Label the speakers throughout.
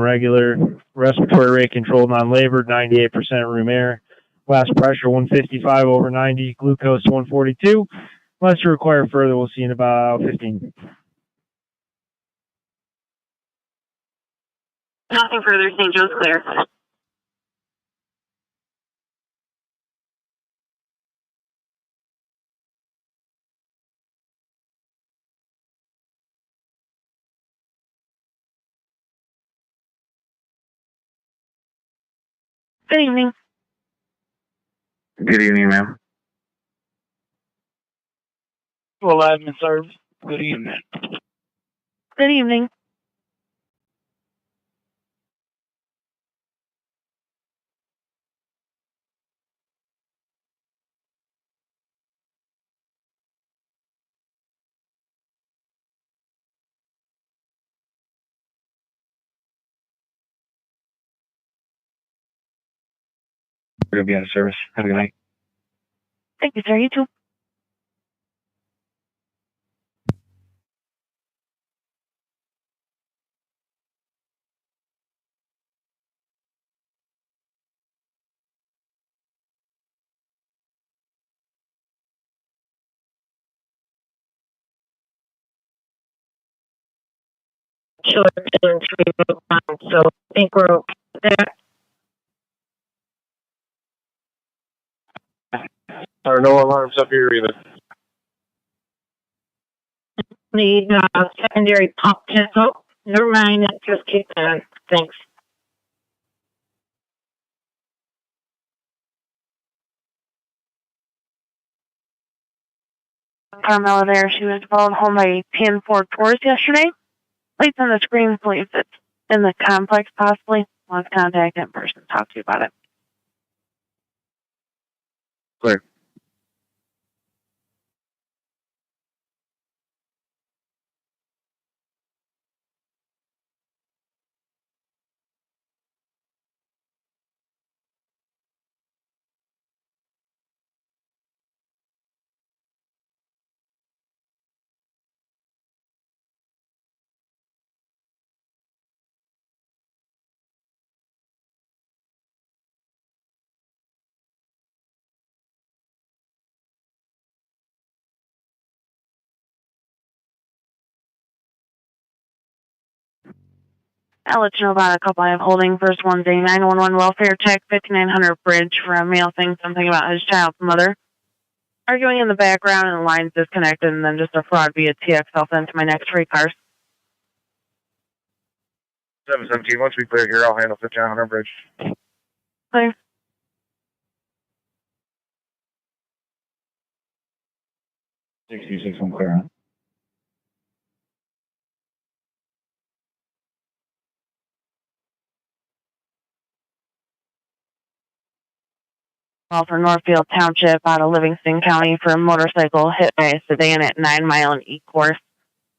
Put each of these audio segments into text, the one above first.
Speaker 1: regular. Respiratory rate controlled, non-labored, 98% room air. Last pressure 155 over 90. Glucose 142. Unless you require further, we'll see you in about 15.
Speaker 2: Nothing further. St. Joe's clear. Good evening.
Speaker 3: Good evening, ma'am.
Speaker 4: Well, admin service. Good evening.
Speaker 2: Good evening.
Speaker 3: We're going to be out of service. Have a good night.
Speaker 2: Thank you, sir. You too. Children treatment plan. So I think we're there.
Speaker 3: There are no alarms up here either.
Speaker 2: Need secondary pump test. Oh, never mind. That just kicked on. Thanks. Carmela there. She was followed home by 10-4 tours yesterday. Lights on the screen, please. It's in the complex, possibly. Let's contact that person. Talk to you about it.
Speaker 3: Clear.
Speaker 2: I'll let you know about a couple I have holding. First one's a 911 welfare check, 5900 bridge for a male saying something about his child's mother. Arguing in the background and the line's disconnected, and then just a fraud via TXL sent to my next three cars.
Speaker 3: 717, once we clear here, I'll handle 5900 bridge.
Speaker 2: Clear.
Speaker 3: $66 on clear, huh?
Speaker 2: Call for Northfield Township out of Livingston County for a motorcycle hit by a sedan at 9 Mile and E course.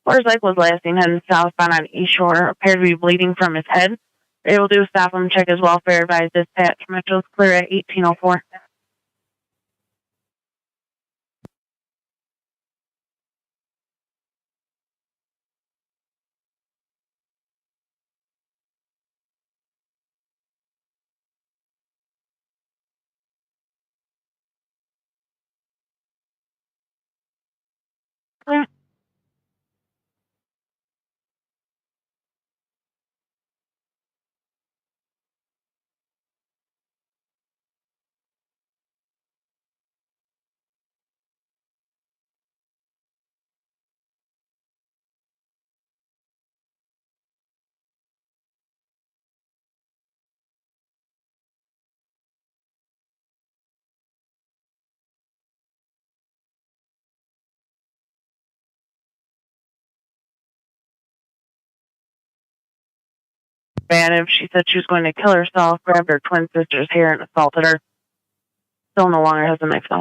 Speaker 2: Motorcycle was last seen heading southbound on East Shore, appeared to be bleeding from his head. Able to stop him, check his welfare, advise dispatch. Metro's clear at 1804. Clear. Bad if she said she was going to kill herself, grabbed her twin sister's hair and assaulted her. Still no longer has a knife though.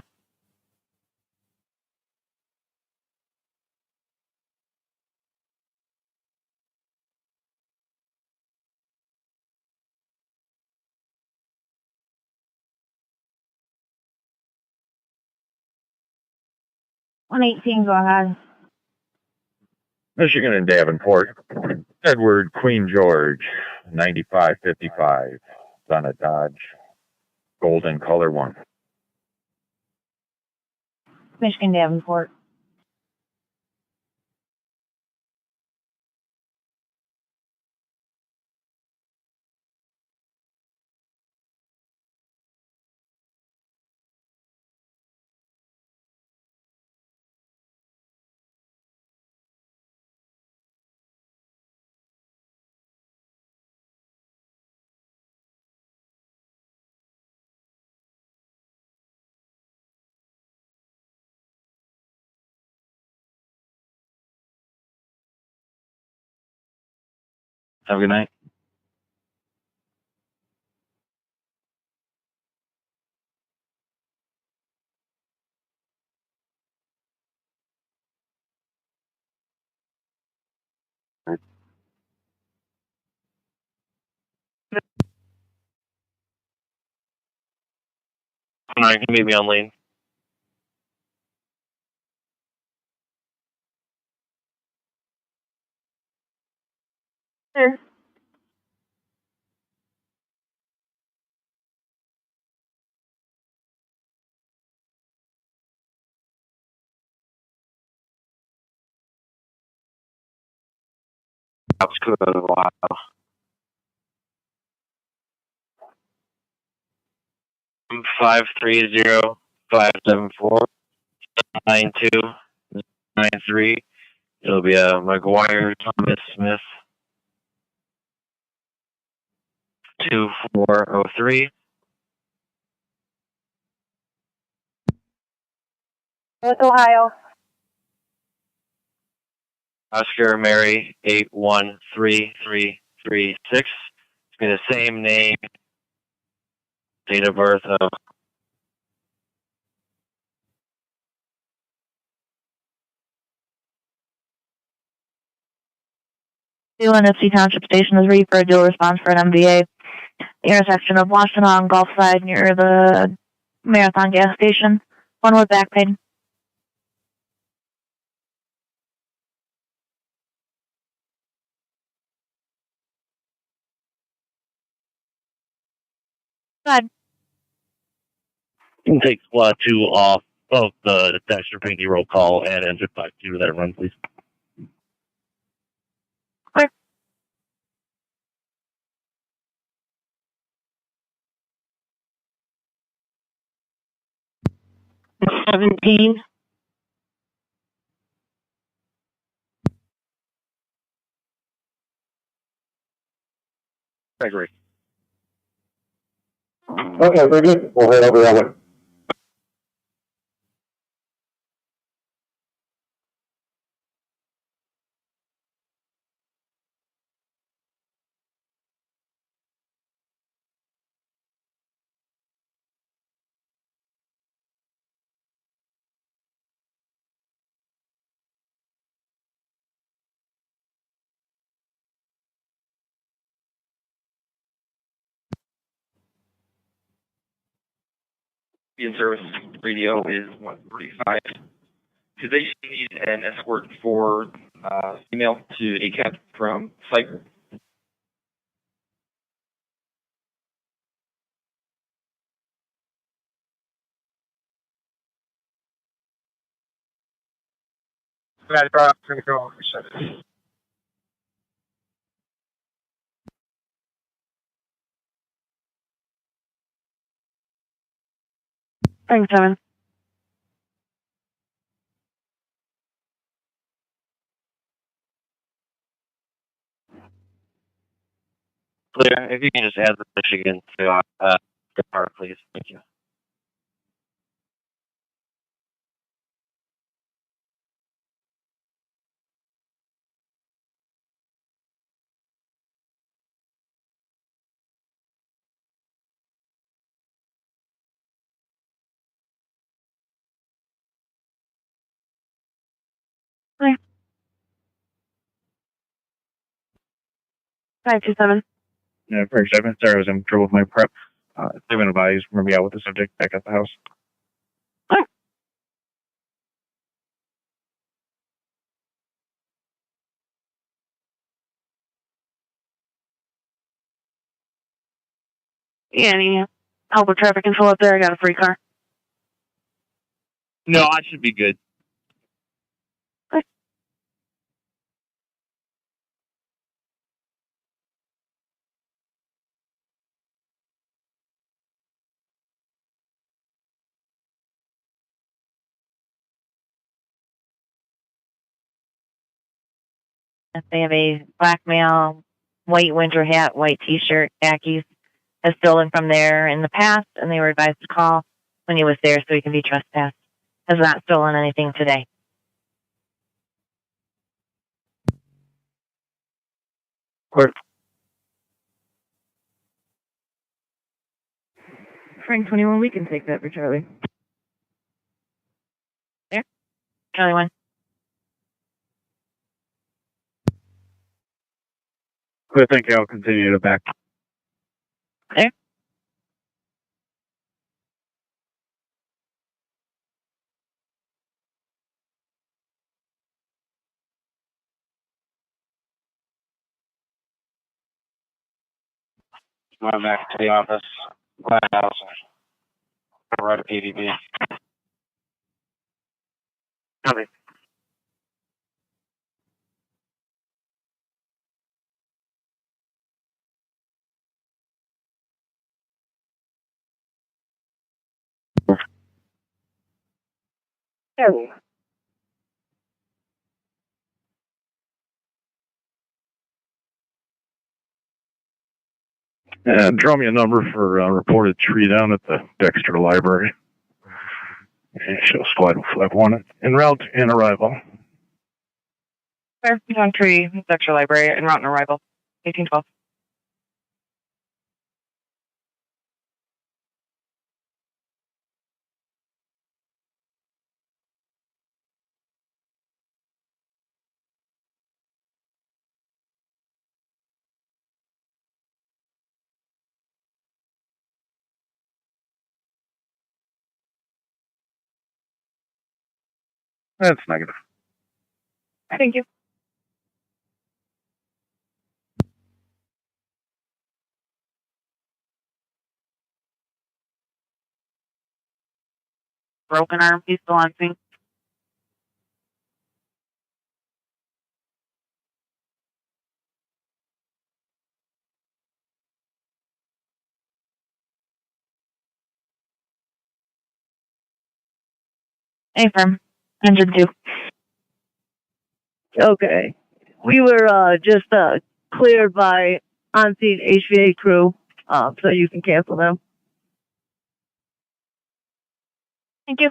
Speaker 2: $118, go ahead.
Speaker 3: Michigan and Davenport.
Speaker 5: Edward Queen George, 9555, son of Dodge, golden color one.
Speaker 2: Michigan Davenport.
Speaker 1: Have a good night. All right, you can meet me on lane.
Speaker 2: Sure.
Speaker 1: That was good a while. 530-574-9293. It'll be a McGuire Thomas Smith 2403.
Speaker 2: North Ohio.
Speaker 1: Oscar Mary 813336. It's be the same name, date of birth of
Speaker 2: Nipsey Township Station is ready for a dual response for an MVA. The intersection of Washington on Gulf Side near the Marathon gas station. One with back pain. Go ahead.
Speaker 1: You can take squad 2 off of the Dexter Pinky roll call and enter 5-2 to that run, please.
Speaker 2: Clear. $17.
Speaker 5: Gregory. Okay, very good. We'll head over that way.
Speaker 6: In service radio is 145. Today she needs an escort for female to ACAP from Cypher.
Speaker 2: Thanks, 7.
Speaker 1: Clear. If you can just add the Michigan to the part, please. Thank you.
Speaker 2: Clear. 527.
Speaker 1: Yeah, pretty sure. Sorry, I was in trouble with my prep. They've been advised. Remember, out with the subject back at the house.
Speaker 2: Yeah, any help with traffic control up there? I got a free car.
Speaker 7: No, I should be good.
Speaker 2: They have a black male, white winter hat, white t-shirt, khakis, has stolen from there in the past, and they were advised to call when he was there so he can be trespassed. Has not stolen anything today.
Speaker 1: Clear.
Speaker 2: Frank 21, we can take that for Charlie. There? Charlie 1.
Speaker 1: Clear, thank you. I'll continue to back.
Speaker 2: There?
Speaker 4: Went back to the office. House. Right at PDB.
Speaker 1: Copy.
Speaker 2: Charlie.
Speaker 1: Draw me a number for reported tree down at the Dexter Library. And show squad 5-1 en route and arrival.
Speaker 2: Where? On tree, Dexter Library, en route and arrival. 1812.
Speaker 1: That's negative.
Speaker 2: Thank you. Broken arm, he's still on scene. Affirm. Engine 2.
Speaker 8: Okay. We were just cleared by on-scene HVA crew, so you can cancel them.
Speaker 2: Thank you.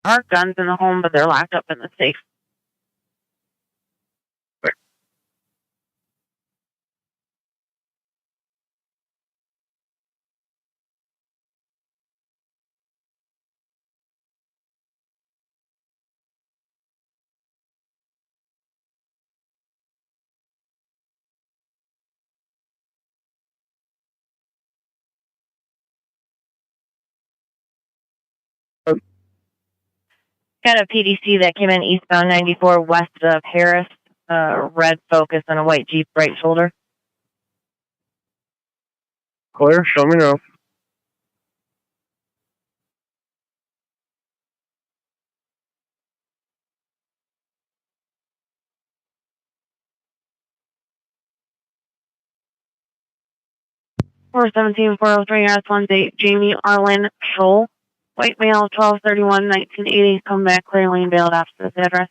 Speaker 2: Our guns in the home, but they're locked up in the safe. Got a PDC that came in eastbound 94 west of Harris, red Focus and a white Jeep right shoulder.
Speaker 1: Clear, show me now.
Speaker 2: Four 403 S18, Jamie Arlen Scholl. White male, 12/31/1980. Come back, clear lane, bailed off to this address.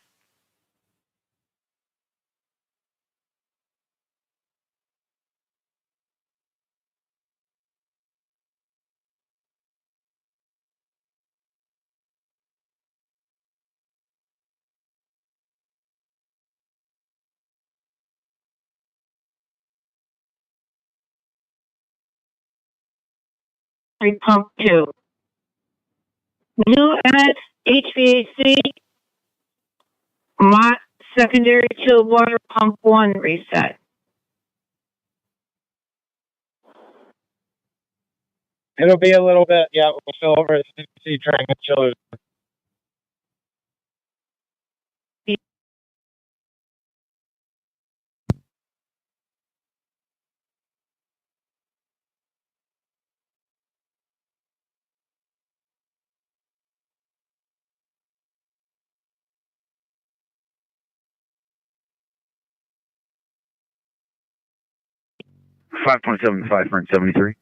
Speaker 7: pump 2. New MS HVAC Mott secondary chilled water pump 1 reset.
Speaker 1: It'll be a little bit, yeah, we'll still over at CC trying to chill.
Speaker 3: Five 573.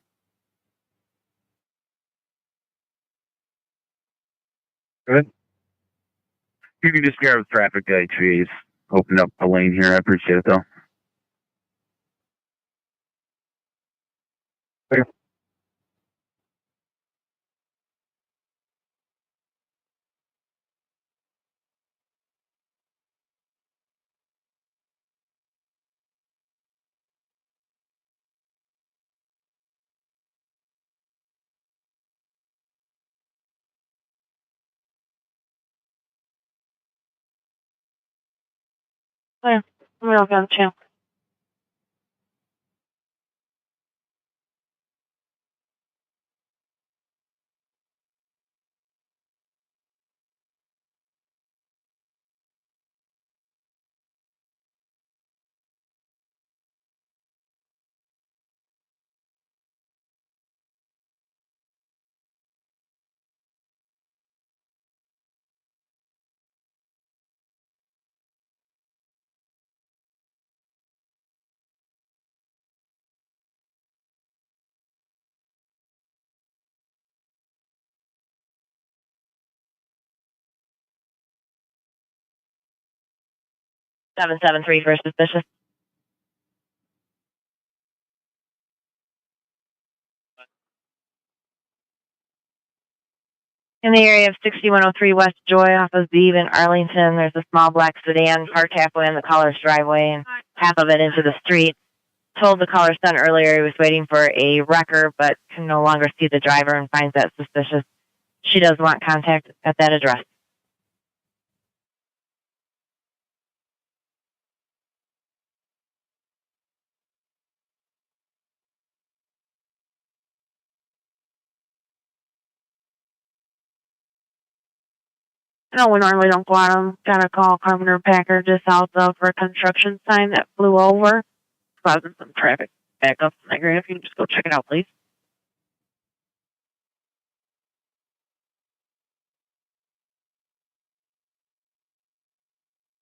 Speaker 1: Good.
Speaker 3: You can just grab the traffic HVA's open up the lane here. I appreciate it though.
Speaker 1: Okay.
Speaker 2: Clear. Let me look on the channel. Seven 773 for suspicious. In the area of 6103 West Joy off of Beeve in Arlington, there's a small black sedan parked halfway in the caller's driveway and half of it into the street. Told the caller's son earlier he was waiting for a wrecker, but can no longer see the driver and finds that suspicious. She does want contact at that address. No, we normally don't go on them. Gotta call Carpenter Packer just south of for a construction sign that flew over, causing some traffic backup. I agree. If you can just go check it out, please.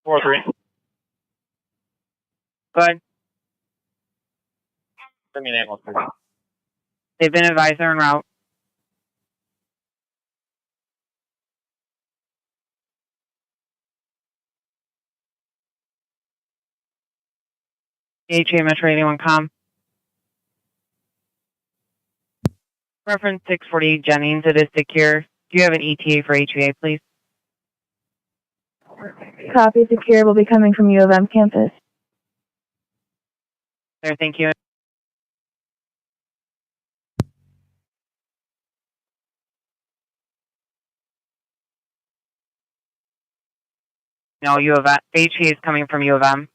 Speaker 1: Four three.
Speaker 2: Go ahead.
Speaker 1: Bring me an ambulance, please.
Speaker 2: They've been advised they're en route. HA Metro 81 Reference 648 Jennings. It is secure. Do you have an ETA for HVA, please?
Speaker 9: Copy, secure. Will be coming from U of M campus.
Speaker 2: There, thank you. No, U of M. HVA is coming from U of M.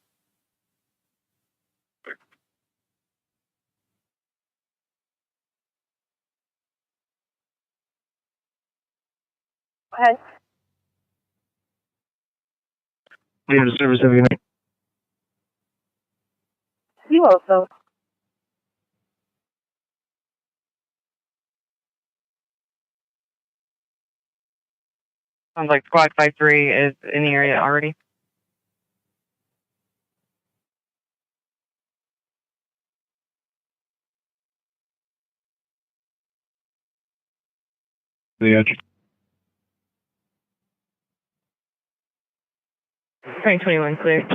Speaker 9: Go ahead.
Speaker 1: Leave the service. Have a good night.
Speaker 9: You also.
Speaker 2: Sounds like Squad 53 is in the area already.
Speaker 1: The edge.
Speaker 2: 2021 clear.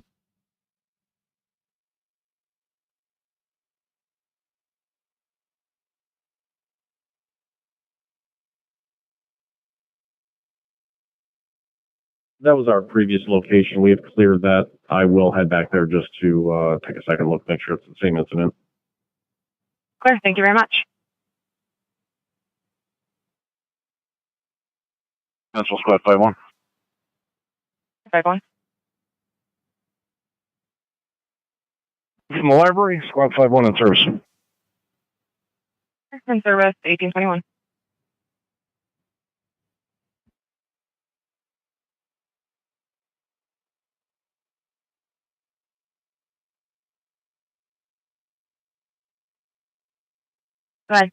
Speaker 10: That was our previous location. We have cleared that. I will head back there just to take a second look, make sure it's the same incident.
Speaker 2: Clear, thank you very much.
Speaker 4: Central Squad 5-1.
Speaker 2: 5-1.
Speaker 4: From the library, Squad 5-1 in service.
Speaker 2: In service, 1821. Go ahead.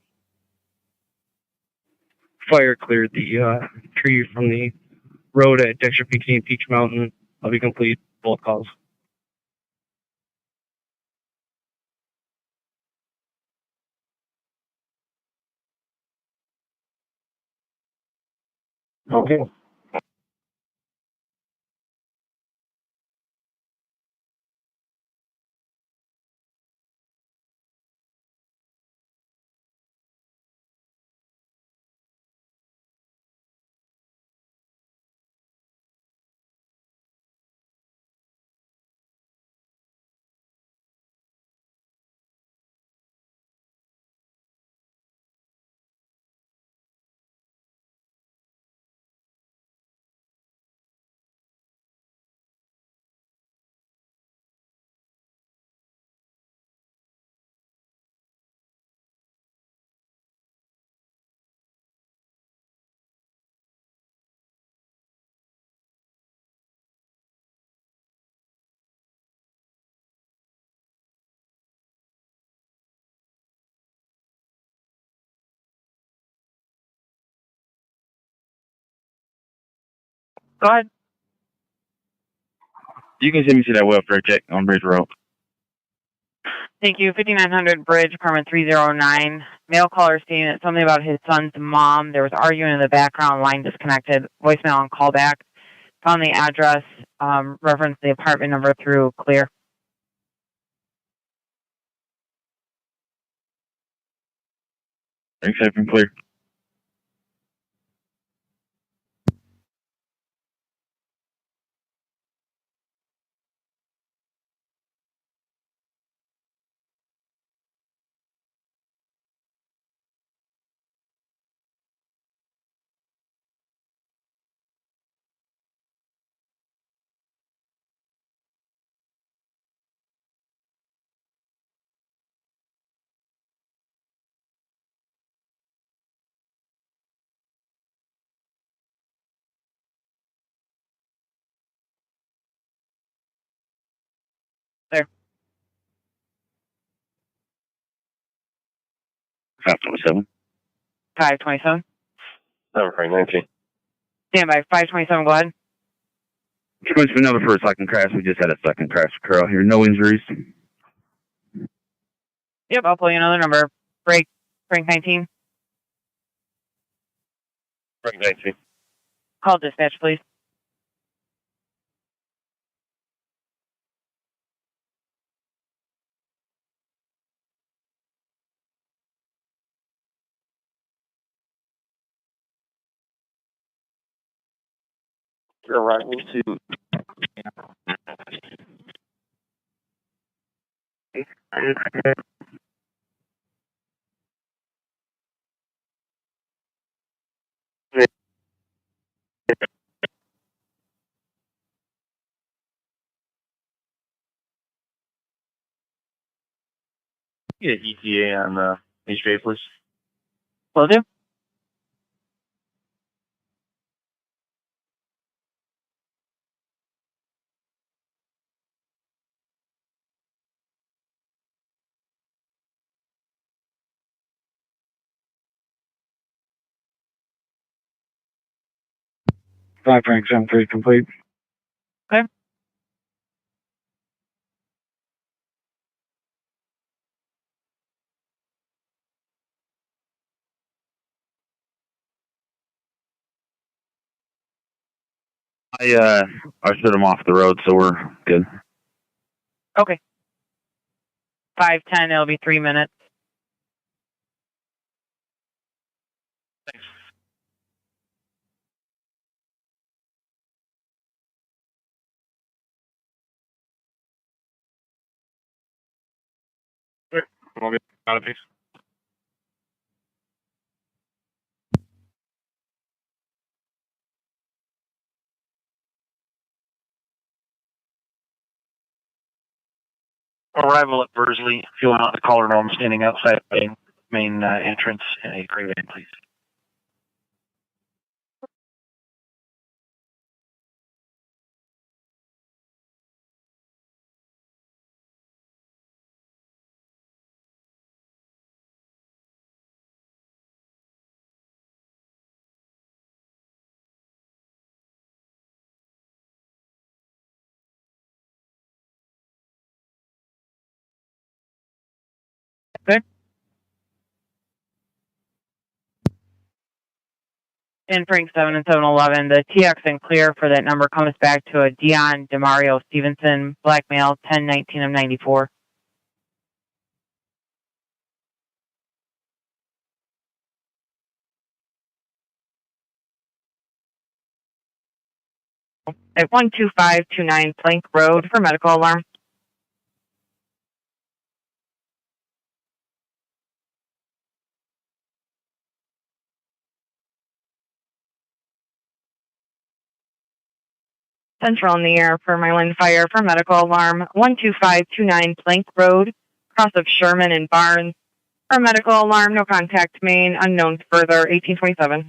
Speaker 11: Fire cleared the tree from the road at Dexter Peak and Peach Mountain. I'll be complete. Both calls.
Speaker 4: Okay.
Speaker 2: Go ahead.
Speaker 3: You can send me to that welfare check on Bridge Road.
Speaker 2: Thank you. 5900 Bridge, apartment 309. Male caller stating that something about his son's mom. There was arguing in the background, line disconnected, voicemail and callback. Found the address, referenced the apartment number through clear.
Speaker 3: Thanks, I've been clear.
Speaker 2: There.
Speaker 3: 527.
Speaker 2: 527.
Speaker 4: 19.
Speaker 2: Stand by. 527, go ahead.
Speaker 3: Too much for another for a second crash. We just had a second crash occur out here. No injuries.
Speaker 2: Yep, I'll pull you another number. Frank 19.
Speaker 4: Frank 19.
Speaker 2: Call dispatch, please.
Speaker 6: You're arriving to
Speaker 1: Get ETA on the HVA, please.
Speaker 2: Will do.
Speaker 11: Frank 73 complete.
Speaker 2: Okay.
Speaker 3: I shut him off the road, so we're good.
Speaker 2: Okay. 510, it'll be 3 minutes.
Speaker 4: We'll get out of these. Arrival at Bursley, fueling out the caller dome, standing outside the main entrance in a gray van, please.
Speaker 2: In Frank 7 and 711, the TX and clear for that number comes back to a Dion Demario Stevenson, black male, 1019 of 94. At 12529 Plank Road for medical alarm. Central in the air for Myland Fire for medical alarm. 12529 Plank Road, cross of Sherman and Barnes. For medical alarm, no contact main, unknown further, 1827.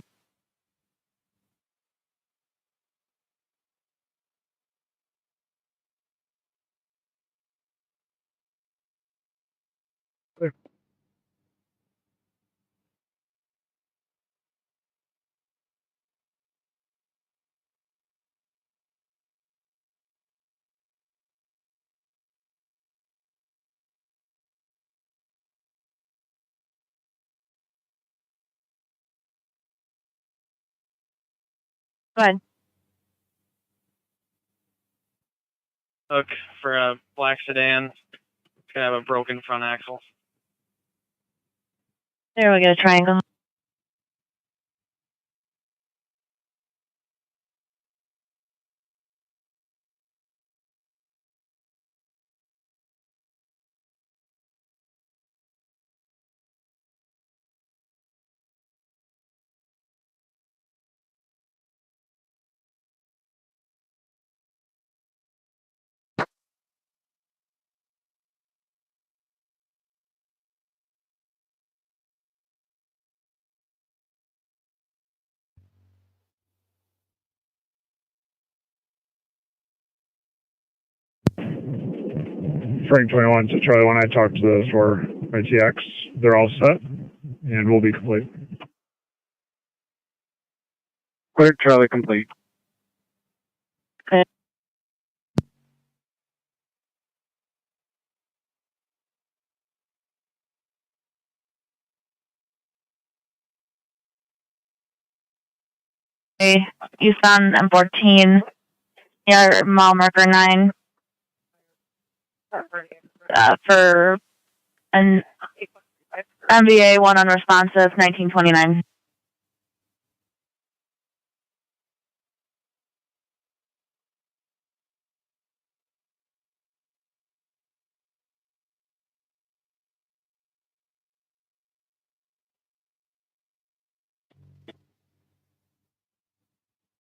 Speaker 2: Go ahead.
Speaker 11: Look for a black sedan. It's gonna have a broken front axle.
Speaker 2: There we get a triangle.
Speaker 10: Frank 21 to Charlie 1, I talked to those for ITX. They're all set, and we'll be complete.
Speaker 4: Clear, Charlie, complete.
Speaker 2: Eastbound M14, near mile marker 9. For an MVA 1 unresponsive, 1929.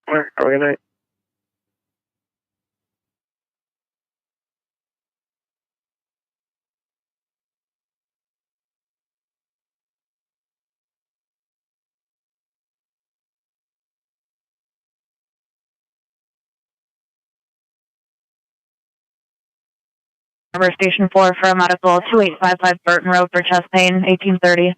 Speaker 4: Clear, have a good night.
Speaker 2: Number Station 4 for a medical, 2855 Burton Road for chest pain, 1830.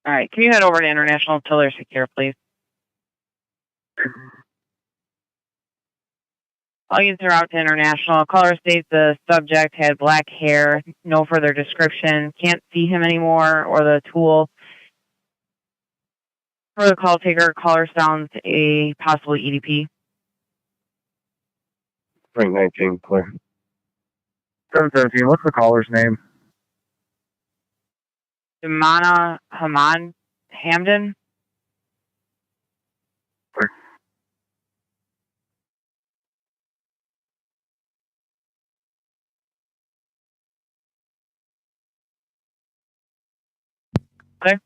Speaker 2: All right, can you head over to International until they're secure, please? All units are out to International. Caller states the subject had black hair, no further description, can't see him anymore or the tool. For the call taker, caller sounds a possible EDP.
Speaker 3: Frank 19, clear. 717, what's the caller's name?
Speaker 2: Imana Hamden.
Speaker 3: Clear.
Speaker 2: Clear.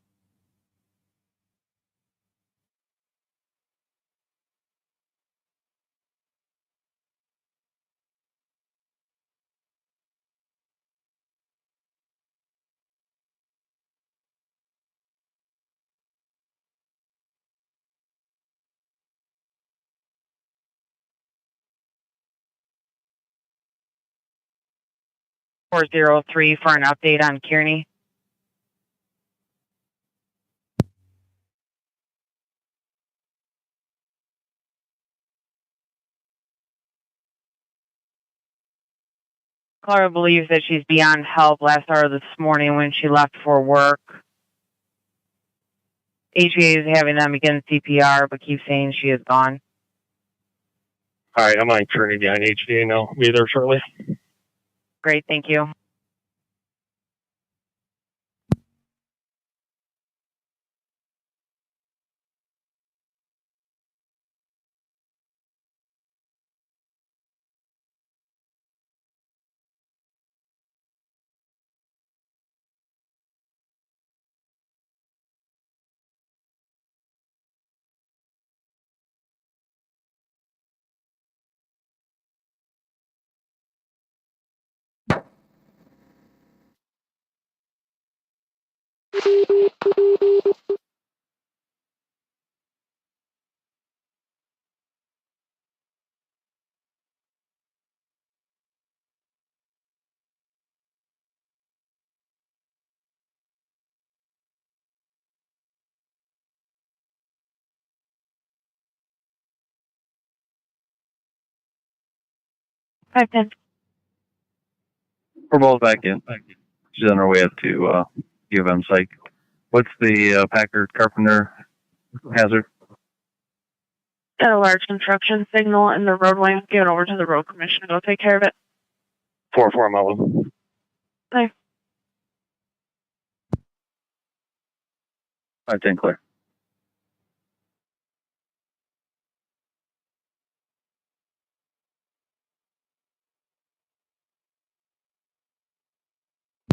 Speaker 2: .403 for an update on Kearney. Clara believes that she's beyond help last hour this morning when she left for work. HVA is having them begin CPR, but keeps saying she is gone.
Speaker 11: All right, I'm on Kearney behind HVA now. Be there shortly.
Speaker 2: Great, thank you. Okay.
Speaker 3: We're both back in. She's on her way up to U of M site. What's the Packard Carpenter hazard?
Speaker 2: Got a large construction signal in the roadway. Give it over to the road commissioner. Go take care of it.
Speaker 11: 4-4 Melvin.
Speaker 2: Bye.
Speaker 3: 510, clear.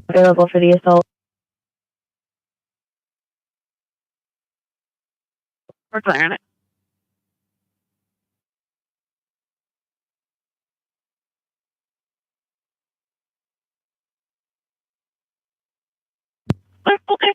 Speaker 9: Available for the assault.
Speaker 2: We're clearing it. Okay.
Speaker 11: Okay.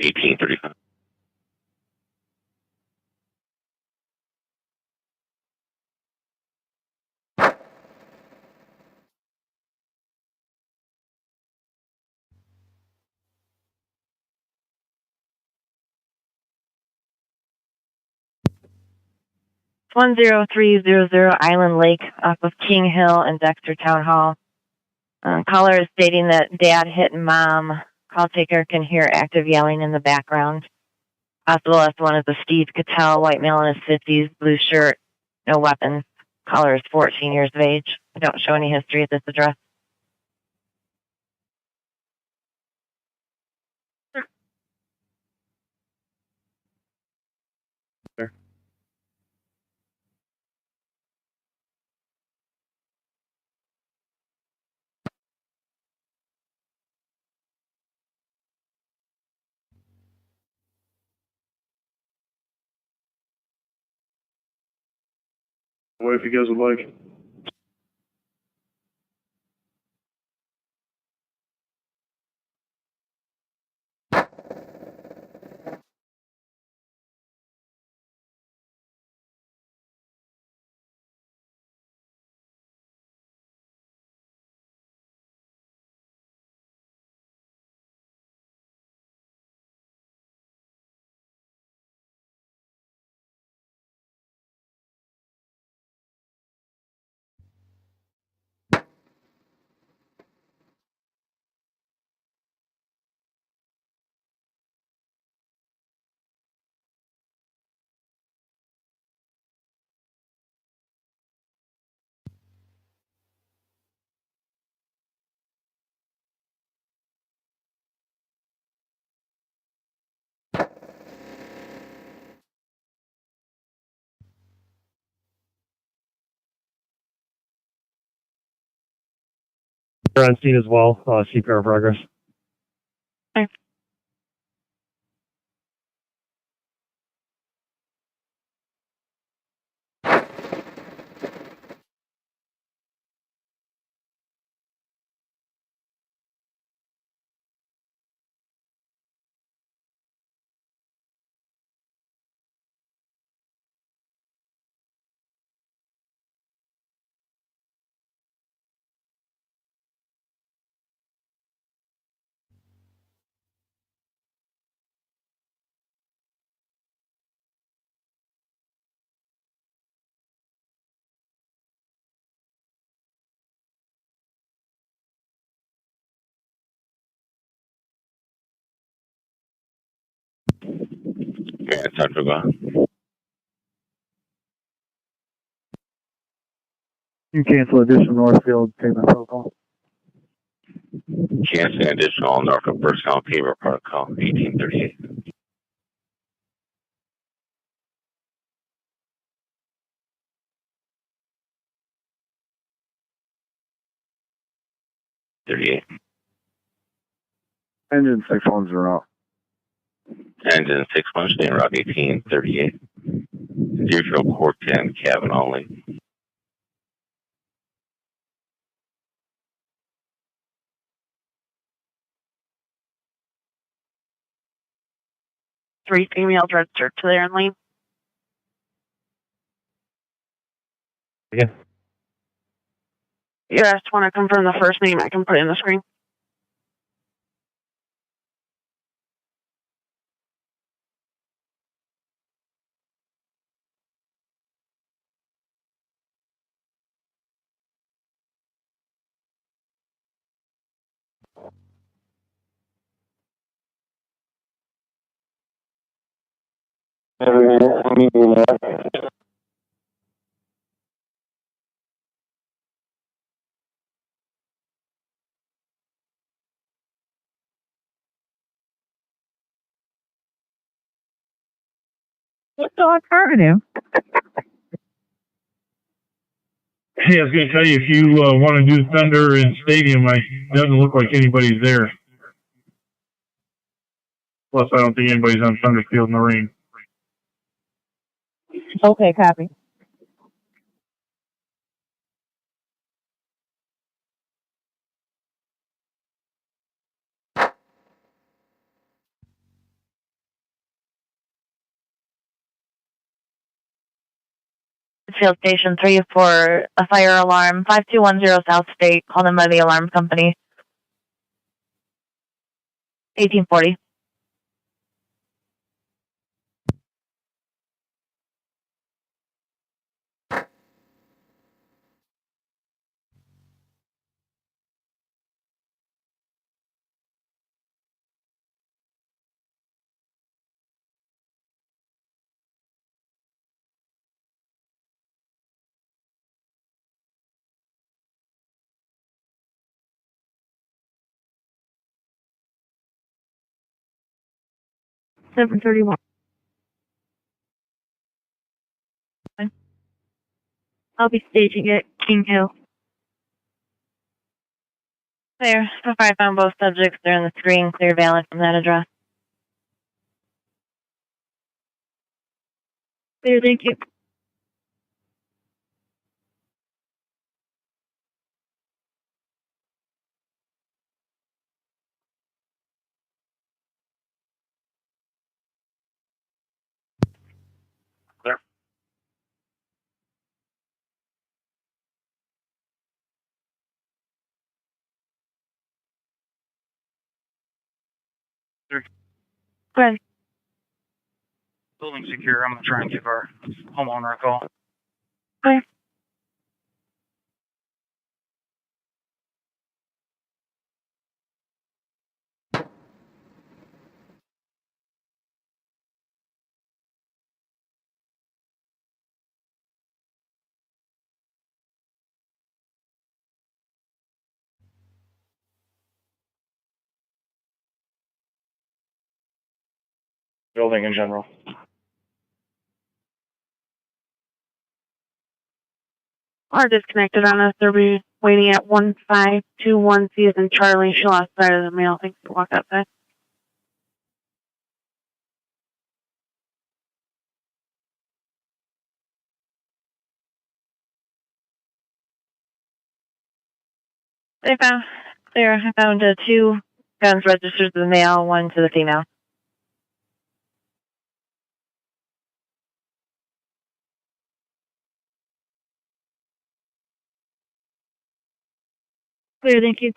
Speaker 3: 1835.
Speaker 9: It's 10300 Island Lake off of King Hill and Dexter Town Hall. Caller is stating that dad hit mom. Call taker can hear active yelling in the background. Possible last one is a Steve Cattell, white male in his 50s, blue shirt, no weapons. Caller is 14 years of age. I don't show any history at this address.
Speaker 10: What if you guys would like?
Speaker 1: They're on scene as well. CPR progress.
Speaker 2: Okay.
Speaker 5: Yeah, Central go.
Speaker 1: You cancel additional Northfield payment protocol.
Speaker 5: Canceling additional Norfolk Burstown Paper Protocol, 1838.
Speaker 1: Engine 6-1 route.
Speaker 5: Engine 6-1, staying route 1838. Deerfield Port 10, cabin only.
Speaker 2: Three females registered to their lane.
Speaker 1: Again.
Speaker 2: You just want to confirm the first name, I can put it in the screen.
Speaker 7: What's the alternative?
Speaker 10: Hey, I was going to tell you, if you want to do Thunder in Stadium, it doesn't look like anybody's there. Plus, I don't think anybody's on Thunder Field in the rain.
Speaker 7: Okay, copy.
Speaker 9: Field Station 3 for a fire alarm, 5210 South State, called in by the alarm company. 1840.
Speaker 7: $731. I'll be staging at King Hill.
Speaker 9: Clear. So far I found both subjects. They're on the screen. Clear valid from that address.
Speaker 7: Clear, thank you.
Speaker 2: Go ahead.
Speaker 4: Building secure. I'm gonna try and give our homeowner a call.
Speaker 2: Okay.
Speaker 4: Building in general.
Speaker 2: Are disconnected on us. They'll be waiting at 1521 C as in Charlie. She lost sight of the mail. Thanks for walk outside.
Speaker 9: I found two guns registered to the male, one to the female.
Speaker 7: Clear, thank you.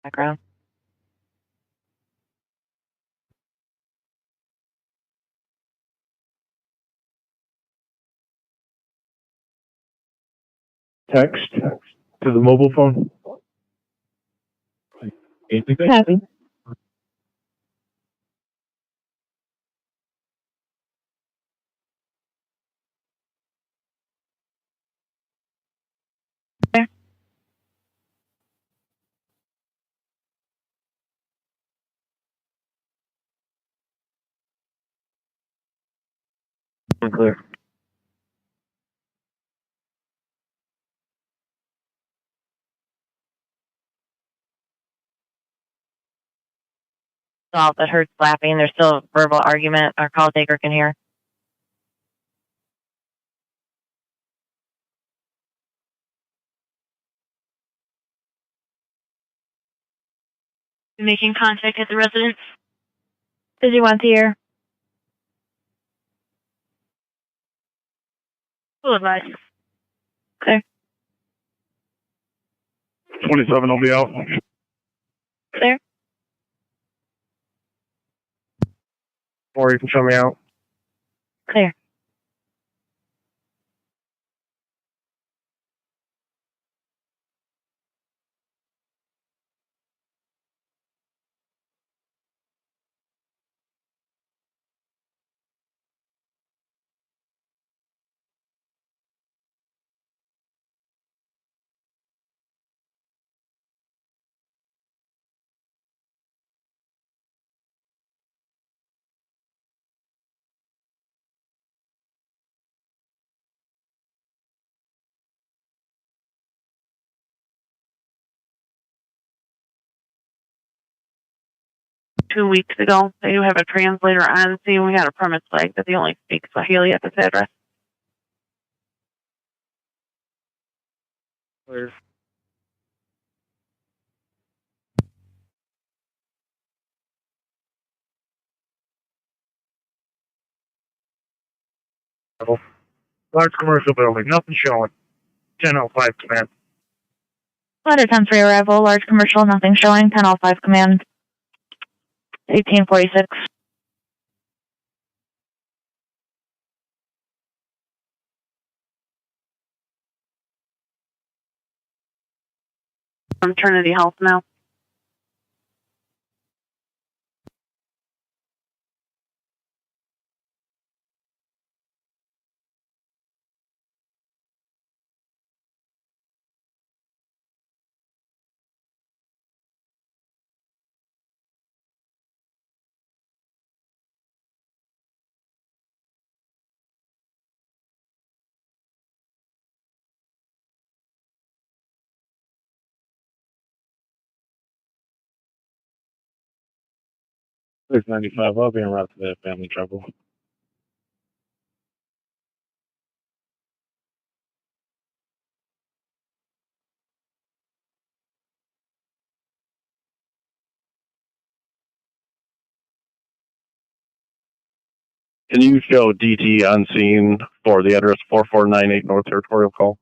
Speaker 9: Background.
Speaker 1: Text to the mobile phone.
Speaker 7: Copy.
Speaker 1: Clear.
Speaker 9: All that heard slapping. There's still a verbal argument our call taker can hear.
Speaker 7: Making contact at the residence.
Speaker 9: Did you want to hear?
Speaker 7: Full advice.
Speaker 9: Okay.
Speaker 10: 27 will be out.
Speaker 9: Clear.
Speaker 1: Or you can show me out.
Speaker 9: Clear.
Speaker 2: Weeks ago. They do have a translator on scene. We had a premise flag that they only speak Swahili at this address.
Speaker 1: Clear. Large commercial building. Nothing showing. 1005 command.
Speaker 7: Letter 10-3 arrival, large commercial, nothing showing. 10-5 command. 1846.
Speaker 2: From Trinity Health now.
Speaker 10: There's 95. I'll be en route to that family trouble.
Speaker 3: Can you show DT on scene for the address 4498 North Territorial Call?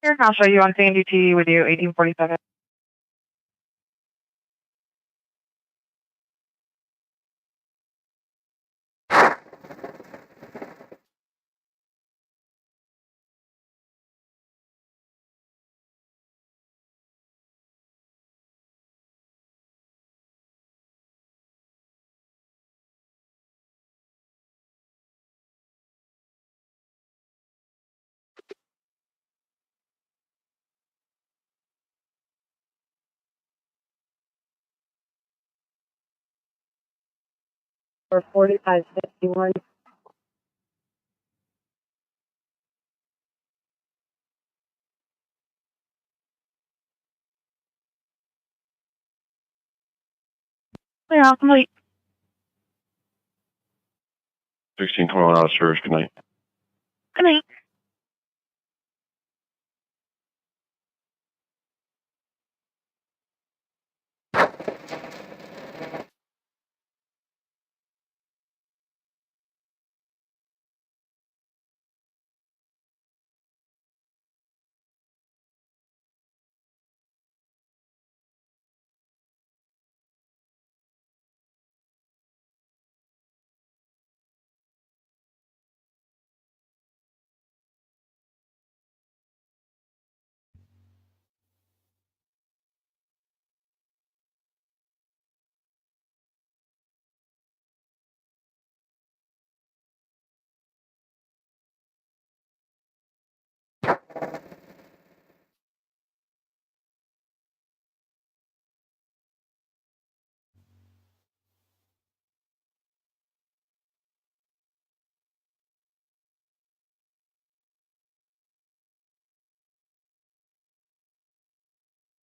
Speaker 2: Here, I'll show you on CNDT with you, 1847.
Speaker 8: For 4551.
Speaker 2: Clear out, complete.
Speaker 3: 1621 out of service. Good night.
Speaker 2: Good night.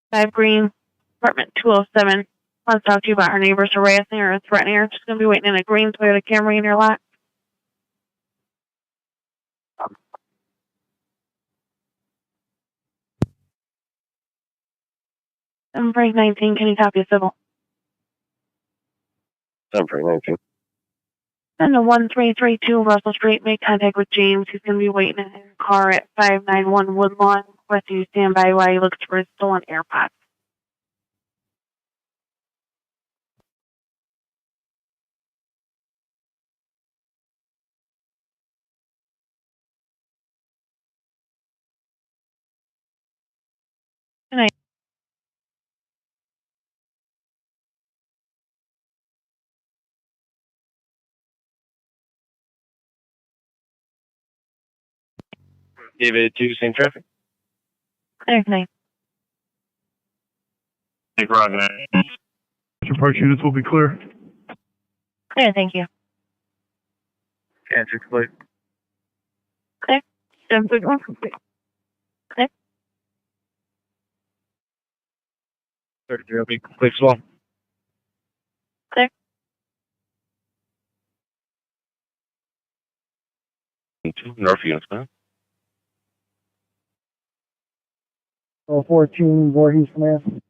Speaker 2: Five Green, apartment 207. Wants to talk to you about her neighbors harassing her or threatening her. She's going to be waiting in a green Toyota Camry in your lot. Frank 19, can you copy a civil?
Speaker 3: 19.
Speaker 2: And the 1332 Russell Street, make contact with James. He's going to be waiting in his car at 591 Woodlawn. Requesting you stand by while he looks for his stolen AirPods. Good night.
Speaker 3: David 2, same traffic.
Speaker 2: Good night.
Speaker 3: Take Roger.
Speaker 10: Approach units will be clear.
Speaker 2: Clear, thank you.
Speaker 3: Can't explain.
Speaker 2: Clear. 731. Clear.
Speaker 11: 33 will be complete as well.
Speaker 2: Clear.
Speaker 3: North units, man.
Speaker 1: 14 Voorhees Command.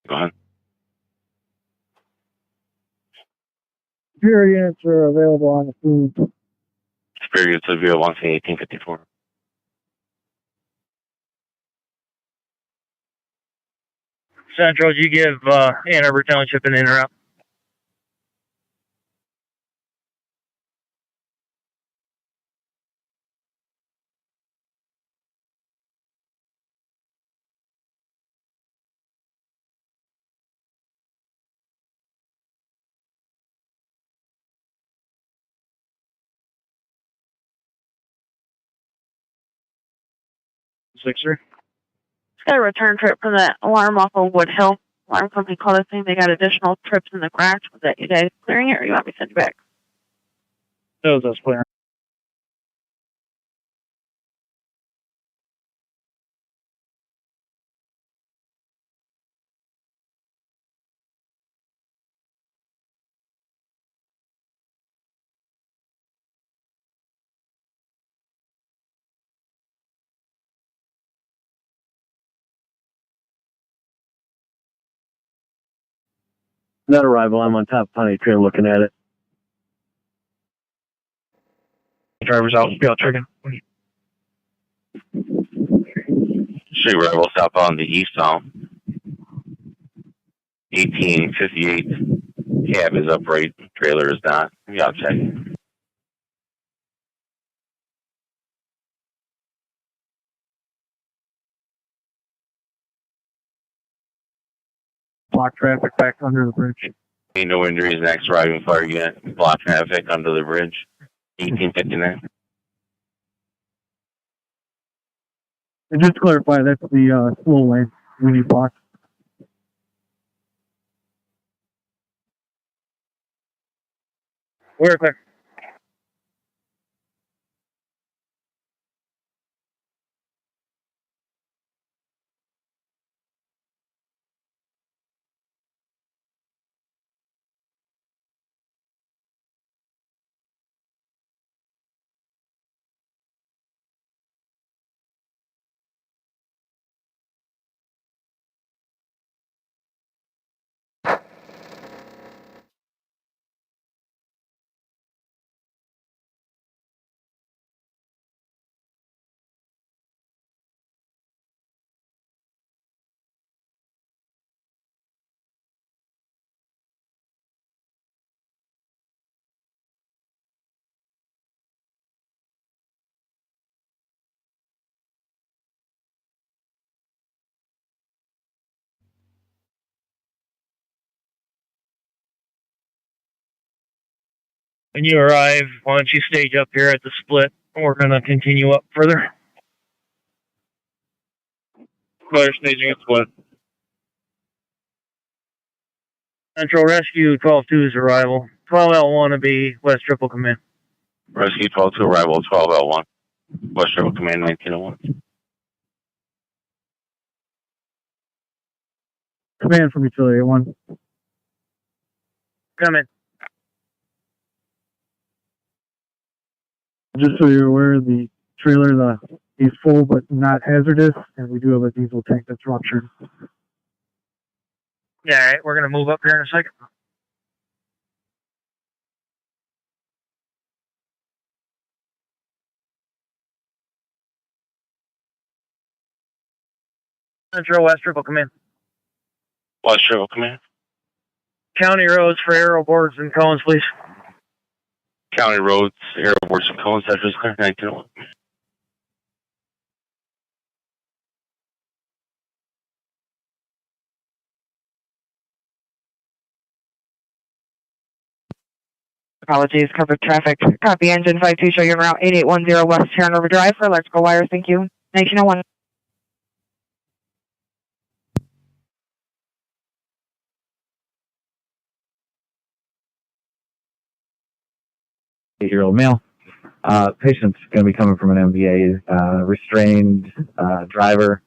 Speaker 3: Go ahead.
Speaker 1: Superior units are available on the scene.
Speaker 3: Superior units available on 1854.
Speaker 11: Central, did you give Ann Arbor Township an in or out? Sixer.
Speaker 2: Just got a return trip from the alarm off of Wood Hill. Alarm company called us saying they got additional trips in the garage. Was that you guys clearing it, or you want me to send you back?
Speaker 11: That was us clearing.
Speaker 12: Not arrival. I'm on top of Pontiac Trail looking at it.
Speaker 4: Driver's out. Be out trigger.
Speaker 13: Street arrival stop on the eastbound. 1858. Cab is upright. Trailer is not. Yeah, check.
Speaker 1: Block traffic back under the bridge.
Speaker 13: Ain't no injuries. Next arriving fire unit. Block traffic under the bridge. 1859.
Speaker 1: And just to clarify, that's the slow lane when you block.
Speaker 4: We're clear. When you arrive, why don't you stage up here at the split? We're going to continue up further. Clear staging at split. Central Rescue 12-2's arrival. 12L1 to be West Triple Command.
Speaker 13: Rescue 12 to arrival 12L1. West Triple Command 1901.
Speaker 1: Command from utility 1.
Speaker 4: Come in.
Speaker 1: Just so you're aware, the trailer is full but not hazardous, and we do have a diesel tank that's ruptured.
Speaker 4: Yeah, all right. We're going to move up here in a second. Central West Triple Command.
Speaker 13: West Triple Command.
Speaker 4: County roads for aero boards and cones, please.
Speaker 13: County roads, airports, and cones. That's just clear. 1901.
Speaker 2: Apologies, covered traffic. Copy engine 52, show you route 8810 West Hanover Drive for electrical wires. Thank you. 1901.
Speaker 3: Eight-year-old male. Patient's going to be coming from an MVA, restrained driver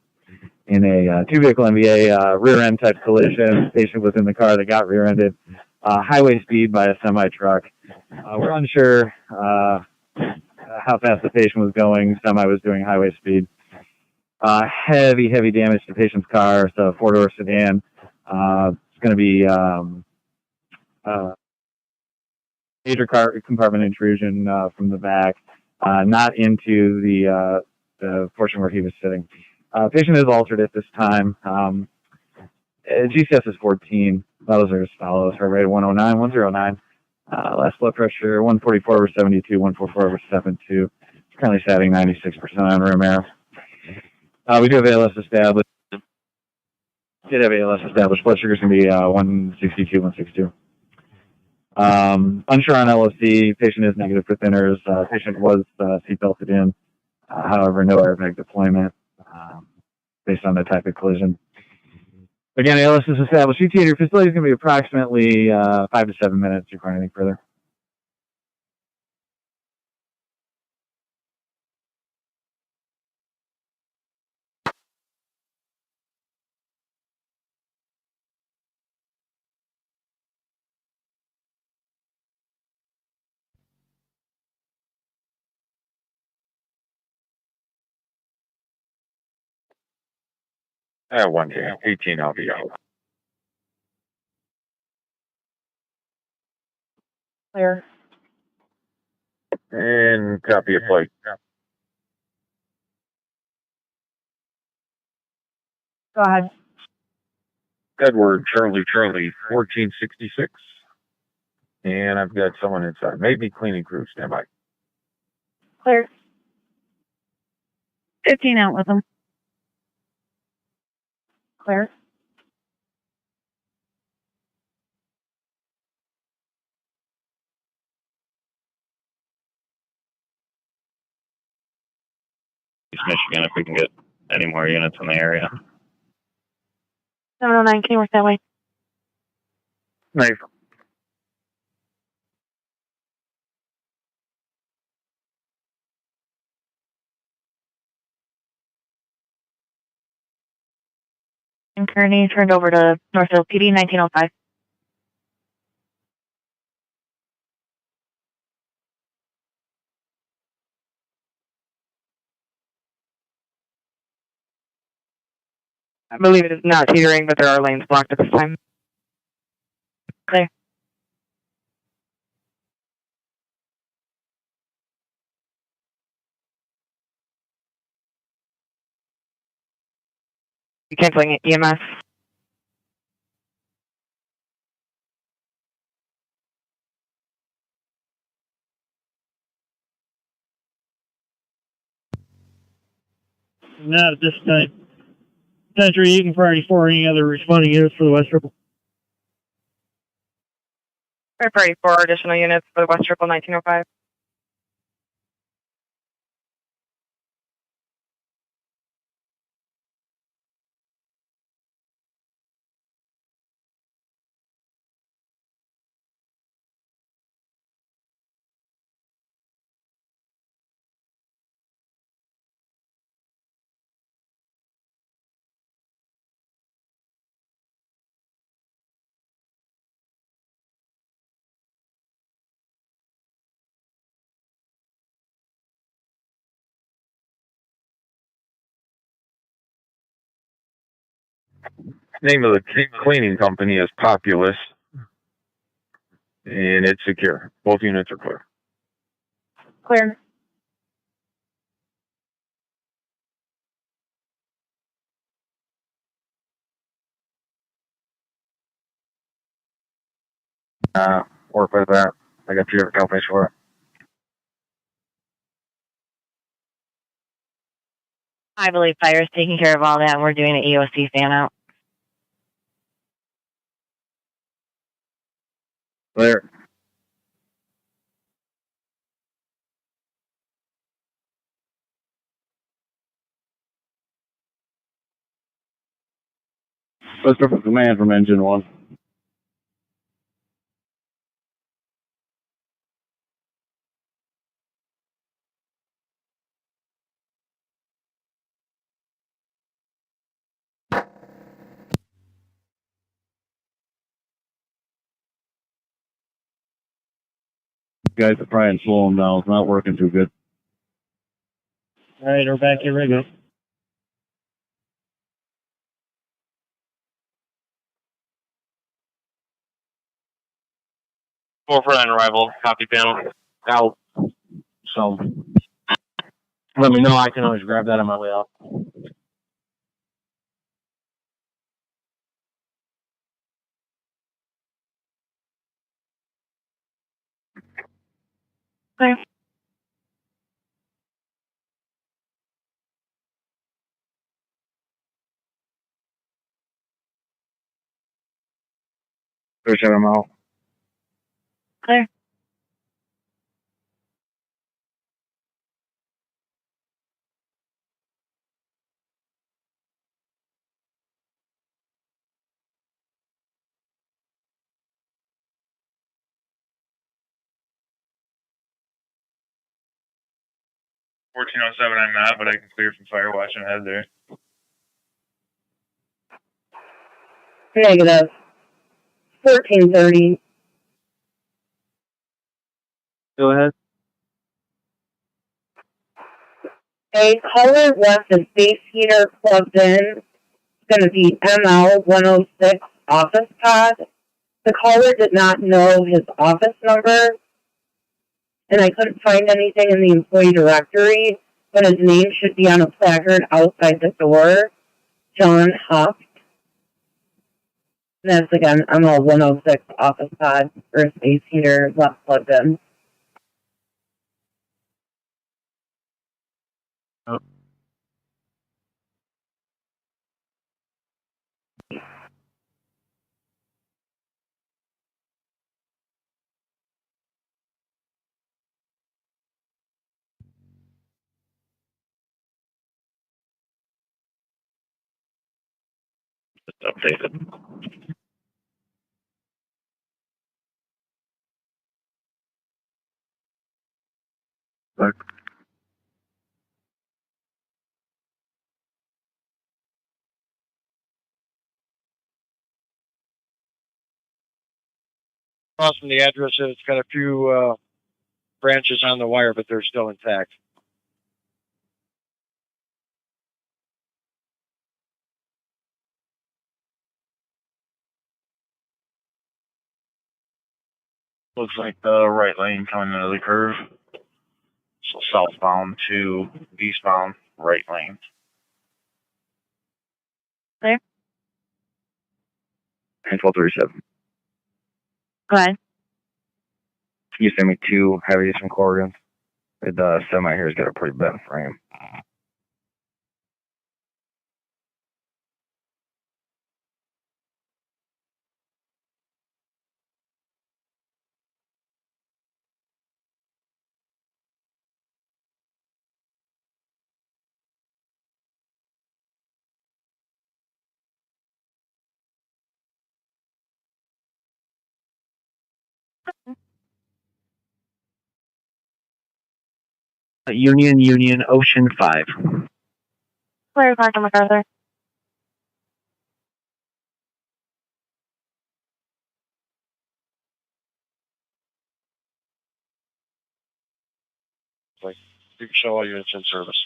Speaker 3: in a two-vehicle MVA rear-end type collision. Patient was in the car that got rear-ended. Highway speed by a semi-truck. We're unsure how fast the patient was going. Semi was doing highway speed. Heavy damage to the patient's car. It's a four-door sedan. It's going to be major compartment intrusion from the back, not into the portion where he was sitting. Patient is altered at this time. GCS is 14. Those are as follows. Heart rate 109, 109. Last blood pressure 144/72, 144/72. Currently setting 96% on room air. We do have ALS established. Did have ALS established. Blood sugar is going to be 162, 162. Unsure on LOC. Patient is negative for thinners. Patient was seatbelted in. However, no airbag deployment based on the type of collision. Again, ALS is established. ETA at your facility is going to be approximately 5 to 7 minutes. Do you require anything further?
Speaker 5: I have 1 18, I'll be out.
Speaker 9: Clear.
Speaker 5: And copy a plate.
Speaker 9: Go ahead.
Speaker 5: Edward Charlie 1466. And I've got someone inside. Maybe cleaning crew. Stand by.
Speaker 9: Clear.
Speaker 7: 15 out with them.
Speaker 9: Clear.
Speaker 13: East Michigan, if we can get any more units in the area.
Speaker 9: 709, can you work that way?
Speaker 4: Nice.
Speaker 7: And Kearney turned over to Northfield PD 1905.
Speaker 2: I believe it is not teetering, but there are lanes blocked at this time.
Speaker 7: Clear.
Speaker 2: You canceling EMS.
Speaker 1: Not at this time. Century, you can priority for any other responding units for the West Triple.
Speaker 2: Priority 4 additional units for the West Triple 1905.
Speaker 5: Name of the cleaning company is Populous. And it's secure. Both units are clear.
Speaker 9: Clear.
Speaker 3: Work with that. I got 3 other companies for it.
Speaker 9: I believe fire is taking care of all that, and we're doing an EOC fan out.
Speaker 3: Clear. What's up with command from engine 1? Guys are trying to slow them down. It's not working too good.
Speaker 1: All right, we're back here regular.
Speaker 11: Forefront arrival, copy panel.
Speaker 12: Out. So, let me know. I can always grab that on my way out.
Speaker 9: Clear.
Speaker 3: Pushing them out.
Speaker 9: Clear.
Speaker 4: I'm not, but I can clear from fire watching ahead there.
Speaker 2: Negative. 1430.
Speaker 12: Go ahead.
Speaker 2: A caller wants a space heater plugged in. It's going to be ML 106 office pod. The caller did not know his office number, and I couldn't find anything in the employee directory, but his name should be on a placard outside the door. John Huff. And that's again, I'm a 106 office pod for space heater left plugged in.
Speaker 13: Just updated.
Speaker 4: Across from the address, it's got a few branches on the wire, but they're still intact.
Speaker 5: Looks like the right lane coming into the curve. So southbound to eastbound, right lane.
Speaker 9: Clear?
Speaker 6: And 1237.
Speaker 9: Go ahead.
Speaker 6: Can you send me 2 heavies from Curium? The semi here's got a pretty bent frame.
Speaker 1: Union, Ocean 5.
Speaker 9: Clear, Dr. MacArthur.
Speaker 4: Like, you can show all units in service.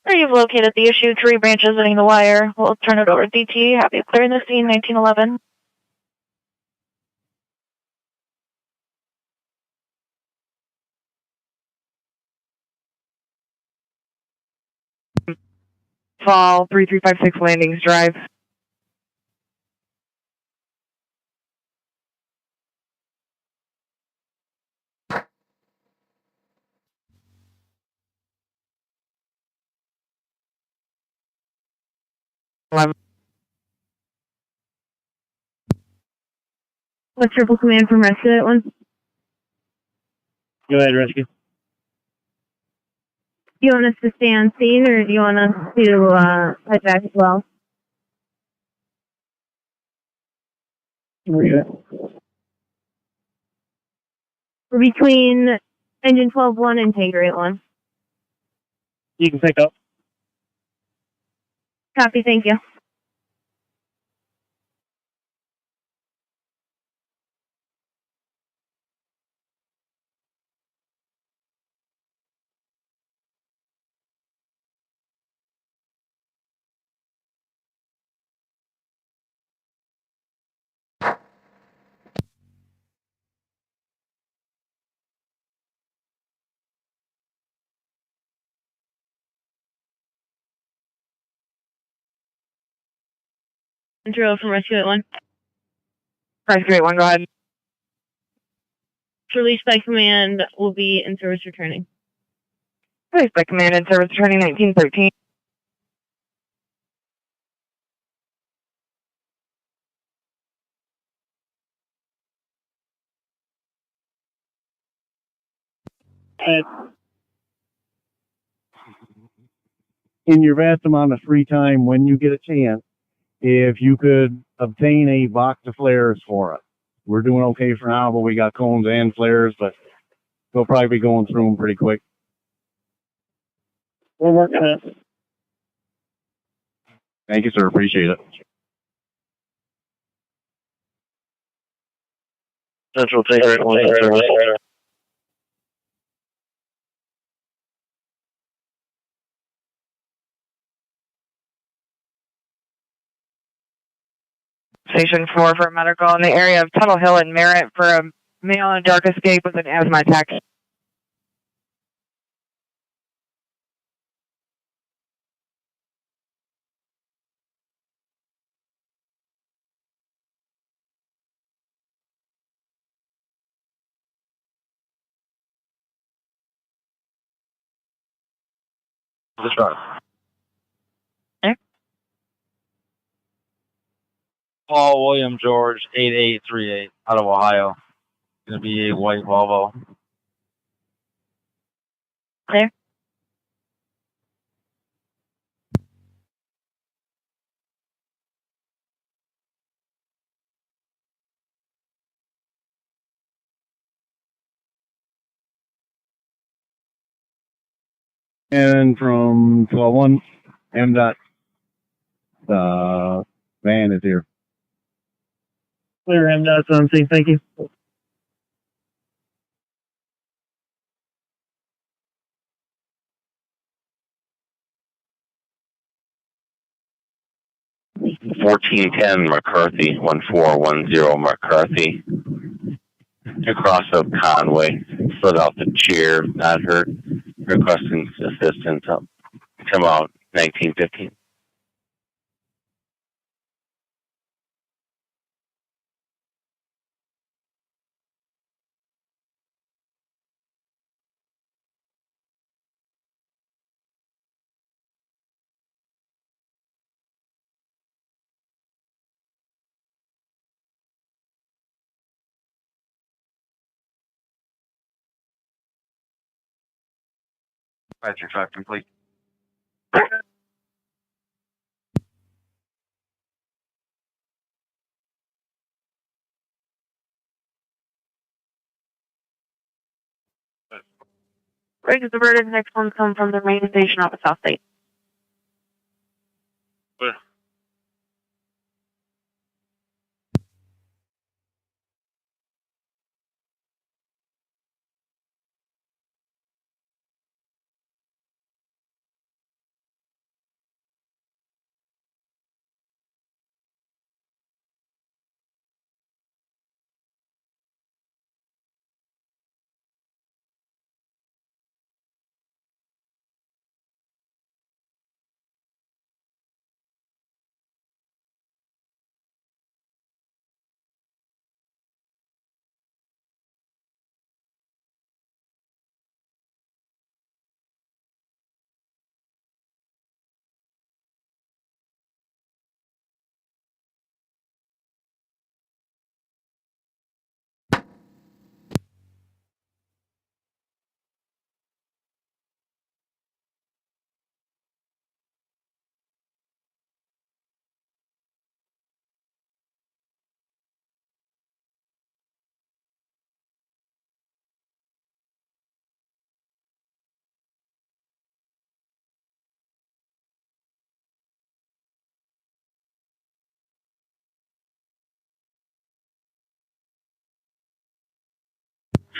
Speaker 7: There you've located the issue, 3 branches running the wire. We'll turn it over to DT. Have you clearing the scene, 1911.
Speaker 2: Fall 3356 Landings Drive. What's triple command from rescue that one?
Speaker 1: Go ahead, rescue.
Speaker 2: Do you want us to stay on scene, or do you want us to head back as well?
Speaker 1: We're good.
Speaker 2: We're between engine 12-1 and tanker 8-1.
Speaker 1: You can pick up.
Speaker 2: Copy, thank you. Intro from rescue 8-1. Rescue 8-1, go ahead. Release by command will be in service returning. Release by command in service returning 1913.
Speaker 14: In your vast amount of free time, when you get a chance, if you could obtain a box of flares for us. We're doing okay for now, but we got cones and flares, but we'll probably be going through them pretty quick.
Speaker 1: We're working on it.
Speaker 14: Thank you, sir. Appreciate it.
Speaker 13: Central Tanker 1.
Speaker 2: Station 4 for medical in the area of Tuttle Hill and Merritt for a male in a dark escape with an asthma attack.
Speaker 5: This one.
Speaker 15: Paul William George 8838 out of Ohio. Gonna be a white Volvo.
Speaker 2: Clear.
Speaker 14: And from 12-1, MDOT, the van is here.
Speaker 1: Clear MDOT's on scene, thank you.
Speaker 13: $1410 McCarthy, 1410 McCarthy. Across of Conway, slid out the chair, not hurt, requesting assistance. Come out 1915.
Speaker 5: Patrick 5 complete.
Speaker 2: Break is diverted. Next one come from the main station off of South State.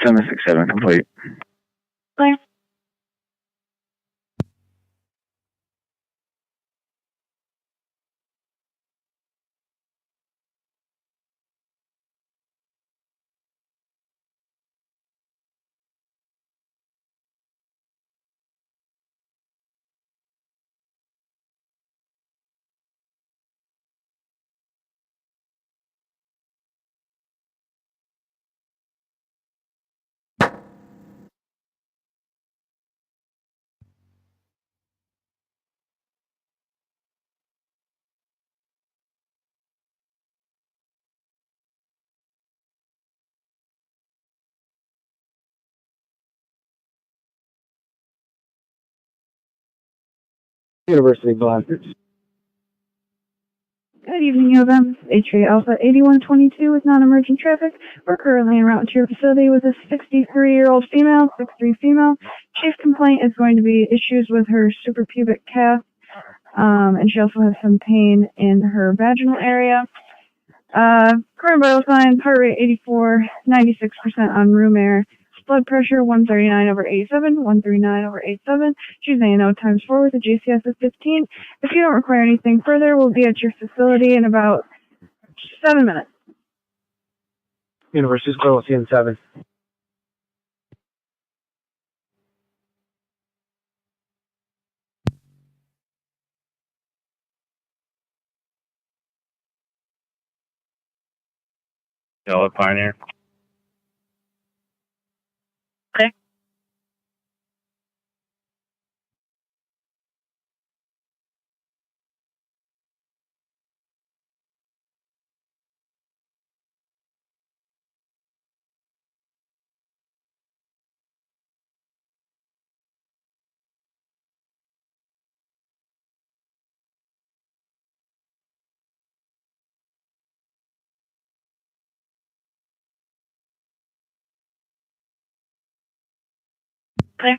Speaker 3: Send 67 complete.
Speaker 2: Clear.
Speaker 3: University Blasters.
Speaker 7: Good evening, UofM. Atria Alpha 8122 with non-emergent traffic. We're currently en route to your facility with a 63-year-old female, 6'3" female. Chief complaint is going to be issues with her suprapubic calf, and she also has some pain in her vaginal area. Current vital signs, heart rate 84, 96% on room air. Blood pressure 139/87, 139/87. She's ANO times 4 with a GCS of 15. If you don't require anything further, we'll be at your facility in about 7 minutes.
Speaker 12: University's clear. We'll see you in 7.
Speaker 11: Yellow Pioneer.
Speaker 2: Okay. Okay.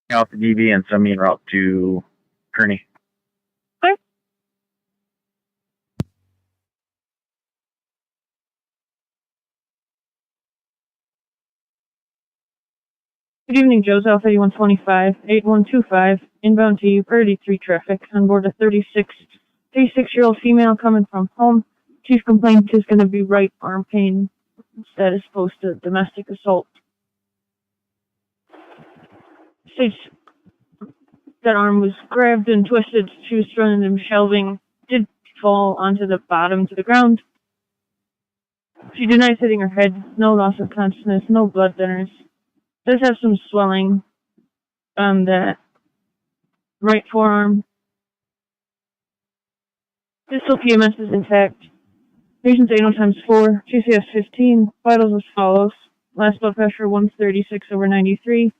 Speaker 3: Alpha DB and send me en route to Kearney.
Speaker 7: Good evening, Joseph, 8125, 8125, inbound to you, Priority 3 traffic, on board a 36-year-old female coming from home. Chief complaint is going to be right arm pain. That is opposed to domestic assault. States that arm was grabbed and twisted. She was thrown into shelving, did fall onto the bottom to the ground. She denies hitting her head, no loss of consciousness, no blood thinners. Does have some swelling on that right forearm. Distal PMS is intact. Patient's anal times 4, GCS 15, vitals as follows. Last blood pressure 136/93,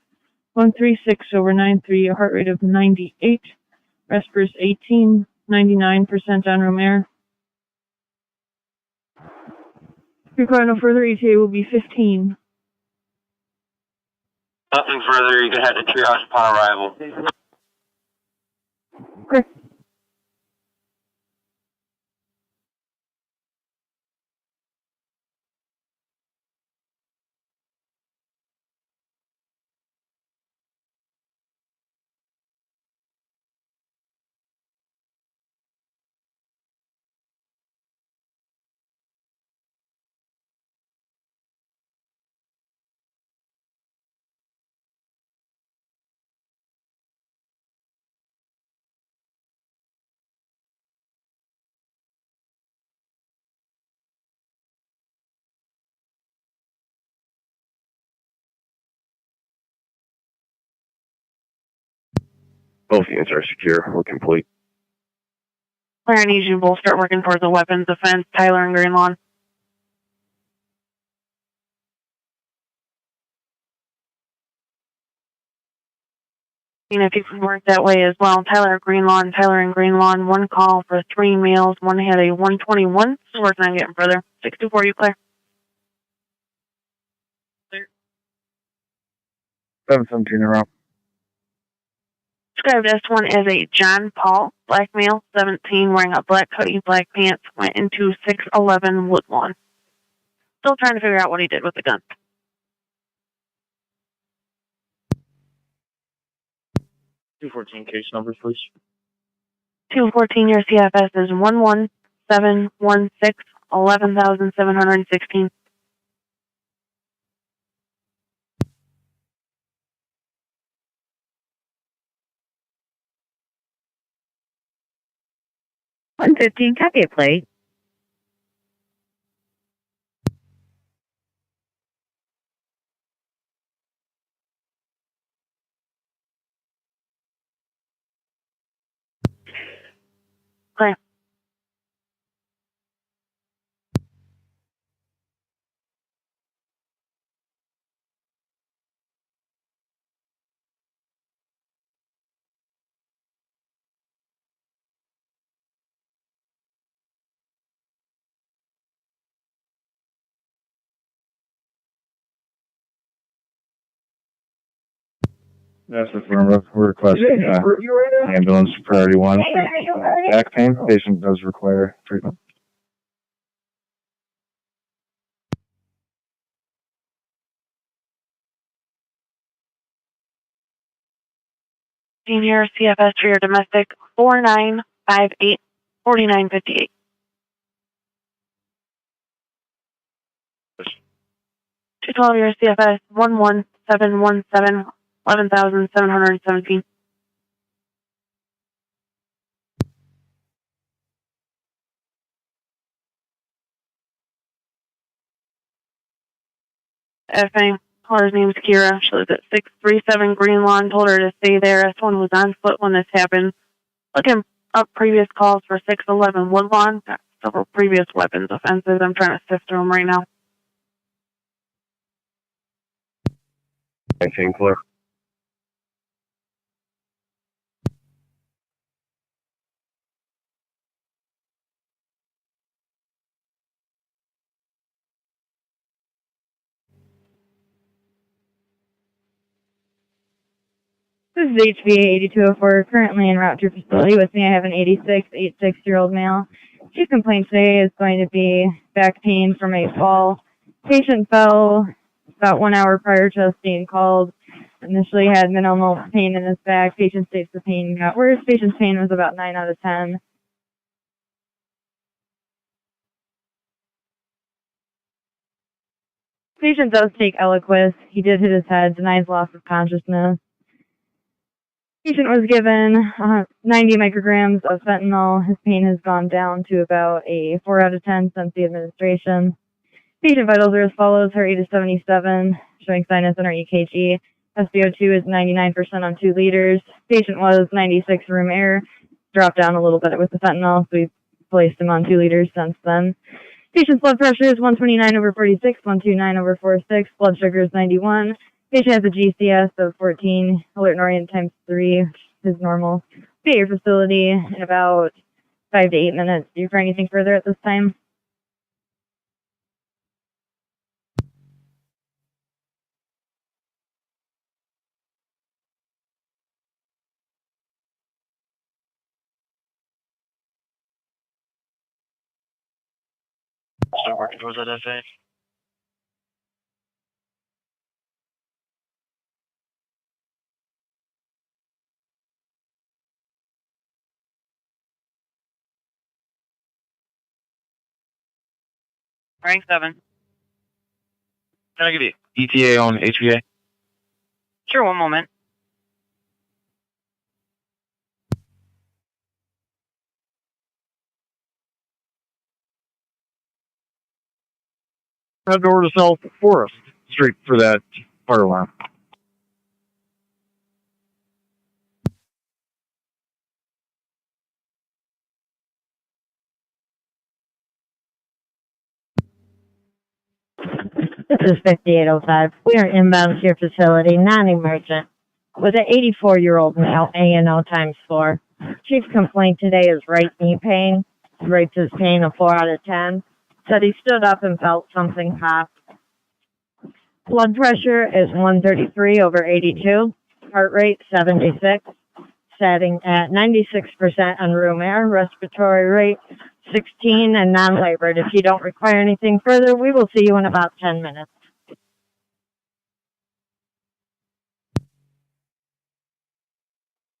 Speaker 7: 136/93, a heart rate of 98, respirs 18, 99% on room air. If you require no further, ETA will be 15.
Speaker 13: Nothing further. You can head to triage upon arrival.
Speaker 7: Okay.
Speaker 13: Both units are secure. We're complete.
Speaker 2: Claire, I need you to both start working towards the weapons defense, Tyler and Green Lawn. And if you can work that way as well, Tyler and Green Lawn, one call for 3 males, one had a 121, still working on getting further. 624, you clear?
Speaker 3: 717 en route.
Speaker 2: Described S1 as a John Paul, black male, 17, wearing a black hoodie, black pants, went into 611 Woodlawn. Still trying to figure out what he did with the gun.
Speaker 11: 214 case numbers, please.
Speaker 2: 214, your CFS is 11716 11,716.
Speaker 9: $115, copy a plate.
Speaker 2: Clear.
Speaker 3: That's affirmative. We're requesting ambulance priority 1. Back pain. Patient does require treatment.
Speaker 2: Senior CFS for your domestic 4958 4958. To 12 your CFS 11717 11,717. FA, caller's name is Kira. She lives at 637 Green Lawn. Told her to stay there. S1 was on foot when this happened. Looking up previous calls for 611 Woodlawn. Got several previous weapons offenses. I'm trying to sift through them right now.
Speaker 3: I think clear.
Speaker 16: This is HVA 8204, currently en route to your facility. With me, I have an 86-year-old male. Chief complaint today is going to be back pain from a fall. Patient fell about 1 hour prior to us being called. Initially had minimal pain in his back. Patient states the pain got worse. Patient's pain was about 9 out of 10. Patient does take Eliquis. He did hit his head, denies loss of consciousness. Patient was given 90 micrograms of fentanyl. His pain has gone down to about a 4 out of 10 since the administration. Patient vitals are as follows. Heart rate is 77, showing sinus on our EKG. SpO2 is 99% on 2 liters. Patient was 96 room air. Dropped down a little bit with the fentanyl, so we've placed him on 2 liters since then. Patient's blood pressure is 129/46, 129/46. Blood sugar is 91. Patient has a GCS of 14, alert and orient times 3, which is normal. Be at your facility in about 5 to 8 minutes. Do you require anything further at this time?
Speaker 6: Start working towards that FA.
Speaker 2: Rank 7.
Speaker 15: Can I get an ETA on HVA?
Speaker 2: Sure, one moment.
Speaker 10: Head over to South Forest Street for that fire alarm.
Speaker 17: This is 5805. We are inbound to your facility, non-emergent, with an 84-year-old male, ANO times 4. Chief complaint today is right knee pain. Rates his pain a 4 out of 10. Said he stood up and felt something pop. Blood pressure is 133/82. Heart rate 76. Setting at 96% on room air. Respiratory rate 16 and non-labored. If you don't require anything further, we will see you in about 10 minutes.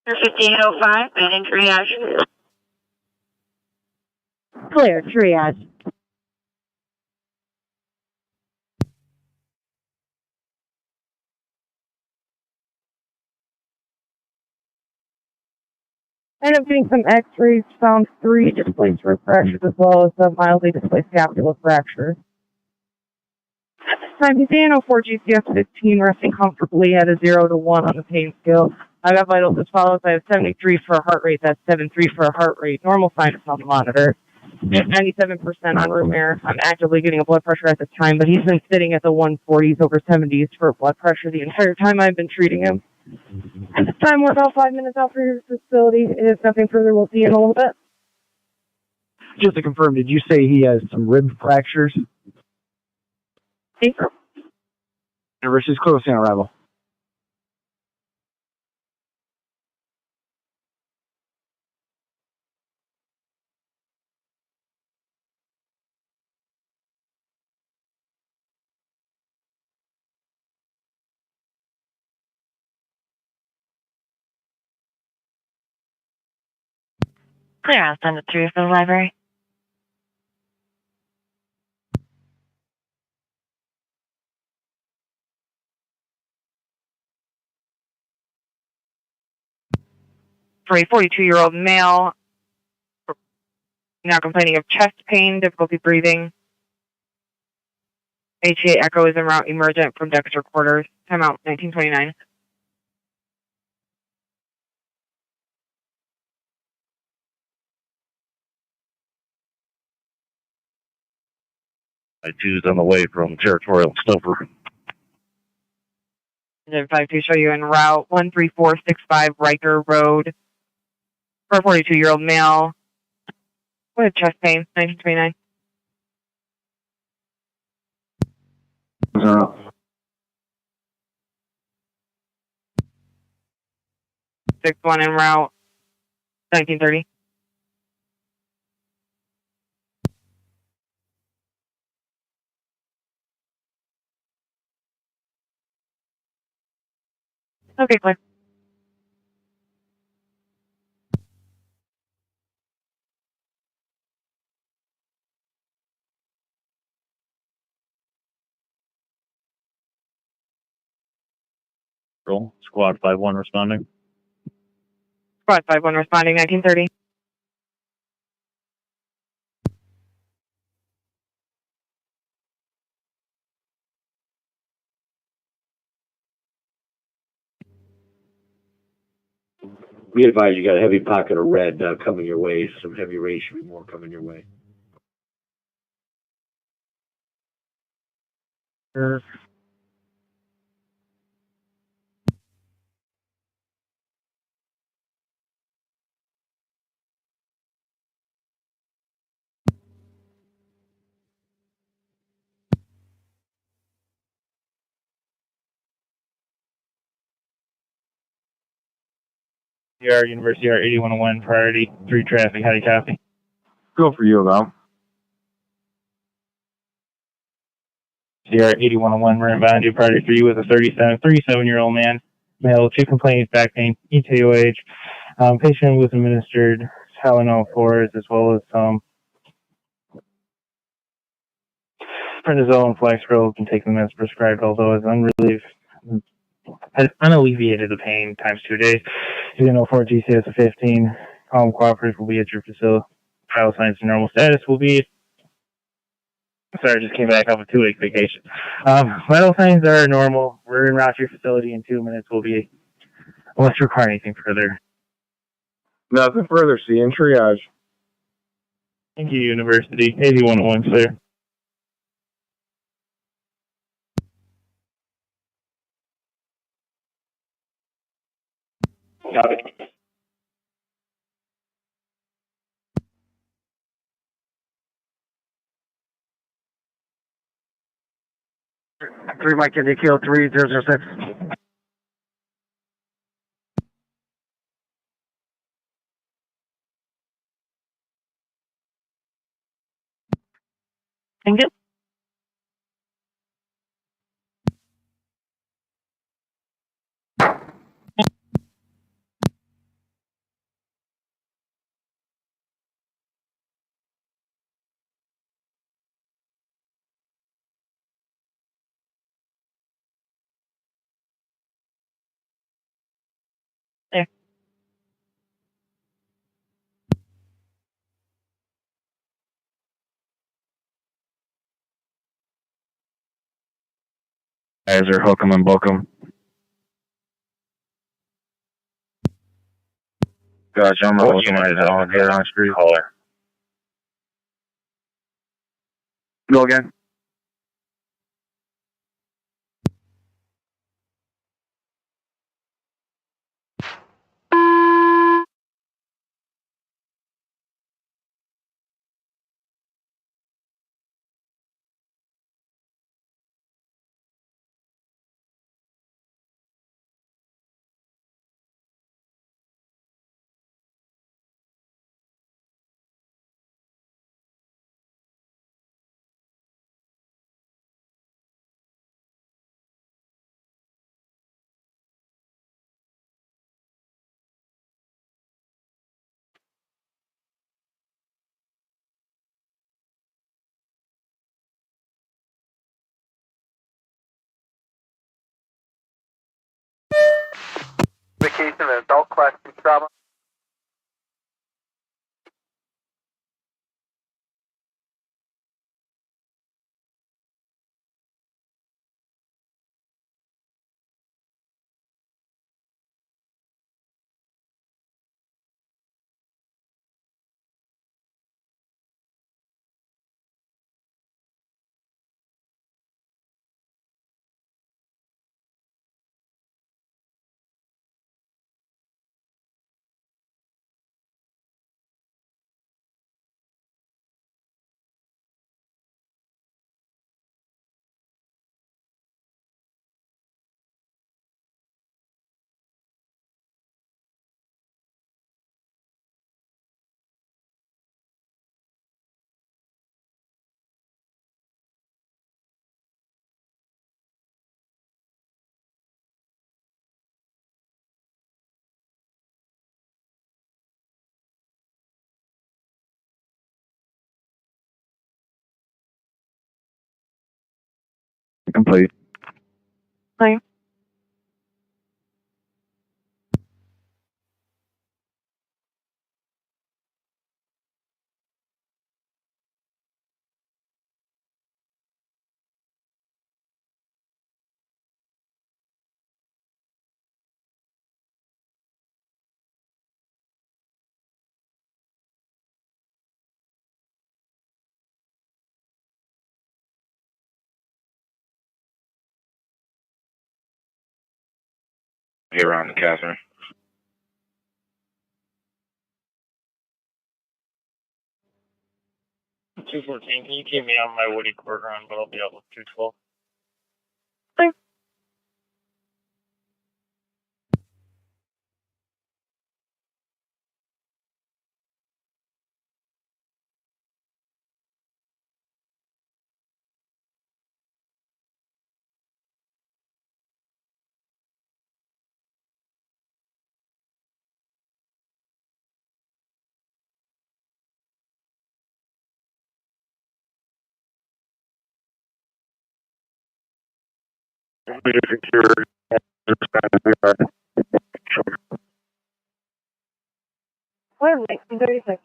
Speaker 2: You're 5805, and in triage.
Speaker 17: Clear, triage.
Speaker 2: Ended up getting some x-rays, found 3 displaced rib fractures as well as a mildly displaced scapula fracture. At this time, he's ANO4 GCF 15, resting comfortably at a 0 to 1 on the pain scale. I got vitals as follows. I have 73 for a heart rate. That's 73 for a heart rate. Normal sinus on the monitor. At 97% on room air. I'm actively getting a blood pressure at this time, but he's been sitting at the 140s over 70s for blood pressure the entire time I've been treating him. At this time, we're about 5 minutes out for your facility. If nothing further, we'll see you in a little bit.
Speaker 18: Just to confirm, did you say he has some rib fractures? University is close on arrival.
Speaker 9: Clear, I'll send it through for the library.
Speaker 2: For a 42-year-old male, now complaining of chest pain, difficulty breathing. HCA Echo is en route emergent from Dexter quarters. Timeout 1929.
Speaker 19: I choose on the way from Territorial Snowford.
Speaker 2: And 52 show you en route 13465 Riker Road for a 42-year-old male with chest pain, 1929. 61 en route 1930. Okay, clear.
Speaker 19: Roll. Squad 5-1 responding.
Speaker 2: Squad 5-1 responding 1930.
Speaker 20: Be advised, you got a heavy pocket of red coming your way. Some heavy rain should be more coming your way.
Speaker 1: CR University R 8101 priority 3 traffic. How do you copy?
Speaker 5: Go for you, though.
Speaker 1: CR 8101 we're inbound you priority 3 with a 37-year-old man. Male, chief complaint, back pain, ETOH. Patient was administered Tylenol 4s as well as prednisone and Flaxpril can take them as prescribed, although as has unalleviated the pain times 2 days. You know, 4 GCS of 15. Cooperative will be at your facility. Vital signs and normal status will be. Sorry, I just came back off a 2-week vacation. Vital signs are normal. We're en route to your facility in 2 minutes. We'll be, unless you require anything further.
Speaker 5: Nothing further. See you in triage.
Speaker 1: Thank you, University. 8101 clear.
Speaker 20: Copy.
Speaker 12: Three Mike India Kilo 3006.
Speaker 2: Thank you. There.
Speaker 5: Guys are hook 'em and book 'em. Gotcha, I'm gonna hook 'em right now. I'll get on street caller. Go again.
Speaker 21: identification of adult class 2 trauma.
Speaker 3: Complete.
Speaker 2: Okay.
Speaker 13: Here on Catherine.
Speaker 4: 214, can you keep me on my Woody Court run, but I'll be out with 212.
Speaker 2: Wait, 36.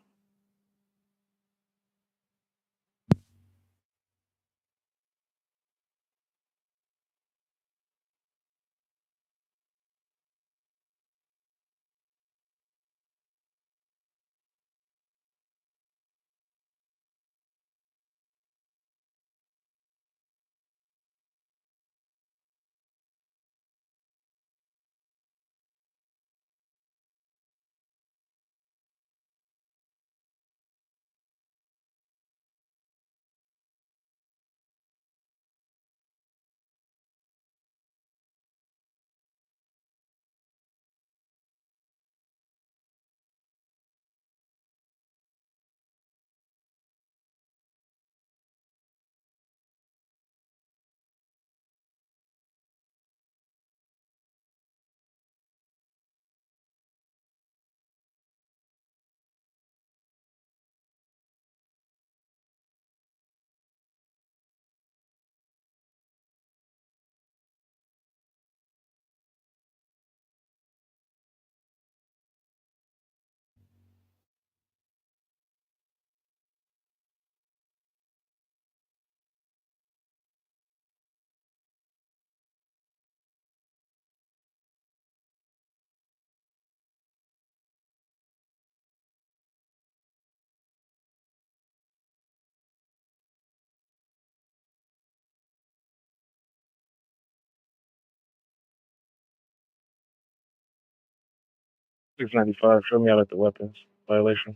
Speaker 4: Six 95, show me out at the weapons violation.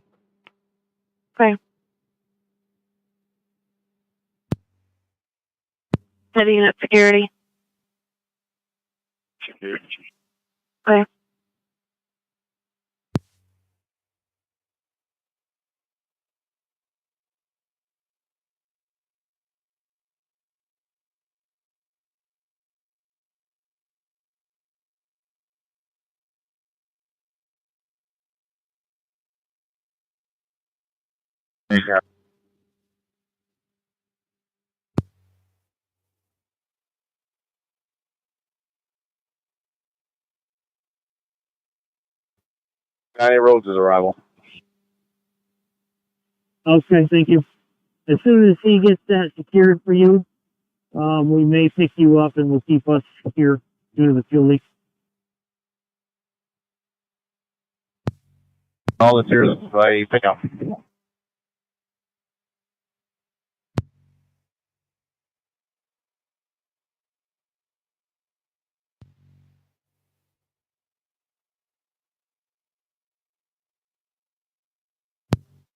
Speaker 2: Okay. Heading at security.
Speaker 13: Security.
Speaker 2: Okay.
Speaker 13: Yeah.
Speaker 5: County Roads is arrival.
Speaker 8: Okay, thank you. As soon as he gets that secured for you, we may pick you up and we'll keep us here due to the fuel leak.
Speaker 5: All that's here is by pickup.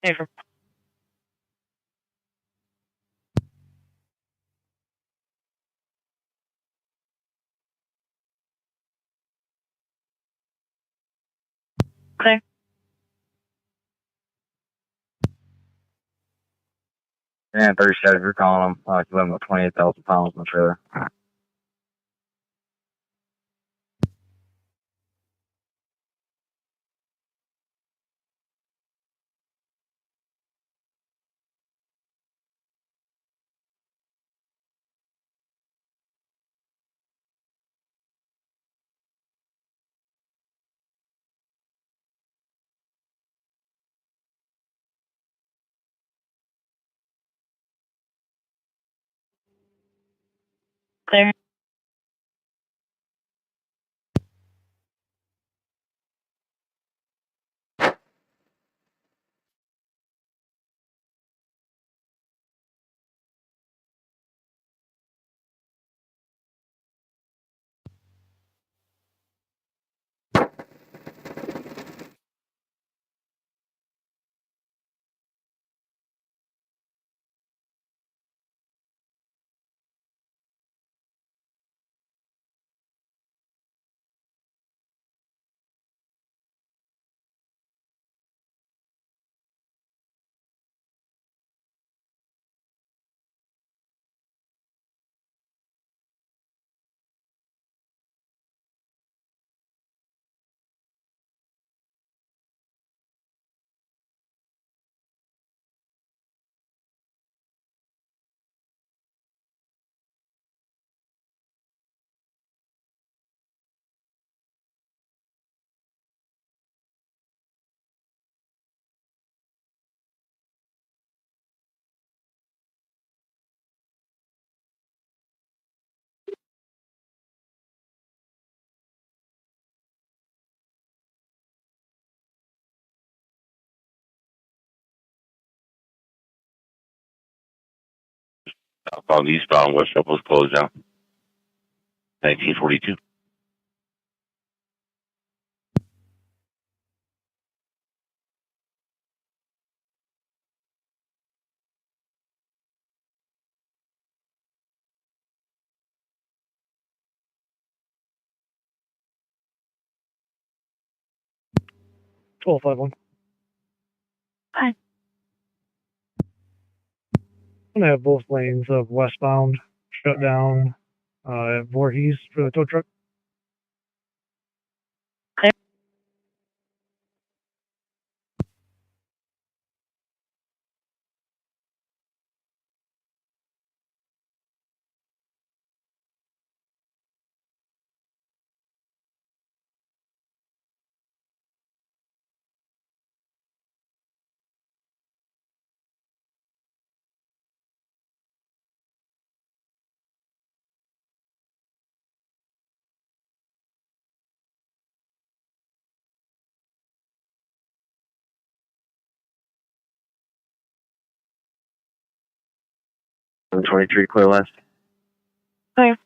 Speaker 2: Hey, clear.
Speaker 3: And 37, if you're calling them, give them about 28,000 pounds in the trailer.
Speaker 2: Clear.
Speaker 13: Southbound eastbound, West Shop was closed down. 1942.
Speaker 8: I'm
Speaker 2: Hi.
Speaker 8: gonna have both lanes of westbound shut down at Voorhees for the tow truck.
Speaker 2: Clear.
Speaker 3: And 23, clear west.
Speaker 2: Clear.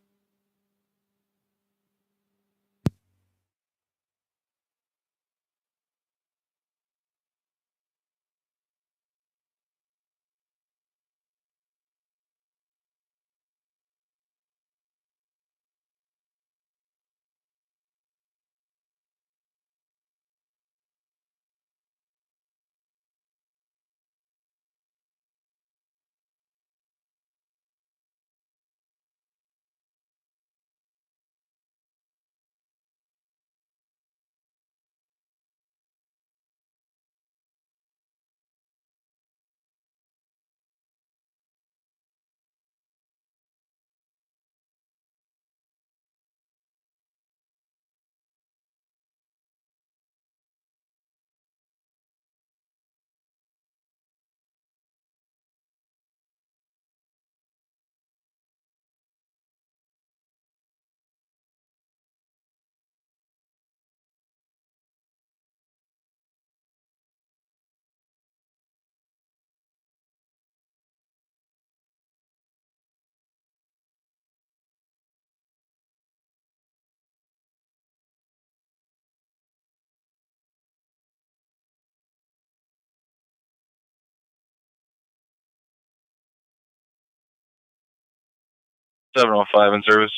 Speaker 15: 705 in service.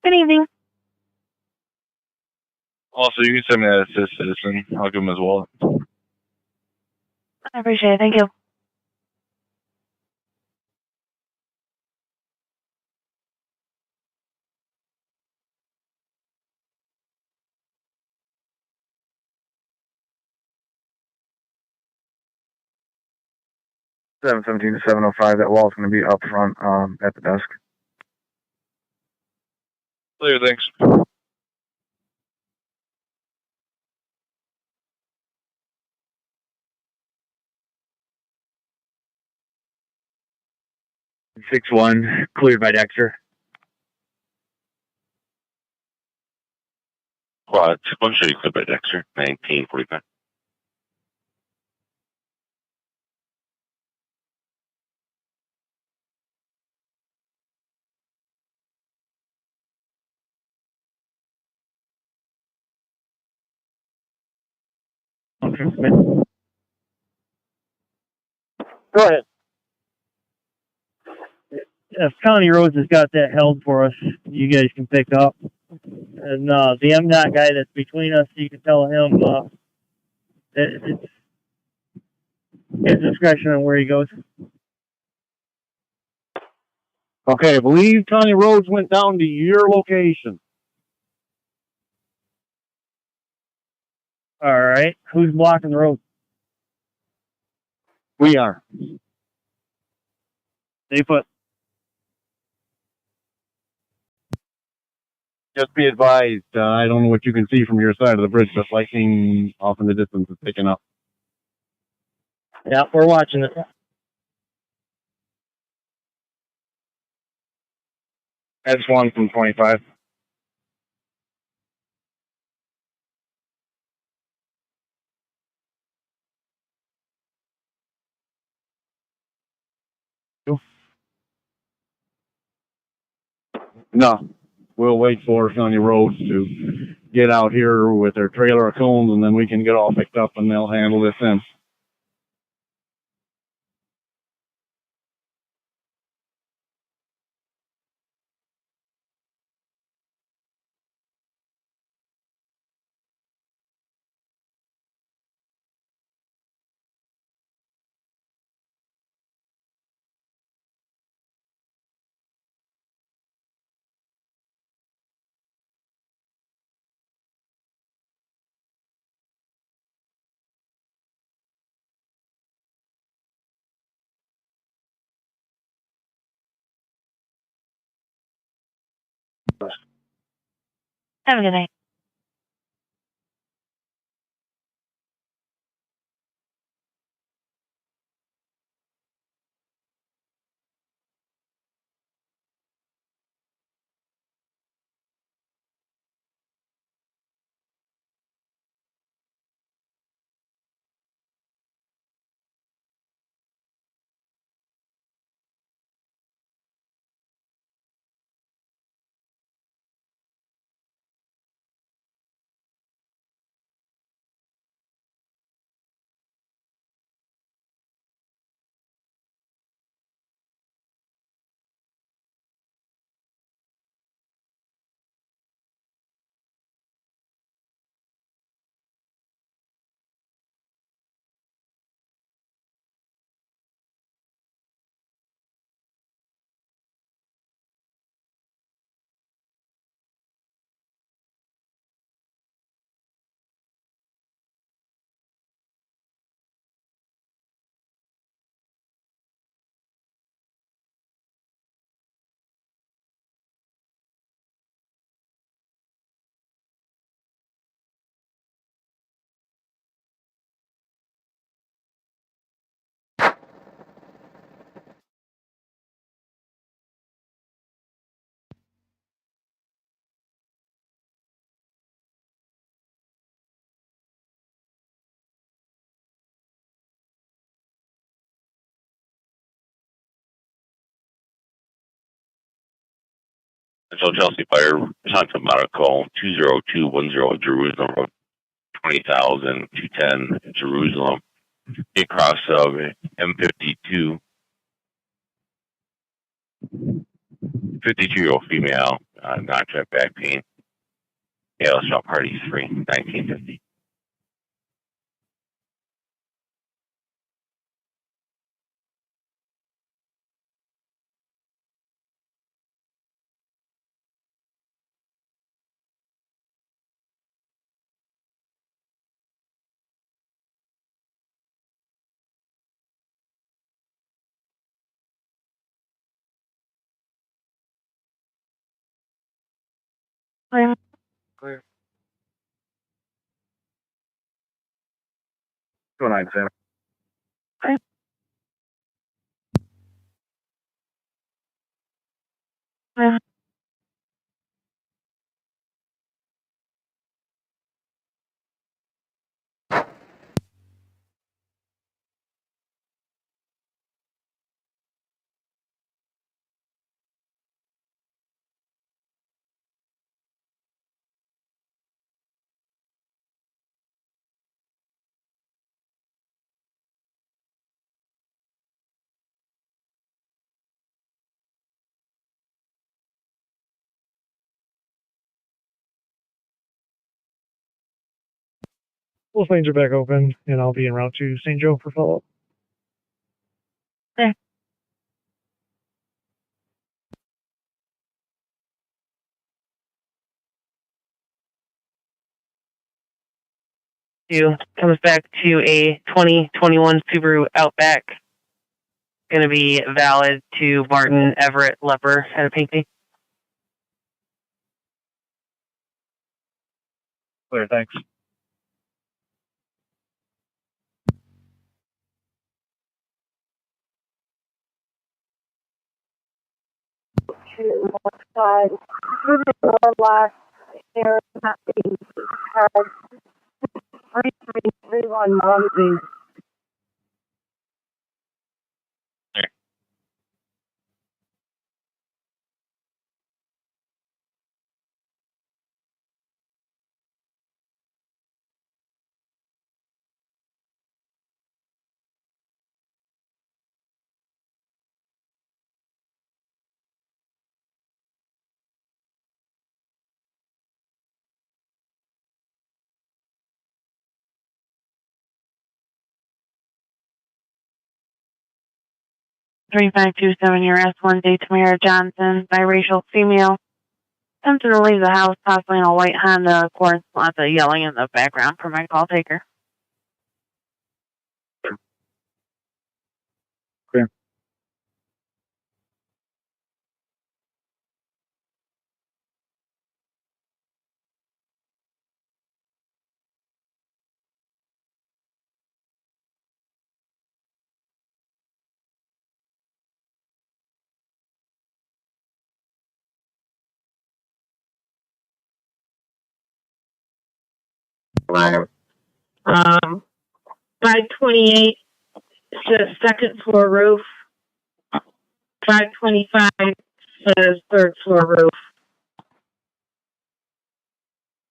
Speaker 2: Good evening.
Speaker 15: Also, you can send me that assist citizen. I'll give him his wallet.
Speaker 2: I appreciate it. Thank you.
Speaker 3: Seven 717 to 705. That wall's going to be up front at the desk.
Speaker 15: Clear, thanks.
Speaker 3: Six one cleared by Dexter.
Speaker 13: Quad, 6-1, show you cleared by Dexter, 1945.
Speaker 3: Okay.
Speaker 8: Go ahead. If County Roads has got that held for us, you guys can pick up. And the MDOT guy that's between us, you can tell him it's his discretion on where he goes.
Speaker 19: Okay, I believe County Roads went down to your location.
Speaker 8: All right. Who's blocking the road?
Speaker 19: We are.
Speaker 8: They put.
Speaker 19: Just be advised, I don't know what you can see from your side of the bridge, but lightning off in the distance is picking up.
Speaker 8: Yeah, we're watching it.
Speaker 3: That's one from 25.
Speaker 19: No. We'll wait for County Roads to get out here with their trailer of cones, and then we can get all picked up, and they'll handle this then.
Speaker 2: Have a good night.
Speaker 13: So Chelsea Fire, Santa Monaco, 20210 Jerusalem Road, 20,000, 210 Jerusalem, across of M52. 52-year-old female, non-trip back pain. AL shop parties free, 1950.
Speaker 2: Clear.
Speaker 5: Clear. 297.
Speaker 2: Clear. Clear.
Speaker 10: Both lanes are back open, and I'll be en route to St. Joe for follow-up.
Speaker 2: Clear. Comes back to a 2021 Subaru Outback. Going to be valid to Martin Everett Leper at a Pinckney.
Speaker 10: Clear, thanks.
Speaker 17: Side, last air, not being hard. 3331 Monty.
Speaker 2: Three 3527 S1 Day Tamara Johnson, biracial female. Attempted to leave the house, possibly in a white Honda Accord. Lots of yelling in the background for my call taker.
Speaker 10: Clear.
Speaker 17: Um, 528 says second floor roof. 525 says third floor roof.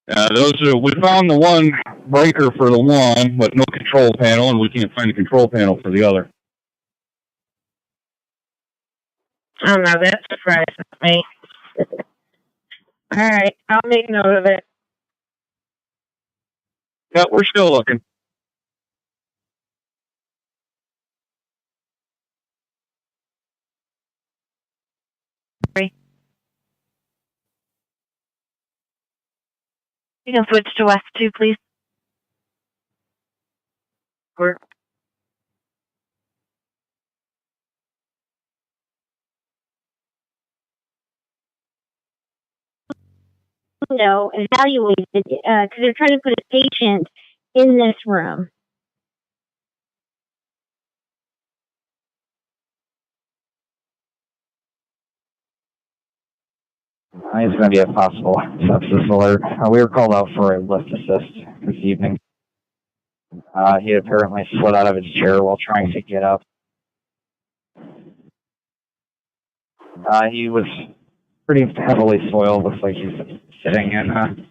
Speaker 19: We found the one breaker for the one, but no control panel, and we can't find the control panel for the other.
Speaker 17: Oh, now that surprises me. All right, I'll make note of it.
Speaker 19: Yeah, we're still looking.
Speaker 2: You can switch to West 2, please. Or
Speaker 17: No, evaluated, because they're trying to put a patient in this room.
Speaker 3: It's going to be a possible sepsis alert. We were called out for a lift assist this evening. He apparently slid out of his chair while trying to get up. He was pretty heavily soiled. Looks like he's sitting in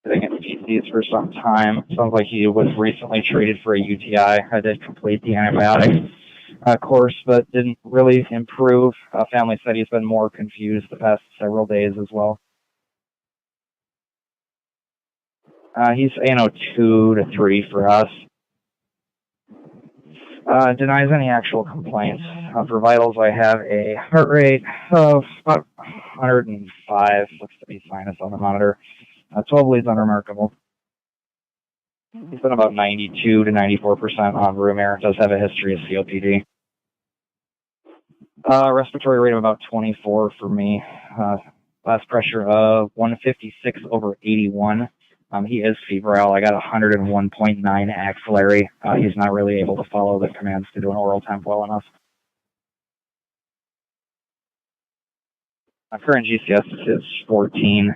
Speaker 3: feces for some time. Sounds like he was recently treated for a UTI. I did complete the antibiotics. course, but didn't really improve. Family said he's been more confused the past several days as well. He's 2 to 3 for us. Denies any actual complaints. For vitals, I have a heart rate of about 105. Looks to be sinus on the monitor. 12 leads unremarkable. He's been about 92 to 94% on room air. Does have a history of COPD. Respiratory rate of about 24 for me. Last pressure of 156/81. He is febrile. I got 101.9 axillary. He's not really able to follow the commands to do an oral temp well enough. My current GCS is 14.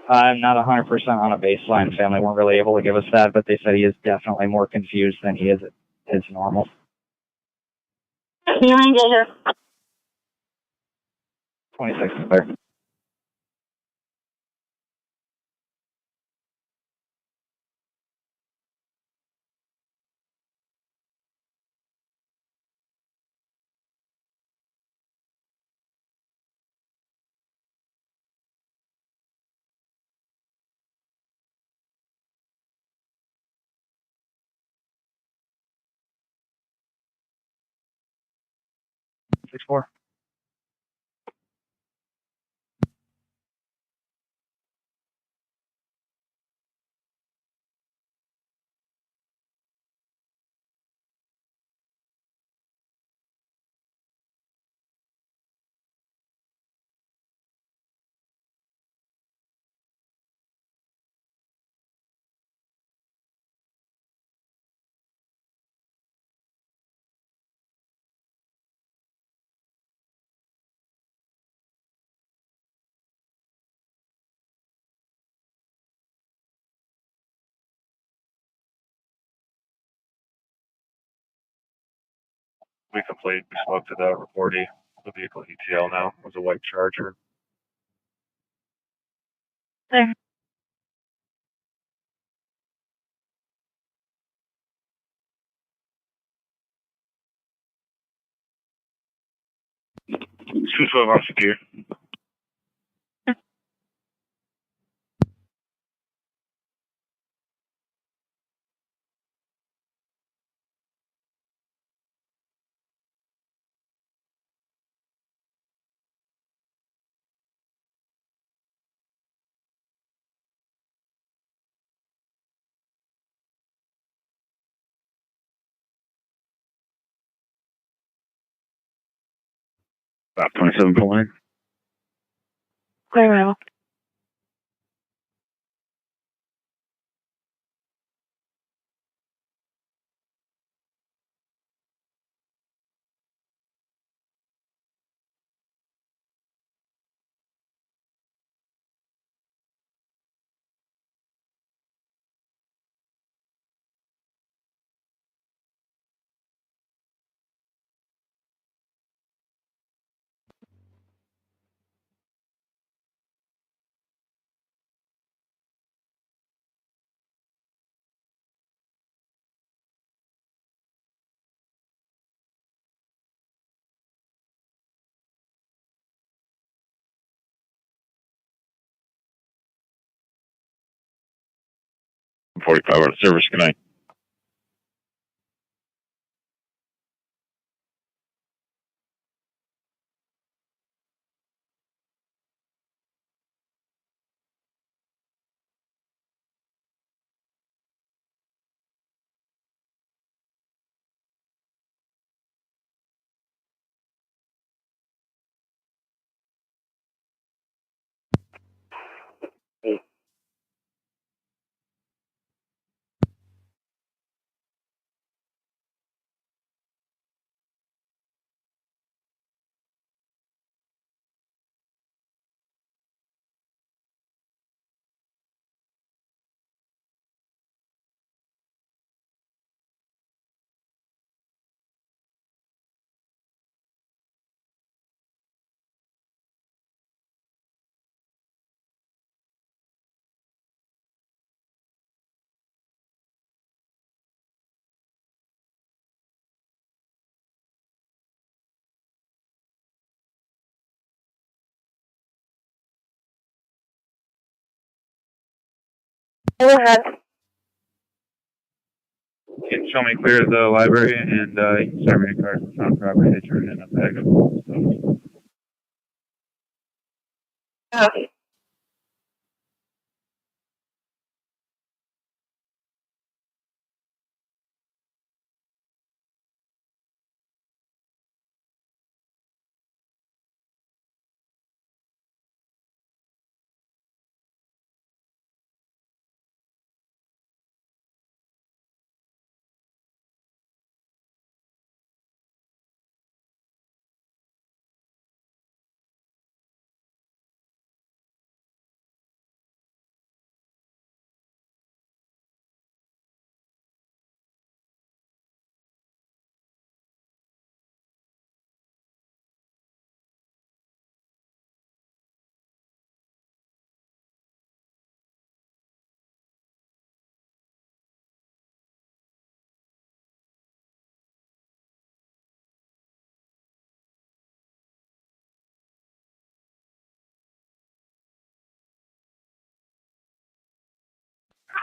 Speaker 3: I'm not 100% on a baseline. Family weren't really able to give us that, but they said he is definitely more confused than he is at his normal.
Speaker 2: You ain't get here.
Speaker 3: 26 is clear. Six four.
Speaker 5: We complete. We spoke to the reportee. The vehicle ETL now was a white Charger.
Speaker 2: There.
Speaker 13: Two 12 on secure. About 27.9.
Speaker 2: Clear rail.
Speaker 13: $45 out of service. Good night.
Speaker 2: Go ahead.
Speaker 1: You can show me clear of the library and you can start me a card on property to turn in a bag of stuff.
Speaker 2: Okay.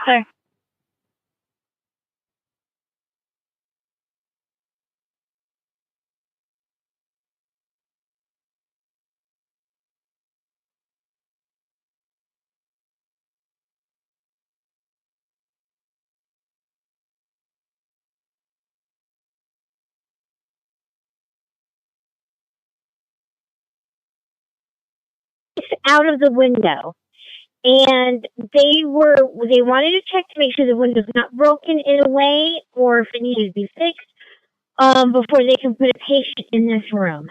Speaker 2: Sir.
Speaker 17: Out of the window. And they wanted to check to make sure the window's not broken in a way or if it needed to be fixed before they can put a patient in this room.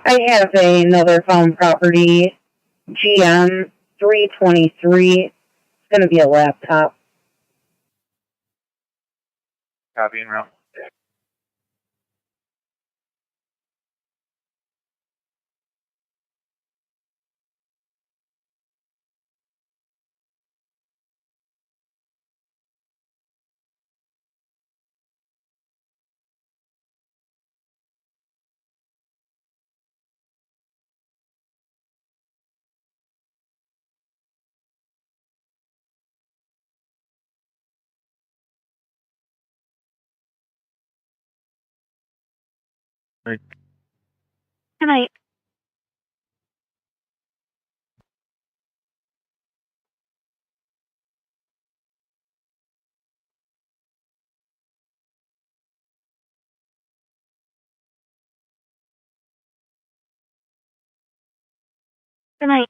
Speaker 2: I have another found property, GM 323. It's going to be a laptop.
Speaker 1: Copy and route.
Speaker 2: Good night. Good night.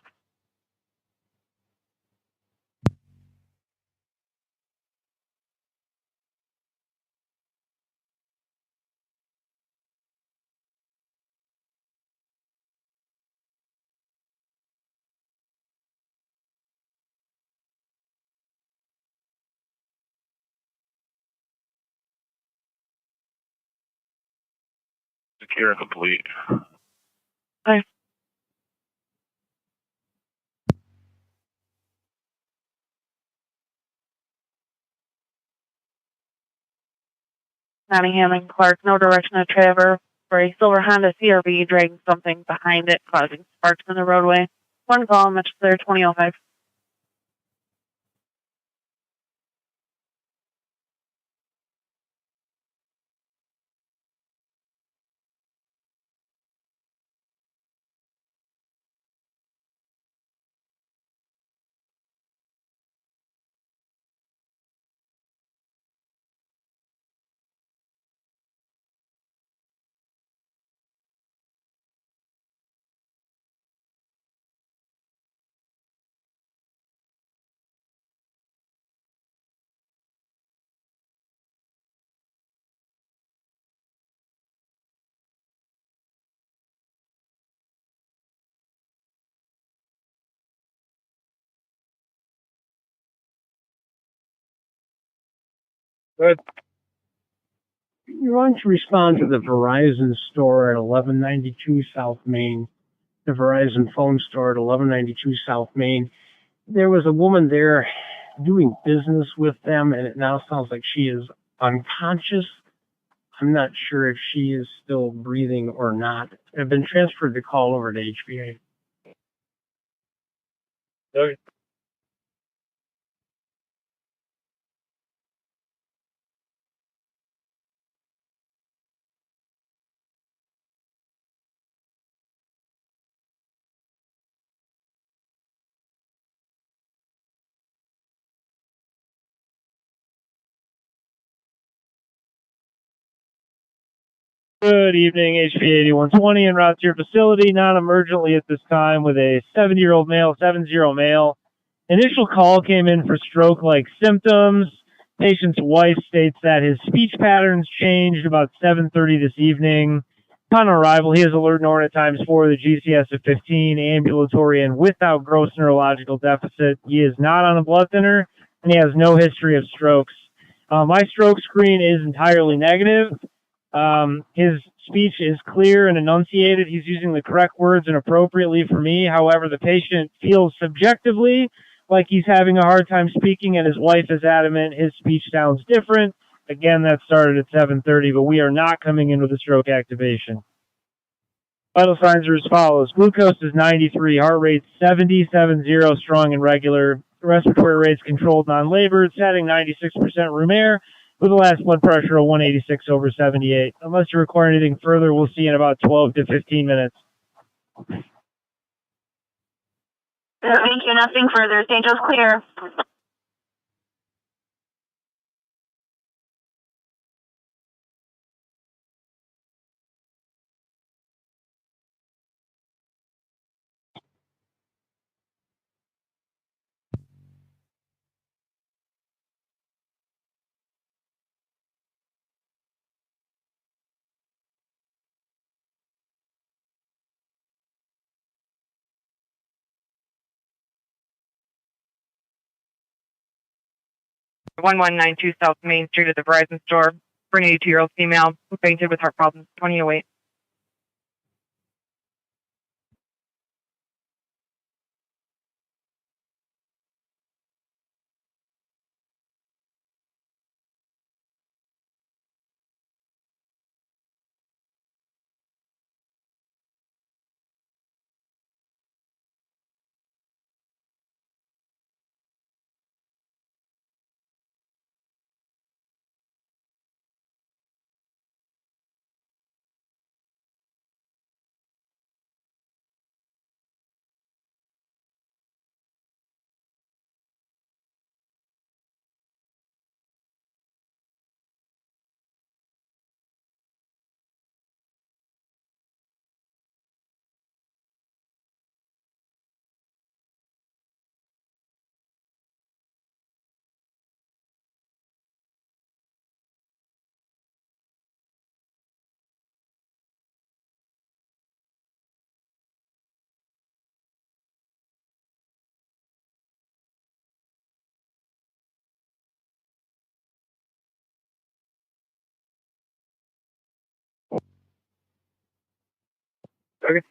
Speaker 13: Secure and complete.
Speaker 2: Bye. Nottingham and Clark, no direction of travel for a silver Honda CRV dragging something behind it, causing sparks in the roadway. One call, much clear, 2005.
Speaker 4: Good.
Speaker 12: You want to respond to the Verizon store at 1192 South Main, the Verizon phone store at 1192 South Main. There was a woman there doing business with them, and it now sounds like she is unconscious. I'm not sure if she is still breathing or not. I've been transferred the call over to HVA.
Speaker 4: Okay.
Speaker 8: Good evening, HV 8120 en route to your facility, non-emergently at this time with a 70-year-old male, 70 male. Initial call came in for stroke-like symptoms. Patient's wife states that his speech patterns changed about 7:30 this evening. Upon arrival, he is alert and order times 4, the GCS of 15, ambulatory and without gross neurological deficit. He is not on a blood thinner, and he has no history of strokes. My stroke screen is entirely negative. His speech is clear and enunciated. He's using the correct words and appropriately for me. However, the patient feels subjectively like he's having a hard time speaking, and his wife is adamant his speech sounds different. Again, that started at 7:30, but we are not coming in with a stroke activation. Vital signs are as follows. Glucose is 93, heart rate 70, strong and regular. Respiratory rates controlled, non-labored, setting 96% room air, with the last blood pressure of 186/78. Unless you require anything further, we'll see you in about 12 to 15 minutes.
Speaker 2: Thank you. Nothing further. St. Joe's clear. (1192) South Main Street at the Verizon store. For an 82-year-old female who fainted with heart problems. 2008. Okay.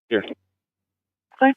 Speaker 4: Here.
Speaker 2: Okay.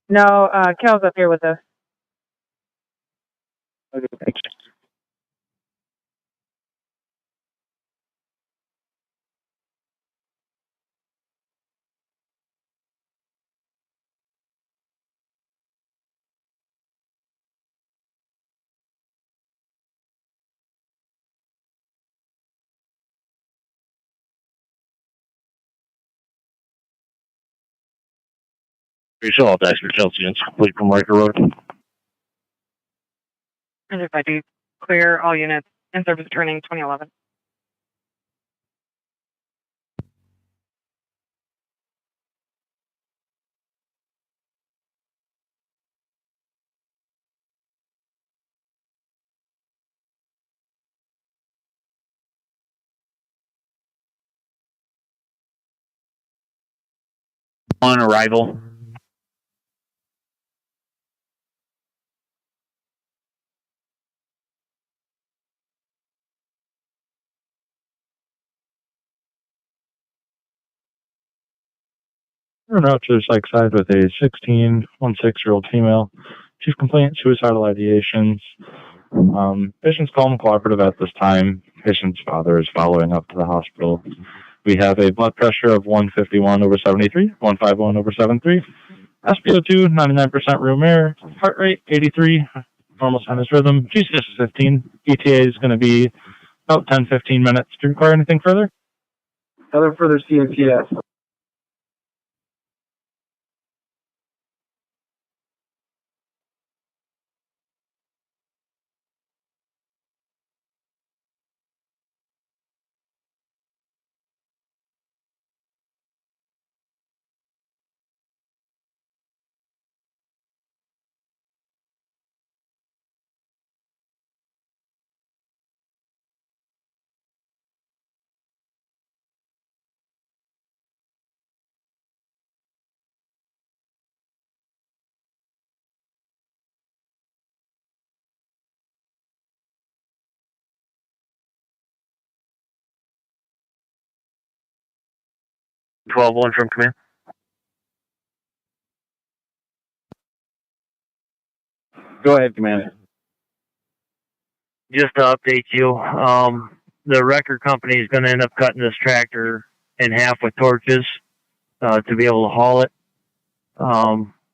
Speaker 2: No, Cal's up here with us.
Speaker 4: Okay, thanks. Reach all Dexter Chelsea and complete from Riker Road.
Speaker 2: And if I do clear all units in service returning 2011.
Speaker 4: On arrival.
Speaker 1: Run out to the psych side with a 16-year-old female. Chief complaint, suicidal ideations. Patient's calm and cooperative at this time. Patient's father is following up to the hospital. We have a blood pressure of 151/73, 151/73. SpO2, 99% room air. Heart rate, 83. Normal sinus rhythm. GCS is 15. ETA is going to be about 10-15 minutes. Do you require anything further?
Speaker 21: Other further CNCS.
Speaker 4: One from command.
Speaker 19: Go ahead, Commander.
Speaker 4: Just to update you, the record company is going to end up cutting this tractor in half with torches to be able to haul it.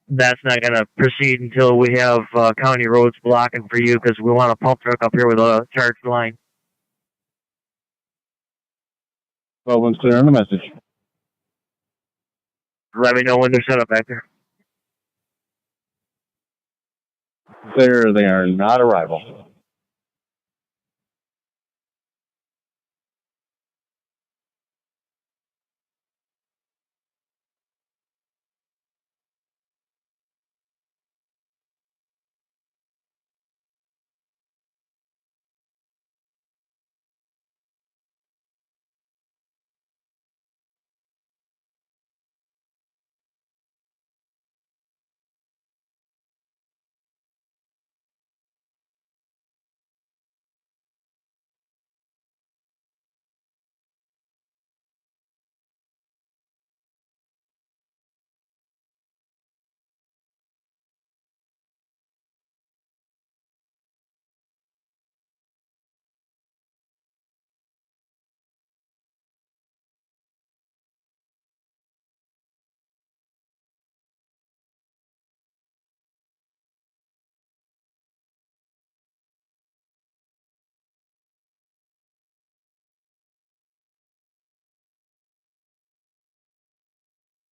Speaker 4: That's not going to proceed until we have county roads blocking for you because we want a pump truck up here with a charged line.
Speaker 19: 12-1's clear on the message.
Speaker 4: Let me know when they're set up back there.
Speaker 19: Clear, they are not arrival.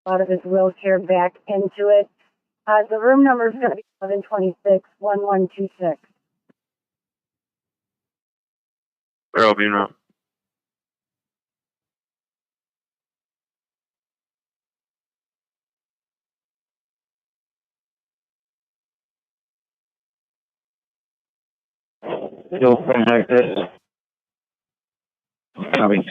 Speaker 17: Out of his wheelchair back into it. The room number is going to be 1126-1126.
Speaker 6: Where will you now?
Speaker 20: You'll contact this. Copy.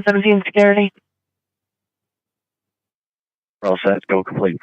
Speaker 2: 17 security.
Speaker 11: We're all set. Go complete.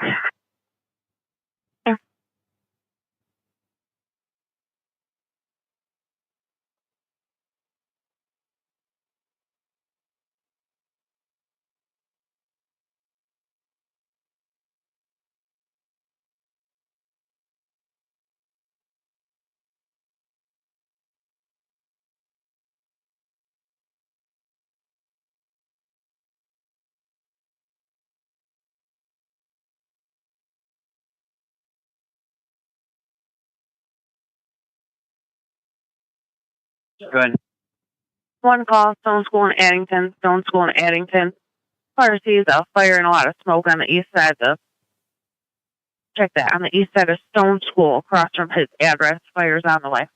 Speaker 11: Go ahead.
Speaker 2: One call, Stone School in Addington. Stone School in Addington. Fire sees a fire and a lot of smoke on the east side of check that, on the east side of Stone School, across from his address. Fire's on the way.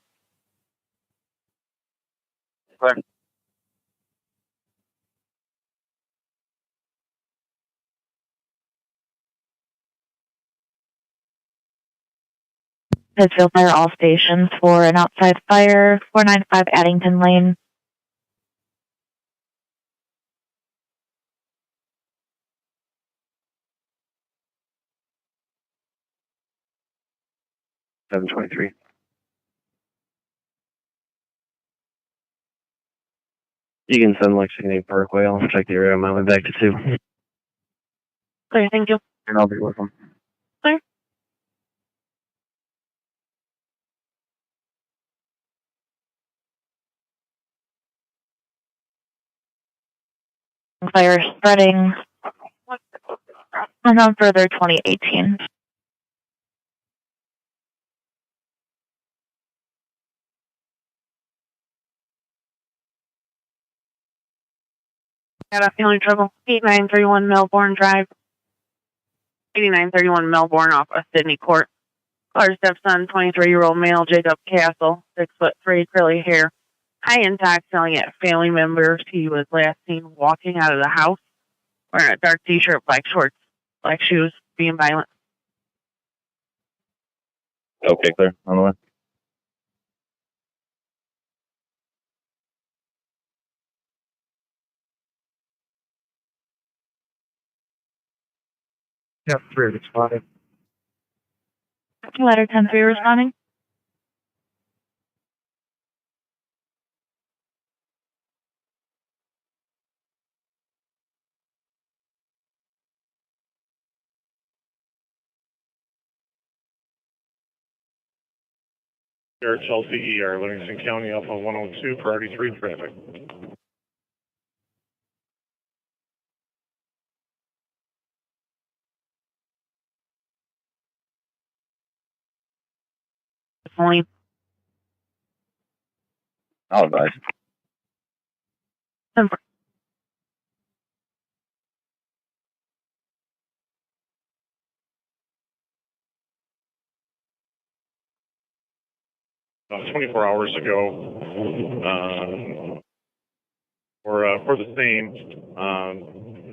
Speaker 11: Go ahead.
Speaker 9: Pittsfield Fire all stations for an outside fire, 495 Addington Lane.
Speaker 11: $723. You can send Lexington Parkway. I'll check the area on my way back to 2.
Speaker 2: Clear, thank you.
Speaker 11: And I'll be with them.
Speaker 2: Clear.
Speaker 9: Fire spreading. And on further 2018.
Speaker 2: Got a feeling trouble. 8931 Melbourne Drive. 8931 Melbourne off of Sydney Court. Caller stepson, 23-year-old male, Jacob Castle, 6'3", curly hair. High intact, selling at family members. He was last seen walking out of the house, wearing a dark t-shirt, black shorts, black shoes, being violent.
Speaker 11: Okay, clear. On the way.
Speaker 10: Yeah, 3 responding.
Speaker 9: Letter 10-3 responding.
Speaker 10: Here at Chelsea ER, Livingston County, Alpha 102, priority 3 traffic.
Speaker 2: Only
Speaker 11: I'll advise.
Speaker 10: 24 hours ago, for the same.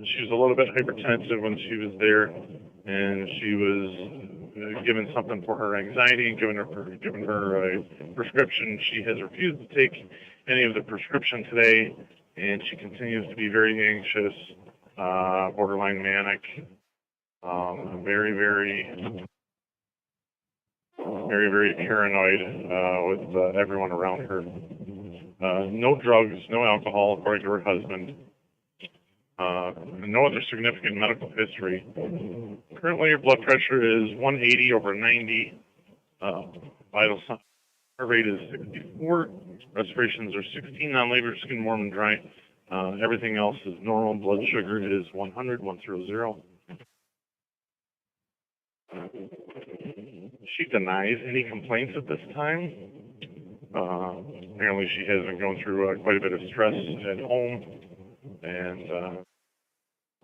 Speaker 10: She was a little bit hypertensive when she was there, and she was given something for her anxiety and given her a prescription. She has refused to take any of the prescription today, and she continues to be very anxious, borderline manic, very paranoid with everyone around her. No drugs, no alcohol, according to her husband. No other significant medical history. Currently, her blood pressure is 180 over 90. Vital sign. Heart rate is 64. Respirations are 16. Non-labor, skin warm and dry. Everything else is normal. Blood sugar is 100, 100. She denies any complaints at this time. Apparently, she has been going through quite a bit of stress at home and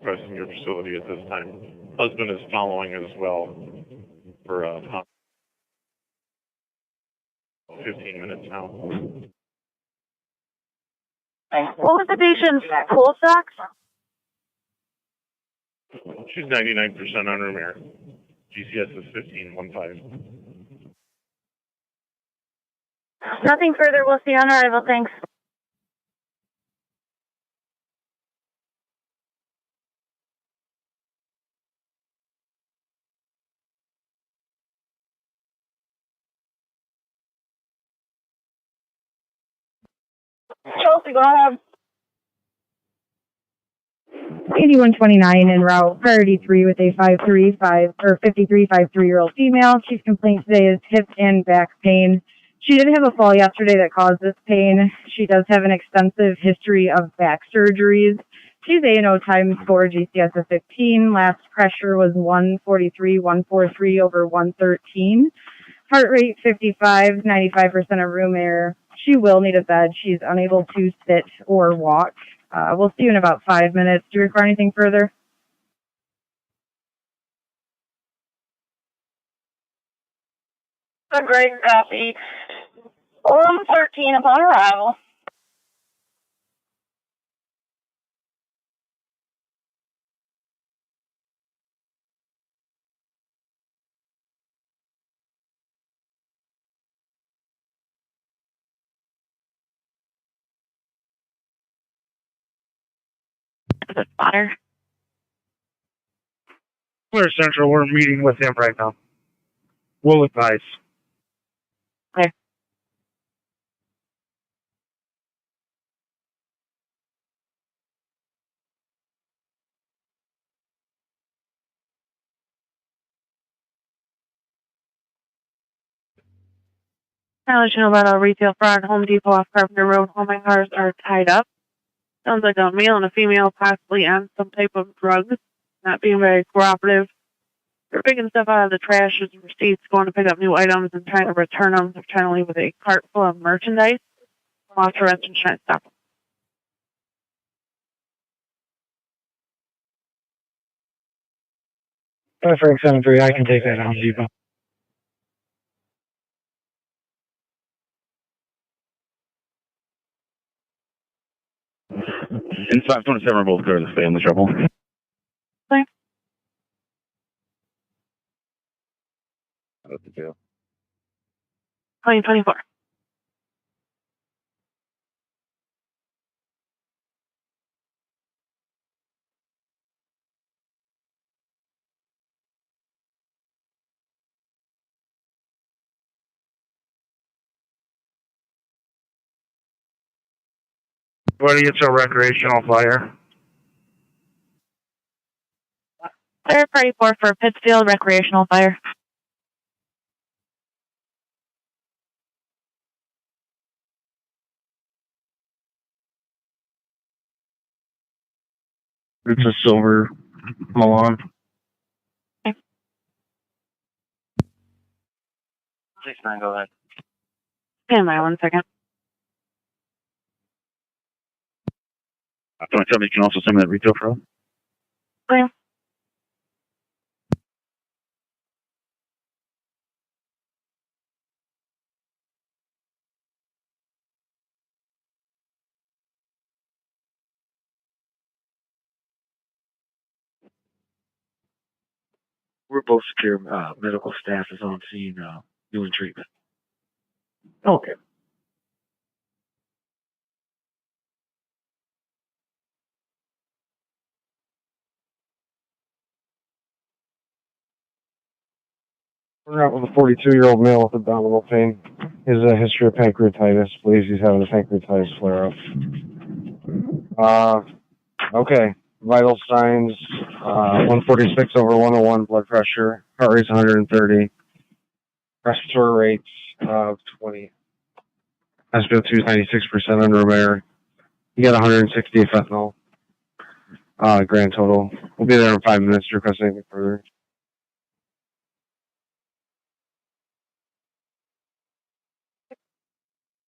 Speaker 10: requesting your facility at this time. Husband is following as well for 15 minutes now.
Speaker 2: what was the patient's pulse ox?
Speaker 10: She's 99% on her mare. GCS is 1515.
Speaker 2: Nothing further. We'll see on arrival. Thanks. Chelsea, go ahead.
Speaker 16: 8129 en route, priority 3 with a 53-53-year-old female. Chief complaint today is hip and back pain. She did have a fall yesterday that caused this pain. She does have an extensive history of back surgeries. She's A&O times 4, GCS of 15. Last pressure was 143 over 113. Heart rate 55, 95% of room air. She will need a bed. She's unable to sit or walk. We'll see you in about 5 minutes. Do you require anything further?
Speaker 2: A great copy. 113 upon arrival. Spotter.
Speaker 8: Clear Central, we're meeting with him right now. We'll advise.
Speaker 2: Clear. I'll let you know about our retail fraud, Home Depot off Carpenter Road. All my cars are tied up. Sounds like a male and a female possibly on some type of drugs, not being very cooperative. They're picking stuff out of the trash as receipts, going to pick up new items and trying to return them. They're trying to leave with a cart full of merchandise. I'm off to rest and trying to stop them.
Speaker 8: Frank 73, I can take that on Depot.
Speaker 13: In 527 are both clear to stay in the trouble.
Speaker 2: Thanks.
Speaker 13: That's the deal.
Speaker 2: 2024.
Speaker 8: What do you tell recreational fire?
Speaker 2: Clear party 4 for Pittsfield recreational fire.
Speaker 8: It's a silver Milan.
Speaker 15: 69, go ahead.
Speaker 2: Stand by 1 second.
Speaker 13: 27, you can also send me that retail fraud.
Speaker 2: Clear.
Speaker 20: We're both secure. Medical staff is on scene, doing treatment.
Speaker 8: Okay.
Speaker 21: We're out with a 42-year-old male with abdominal pain. He has a history of pancreatitis. Believes he's having a pancreatitis flare-up. Okay. Vital signs, 146 over 101 blood pressure. Heart rate's 130. Respiratory rates of 20. SpO2 is 96% under room air. You got 160 fentanyl. Grand total. We'll be there in 5 minutes to request anything further.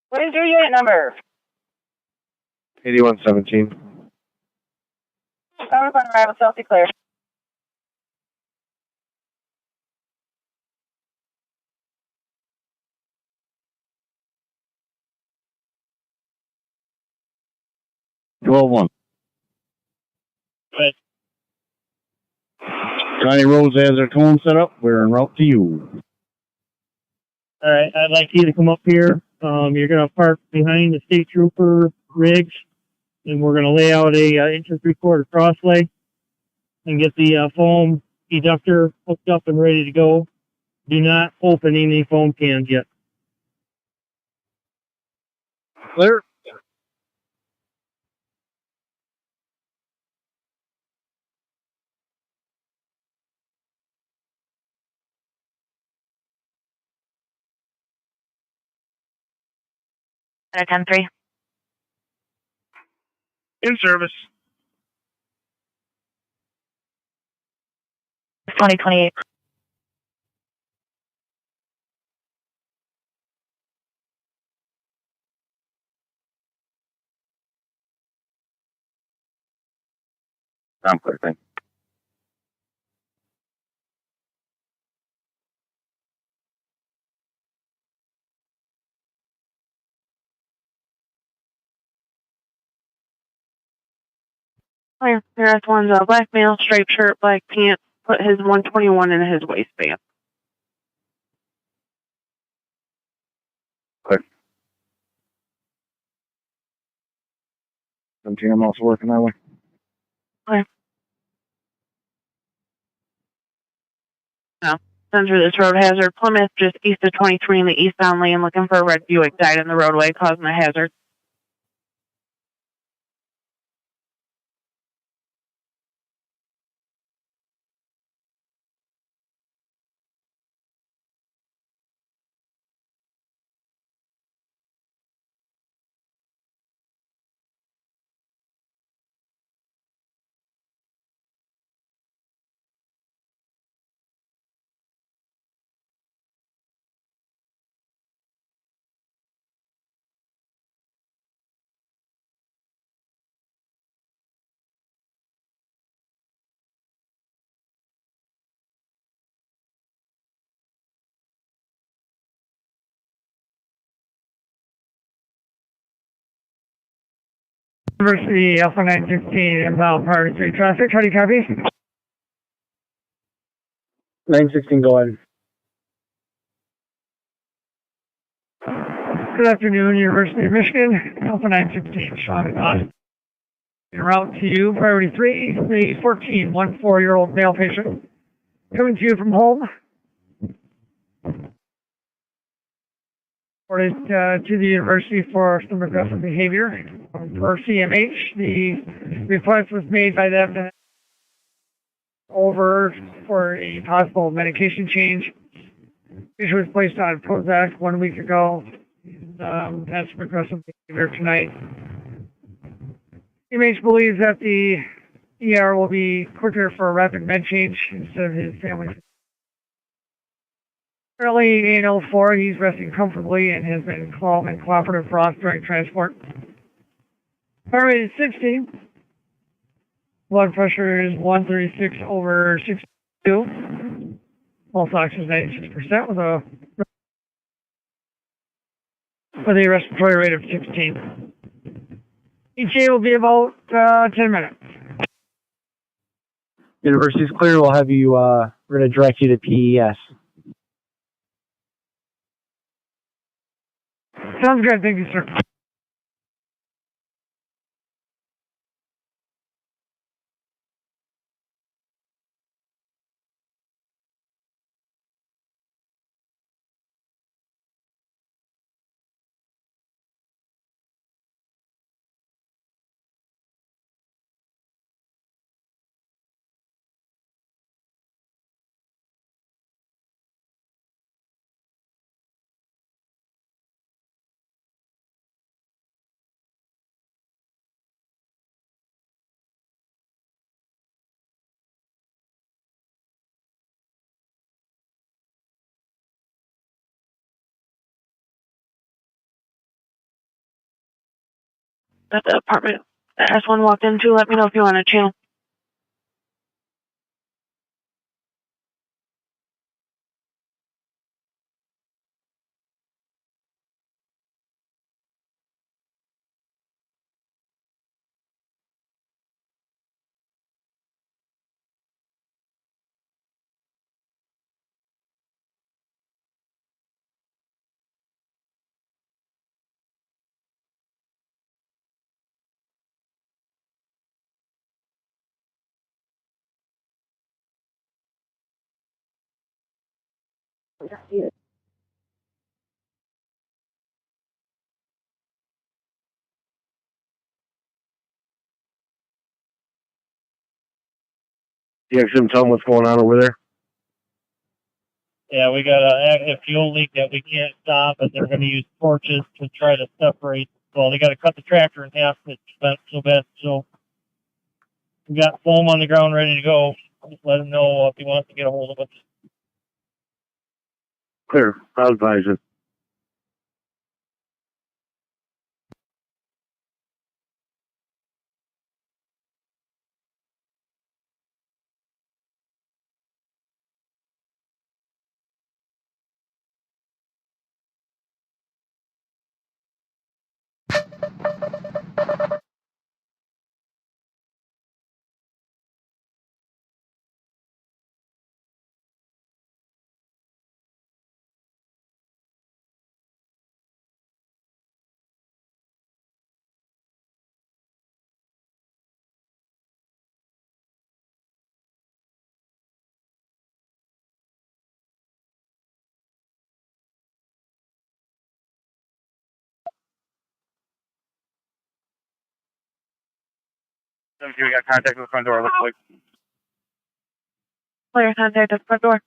Speaker 2: What is your unit number?
Speaker 21: 8117.
Speaker 2: Cover upon arrival, Chelsea clear.
Speaker 13: Twelve one.
Speaker 8: Right.
Speaker 19: County Roads has their cone set up. We're en route to you.
Speaker 8: All right, I'd like you to come up here. You're going to park behind the state trooper rigs, and we're going to lay out a inch and 3/4 crosslay and get the foam deductor hooked up and ready to go. Do not open any foam cans yet.
Speaker 19: Clear.
Speaker 2: At 10-3.
Speaker 8: In service.
Speaker 2: 2028.
Speaker 13: I'm clear, thank you.
Speaker 2: Clear. Here one's a black male, striped shirt, black pants, put his 121 in his waistband.
Speaker 21: Clear. 17, I'm also working that way.
Speaker 2: Clear. No. Under this road hazard, Plymouth just east of 23 in the eastbound lane, looking for a red Buick, died in the roadway, causing a hazard.
Speaker 8: University Alpha 916 inbound Priority Street traffic. How do you copy?
Speaker 12: 916, go ahead.
Speaker 8: Good afternoon, University of Michigan. Alpha 916, Sean on. En route to you, Priority 3, the 14-year-old male patient. Coming to you from home. Reported to the university for some aggressive behavior. For CMH, the request was made by them over for a possible medication change. Patient was placed on Prozac 1 week ago. Has some aggressive behavior tonight. CMH believes that the ER will be quicker for a rapid med change instead of his family. Currently in L4, he's resting comfortably and has been calm and cooperative for us during transport. Heart rate is 60. Blood pressure is 136/62. Pulse oxygen is 96% with a respiratory rate of 16. ETA will be about 10 minutes.
Speaker 12: University's clear. We'll have you, we're going to direct you to PES.
Speaker 8: Sounds good. Thank you, sir.
Speaker 2: At the apartment that S1 walked into, let me know if you want to channel.
Speaker 21: You have some tell them what's going on over there?
Speaker 8: Yeah, we got a fuel leak that we can't stop, and they're going to use torches to try to separate. Well, they got to cut the tractor in half. It's bent so bad. So we got foam on the ground ready to go. Just let him know if he wants to get a hold of us.
Speaker 21: Clear. I'll advise it.
Speaker 1: We got contact with the front door. Looks like.
Speaker 2: Player contact at the front door.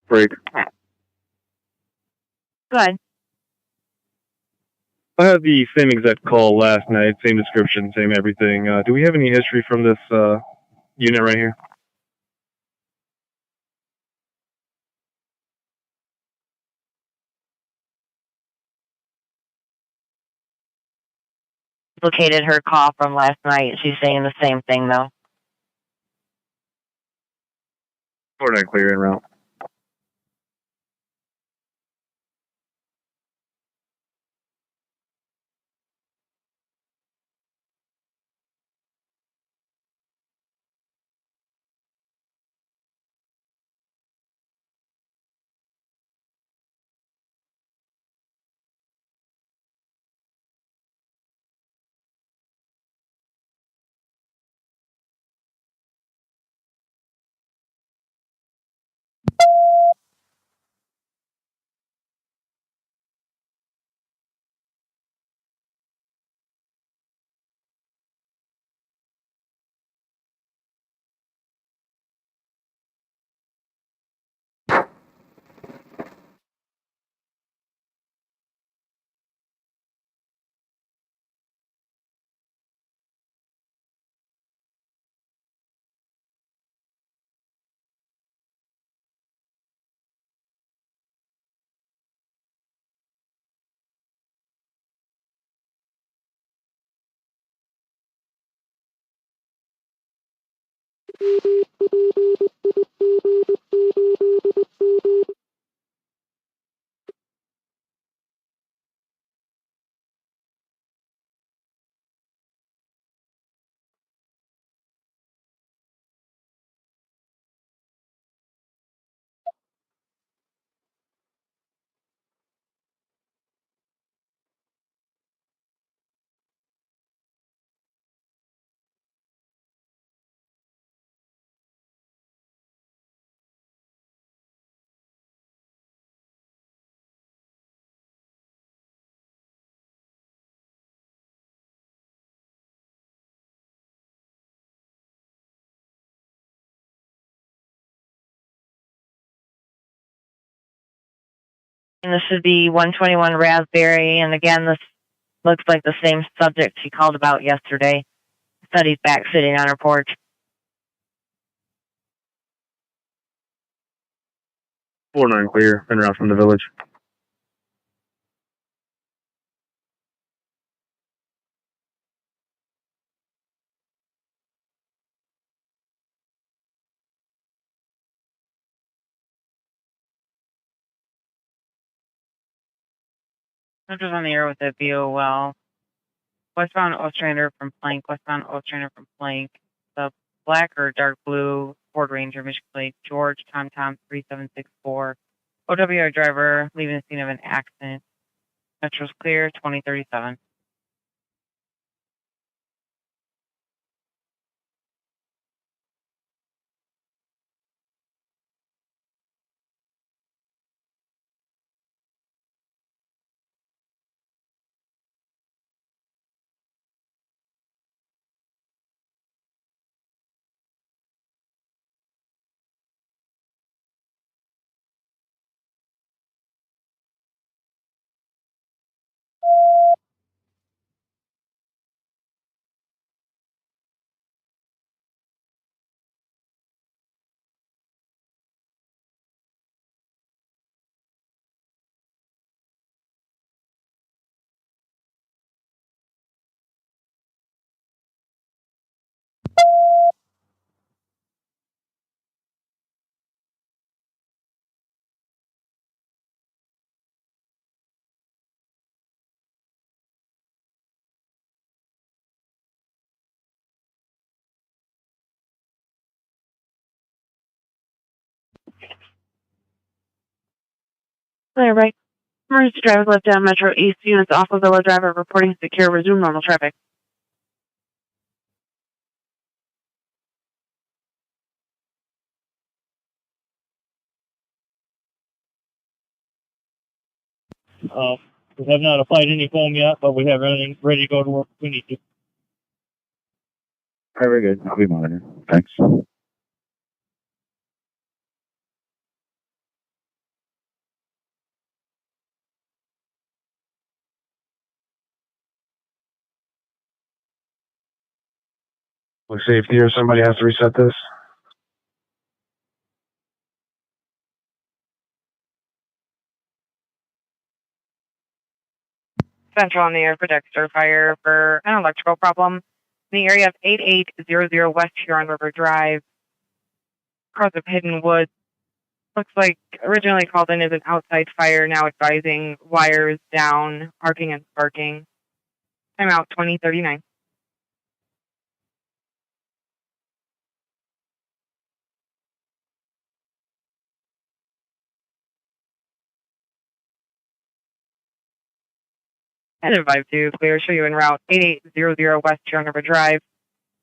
Speaker 21: Break.
Speaker 2: Good.
Speaker 10: I had the same exact call last night, same description, same everything. Do we have any history from this unit right here?
Speaker 9: Located her call from last night. She's saying the same thing, though.
Speaker 10: 49 clear en route.
Speaker 9: And this should be 121 Raspberry. And again, this looks like the same subject she called about yesterday. Said he's back sitting on her porch.
Speaker 10: 49 clear en route from the village.
Speaker 2: Center's on the air with the BOL. Westbound Ostrander from Plank, westbound Ostrander from Plank. The black or dark blue Ford Ranger, Michigan Plate, George Tom 3764. OWR driver leaving the scene of an accident. Metro's clear, 2037. Clear right. Emergency drivers left down Metro East units off of Villa Drive are reporting secure. Resume normal traffic.
Speaker 8: We have not applied any foam yet, but we have everything ready to go to work if we need to.
Speaker 3: All right, very good. I'll be monitoring. Thanks.
Speaker 21: With safety or somebody has to reset this?
Speaker 16: Central on the air for Dexter Fire for an electrical problem in the area of 8800 West Huron River Drive, across of Hidden Woods. Looks like originally called in as an outside fire, now advising wires down, arcing and sparking. Timeout 2039. And advise to clear, show you en route 8800 West Huron River Drive.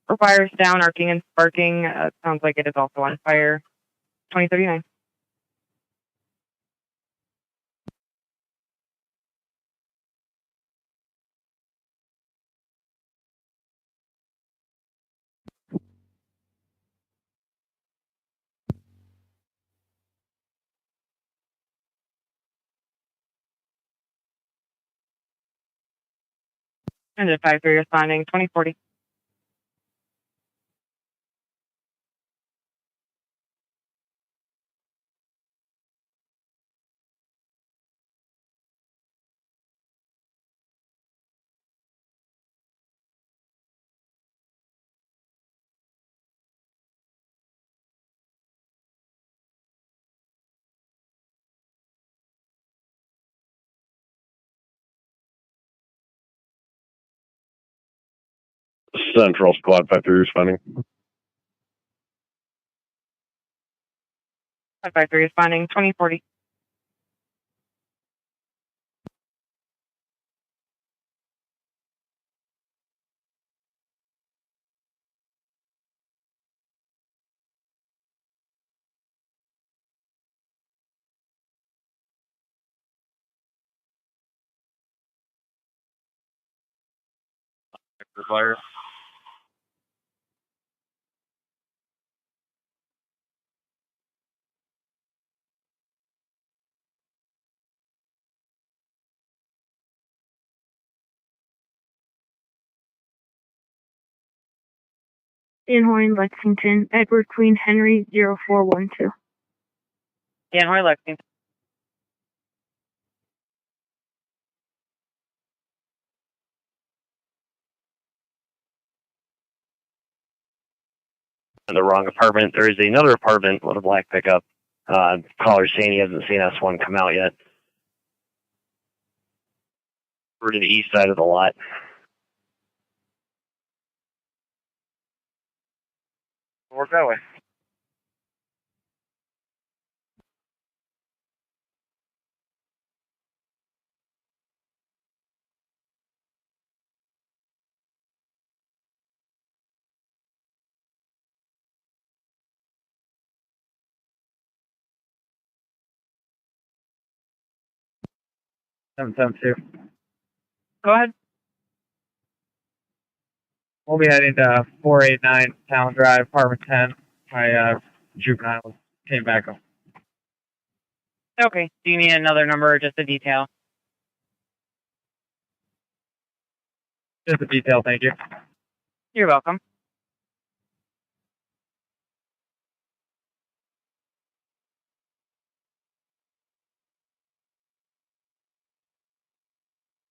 Speaker 16: For wires down, arcing and sparking. Sounds like it is also on fire. 2039. And at 53 responding 2040.
Speaker 21: Central Squad 53 responding.
Speaker 16: 53 responding 2040.
Speaker 13: Fire.
Speaker 7: Dan Hoyne, Lexington, Edward Queen Henry 0412.
Speaker 16: Dan Hoy, Lexington.
Speaker 11: In the wrong apartment. There is another apartment with a black pickup. Caller saying he hasn't seen S1 come out yet. We're to the east side of the lot. Work that way.
Speaker 1: Two.
Speaker 16: Go ahead.
Speaker 1: We'll be heading to 489 Town Drive, apartment 10. My juvenile came back up.
Speaker 16: Okay. Do you need another number or just a detail?
Speaker 1: Just a detail, thank you.
Speaker 16: You're welcome.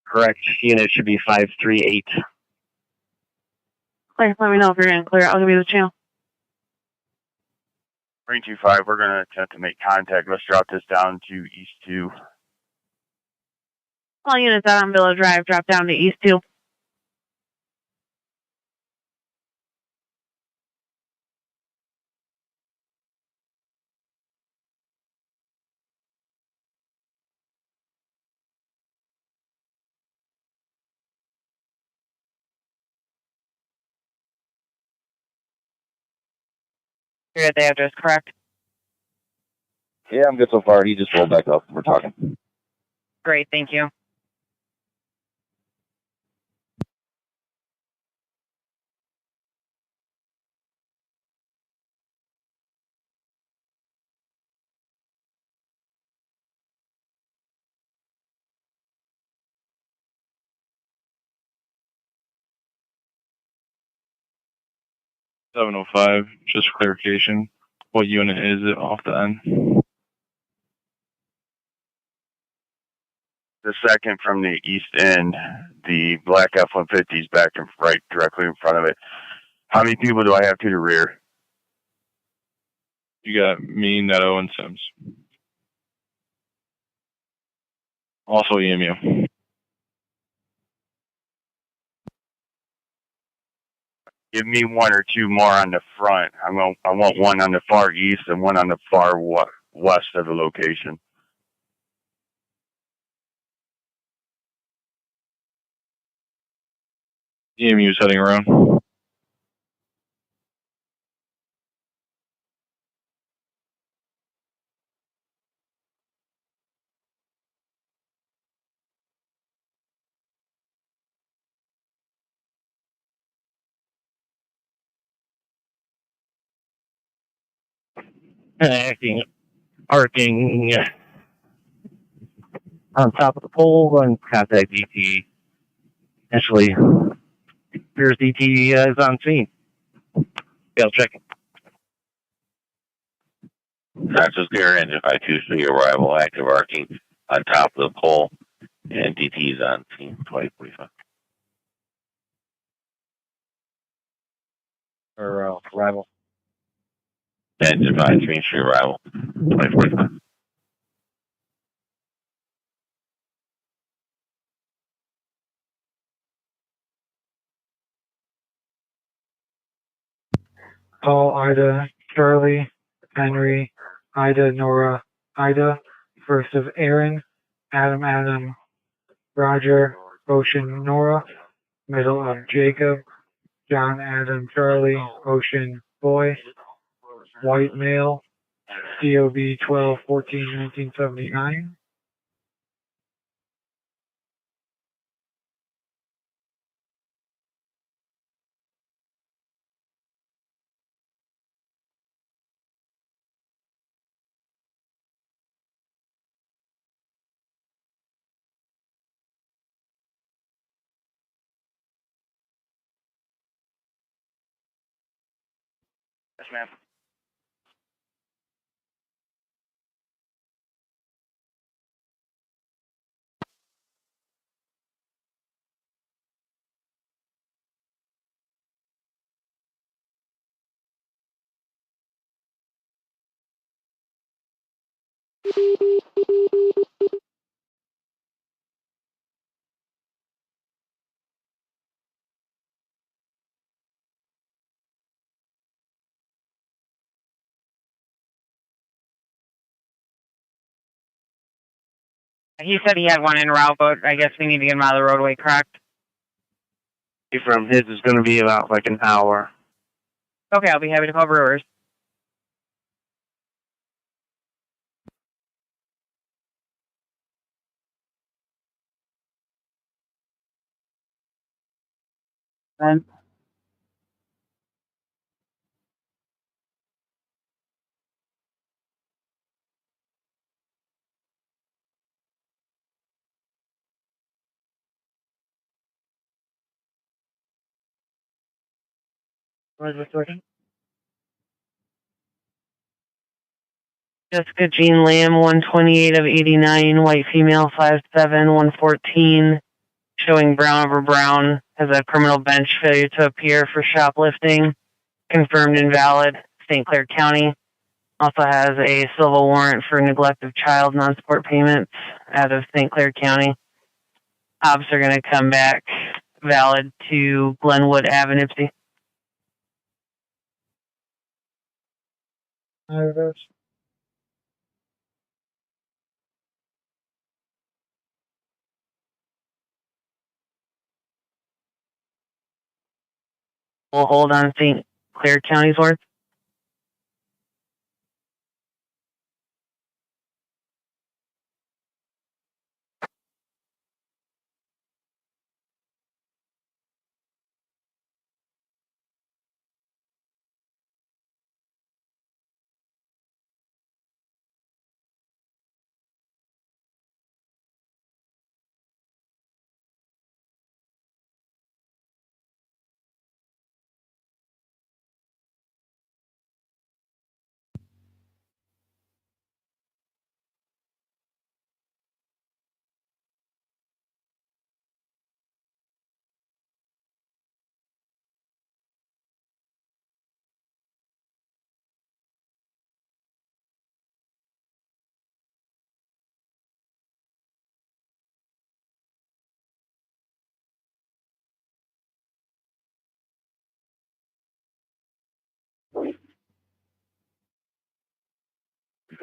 Speaker 11: Correct. Unit should be 538.
Speaker 2: Clear. Let me know if you're going to clear. I'll give you the channel.
Speaker 15: 325, we're going to attempt to make contact. Let's drop this down to East 2.
Speaker 2: All units out on Villa Drive, drop down to East 2. You're at the address, correct?
Speaker 13: Yeah, I'm good so far. He just rolled back up. We're talking.
Speaker 2: Great, thank you.
Speaker 10: Seven oh five. Just for clarification, what unit is it off the end?
Speaker 14: The second from the east end, the black F-150 is back and right directly in front of it. How many people do I have to the rear?
Speaker 10: You got me, Neto, and Sims. Also EMU.
Speaker 14: Give me one or two more on the front. I want one on the far east and one on the far west of the location.
Speaker 10: EMU's heading around.
Speaker 3: Arcing on top of the pole, going to contact DT. Actually, appears DT is on scene. Fail checking.
Speaker 13: Francis Gear Engine 523 arrival, active arcing on top of the pole, and DT's on scene 2045.
Speaker 3: Or arrival.
Speaker 13: Engine 523 arrival 2045.
Speaker 22: Paul, Ida, Charlie, Henry, Ida, Nora, Ida, first of Aaron, Adam, Adam, Roger, Ocean, Nora, middle of Jacob, John, Adam, Charlie, Ocean, Boy, white male, COB 12-14-1979.
Speaker 1: Yes, ma'am.
Speaker 2: He said he had one en route, but I guess we need to get him out of the roadway, correct?
Speaker 3: From his is going to be about like an hour.
Speaker 2: Okay, I'll be happy to call Brewers.
Speaker 1: Then
Speaker 2: Where's the sorting? Jessica Jean Lamb, 128 of 89, white female, 5'7", 114, showing brown over brown, has a criminal bench failure to appear for shoplifting, confirmed invalid, St. Clair County. Also has a civil warrant for neglect of child non-support payments out of St. Clair County. Ops are going to come back valid to Glenwood Avenue. We'll hold on St. Clair County's worth.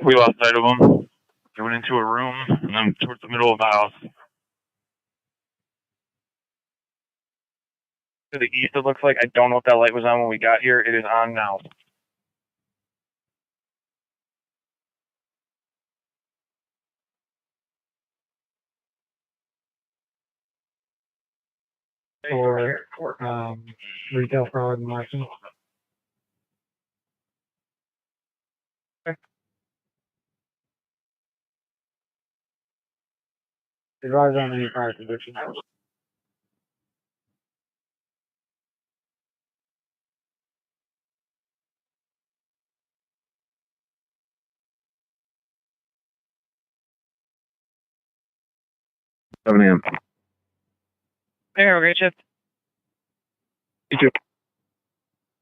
Speaker 5: We lost sight of him. He went into a room and then towards the middle of the house.
Speaker 11: To the east, it looks like. I don't know if that light was on when we got here. It is on now.
Speaker 22: For retail fraud and larceny. Advise on any prior convictions.
Speaker 3: 7 a.m.
Speaker 2: Okay, have a great shift.
Speaker 3: You too.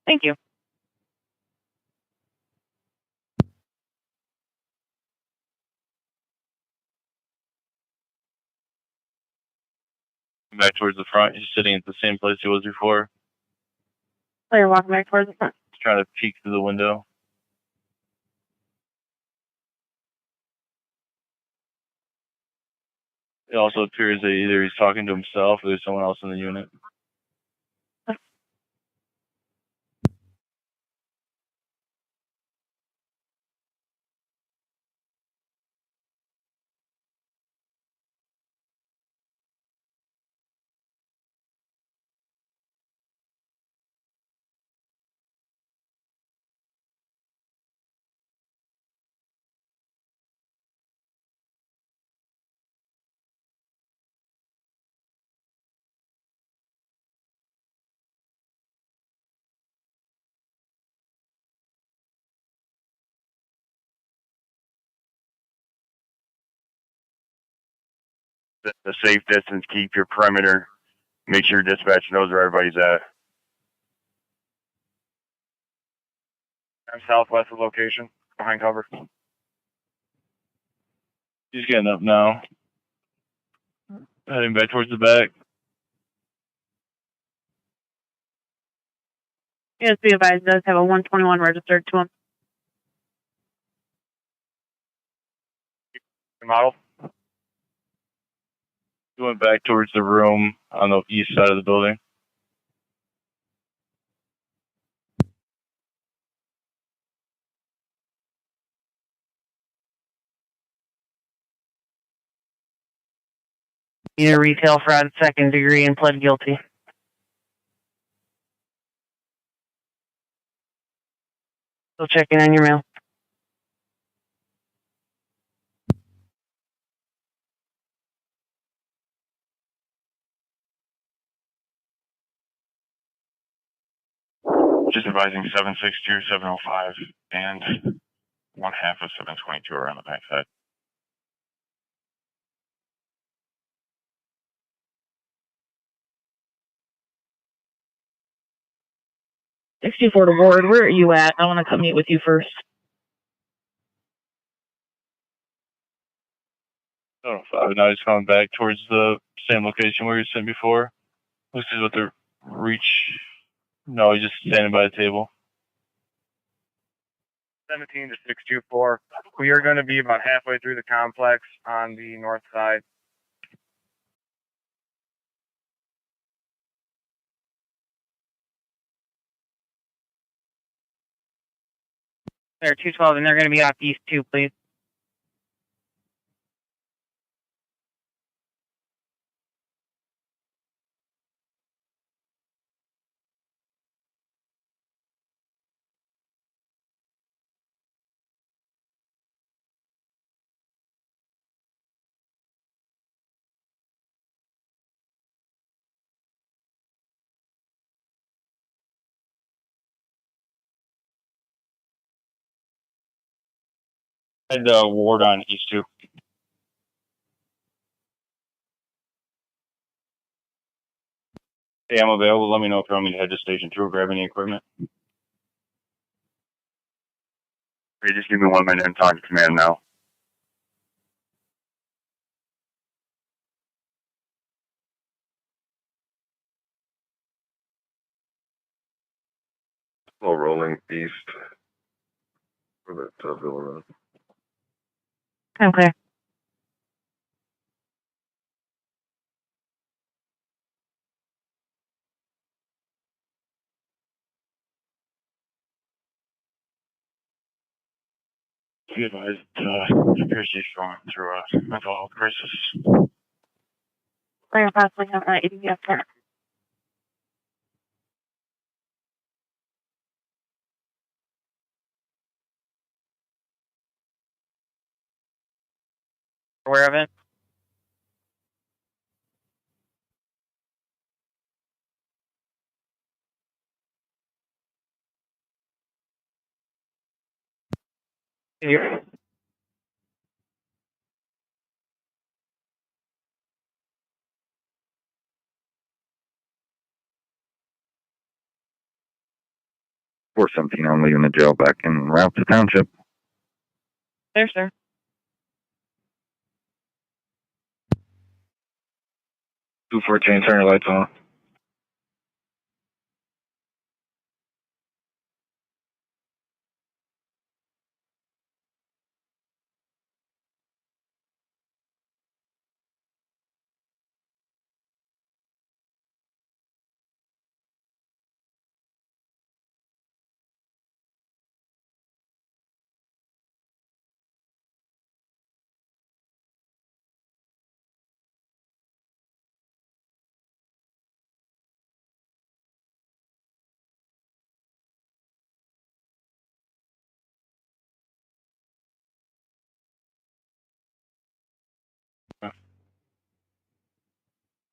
Speaker 2: Thank you.
Speaker 5: Back towards the front. He's sitting at the same place he was before.
Speaker 2: So you're walking back towards the front.
Speaker 5: He's trying to peek through the window. It also appears that either he's talking to himself or there's someone else in the unit.
Speaker 14: The safe distance, keep your perimeter. Make sure dispatch knows where everybody's at.
Speaker 11: I'm southwest of location, behind cover.
Speaker 5: He's getting up now. Heading back towards the back.
Speaker 2: Yes, be advised, does have a 121 registered to him.
Speaker 11: Model.
Speaker 5: He went back towards the room on the east side of the building.
Speaker 2: Either retail fraud, second degree, and pled guilty. Still checking on your mail.
Speaker 5: Just advising 762, 705, and 1/2 of 722 around the backside.
Speaker 2: $64 to Ward, where are you at? I want to come meet with you first.
Speaker 5: Oh, 5. Now he's coming back towards the same location where he was sitting before. Looks as with the reach. No, he's just standing by the table.
Speaker 11: 17 to 624. We are going to be about halfway through the complex on the north side.
Speaker 2: There, 212, and they're going to be off east too, please.
Speaker 5: Head Ward on East 2. Hey, I'm available. Let me know if you want me to head to Station 2 or grab any equipment.
Speaker 14: Okay, just give me 1 minute and talk to command now.
Speaker 18: Slow rolling east for that Villa Road.
Speaker 2: I'm clear.
Speaker 5: Be advised, appears she's going through a mental health crisis.
Speaker 2: Clear, possibly have an ADVF there.
Speaker 4: Aware of it?
Speaker 1: Here.
Speaker 3: Four 17, I'm leaving the jail back en route to township.
Speaker 2: There, sir.
Speaker 21: 214, turn your lights on.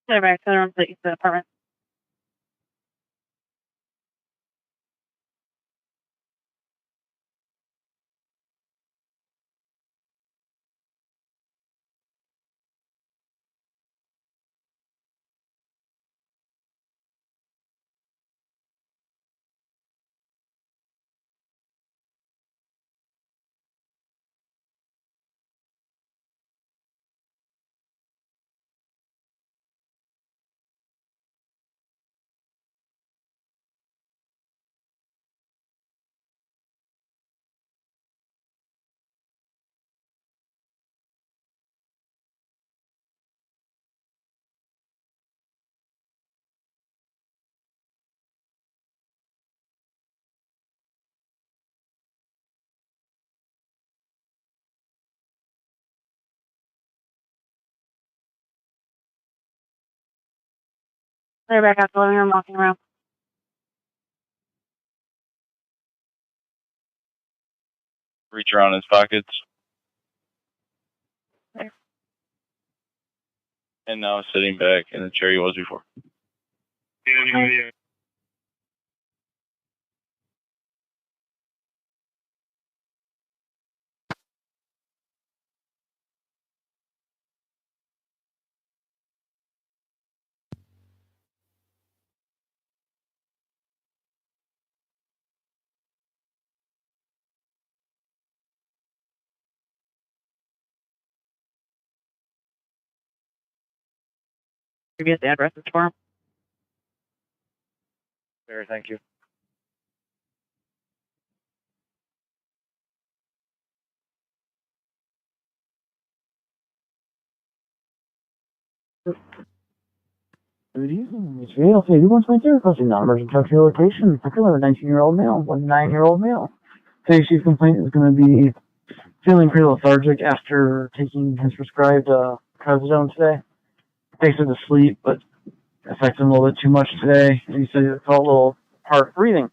Speaker 2: Clear back to the room, please, the apartment. Clear back out to the living room, walking around.
Speaker 5: Reach around his pockets.
Speaker 2: There.
Speaker 5: And now sitting back in the chair he was before.
Speaker 2: Previous addresses for him.
Speaker 1: There, thank you.
Speaker 18: Good evening, it's VLC 123 requesting non-emergent touch relocation, particularly a 19-year-old male, 9-year-old male. Today's chief complaint is going to be feeling pretty lethargic after taking his prescribed prednisone today. Takes him to sleep, but affects him a little bit too much today. And he said he felt a little hard breathing.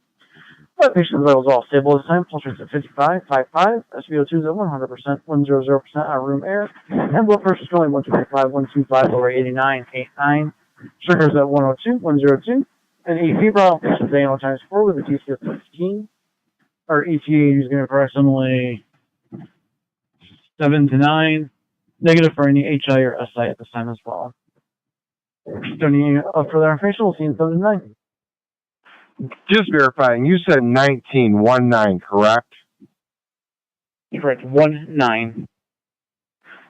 Speaker 18: But patient vitals all stable this time. Pulse rate's at 55, 55, SpO2's at 100%, 100% out of room air, and blood pressure's only 125, 125 over 89, 89. Sugar's at 102, 102, and 8 febrile. Patient's annual times 4 with a TC of 15. Our ETA is going to approximately 7 to 9. Negative for any HI or SI at this time as well. Don't need further information. We'll see you in 7 to 9.
Speaker 21: Just verifying, you said 1919, correct?
Speaker 1: Correct, 19.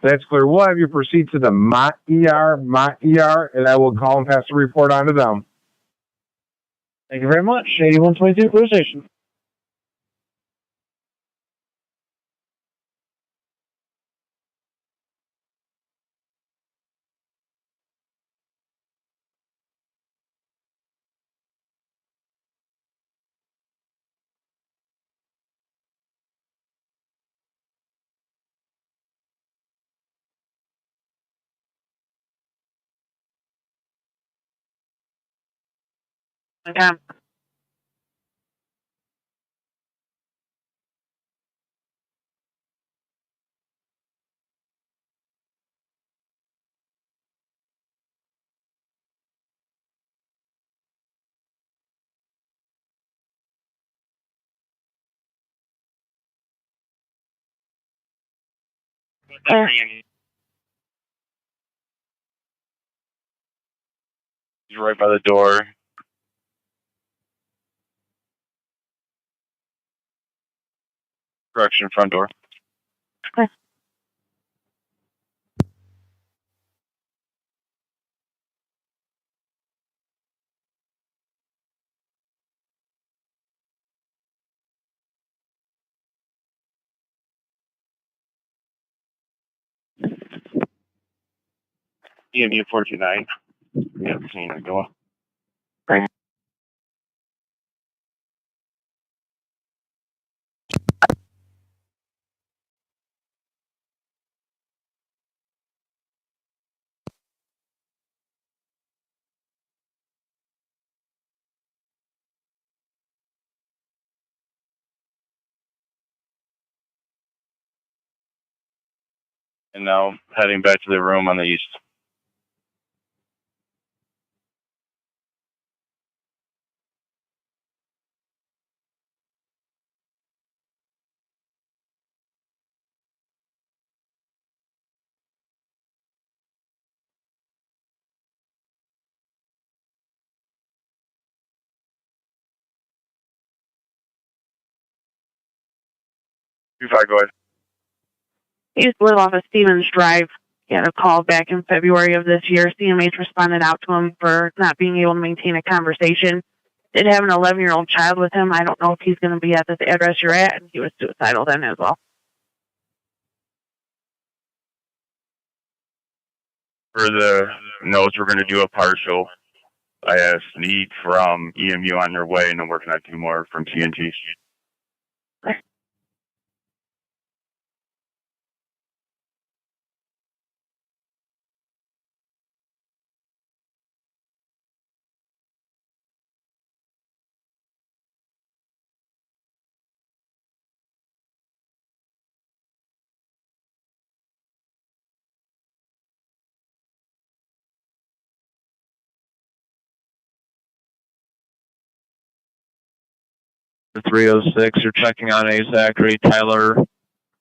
Speaker 21: That's clear. We'll have you proceed to the Mott ER, and I will call and pass the report on to them.
Speaker 1: Thank you very much. 8122 Clear Station.
Speaker 2: Okay.
Speaker 14: He's right by the door. Correction, front door.
Speaker 2: Okay.
Speaker 14: EMU 429. Yeah, seen it go.
Speaker 2: Okay.
Speaker 14: And now heading back to the room on the east. Two five, go ahead.
Speaker 2: He used to live off of Stevens Drive. He had a call back in February of this year. CMH responded out to him for not being able to maintain a conversation. Did have an 11-year-old child with him. I don't know if he's going to be at this address you're at, and he was suicidal then as well.
Speaker 14: For the notes, we're going to do a partial. I asked Need from EMU on their way, and I'm working on 2 more from CNG.
Speaker 4: The 306, you're checking on a Zachary Tyler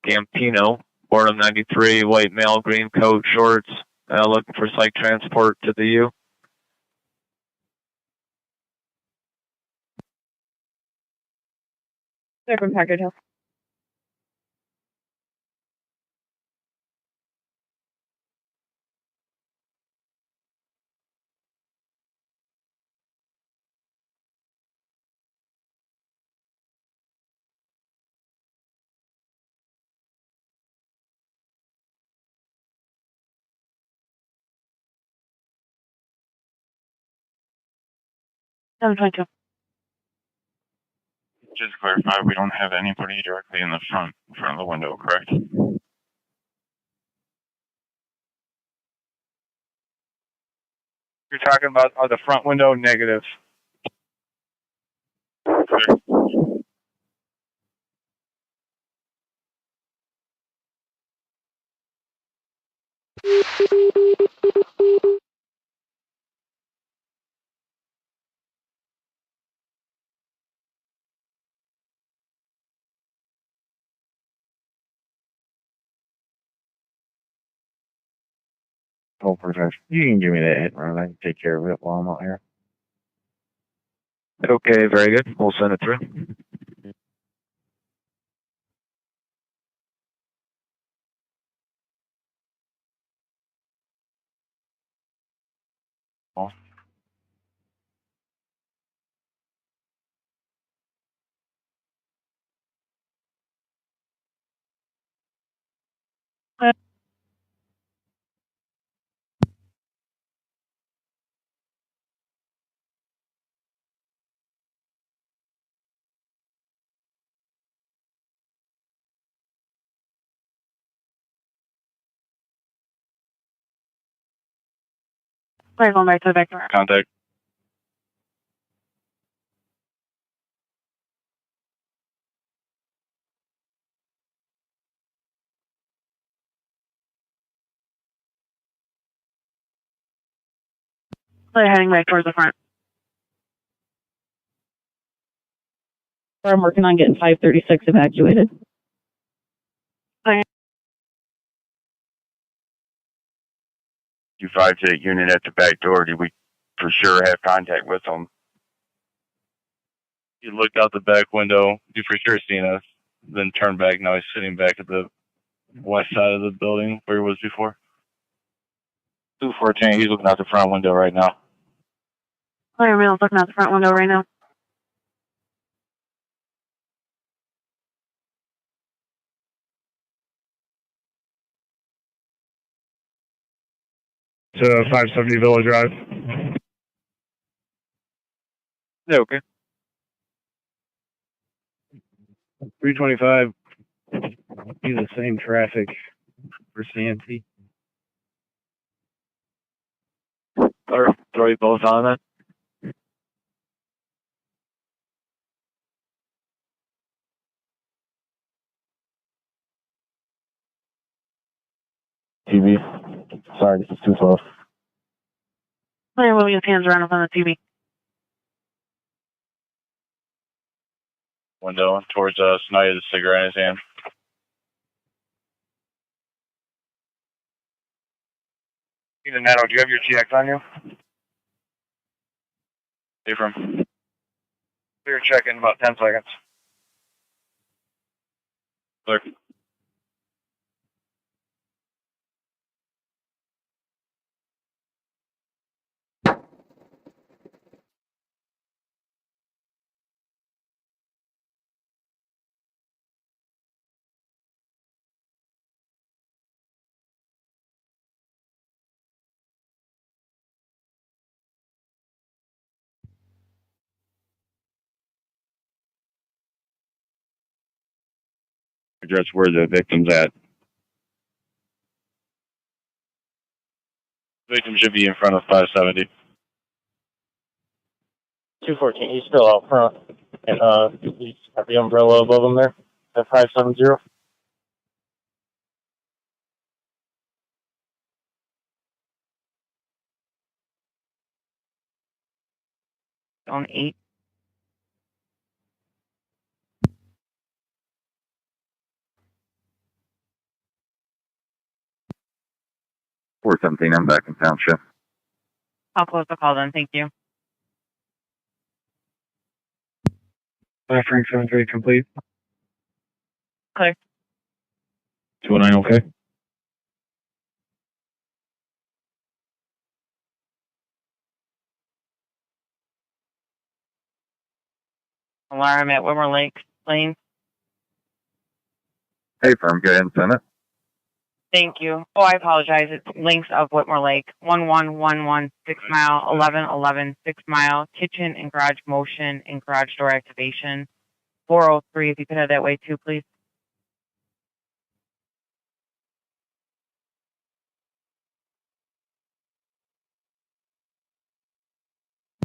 Speaker 4: Gampino, Boredom 93, white male, green coat, shorts, looking for psych transport to the U.
Speaker 16: They're from Packard Hill.
Speaker 14: Just to clarify, we don't have anybody directly in the front of the window, correct? You're talking about the front window, negative. Okay.
Speaker 3: Oh, perfect. You can give me that hit run. I can take care of it while I'm out here.
Speaker 4: Okay, very good. We'll send it through.
Speaker 14: Oh.
Speaker 2: We're going back to the back door.
Speaker 14: Contact.
Speaker 2: They're heading back towards the front.
Speaker 6: I'm working on getting 536 evacuated.
Speaker 14: You 5-8 unit at the back door. Did we for sure have contact with them?
Speaker 5: He looked out the back window. You for sure seen us. Then turned back. Now he's sitting back at the west side of the building where he was before.
Speaker 15: 214. He's looking out the front window right now.
Speaker 2: Player male's looking out the front window right now.
Speaker 19: To 570 Villa Drive.
Speaker 15: Yeah, okay.
Speaker 19: 325. Be the same traffic for CNT.
Speaker 15: Or throw you both on that.
Speaker 13: TV. Sorry, this is too close.
Speaker 2: Player moving his hands around up on the TV.
Speaker 5: Window towards us. Now he has a cigarette in his hand.
Speaker 14: Either Neto, do you have your TX on you?
Speaker 5: Hey, from.
Speaker 14: Clear check in about 10 seconds.
Speaker 5: Clear.
Speaker 14: Address where the victim's at.
Speaker 5: Victim should be in front of 570.
Speaker 15: 214. He's still out front. And he's got the umbrella above him there at 570.
Speaker 2: On 8.
Speaker 3: Or something. I'm back in township.
Speaker 2: I'll close the call then. Thank you.
Speaker 19: Frank 73 complete.
Speaker 2: Clear.
Speaker 19: 209 okay.
Speaker 2: Alarm at Whitmore Lake Lane.
Speaker 3: Hey, firm, go ahead and send it.
Speaker 2: Thank you. Oh, I apologize. It's links of Whitmore Lake. 1111 6 mile, 1111 6 mile, kitchen and garage motion and garage door activation. 403, if you could head that way too, please.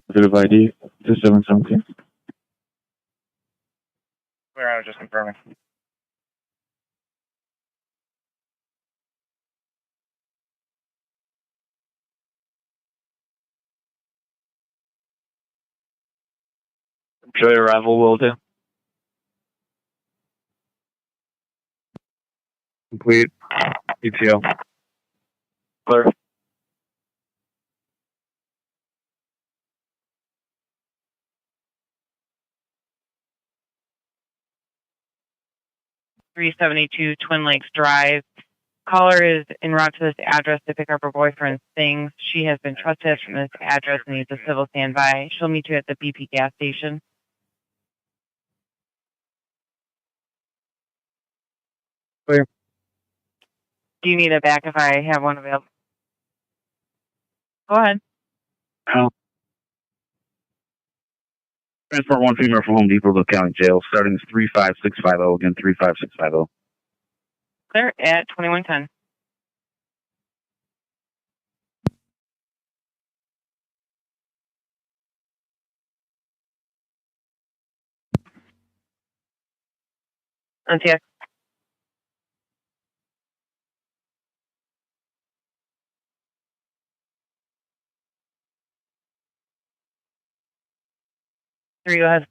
Speaker 3: Positive ID 2717.
Speaker 15: Clear, I was just confirming.
Speaker 4: Show your arrival, will do.
Speaker 19: Complete. ETO.
Speaker 4: Clear.
Speaker 2: .372 Twin Lakes Drive. Caller is en route to this address to pick up her boyfriend's things. She has been trespassed from this address and needs a civil standby. She'll meet you at the BP gas station.
Speaker 19: Clear.
Speaker 2: Do you need it back if I have one available? Go ahead.
Speaker 3: Transport one female from Home Depot to the county jail. Starting is 35650. Again, 35650.
Speaker 2: Clear at 2110. NTX. 3, go ahead.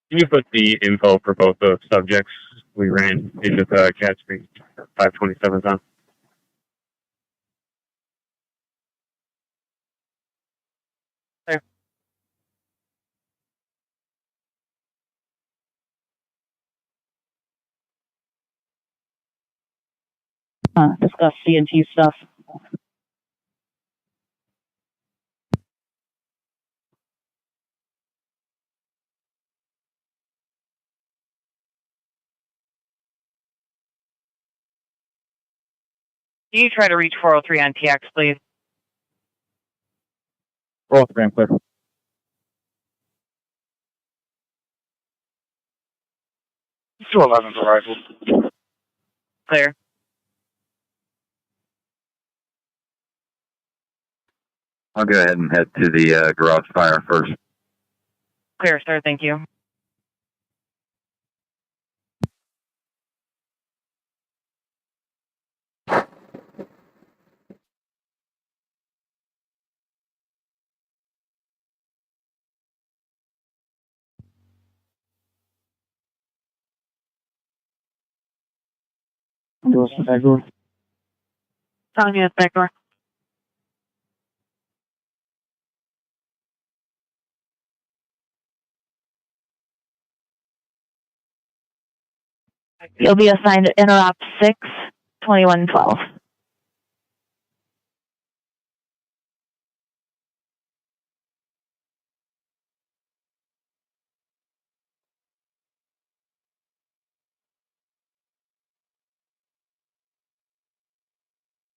Speaker 11: Can you put the info for both the subjects we ran into the Cat Street 527 on?
Speaker 2: There.
Speaker 6: Discuss CNT stuff.
Speaker 2: Can you try to reach 403 on TX, please?
Speaker 3: Roll the gram clear.
Speaker 21: 211's arrival.
Speaker 2: Clear.
Speaker 14: I'll go ahead and head to the garage fire first.
Speaker 2: Clear, sir. Thank you.
Speaker 21: Do us the back door.
Speaker 2: Telling you it's back door.
Speaker 9: You'll be assigned to Interop 6, 2112.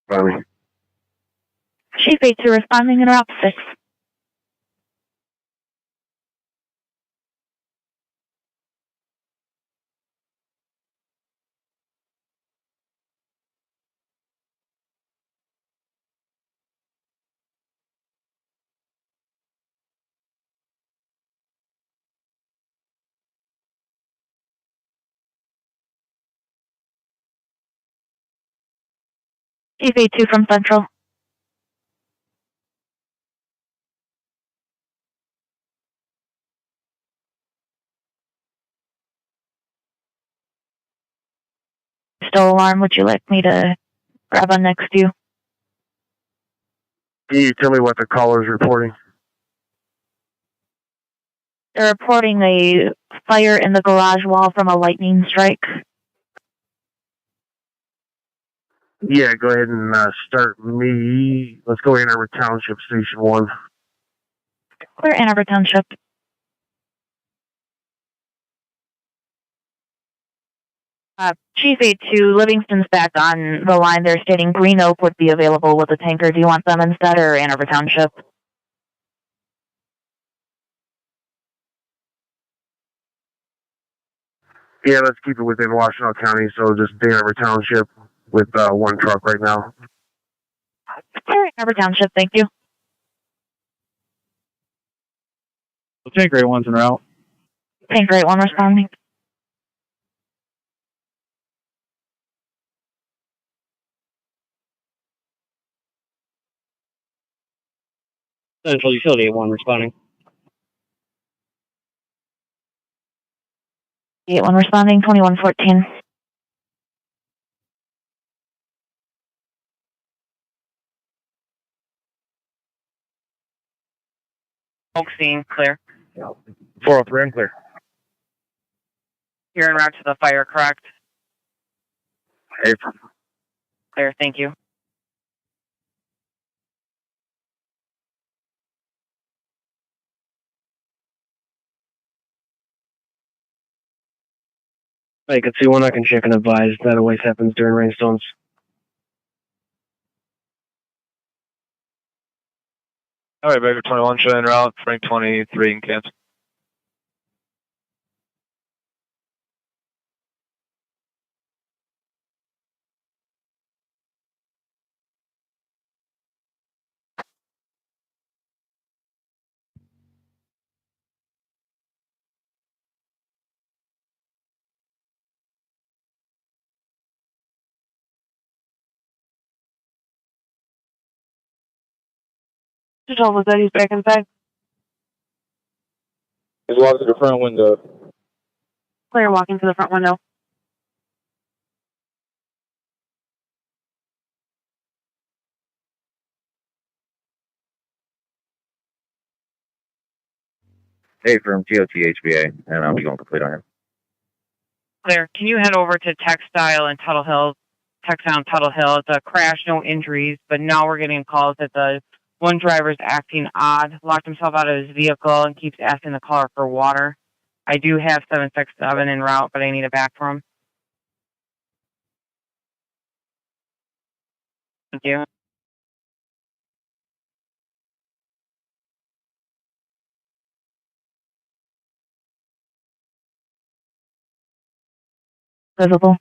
Speaker 21: Finally.
Speaker 9: Chief 82 responding, Interop 6. Chief 82 from Central. Still alarm, would you like me to grab on next to you?
Speaker 21: Can you tell me what the caller's reporting?
Speaker 9: They're reporting a fire in the garage wall from a lightning strike.
Speaker 21: Yeah, go ahead and start me. Let's go Ann Arbor Township Station 1.
Speaker 9: Clear Ann Arbor Township. Chief 82, Livingston's back on the line. They're stating Green Oak would be available with a tanker. Do you want them instead or Ann Arbor Township?
Speaker 21: Yeah, let's keep it within Washtenaw County, so just Ann Arbor Township with one truck right now.
Speaker 9: Clear Ann Arbor Township, thank you.
Speaker 3: The tank rate one's en route.
Speaker 9: Tank rate 1 responding.
Speaker 11: Central Utility 1 responding.
Speaker 9: 81 responding, 2114.
Speaker 2: Smoke scene, clear.
Speaker 21: 403 unclear.
Speaker 2: You're en route to the fire, correct?
Speaker 21: Hey,
Speaker 2: Clear, thank you.
Speaker 21: I can see one I can check and advise. That always happens during rainstorms.
Speaker 4: All right, Baker 21, show en route. Frank 23 in camp.
Speaker 2: Just told us that he's back inside.
Speaker 15: He's walking to the front window.
Speaker 2: Clear walking to the front window.
Speaker 3: Hey, from GOT and I'll be going complete on him.
Speaker 17: Claire, can you head over to Textile and Tuttle Hill, Textile and Tuttle Hill? It's a crash, no injuries, but now we're getting calls that the one driver's acting odd, locked himself out of his vehicle and keeps asking the caller for water. I do have 767 en route, but I need it back for him. Thank you.
Speaker 2: Visible.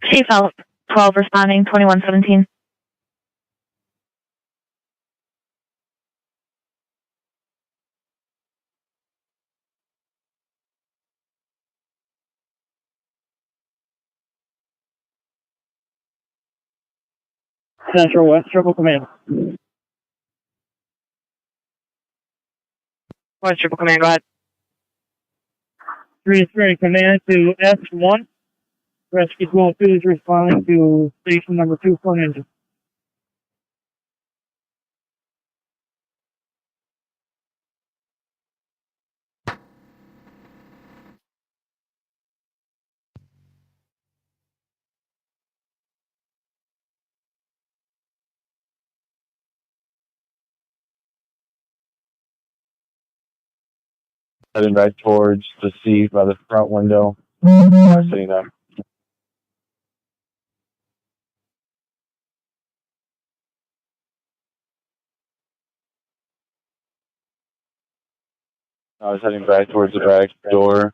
Speaker 2: Chief out 12 responding, 2117.
Speaker 8: Central West Triple Command.
Speaker 2: West Triple Command, go ahead.
Speaker 8: 3-3 command to S1. Rescue 12-2 is responding to station number 2 for an engine.
Speaker 21: Heading right towards the sea by the front window. Sitting there. I was heading back towards the back door.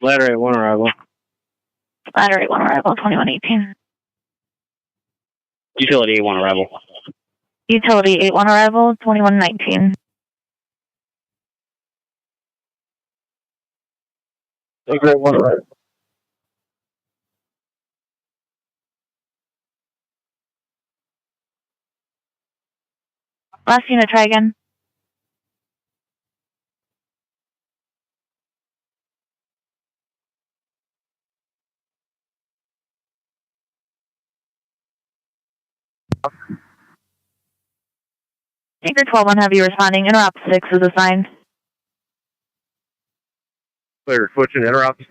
Speaker 15: Ladder at 1 arrival.
Speaker 2: Ladder 8-1 arrival, 2118.
Speaker 15: Utility A1 arrival.
Speaker 2: Utility 8-1 arrival, 2119.
Speaker 15: Grade 1 arrival.
Speaker 2: Last unit, try again. Anchor 12-1 heavy responding, interrupt 6 is assigned.
Speaker 3: Clear, switching interrupt 6.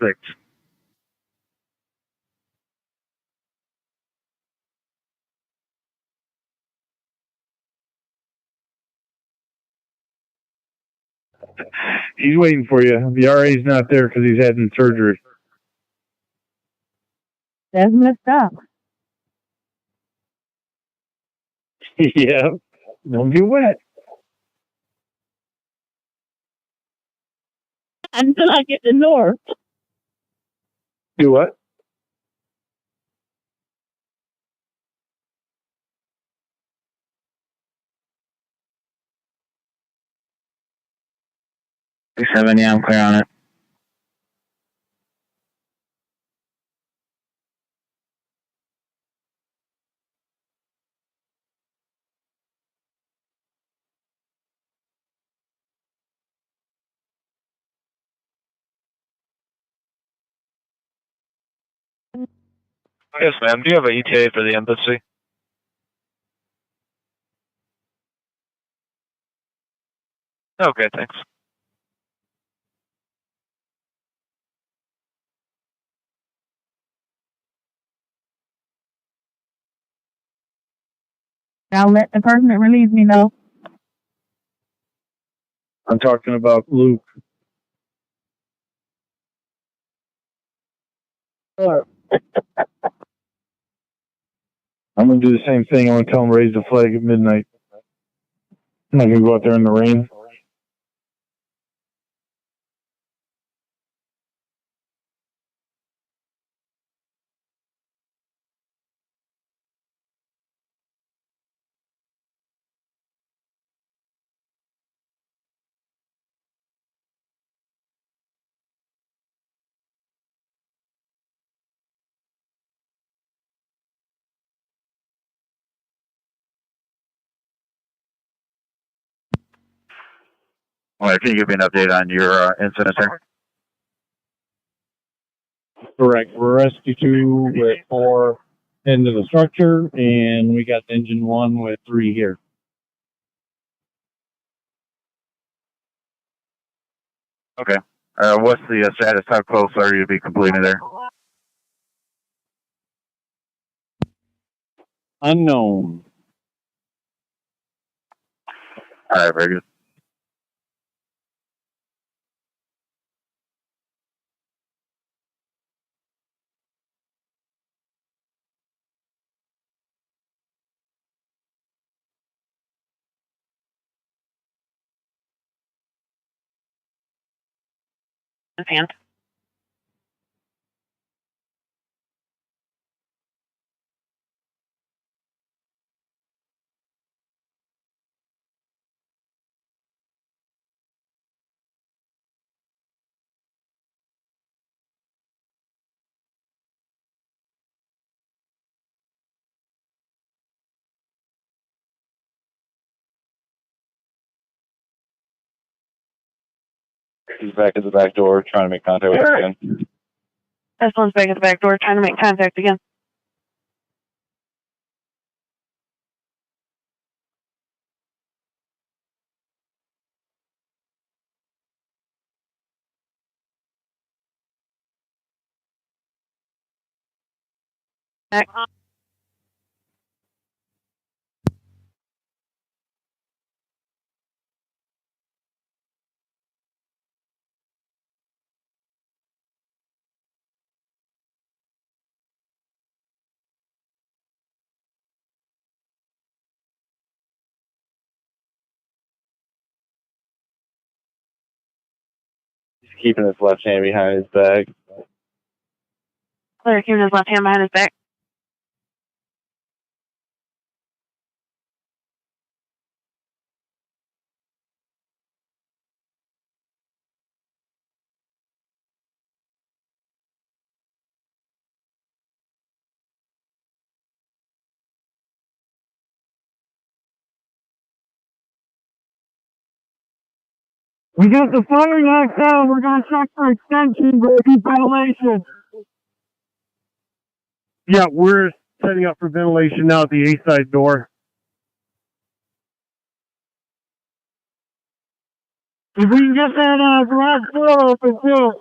Speaker 19: He's waiting for you. The RA's not there because he's having surgery.
Speaker 6: That's messed up.
Speaker 19: Yeah. Don't get wet.
Speaker 6: Until I get to north.
Speaker 19: Do what?
Speaker 1: Seven, yeah, I'm clear on it.
Speaker 4: Yes, ma'am. Do you have an ETA for the embassy? Okay, thanks.
Speaker 6: I'll let the person that relieves me know.
Speaker 19: I'm talking about Luke. I'm gonna do the same thing. I'm gonna tell him raise the flag at midnight. I'm not gonna go out there in the rain.
Speaker 3: All right, can you give me an update on your incident there?
Speaker 19: Correct. We're rescue 2 with 4 into the structure, and we got engine 1 with 3 here.
Speaker 3: Okay. What's the status? How close are you to be completing there?
Speaker 19: Unknown.
Speaker 3: All right, very good.
Speaker 2: His hand.
Speaker 11: He's back at the back door trying to make contact with us again.
Speaker 2: This one's back at the back door trying to make contact again. Back.
Speaker 11: He's keeping his left hand behind his back.
Speaker 2: Clear, keeping his left hand behind his back.
Speaker 8: We got the fire knocked down. We're going to check for extension, but ventilation. Yeah, we're setting up for ventilation now at the A side door. If we can get that garage door open too.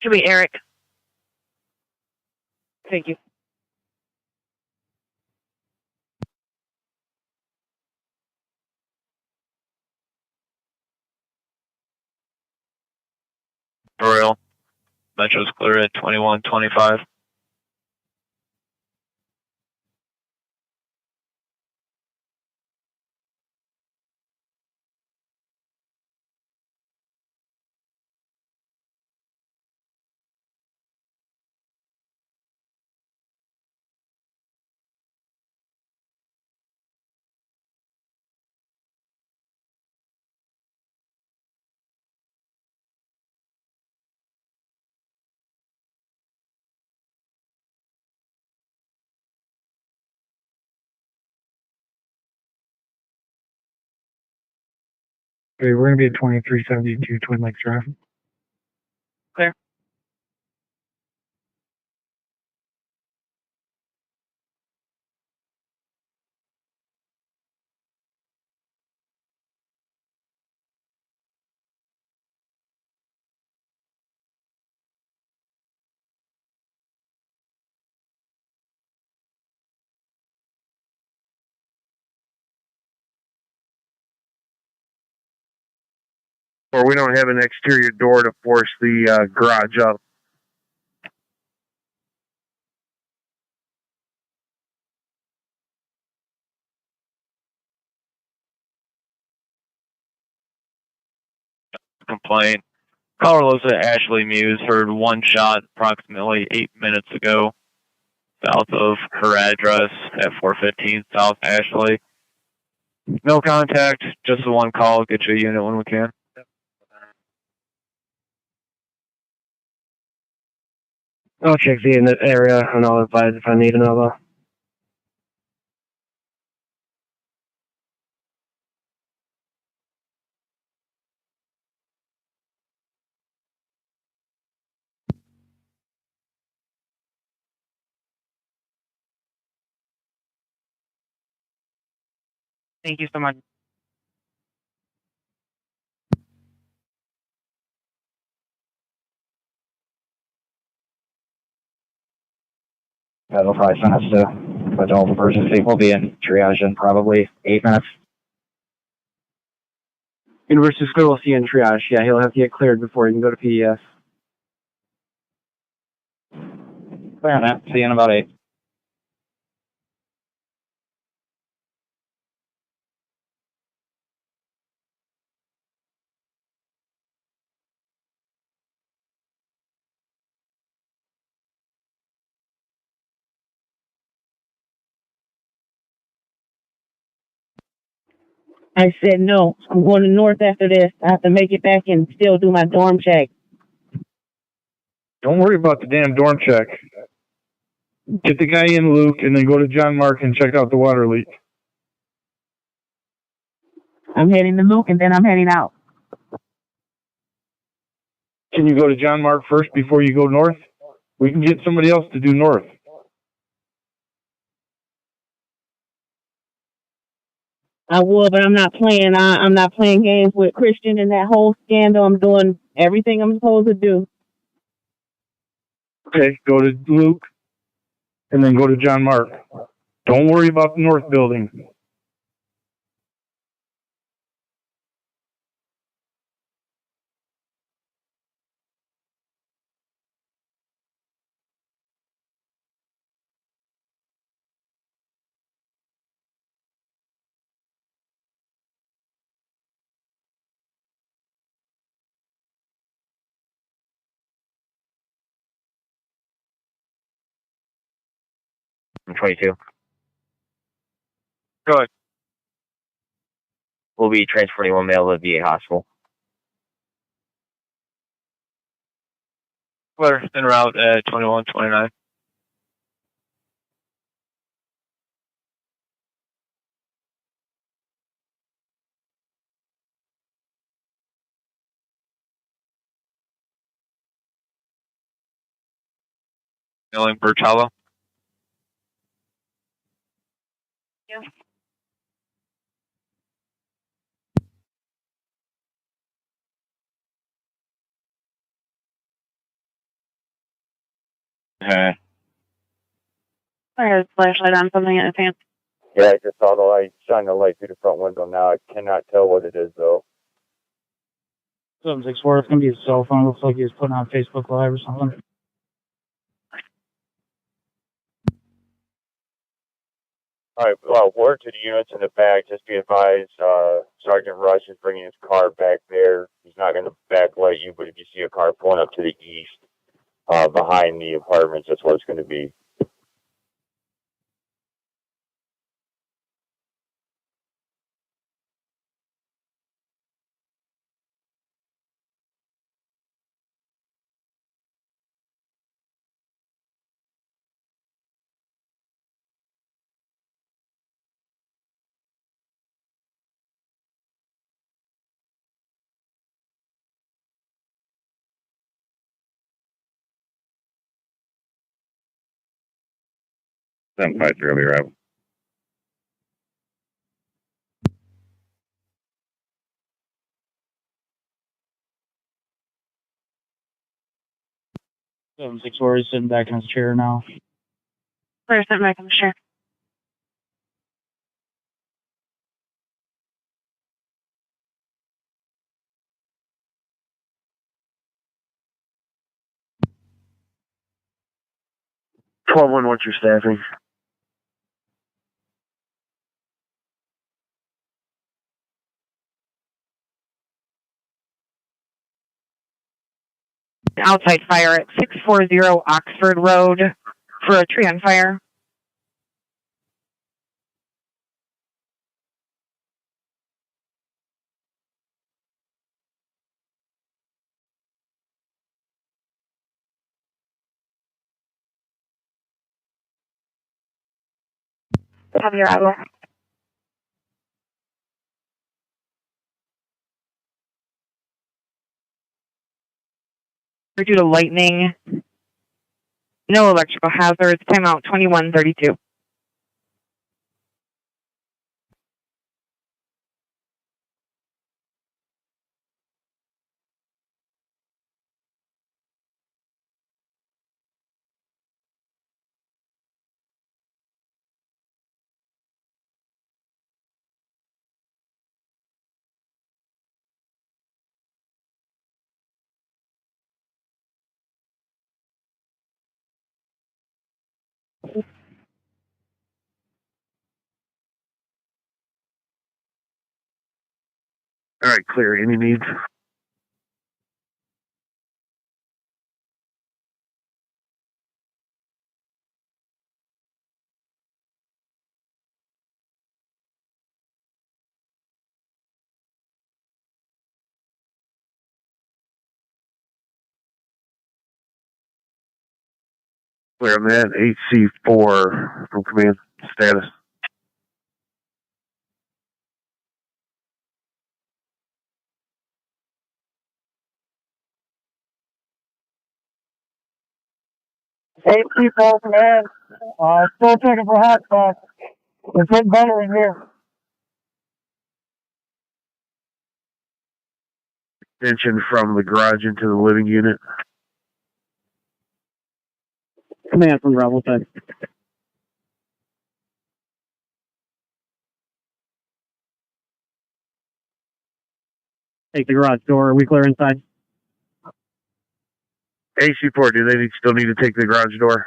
Speaker 2: Should be Eric.
Speaker 17: Thank you.
Speaker 4: Royal. Metro's clear at 2125.
Speaker 22: Okay, we're gonna be at 2372 Twin Lakes Drive.
Speaker 2: Clear.
Speaker 21: Or we don't have an exterior door to force the garage up.
Speaker 4: Complaint. Caller lives at Ashley Muse, heard one shot approximately 8 minutes ago, south of her address at 415 South Ashley. No contact, just the one call. Get you a unit when we can.
Speaker 21: I'll check the area and I'll advise if I need another.
Speaker 17: Thank you so much.
Speaker 3: That'll probably send us to, but all the emergency will be in triage in probably 8 minutes.
Speaker 21: University School will see you in triage. Yeah, he'll have to get cleared before he can go to PES.
Speaker 3: Clear on that. See you in about 8.
Speaker 6: I said no. I'm going to North after this. I have to make it back and still do my dorm check.
Speaker 21: Don't worry about the damn dorm check. Get the guy in, Luke, and then go to John Mark and check out the water leak.
Speaker 6: I'm heading to Luke and then I'm heading out.
Speaker 21: Can you go to John Mark first before you go north? We can get somebody else to do north.
Speaker 6: I would, but I'm not playing. I'm not playing games with Christian and that whole scandal. I'm doing everything I'm supposed to do.
Speaker 21: Okay, go to Luke, and then go to John Mark. Don't worry about the north building.
Speaker 3: I'm 22.
Speaker 4: Good.
Speaker 3: We'll be transporting one male to the VA hospital.
Speaker 4: Clear. En route at 2129. Mailing Bertella.
Speaker 3: Okay.
Speaker 2: I got a flashlight on something in his hand.
Speaker 14: Yeah, I just saw the light, shine the light through the front window now. I cannot tell what it is, though.
Speaker 18: 764, it's going to be his cell phone. Looks like he was putting on Facebook Live or something.
Speaker 14: All right, well, word to the units in the back, just be advised, Sergeant Rush is bringing his car back there. He's not going to backlight you, but if you see a car pulling up to the east, behind the apartments, that's what it's going to be.
Speaker 3: Then 53 will be arrival.
Speaker 18: Seven six four, he's sitting back in his chair now.
Speaker 2: Clear, sitting back in the chair.
Speaker 21: 12-1, what's your staffing?
Speaker 17: Outside fire at 640 Oxford Road for a tree on fire.
Speaker 2: Have your arrival.
Speaker 17: Due to lightning, no electrical hazards. Timeout 21:32.
Speaker 21: All right, clear. Any needs? Clear on that. HC4 from command. Status.
Speaker 8: HC4 command. Still checking for hot spots. It's getting better in here.
Speaker 21: Extension from the garage into the living unit.
Speaker 8: Command from Rebel Tech. Take the garage door. Are we clear inside?
Speaker 21: HC4, do they still need to take the garage door?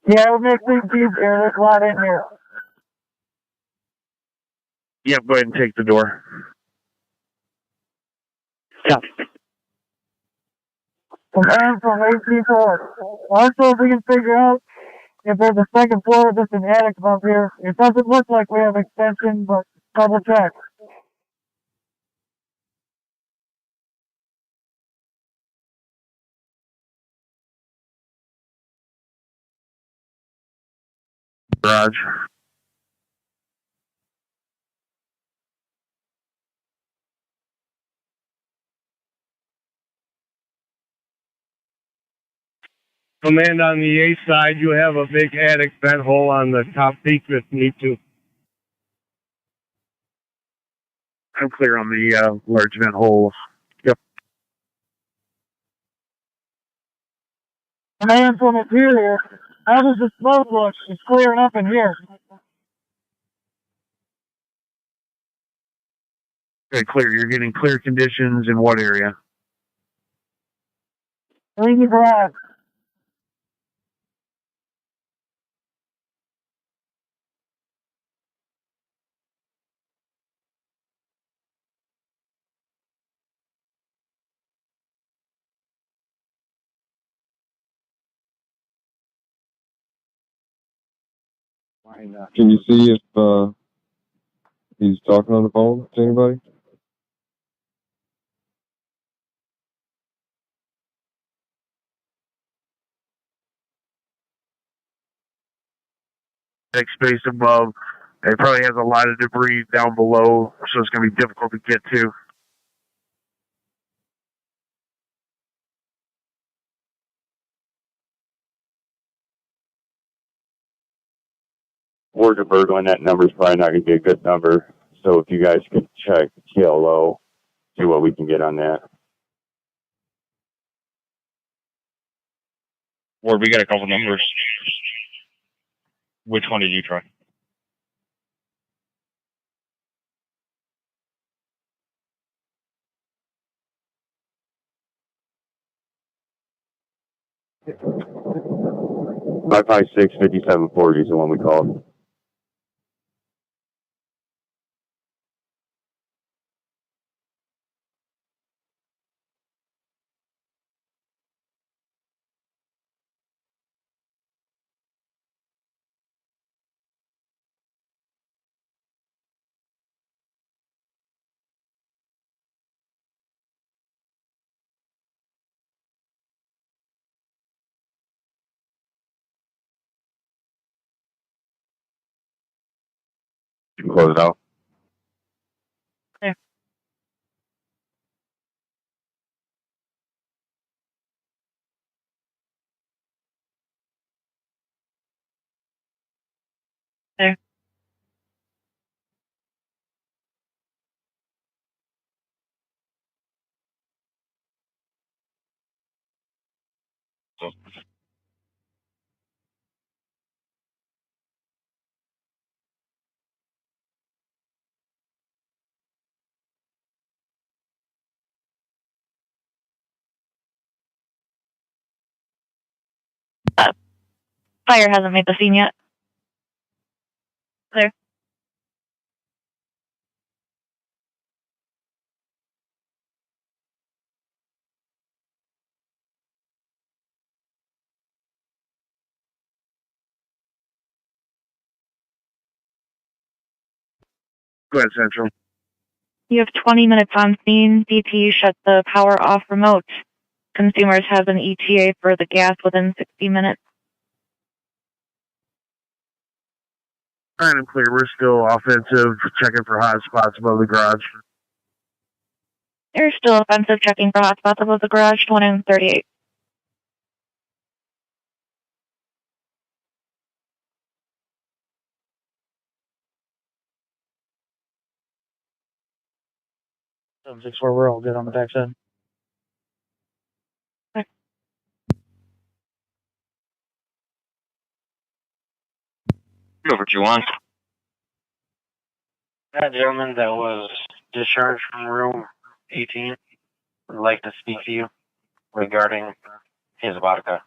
Speaker 8: Yeah, we'll make things easier. There's a lot in here.
Speaker 21: Yep, go ahead and take the door.
Speaker 8: Yeah. Command from HC4. Also, if we can figure out if there's a second floor, just an attic above here. It doesn't look like we have extension, but double check.
Speaker 21: Garage.
Speaker 19: Command on the A side, you have a big attic vent hole on the top peak if need to.
Speaker 21: I'm clear on the large vent hole. Yep.
Speaker 8: Command from interior. How does the smoke look? It's clearing up in here.
Speaker 21: Okay, clear. You're getting clear conditions in what area?
Speaker 8: Leave the garage.
Speaker 12: Can you see if he's talking on the phone to anybody?
Speaker 21: Attic space above. It probably has a lot of debris down below, so it's going to be difficult to get to.
Speaker 14: Word to Bergland, that number's probably not going to be a good number. So if you guys could check TLO, see what we can get on that.
Speaker 11: Ward, we got a couple numbers. Which one did you try?
Speaker 14: 556-5740 is the one we called. You can close it out.
Speaker 2: There. There.
Speaker 16: Fire hasn't made the scene yet.
Speaker 2: There.
Speaker 21: Go ahead, Central.
Speaker 16: You have 20 minutes on scene. DT shut the power off remote. Consumers have an ETA for the gas within 60 minutes.
Speaker 21: All right, I'm clear. We're still offensive, checking for hot spots above the garage.
Speaker 16: They're still offensive, checking for hotspots above the garage, 138.
Speaker 18: where we're all good on the backside.
Speaker 15: Over 2-1.
Speaker 18: That gentleman that was discharged from room 18 would like to speak to you regarding his vodka.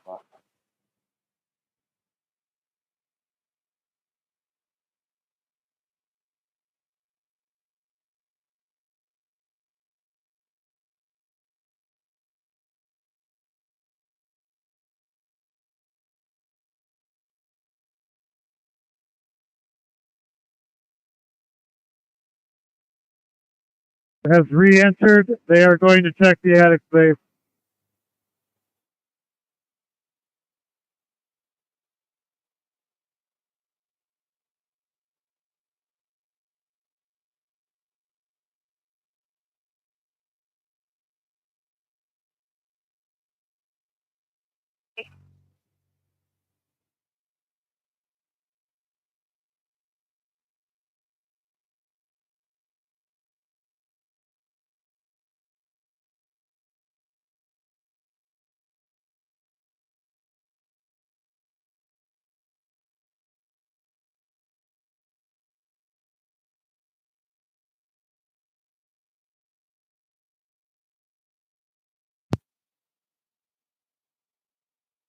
Speaker 8: Has re-entered. They are going to check the attic space.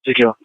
Speaker 18: Secure.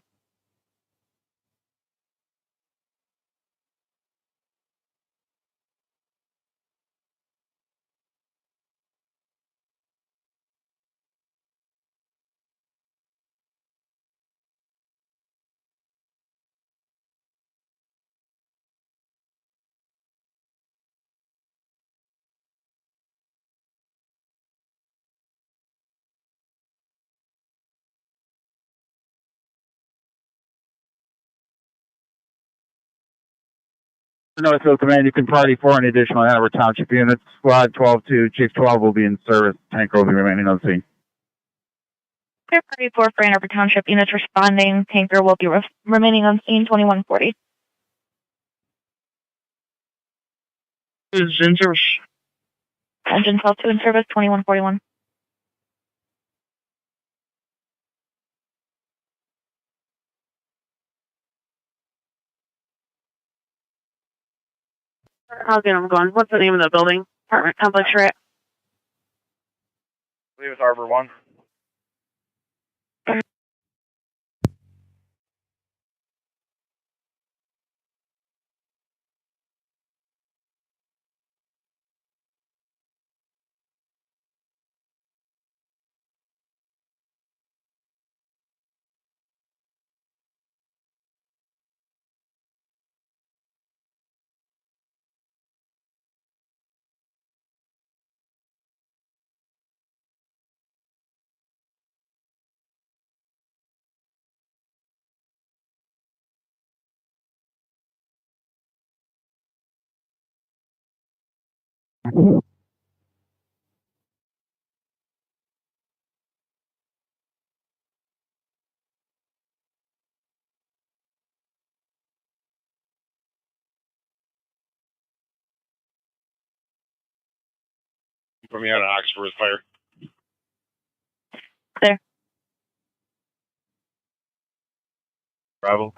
Speaker 3: Northfield Command, you can party for any additional Hanover Township units. Squad 12-2, Chief 12 will be in service. Tanker will be remaining on scene.
Speaker 16: Clear party 4 for Ann Arbor Township units responding. Tanker will be remaining on scene, 2140.
Speaker 18: Is in service.
Speaker 16: Engine 12-2 in service, 2141.
Speaker 2: I'll get them going. What's the name of the building? Apartment complex you're at?
Speaker 21: I believe it's Arbor 1.
Speaker 10: Put me on an Oxford fire.
Speaker 2: There.
Speaker 10: Bravo.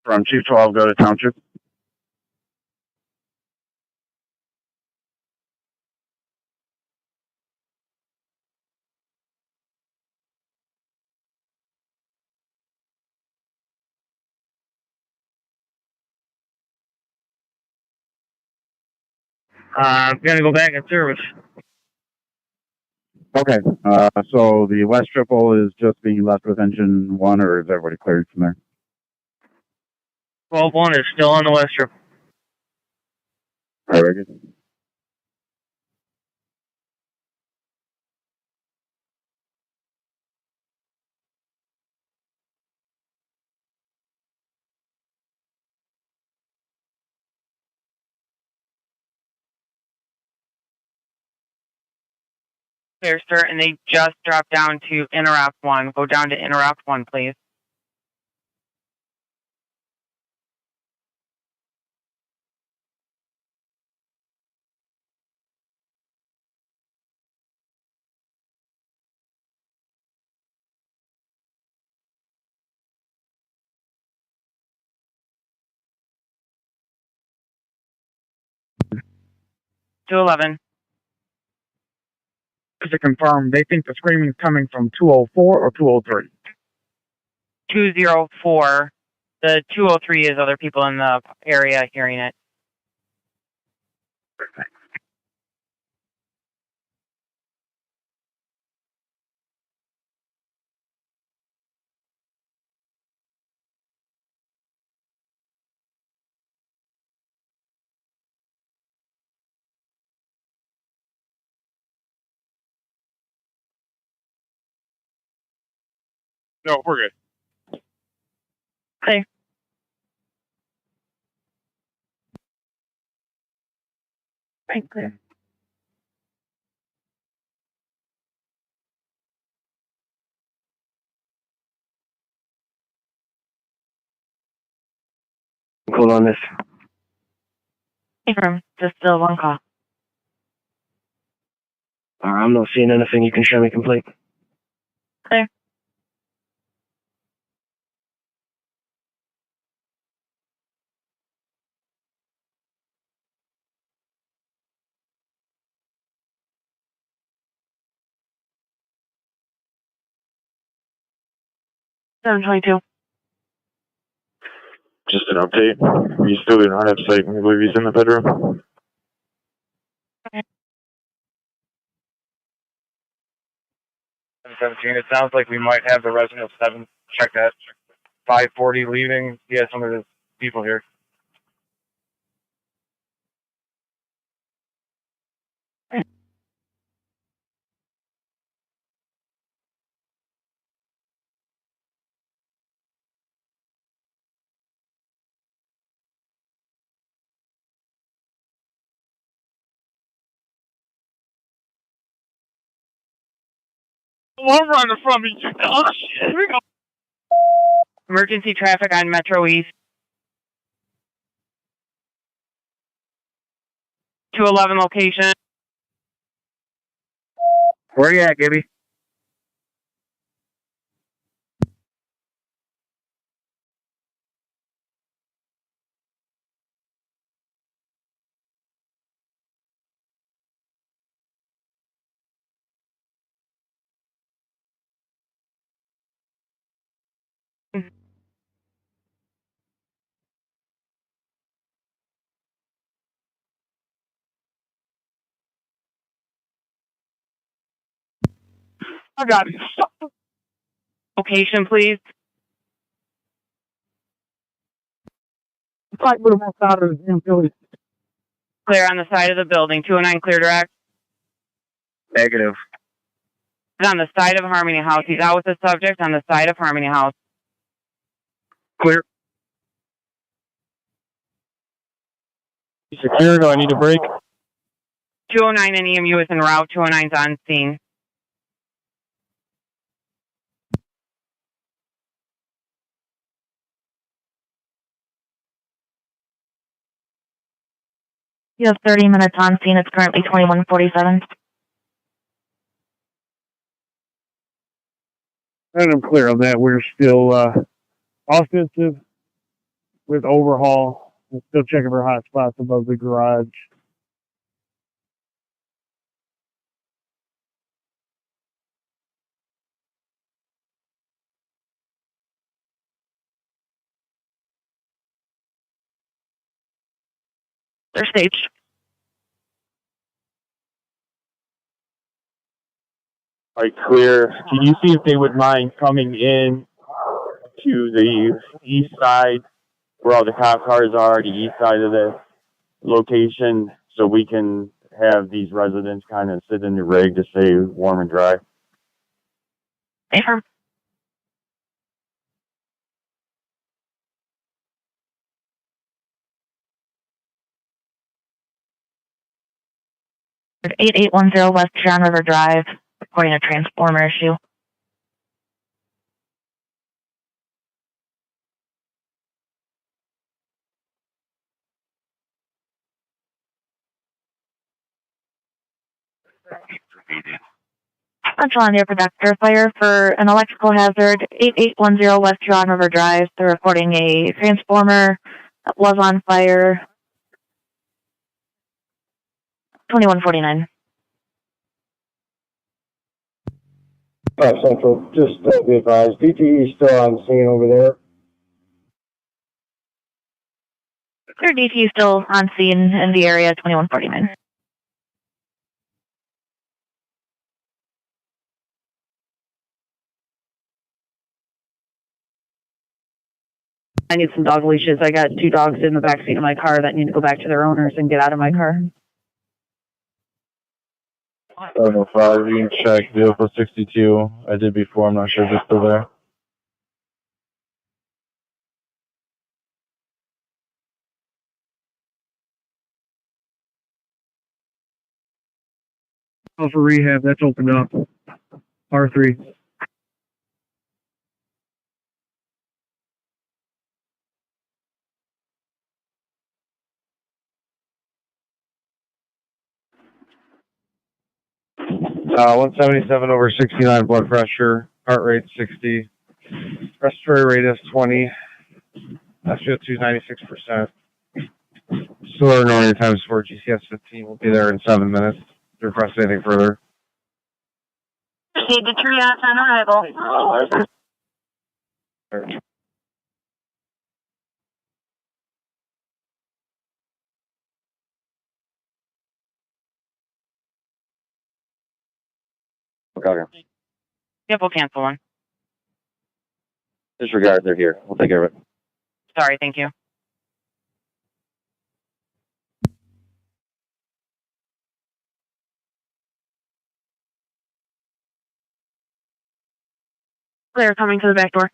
Speaker 21: From Chief 12, go to Township.
Speaker 8: I'm gonna go back in service.
Speaker 21: Okay, so the West Triple is just being left with engine 1, or is everybody cleared from there?
Speaker 8: 12-1 is still on the west strip.
Speaker 21: All right, very good.
Speaker 17: There, sir, and they just dropped down to interrupt 1. Go down to interrupt 1, please. To 11.
Speaker 18: Just to confirm, they think the screaming is coming from 204 or 203?
Speaker 17: 204. The 203 is other people in the area hearing it.
Speaker 10: No, we're good.
Speaker 2: Okay. Right, clear.
Speaker 21: Hold on this.
Speaker 2: Affirm. Just still 1 call.
Speaker 21: I'm not seeing anything. You can show me complete.
Speaker 2: Clear. $722.
Speaker 14: Just an update. We still do not have sight. We believe he's in the bedroom.
Speaker 8: Okay. 17. It sounds like we might have the resident of 7. Check that. 540 leaving. He has some of his people here.
Speaker 10: One running from me. Oh, shit. Here we go.
Speaker 17: Emergency traffic on Metro East. 211 location.
Speaker 18: Where you at, Gibby?
Speaker 17: Oh, God. Location, please.
Speaker 22: It's like we're almost out of the damn building.
Speaker 17: Clear on the side of the building. 209 clear direct.
Speaker 4: Negative.
Speaker 17: He's on the side of Harmony House. He's out with the subject on the side of Harmony House.
Speaker 15: Clear. Secure. Do I need a break?
Speaker 17: 209 and EMU is en route. 209's on scene.
Speaker 9: You have 30 minutes on scene. It's currently 21:47.
Speaker 22: And I'm clear on that. We're still offensive with overhaul. We're still checking for hot spots above the garage.
Speaker 2: They're staged.
Speaker 14: All right, clear. Can you see if they would mind coming in to the east side where all the cop cars are, the east side of the location, so we can have these residents kind of sit in the rig to stay warm and dry?
Speaker 2: Affirm.
Speaker 9: There's 8810 West John River Drive, reporting a transformer issue. Central on the upper deck, fire for an electrical hazard, 8810 West John River Drive. They're reporting a transformer that was on fire. 2149.
Speaker 21: Central, just be advised, DTE is still on scene over there.
Speaker 9: Clear DT still on scene in the area, 2149.
Speaker 2: I need some dog leashes. I got 2 dogs in the back seat of my car that need to go back to their owners and get out of my car.
Speaker 21: 705, you can check vehicle 62. I did before, I'm not sure if it's still there.
Speaker 22: For rehab, that's opened up. R3.
Speaker 21: Uh, 177 over 69 blood pressure, heart rate 60, respiratory rate is 20, SpO2 96%. Solar normal times 4, GCS 15 will be there in 7 minutes. Request anything further.
Speaker 2: Proceed to triage on arrival.
Speaker 21: Okay.
Speaker 17: Yep, we'll cancel one.
Speaker 21: Disregard, they're here. We'll take care of it.
Speaker 17: Sorry, thank you.
Speaker 2: Clear, coming to the back door.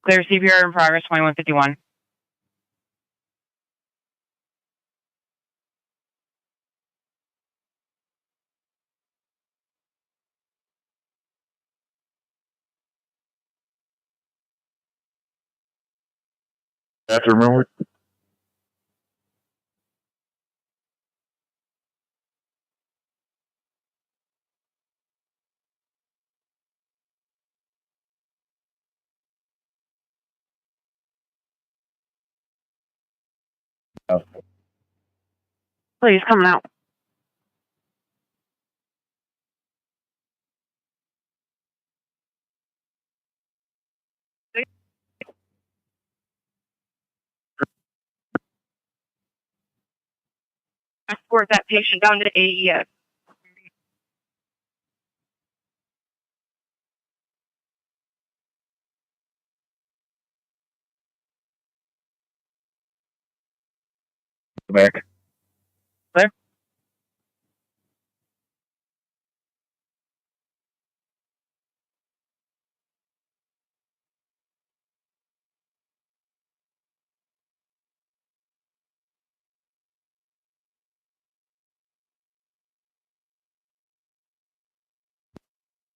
Speaker 17: Clear CPR in progress, 2151.
Speaker 21: Have to remember.
Speaker 2: Please, coming out. escort that patient down to AES.
Speaker 3: Back.
Speaker 2: Clear?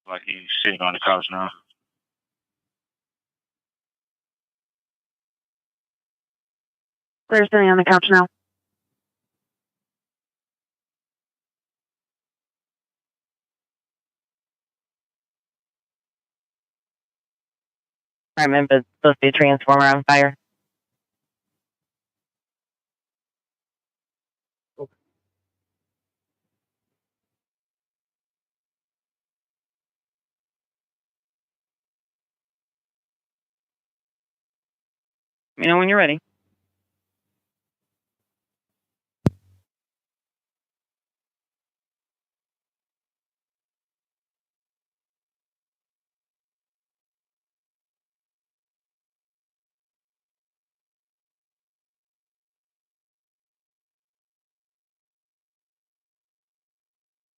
Speaker 13: Like he's sitting on the couch now.
Speaker 2: Clear sitting on the couch now.
Speaker 9: Remember, it's supposed to be a transformer on fire.
Speaker 17: Let me know when you're ready.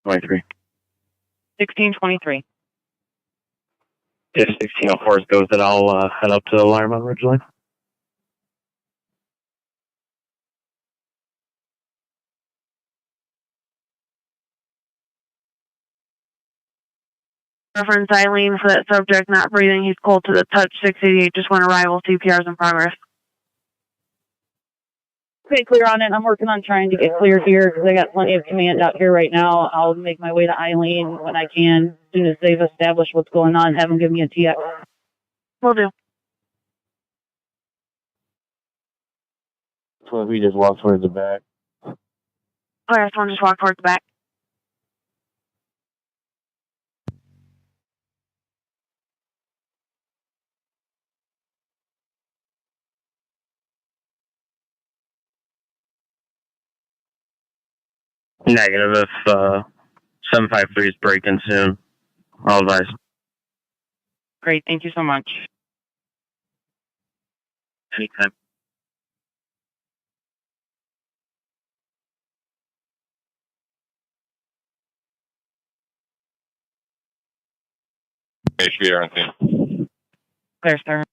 Speaker 3: Twenty
Speaker 17: 1623.
Speaker 3: If 1604 goes, then I'll head up to the alarm on Ridgeline.
Speaker 2: Reference Eileen for that subject not breathing. He's cold to the touch. 688. Just went arrival. CPR's in progress.
Speaker 6: Okay, clear on it. I'm working on trying to get clear here because I got plenty of command out here right now. I'll make my way to Eileen when I can. As soon as they've established what's going on, have them give me a TX.
Speaker 2: Will do.
Speaker 15: So we just walk towards the back.
Speaker 2: Clear. Someone just walk towards the back.
Speaker 3: Negative. If 753 is breaking soon, I'll advise.
Speaker 17: Great, thank you so much.
Speaker 3: Anytime.
Speaker 13: HBR on scene.
Speaker 17: Clear, sir.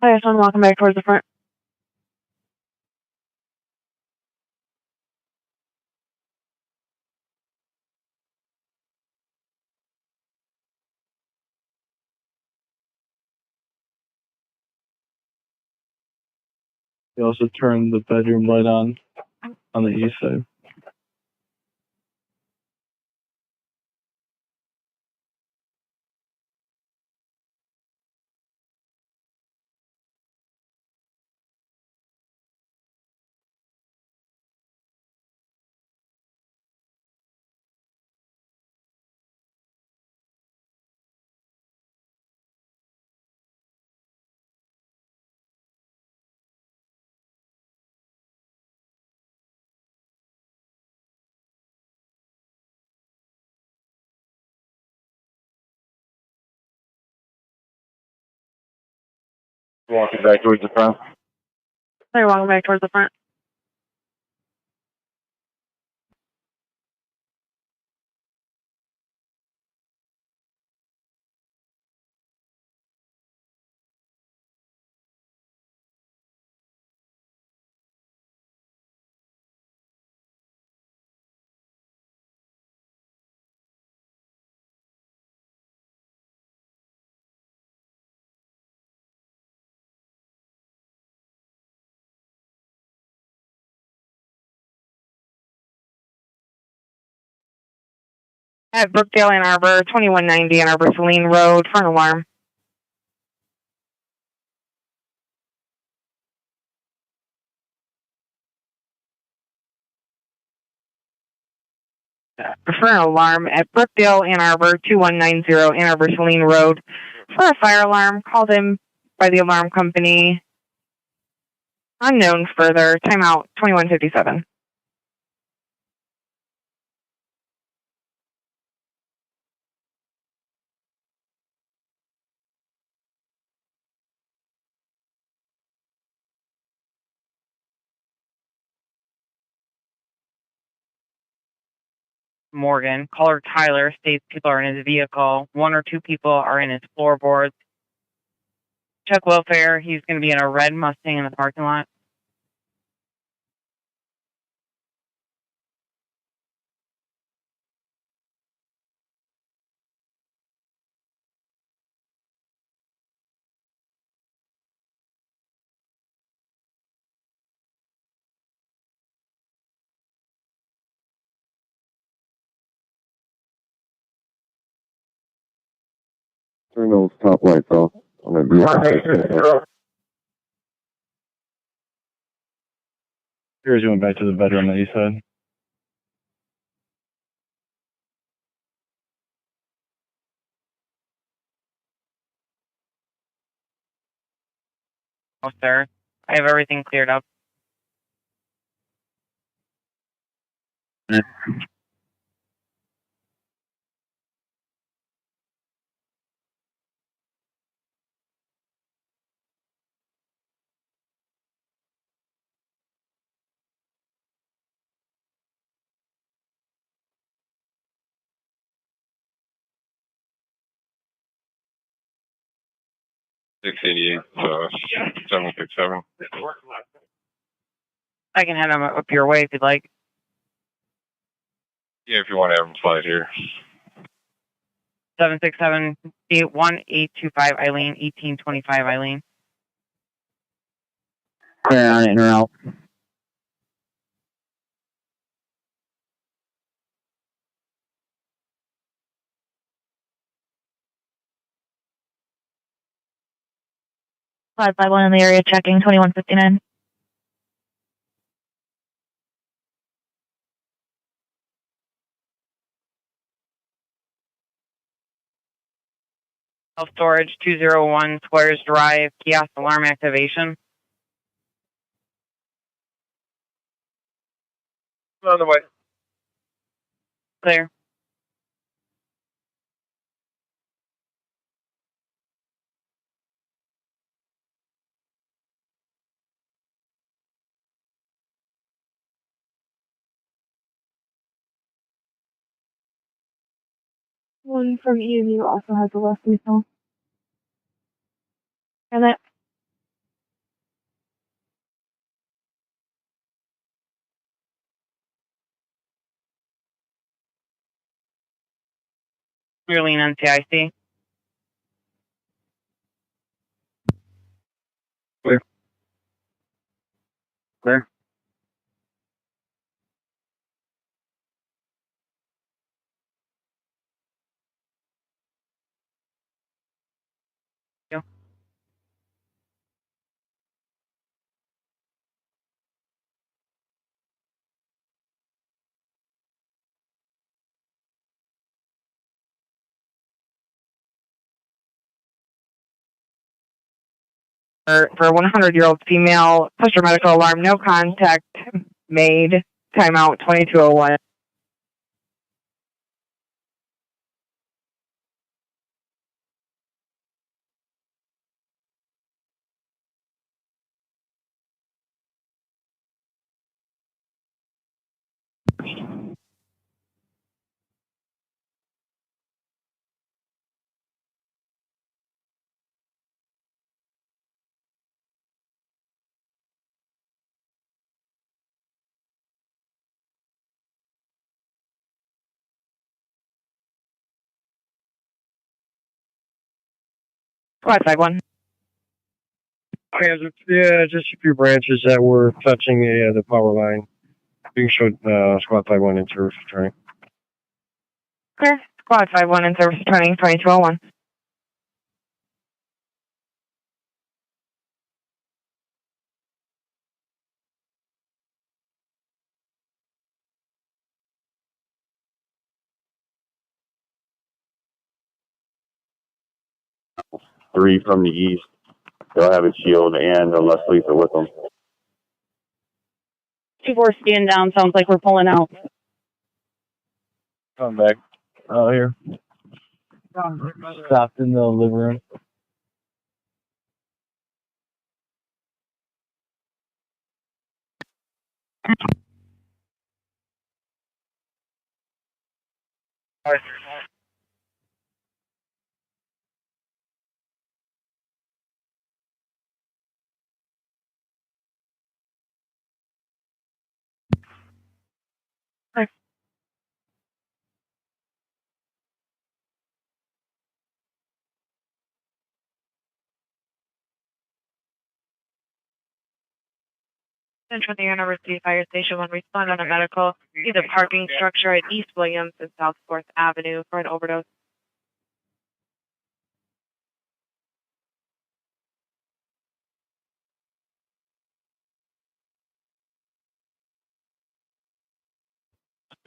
Speaker 2: Clear. Someone walking back towards the front.
Speaker 5: You also turn the bedroom light on the east side.
Speaker 15: Walking back towards the front.
Speaker 2: Clear. Walking back towards the front.
Speaker 17: At Brookdale, Ann Arbor, 2190 Ann Arbor Saline Road, front alarm.
Speaker 2: for an alarm at Brookdale, Ann Arbor, 2190 Ann Arbor Saline Road for a fire alarm called in by the alarm company. Unknown further. Timeout 2157.
Speaker 17: Morgan. Caller Tyler states people are in his vehicle. 1 or 2 people are in his floorboards. Check welfare. He's going to be in a red Mustang in the parking lot.
Speaker 12: Turn those top lights off on that vehicle.
Speaker 5: Here's you went back to the bedroom that you said.
Speaker 17: Oh, sir. I have everything cleared up.
Speaker 11: $688, 767.
Speaker 17: I can head him up your way if you'd like.
Speaker 11: Yeah, if you want to have them slide here.
Speaker 17: 767 1825 Eileen, 1825 Eileen.
Speaker 18: Clear on in or out.
Speaker 9: Squad 51 in the area checking 2159.
Speaker 17: Self-storage 201 Squares Drive, kiosk alarm activation.
Speaker 11: On the way.
Speaker 17: Clear.
Speaker 16: One from EMU also has a left lethal. And that
Speaker 17: Clearly in NCIC.
Speaker 11: Clear.
Speaker 18: Clear.
Speaker 2: For a 100-year-old female, push your medical alarm, no contact made. Timeout 2201. Squad 51.
Speaker 22: Yeah, just a few branches that were touching the power line. You can show squad 51 in service returning.
Speaker 2: Clear. Squad 51 in service returning 2201.
Speaker 14: 3 from the east. They'll have a shield and a less lethal with them.
Speaker 6: 2-4 stand down. Sounds like we're pulling out.
Speaker 15: Come back out here. Stopped in the living room.
Speaker 7: Central the University Fire Station when respond on a medical, see the parking structure at East Williams and South 4th Avenue for an overdose.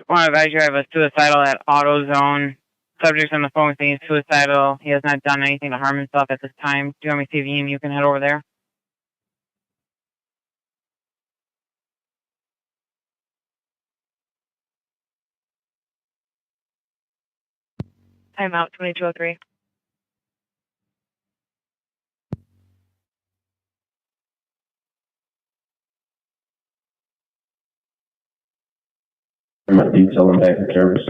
Speaker 17: I want to advise you I have a suicidal at AutoZone. Subject's on the phone saying he's suicidal. He has not done anything to harm himself at this time. Do you want me to see if you can head over there?
Speaker 7: Timeout 2203.
Speaker 14: Detail and back to service.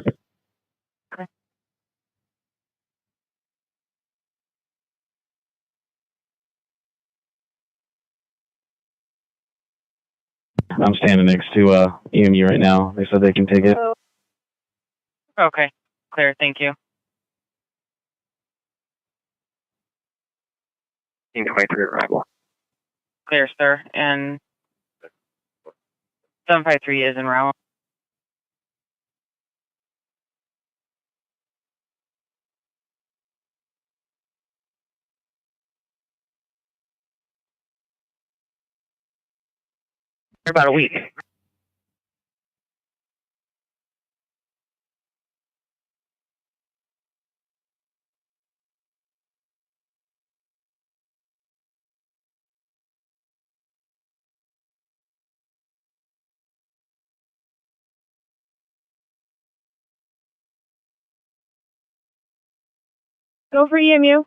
Speaker 3: I'm standing next to EMU right now. They said they can take it.
Speaker 17: Okay, clear, thank you.
Speaker 3: 1823 arrival.
Speaker 17: Clear, sir. And 753 is en route.
Speaker 3: For about a week.
Speaker 16: Go for EMU.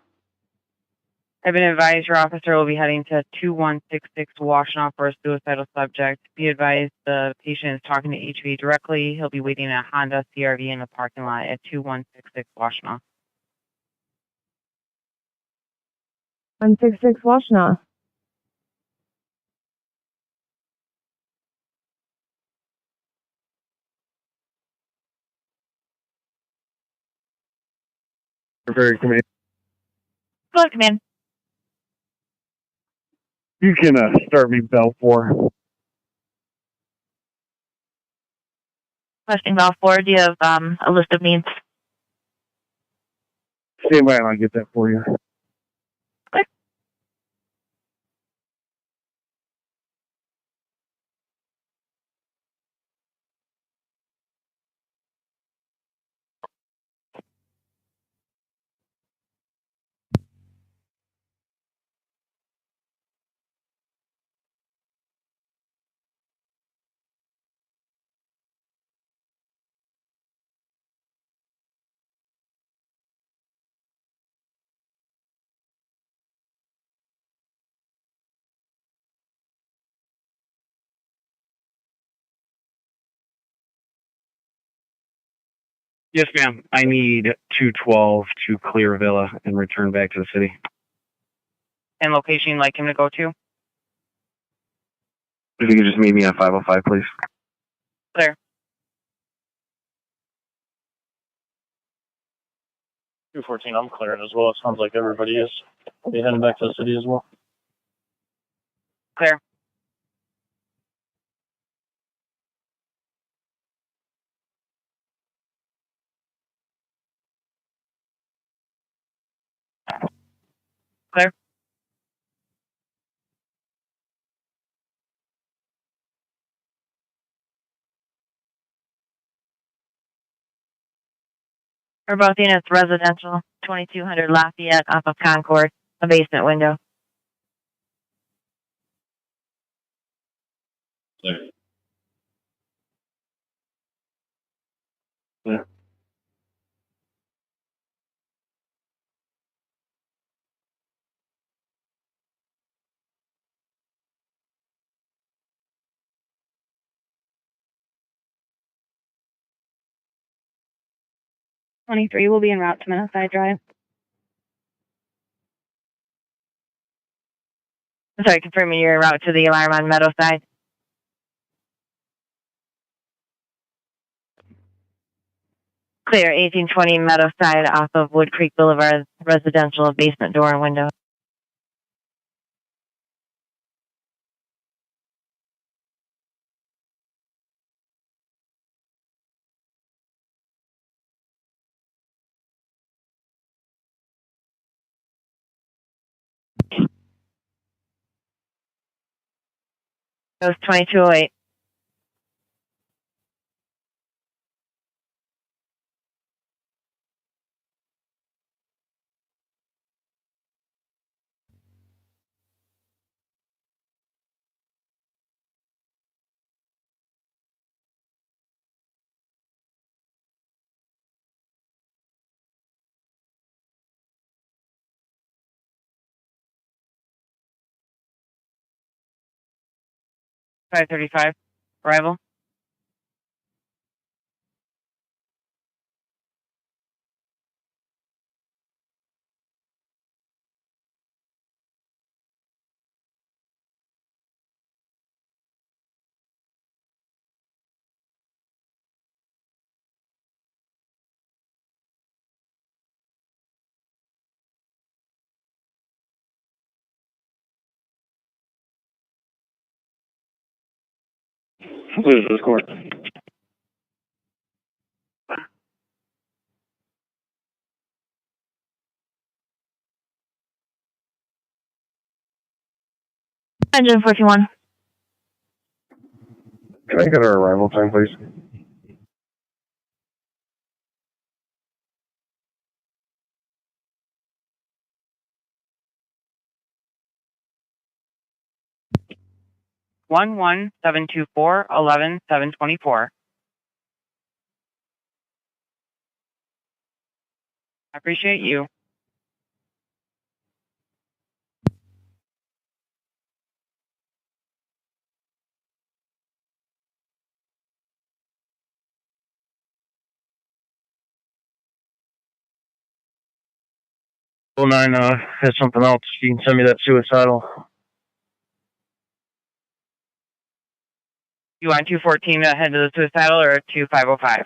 Speaker 17: I've been advised your officer will be heading to 2166 Washtenaw for a suicidal subject. Be advised the patient is talking to HV directly. He'll be waiting at Honda CRV in the parking lot at 2166 Washtenaw.
Speaker 16: 166 Washtenaw.
Speaker 22: Very command.
Speaker 7: Go ahead, command.
Speaker 22: You can start me bell 4.
Speaker 7: Question about 4. Do you have a list of needs?
Speaker 22: Stand by and I'll get that for you.
Speaker 3: Yes, ma'am. I need 212 to clear Villa and return back to the city.
Speaker 17: And location you'd like him to go to?
Speaker 3: If you could just meet me at 505, please.
Speaker 17: Clear.
Speaker 15: 214, I'm clearing as well. It sounds like everybody is. They heading back to the city as well.
Speaker 17: Clear. Clear.
Speaker 7: For both units, residential, 2200 Lafayette off of Concord.
Speaker 9: A basement window.
Speaker 11: Clear.
Speaker 21: Clear.
Speaker 16: '23 will be en route to Meadowside Drive.
Speaker 9: I'm sorry, confirming your route to the alarm on Meadowside. Clear, 1820 Meadowside off of Wood Creek Boulevard, residential basement door and window. That was 2208. $535. Arrival.
Speaker 21: Please, this court.
Speaker 9: Engine 41.
Speaker 21: Can I get our arrival time, please?
Speaker 17: One 724 11 724. I appreciate you.
Speaker 8: Oh, 09 has something else. You can send me that suicidal.
Speaker 17: You want 214 to head to the suicidal or 2505?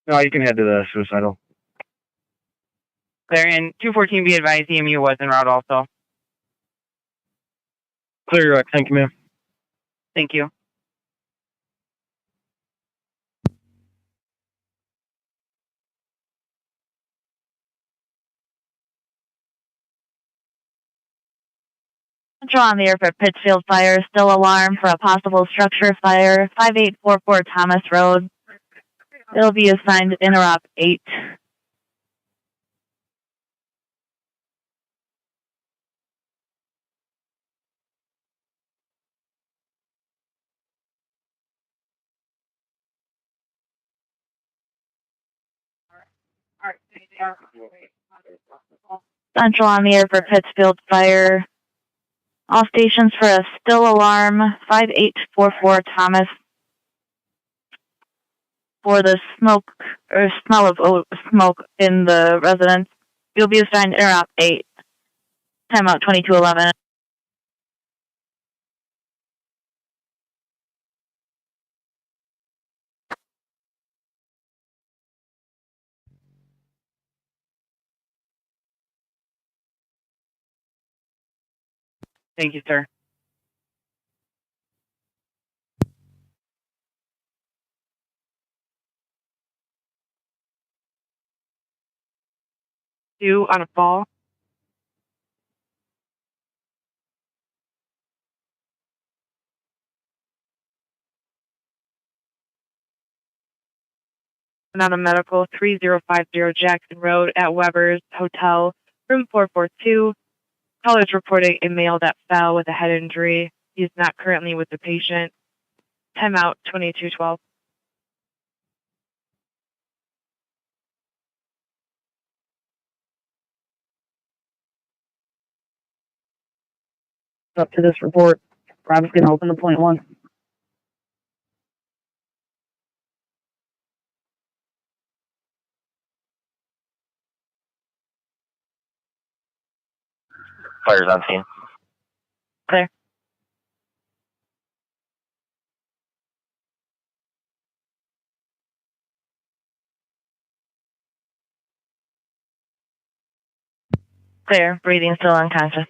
Speaker 8: No, you can head to the suicidal.
Speaker 17: Clear, and 214 be advised, EMU was en route also.
Speaker 8: Clear, Rex. Thank you, ma'am.
Speaker 17: Thank you.
Speaker 2: Central on the air for Pittsfield Fire, still alarm for a possible structure fire, 5844 Thomas Road. It'll be assigned to interop 8. Central on the air for Pittsfield Fire. All stations for a still alarm, 5844 Thomas, for the smoke or smell of smoke in the residence. You'll be assigned to interop 8. Timeout 2211.
Speaker 17: Thank you, sir. Two on a fall.
Speaker 7: Not a medical 3050 Jackson Road at Weber's Hotel, room 442. Callers reporting a male that fell with a head injury. He is not currently with the patient. Time out 2212.
Speaker 6: Up to this report. Rob's gonna open the point one.
Speaker 13: Fire's on scene.
Speaker 9: Clear. Clear. Breathing still unconscious.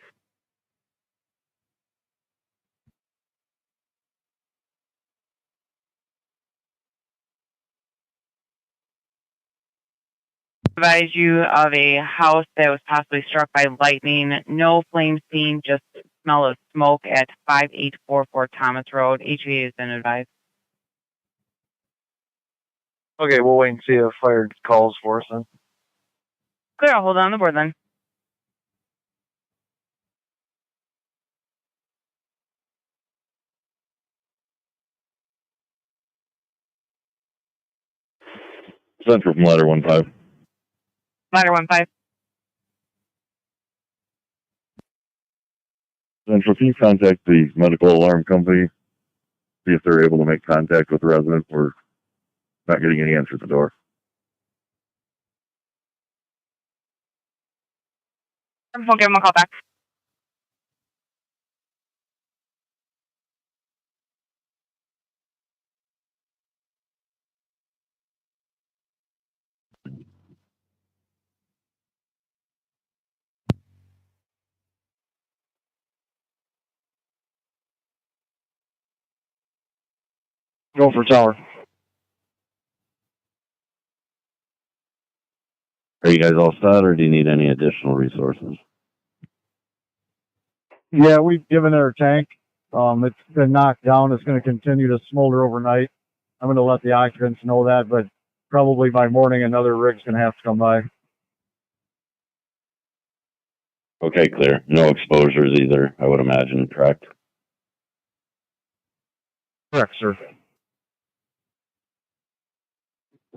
Speaker 17: Advise you of a house that was possibly struck by lightning. No flame seen, just smell of smoke at 5844 Thomas Road. HVA has been advised.
Speaker 3: Okay, we'll wait and see if fire calls for us then.
Speaker 17: Clear, I'll hold on the board then.
Speaker 12: Central from ladder 15.
Speaker 17: Ladder 15.
Speaker 12: Central, can you contact the medical alarm company? See if they're able to make contact with the resident. We're not getting any answer at the door.
Speaker 17: We'll give him a call back.
Speaker 3: Go for tower.
Speaker 12: Are you guys all set, or do you need any additional resources?
Speaker 22: Yeah, we've given it our tank. It's been knocked down. It's going to continue to smolder overnight. I'm going to let the occupants know that, but probably by morning another rig's going to have to come by.
Speaker 12: Okay, clear. No exposures either, I would imagine, correct?
Speaker 22: Correct, sir.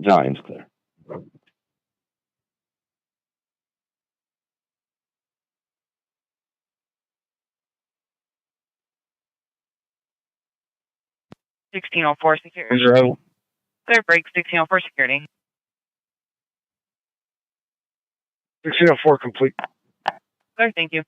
Speaker 12: Italian's clear.
Speaker 17: Sixteen oh four security.
Speaker 22: Is there
Speaker 17: Clear break 1604 security.
Speaker 22: 1604 complete.
Speaker 17: Clear, thank you.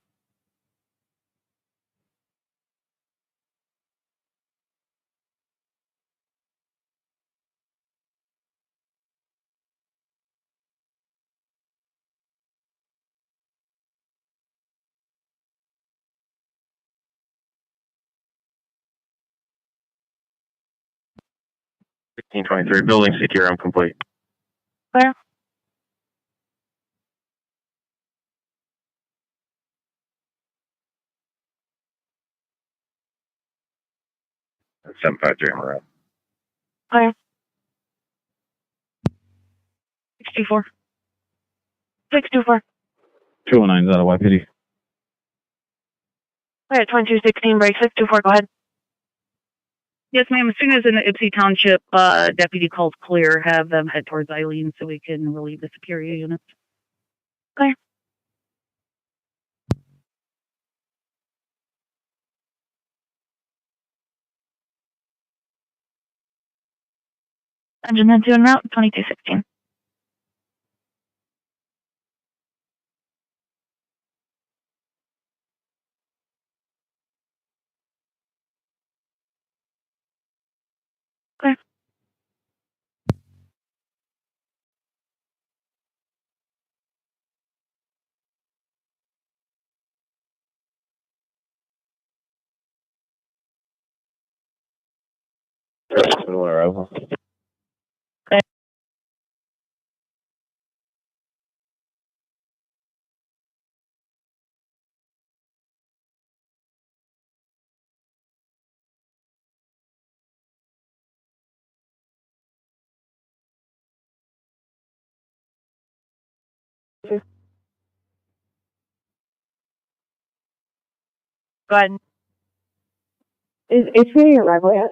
Speaker 11: Building secure, I'm complete.
Speaker 9: Clear.
Speaker 11: That's 753, I'm around.
Speaker 9: Clear.
Speaker 6: 624.
Speaker 9: 624.
Speaker 11: 209's out of YPD.
Speaker 9: Clear. 2216 break 624. Go ahead.
Speaker 6: Yes, ma'am. As soon as in the Ypsi Township deputy calls clear, have them head towards Eileen so we can relieve the superior units.
Speaker 9: Clear. Engine 2 en route 2216. Clear.
Speaker 11: Arrival.
Speaker 9: Go ahead.
Speaker 16: Is HVA your rival yet?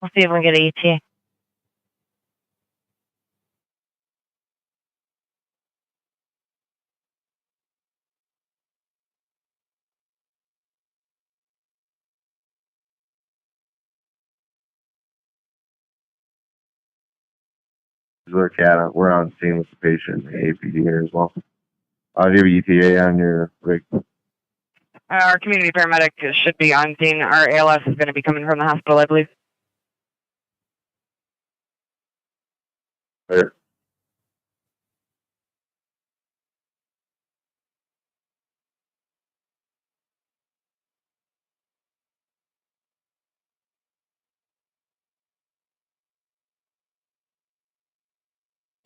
Speaker 9: We'll see if we can get an ETA.
Speaker 12: We're on scene with the patient, the APD here as well. Do you have ETA on your rig?
Speaker 17: Our community paramedic should be on scene. Our ALS is going to be coming from the hospital, I believe.
Speaker 12: There.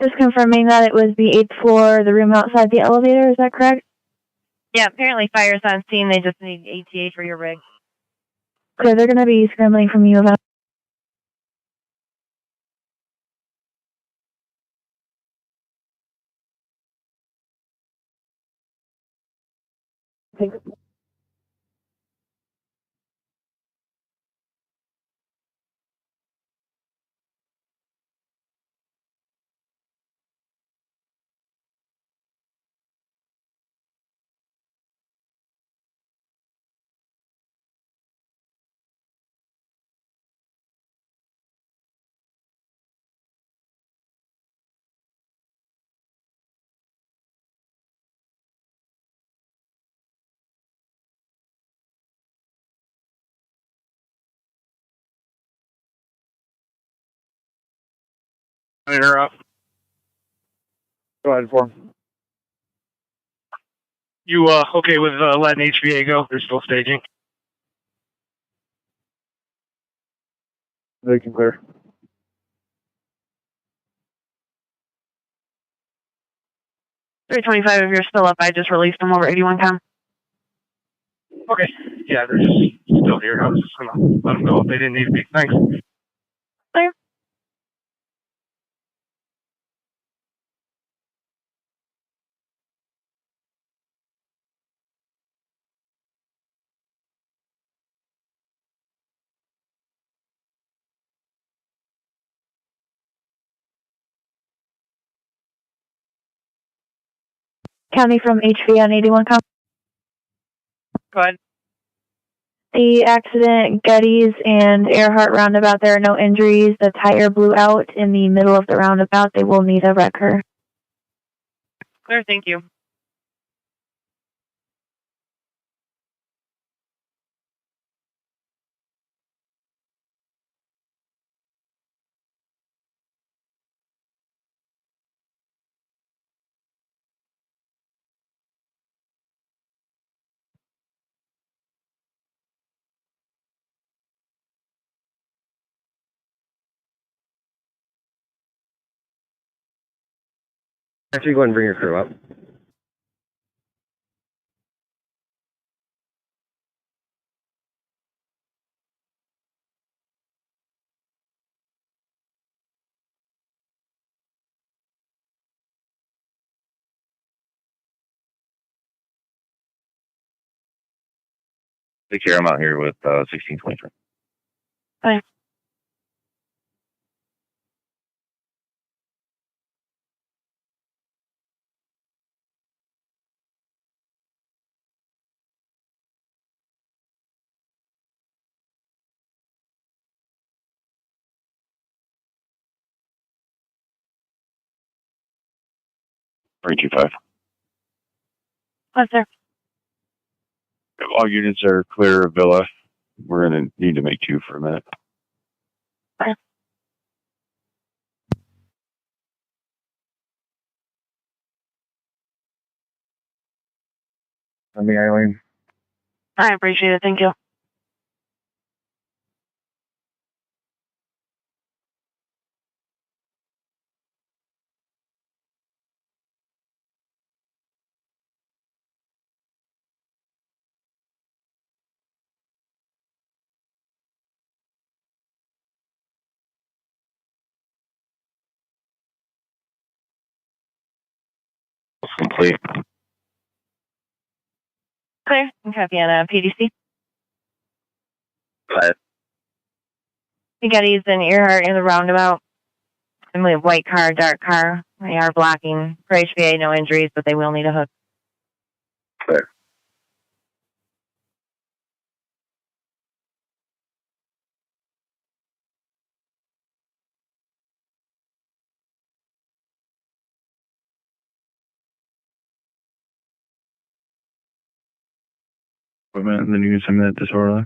Speaker 16: Just confirming that it was the 8th floor, the room outside the elevator, is that correct?
Speaker 9: Yeah, apparently fire's on scene. They just need ETA for your rig.
Speaker 16: Okay, they're going to be scrambling from U of M.
Speaker 21: Interrupt. Go ahead, for you. Okay with letting HVA go? They're still staging. They can clear.
Speaker 2: 325, if you're still up, I just released them over 81 com.
Speaker 21: Okay. Yeah, they're just still here. I was just gonna let them know if they didn't need to be. Thanks.
Speaker 2: Clear.
Speaker 16: County from HV on 81 com.
Speaker 17: Go ahead.
Speaker 16: The accident, Getty's and Earhart roundabout, there are no injuries. The tire blew out in the middle of the roundabout. They will need a wrecker.
Speaker 17: Clear, thank you.
Speaker 21: Actually, go ahead and bring your crew up.
Speaker 12: Take care. I'm out here with 1623.
Speaker 2: Bye.
Speaker 12: Three two five.
Speaker 2: What's there?
Speaker 12: All units are clear of Villa. We're gonna need to make two for a minute.
Speaker 2: Okay.
Speaker 21: On the island.
Speaker 2: I appreciate it. Thank you.
Speaker 4: Complete.
Speaker 9: Clear. I'm copy on PDC.
Speaker 4: 5.
Speaker 9: You got East and Earhart in the roundabout. And we have white car, dark car. They are blocking. For HVA, no injuries, but they will need a hook.
Speaker 4: Clear.
Speaker 5: Equipment, and then you can send me that disorderly.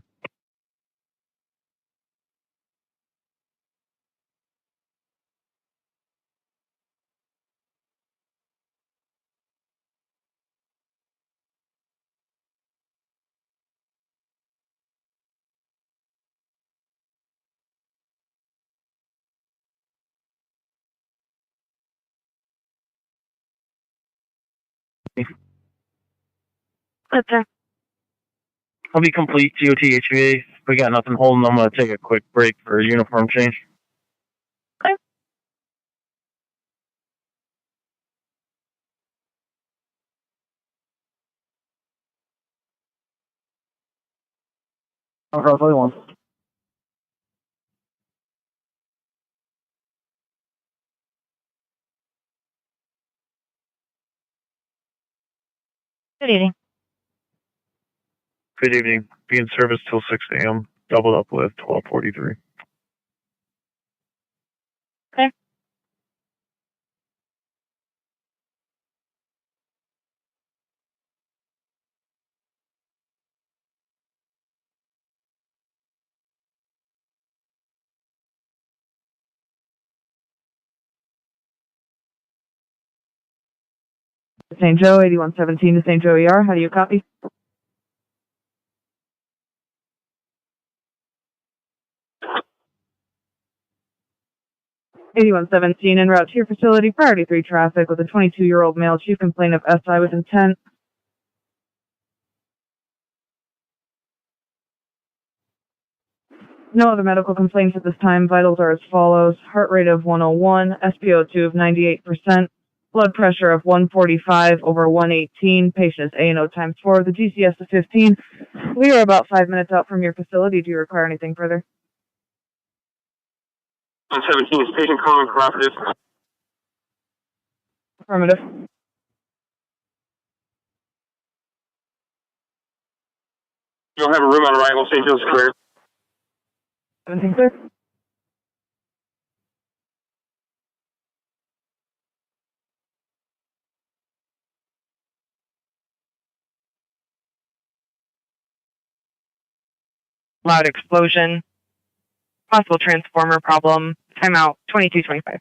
Speaker 9: That's her.
Speaker 21: I'll be complete, TOT HVA. If we got nothing holding, I'm going to take a quick break for a uniform change.
Speaker 9: Okay.
Speaker 21: I'll tell you one.
Speaker 9: Good evening.
Speaker 5: Good evening. Be in service till 6 a.m. Doubled up with 1243.
Speaker 9: Okay.
Speaker 1: St. Joe, 8117 to St. Joe ER. How do you copy? (8117) en route to your facility, priority 3 traffic with a 22-year-old male chief complaint of SI with intent. No other medical complaints at this time. Vitals are as follows: heart rate of 101, SpO2 of 98%, blood pressure of 145 over 118, patient is A&O times 4, the GCS of 15. We are about 5 minutes out from your facility. Do you require anything further?
Speaker 15: 117 is patient calling cooperative.
Speaker 1: Affirmative.
Speaker 15: You'll have a room on arrival, St. Joe's clear.
Speaker 1: 17 clear.
Speaker 7: Loud explosion. Possible transformer problem. Timeout 2225.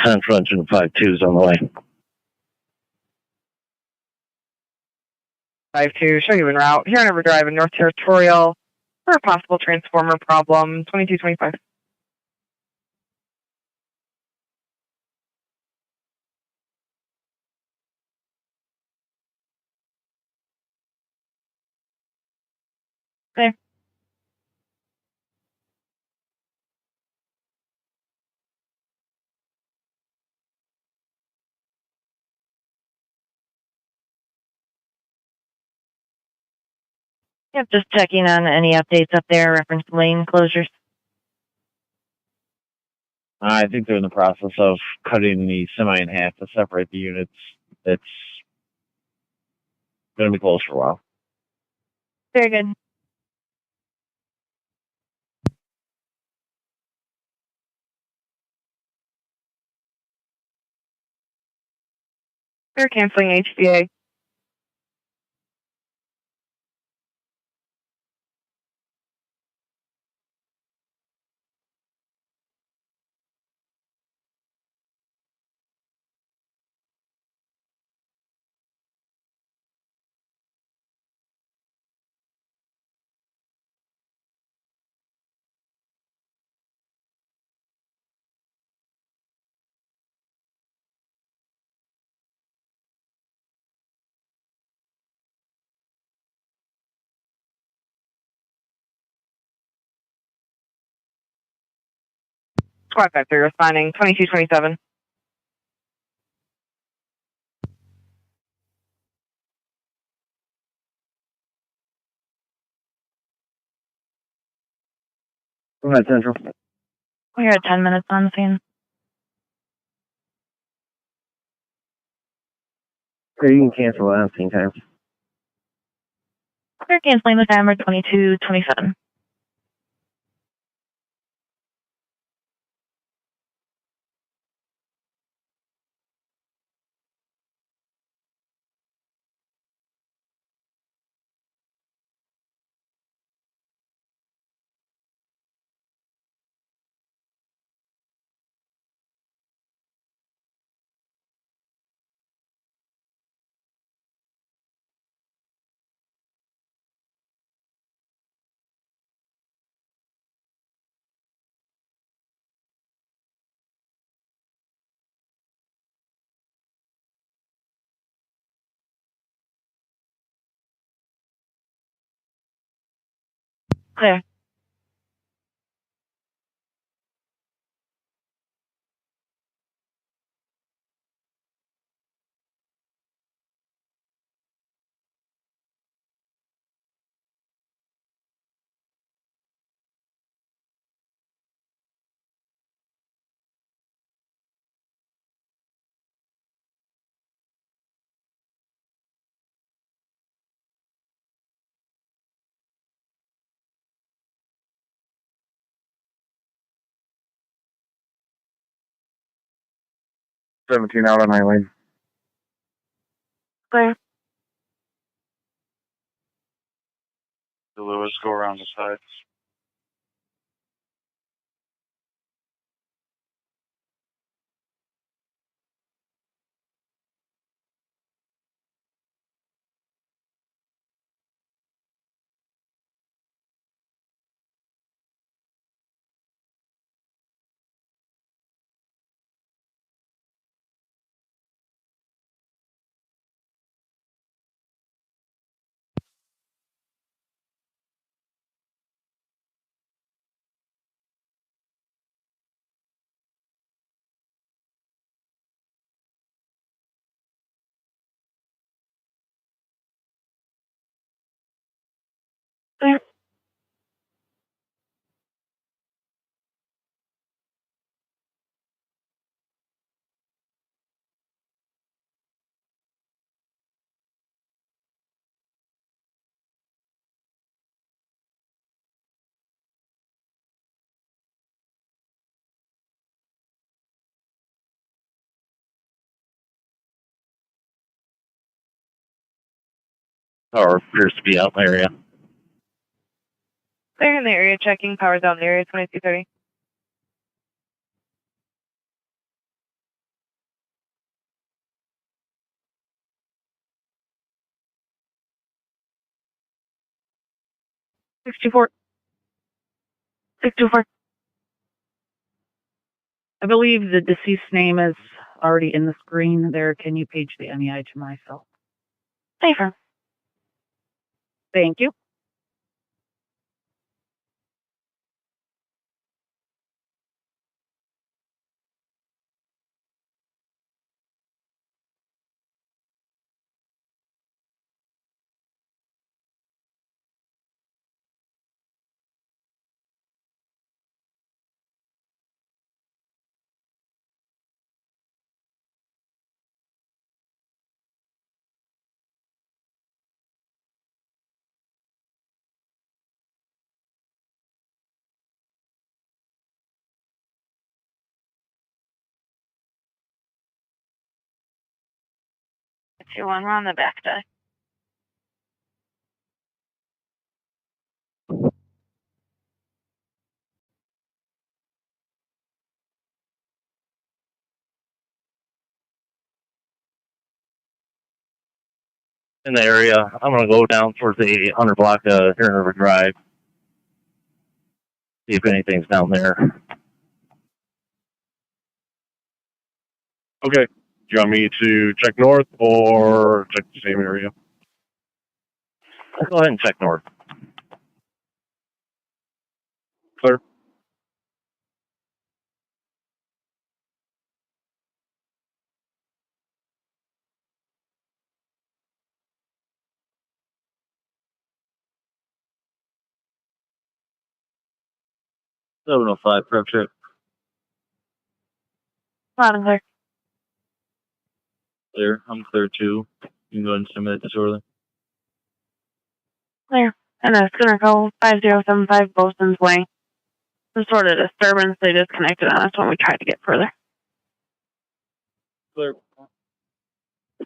Speaker 21: Central engine 52 is on the way.
Speaker 7: 52, show you en route. Here on River Drive in North Territorial for a possible transformer problem. 2225.
Speaker 9: Okay. Yep, just checking on any updates up there, reference lane closures.
Speaker 3: I think they're in the process of cutting the semi in half to separate the units. It's going to be closed for a while.
Speaker 9: Very good.
Speaker 7: They're canceling HVA. 553 responding, 2227.
Speaker 21: Go ahead, Central.
Speaker 9: We're at 10 minutes on the scene.
Speaker 21: Okay, you can cancel that on scene time.
Speaker 9: We're canceling the timer 2227. Clear.
Speaker 21: $17 out on Eileen.
Speaker 9: Clear.
Speaker 5: The Lewis, go around the sides.
Speaker 9: Clear.
Speaker 13: Power appears to be out in the area.
Speaker 7: Clear in the area, checking. Power's out in the area, 2230.
Speaker 6: Sixty-four.
Speaker 9: 624.
Speaker 6: I believe the deceased name is already in the screen there. Can you page the MEI to myself?
Speaker 9: Safer.
Speaker 6: Thank you.
Speaker 9: It's your one. We're on the back deck.
Speaker 13: In the area, I'm going to go down towards the 100 block of Heron River Drive. See if anything's down there.
Speaker 10: Okay. Do you want me to check north or check the same area?
Speaker 13: Let's go ahead and check north.
Speaker 10: Clear.
Speaker 21: 705, prep check.
Speaker 2: Loud and clear.
Speaker 21: Clear. I'm clear too. You can go ahead and submit it disorderly.
Speaker 2: Clear. And a schooner call 5075 Bosun's Way. Some sort of disturbance. They disconnected on us when we tried to get further.
Speaker 21: Clear.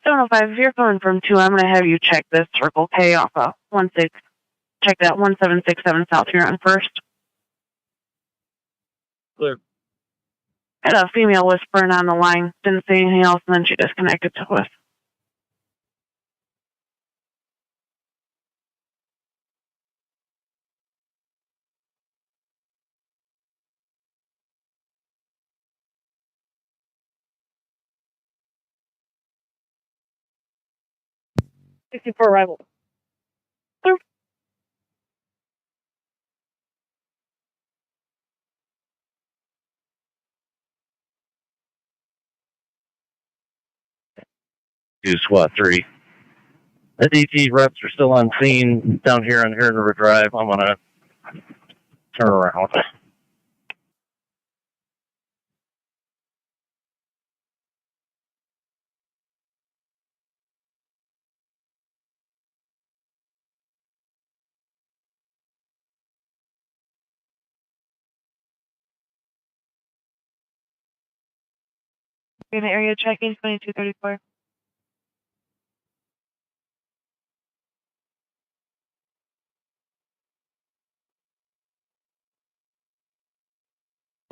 Speaker 2: 705, if you're coming from 2, I'm going to have you check this Circle K off of 16. Check that 1767 South Huron first.
Speaker 21: Clear.
Speaker 2: Had a female whispering on the line. Didn't say anything else, and then she disconnected to us.
Speaker 6: '64 arrival.
Speaker 21: Do SWAT 3. The DT reps are still on scene down here on Huron River Drive. I'm gonna turn around.
Speaker 7: In area checking 2234.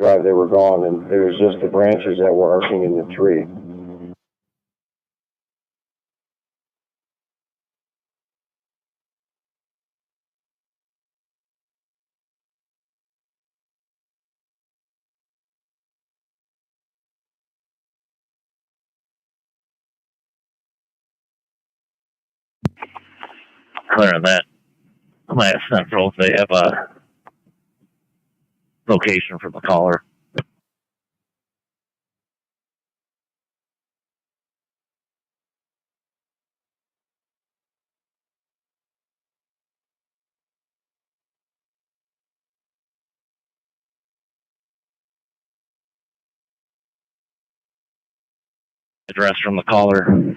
Speaker 14: Drive, they were gone, and it was just the branches that were arcing in the tree.
Speaker 21: Clear on that. Class Central, they have a location for the caller. Address from the caller.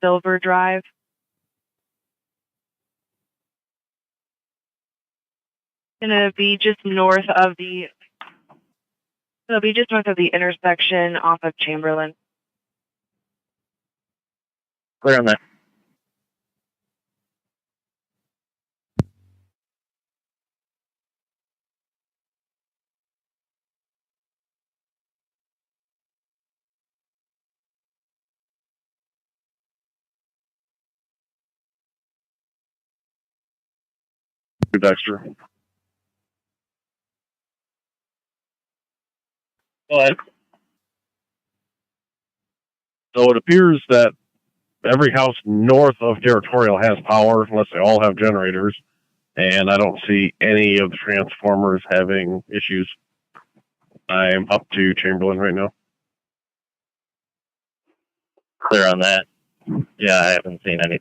Speaker 7: Silver Drive. Gonna be just north of the. It'll be just north of the intersection off of Chamberlain.
Speaker 21: Clear on that. Dexter. Go ahead. So it appears that every house north of Territorial has power, unless they all have generators. And I don't see any of the transformers having issues. I'm up to Chamberlain right now. Clear on that. Yeah, I haven't seen any.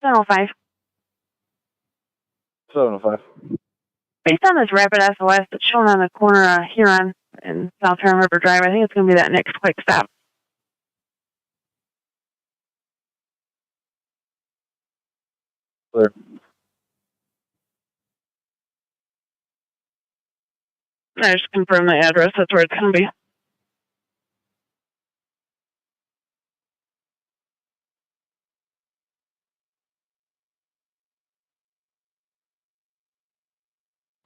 Speaker 2: Channel 5.
Speaker 21: 705.
Speaker 2: Based on this rapid SOS that's shown on the corner of Huron and South Huron River Drive, I think it's going to be that next quick stop.
Speaker 21: Clear.
Speaker 2: I just confirm the address. That's where it's going to be.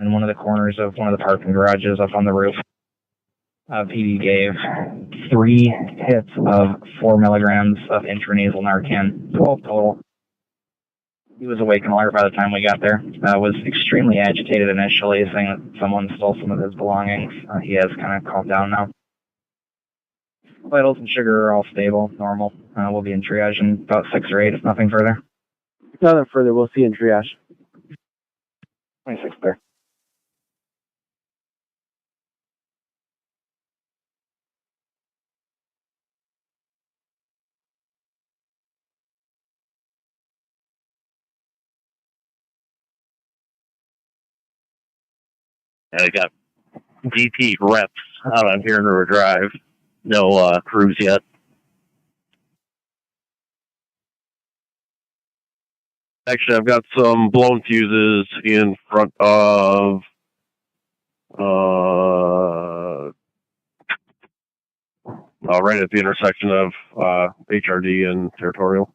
Speaker 19: in one of the corners of one of the parking garages up on the roof. PD gave 3 hits of 4 milligrams of intranasal Narcan, 12 total. He was awake and alert by the time we got there. Was extremely agitated initially, saying that someone stole some of his belongings. He has kind of calmed down now. Vitals and sugar are all stable, normal. We'll be in triage in about 6 or 8, if nothing further.
Speaker 20: Nothing further. We'll see you in triage.
Speaker 19: 26 there.
Speaker 23: I got DT reps out on Huron River Drive. No crews yet. Actually, I've got some blown fuses in front of right at the intersection of HRD and Territorial.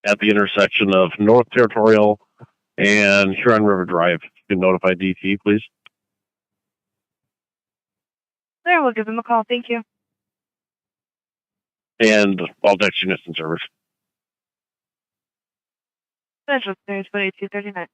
Speaker 23: At the intersection of North Territorial and Huron River Drive. You can notify DT, please.
Speaker 7: There, we'll give him a call. Thank you.
Speaker 23: And all deck units in service.
Speaker 7: Central Stairs, 2239.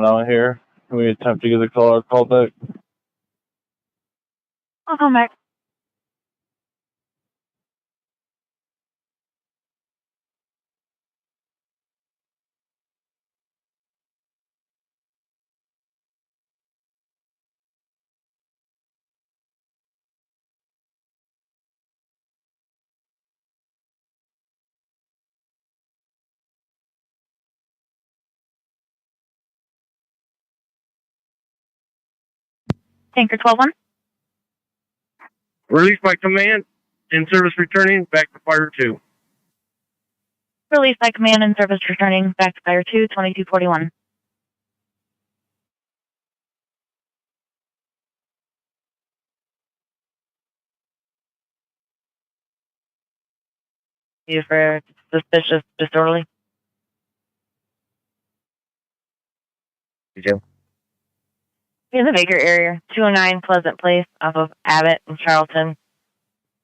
Speaker 5: Out here. Can we attempt to get the caller called back?
Speaker 7: I'll come back.
Speaker 2: Tanker 12-1.
Speaker 23: Release by command. In service returning. Back to Fire 2.
Speaker 2: Release by command and service returning. Back to Fire 2, 2241. You for suspicious disorderly.
Speaker 19: You do?
Speaker 2: In the Baker area, 209 Pleasant Place off of Abbott and Charlton.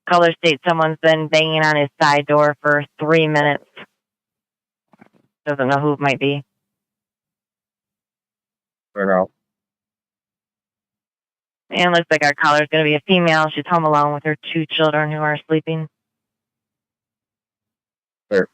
Speaker 2: Caller states someone's been banging on his side door for 3 minutes. Doesn't know who it might be.
Speaker 19: Figure out.
Speaker 2: And looks like our caller's going to be a female. She's home alone with her 2 children who are sleeping.
Speaker 19: Sure.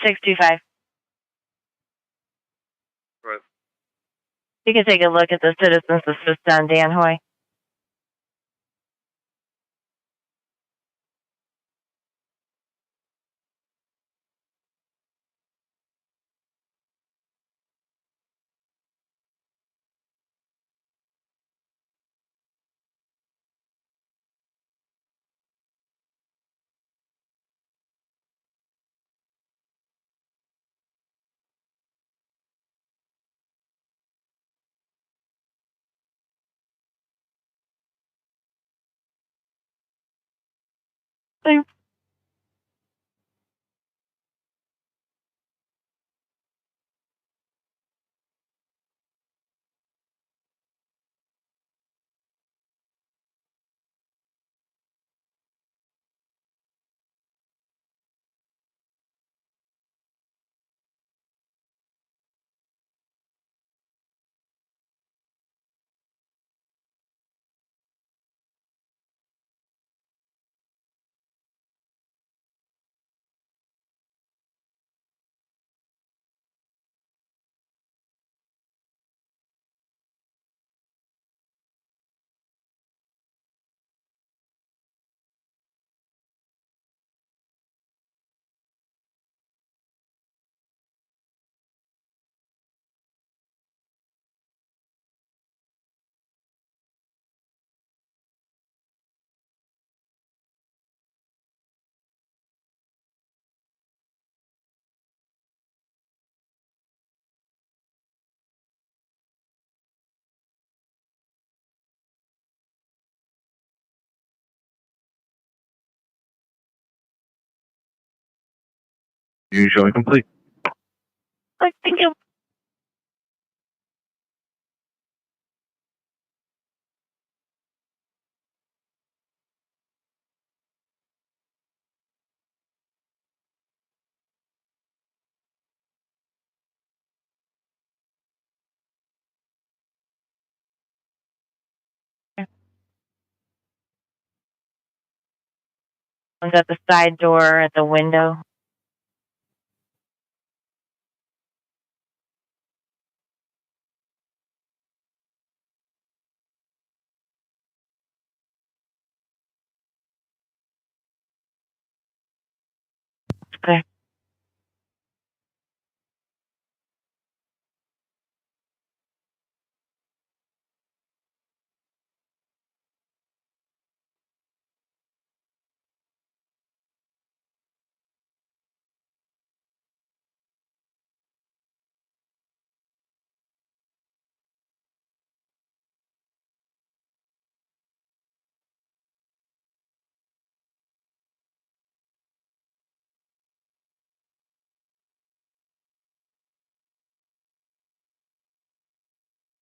Speaker 9: 625.
Speaker 23: Right.
Speaker 9: You can take a look at the citizens assist on Dan Hoy. Thanks.
Speaker 23: Usually complete.
Speaker 9: Thank you. One's at the side door at the window. Okay.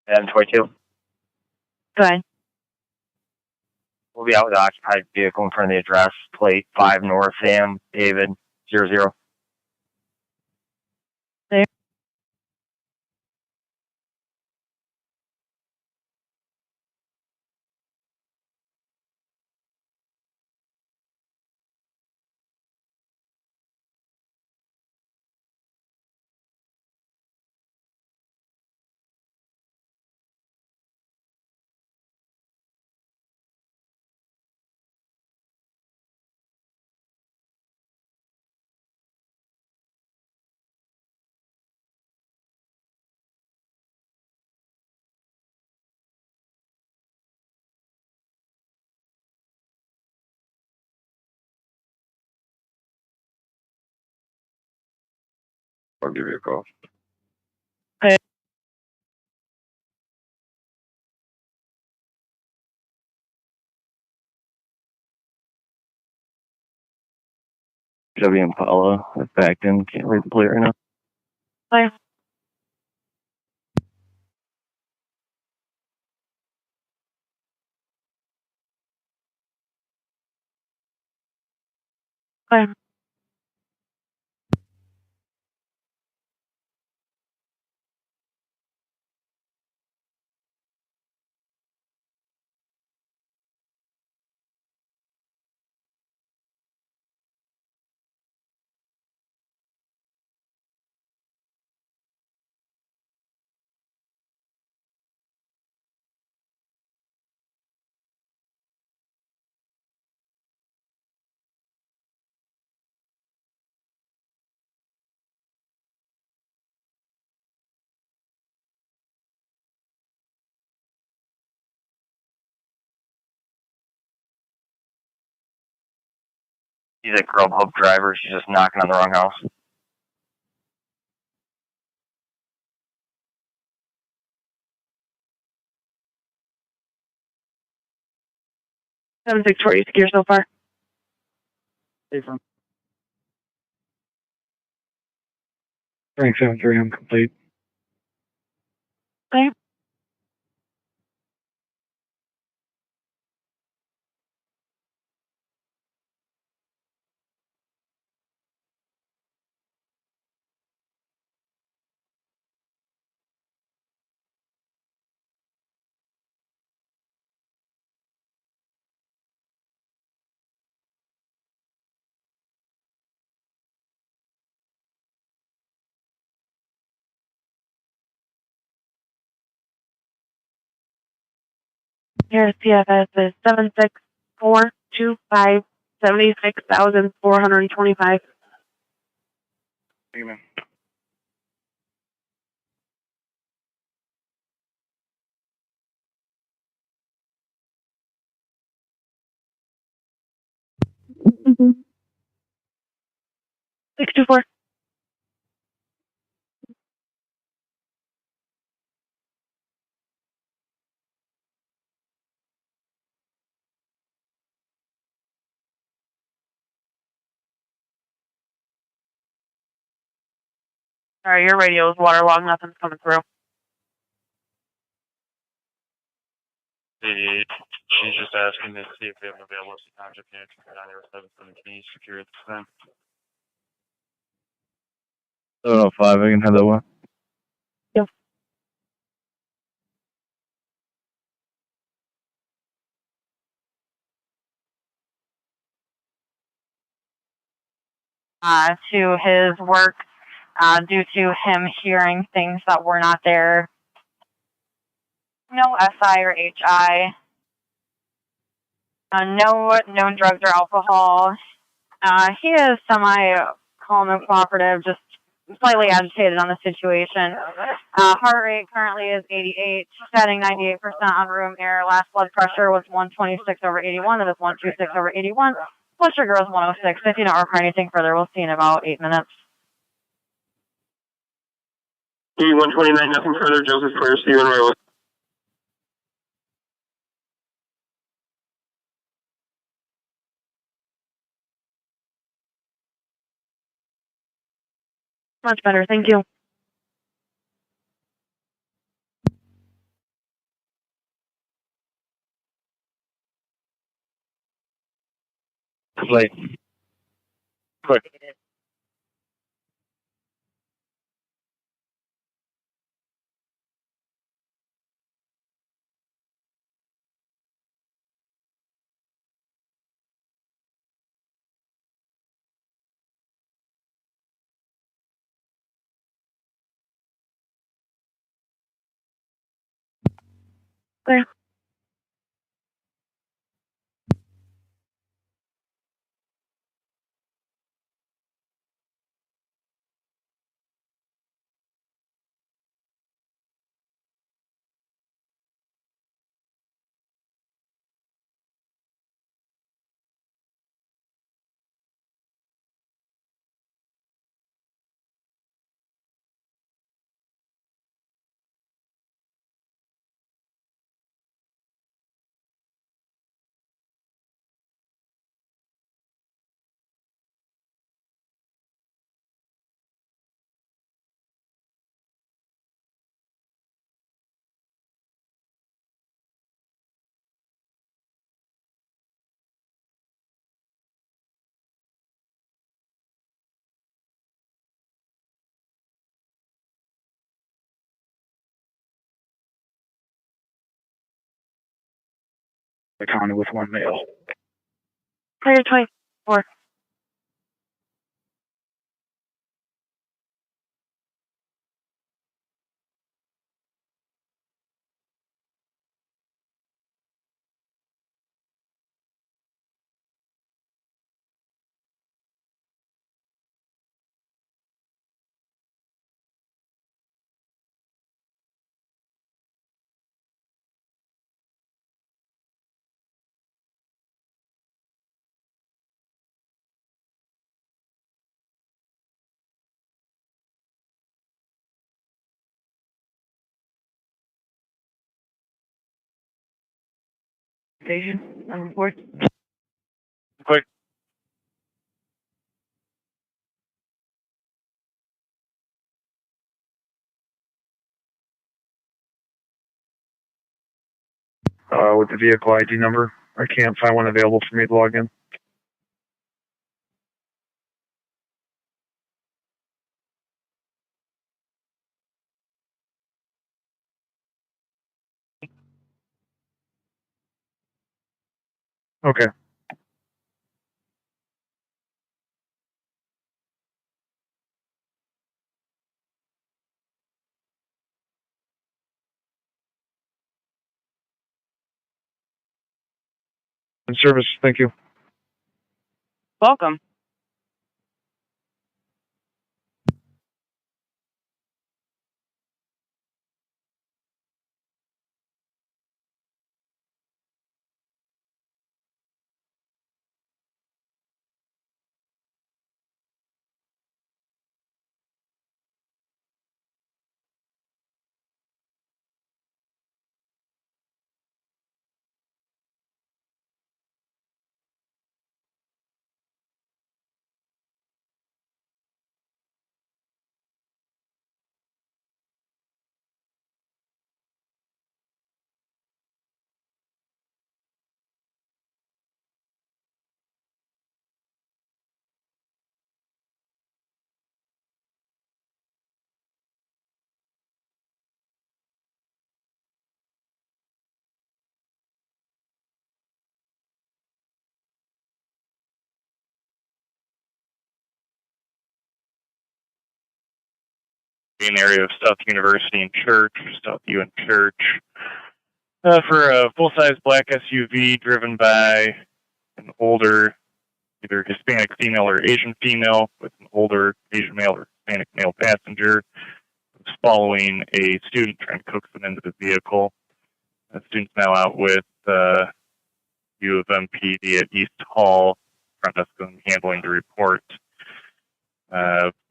Speaker 15: And 22.
Speaker 9: Go ahead.
Speaker 15: We'll be out with the occupied vehicle in front of the address, plate 5 North Sam David 00.
Speaker 9: There.
Speaker 23: I'll give you a call.
Speaker 9: Okay.
Speaker 23: Chevy Impala, I backed in, can't read the plate right now.
Speaker 9: Bye. Bye.
Speaker 15: He's a Grubhub driver. She's just knocking on the wrong house.
Speaker 2: 764 secure so far.
Speaker 21: Affirm. Frank 73, I'm complete.
Speaker 2: Okay. Here, CFS is 76425 76,425.
Speaker 21: Amen.
Speaker 2: Mm-hmm. 624. Sorry, your radio is waterlogged. Nothing's coming through.
Speaker 5: She's just asking to see if we have an available contact connection for 907. Can you secure it this time?
Speaker 3: 705, I can have that one.
Speaker 2: Yep.
Speaker 16: To his work, due to him hearing things that were not there. No SI or HI. No known drugs or alcohol. He is semi-calm and cooperative, just slightly agitated on the situation. Heart rate currently is 88, setting 98% on room air. Last blood pressure was 126/81. It is 126/81. Blood sugar was 106. If you don't require anything further, we'll see in about 8 minutes.
Speaker 15: 129, nothing further. Joseph Square, Stephen Road.
Speaker 2: Much better, thank you.
Speaker 21: Late. Quick.
Speaker 2: Clear.
Speaker 21: The county with one male.
Speaker 2: Clear 24. Station on report.
Speaker 5: Quick.
Speaker 21: With the vehicle ID number. I can't find one available for me to log in. Okay. In service, thank you.
Speaker 17: Welcome.
Speaker 5: An area of South University and Church, South U and Church, for a full-size black SUV driven by an older, either Hispanic female or Asian female, with an older Asian male or Hispanic male passenger, who's following a student trying to coax them into the vehicle. The student's now out with U of M PD at East Hall, front desk handling the report.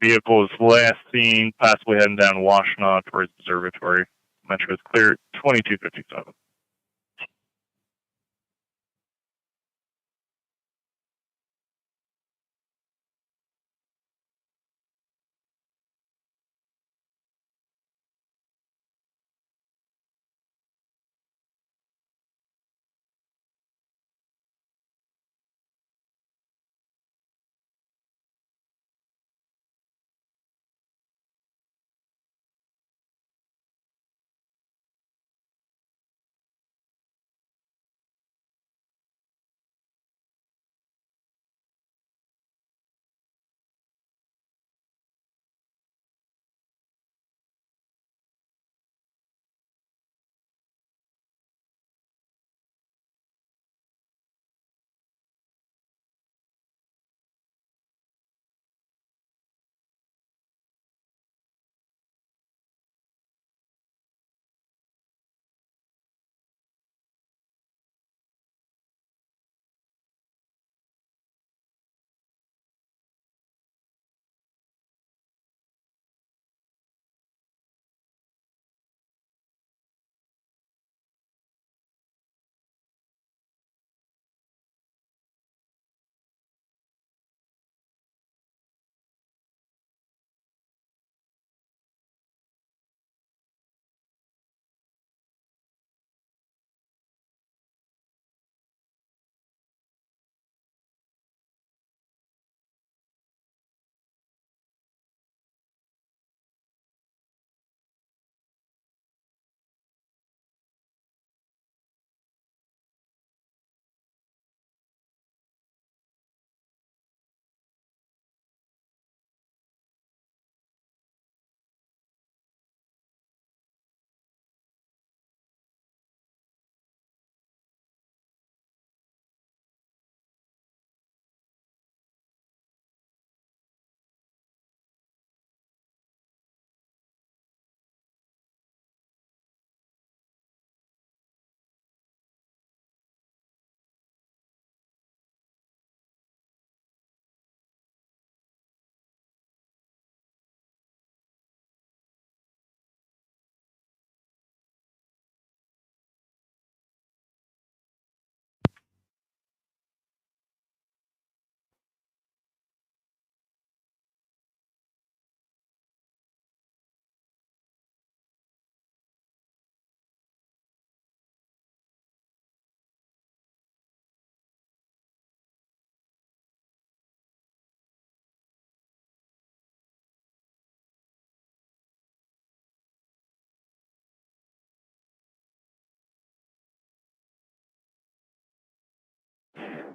Speaker 5: Vehicle is last seen possibly heading down Washtenaw towards Observatory. Metro is clear at 2257.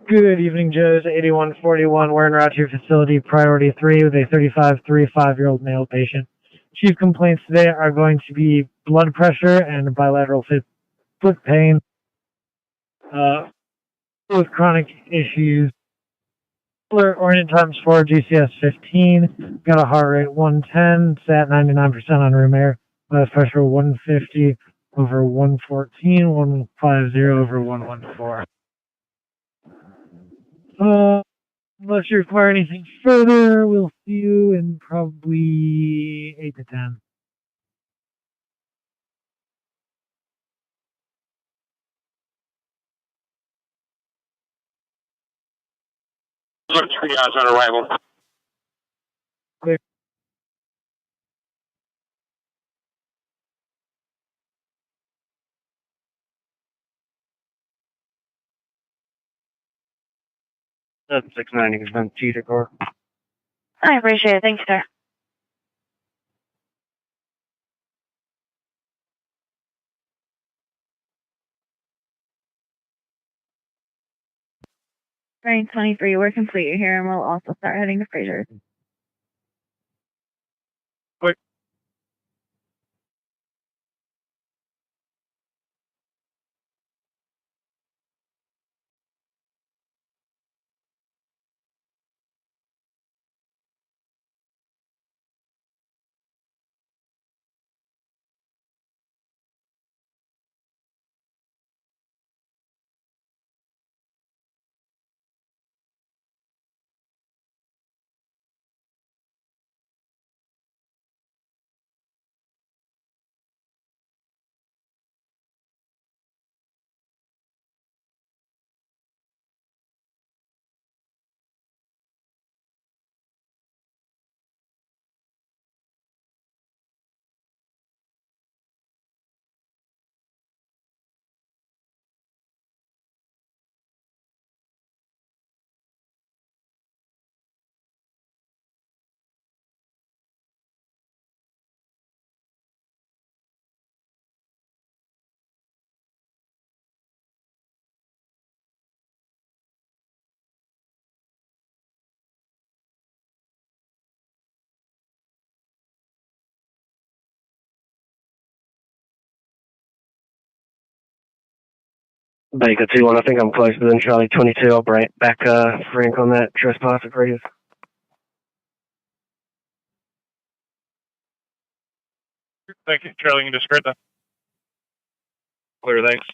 Speaker 8: Good evening, Joe's 8141 Warren Route to your facility, priority 3 with a 35-year-old male patient. Chief complaints today are going to be blood pressure and bilateral foot pain, with chronic issues. Oriented times 4, GCS 15, got a heart rate 110, sat 99% on room air, blood pressure 150 over 114, 150 over 114. Unless you require anything further, we'll see you in probably 8 to 10.
Speaker 23: Triage on arrival.
Speaker 8: Clear.
Speaker 21: That's 690 has been T decor.
Speaker 2: I appreciate it. Thanks, sir.
Speaker 16: Train 23, we're complete here, and we'll also start heading to Fraser.
Speaker 8: Quick.
Speaker 21: Baker 2-1, I think I'm closer than Charlie 22. I'll bring it back Frank on that trespass radius.
Speaker 5: Thank you. Charlie, you can discard that. Clear, thanks.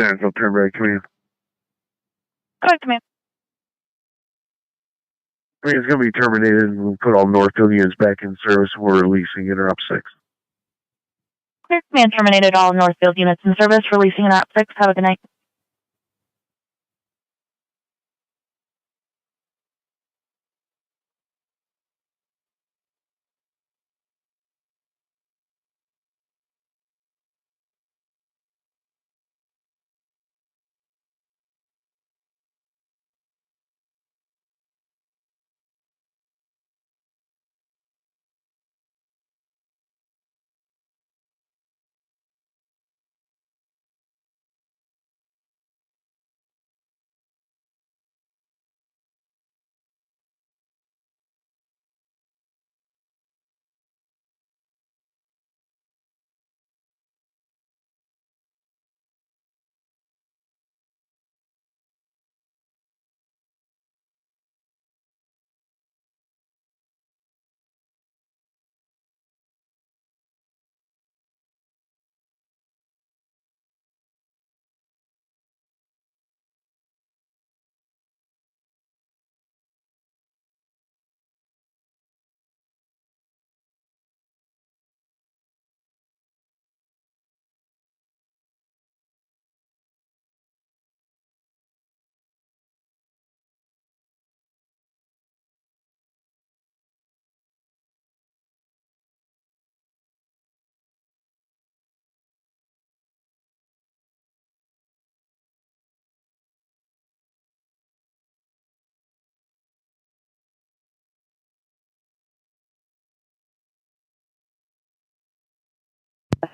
Speaker 12: Sands, I'll turn back to you.
Speaker 2: Go ahead, command.
Speaker 12: I mean, it's going to be terminated. We'll put all Northfield units back in service. We're releasing Interrupt 6.
Speaker 2: Clear, command terminated all Northfield units in service, releasing an op 6. Have a good night.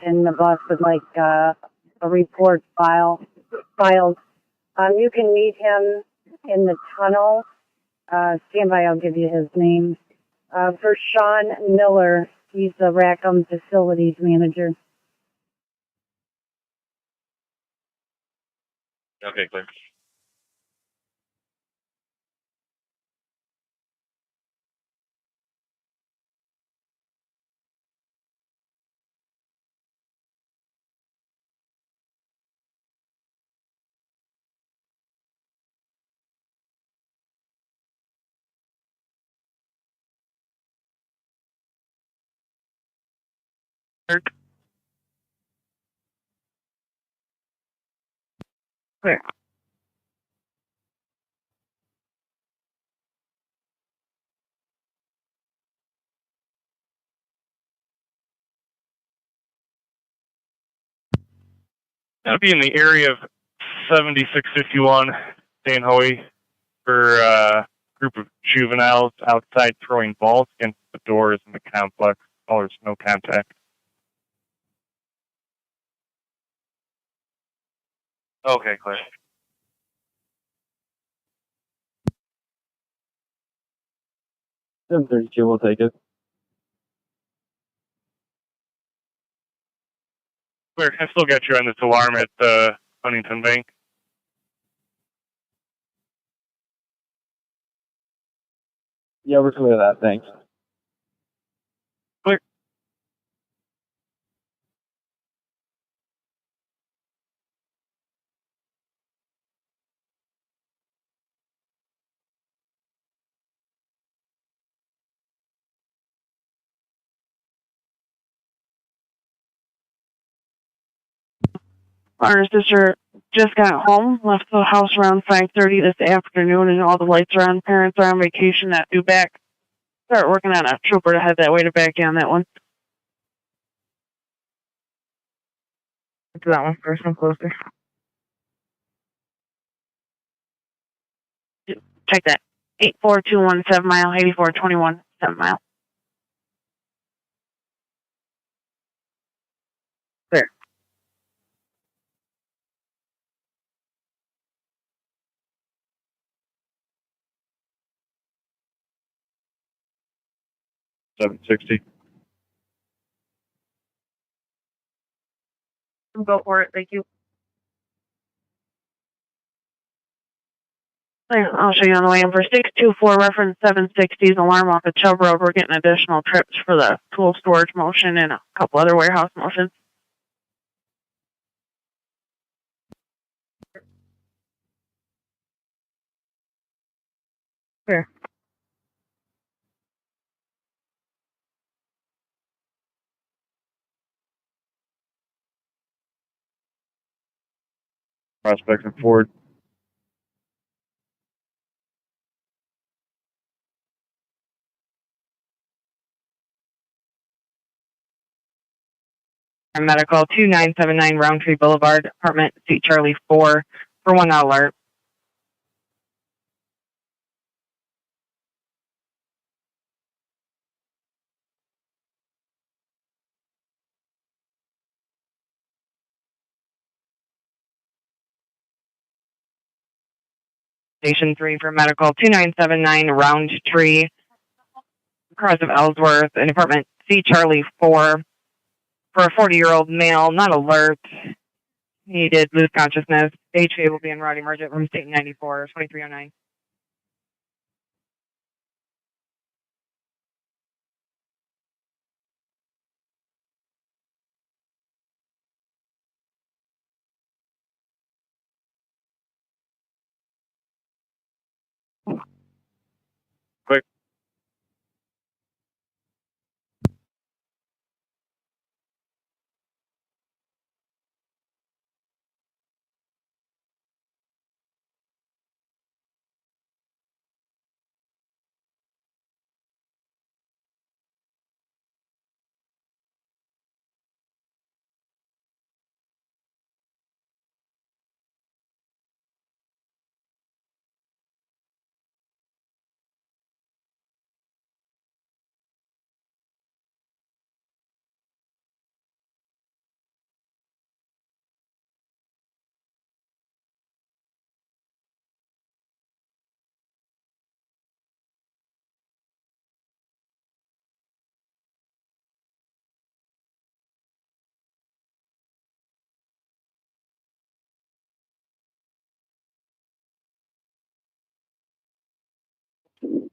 Speaker 11: and the boss would like a report filed. You can meet him in the tunnel. Stand by, I'll give you his name. For Sean Miller, he's the Rackham Facilities Manager.
Speaker 5: Okay, clear.
Speaker 7: Clear.
Speaker 5: That'll be in the area of 7651 Dan Hoey for a group of juveniles outside throwing balls against the doors in the complex. Oh, there's no contact. Okay, clear.
Speaker 20: 732, we'll take it.
Speaker 5: Clear. I still got you on this alarm at Huntington Bank.
Speaker 20: Yeah, we're clear of that, thanks.
Speaker 5: Clear.
Speaker 2: Our sister just got home, left the house around 5:30 this afternoon, and all the lights are on. Parents are on vacation, not due back. Start working on a trooper to head that way to back you on that one.
Speaker 7: To that one first, one closer.
Speaker 2: Check that. 84217 7 mile, 8421 7 mile. Clear.
Speaker 5: $760.
Speaker 7: Go for it, thank you.
Speaker 2: Clear. I'll show you on the way in for 624 reference 760's alarm off of Chubb Road. We're getting additional trips for the tool storage motion and a couple other warehouse motions.
Speaker 7: Clear.
Speaker 5: Prospect and Ford.
Speaker 7: Medical 2979 Roundtree Boulevard, apartment C Charlie 4 for 1 alert. Station 3 for medical 2979 Roundtree, across of Ellsworth, in apartment C Charlie 4 for a 40-year-old male, not alert. He did lose consciousness. HA will be in route emergent room state 94, 2309.
Speaker 5: Quick.
Speaker 11: Clear.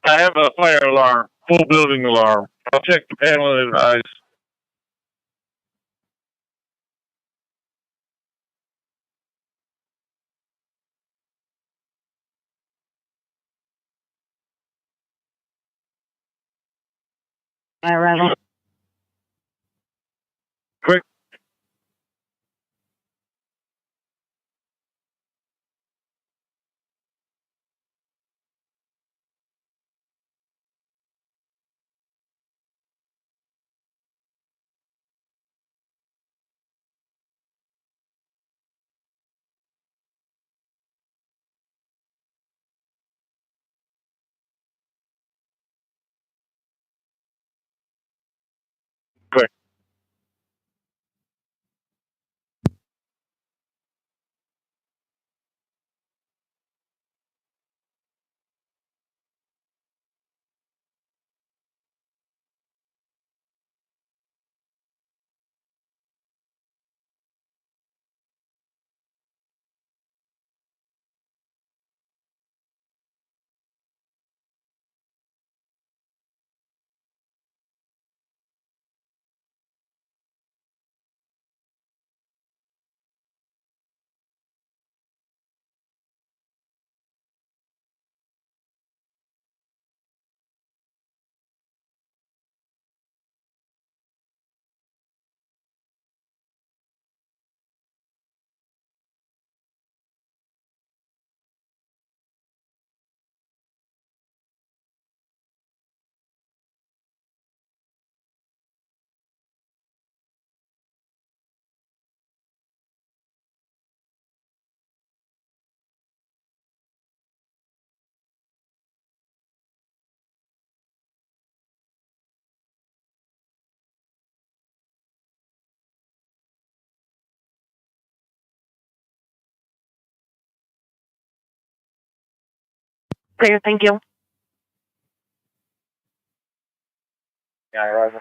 Speaker 10: I have a fire alarm, full building alarm. I'll check the panel and advise.
Speaker 2: My arrival.
Speaker 10: Quick. Quick.
Speaker 2: Clear, thank you.
Speaker 20: Yeah, arrival.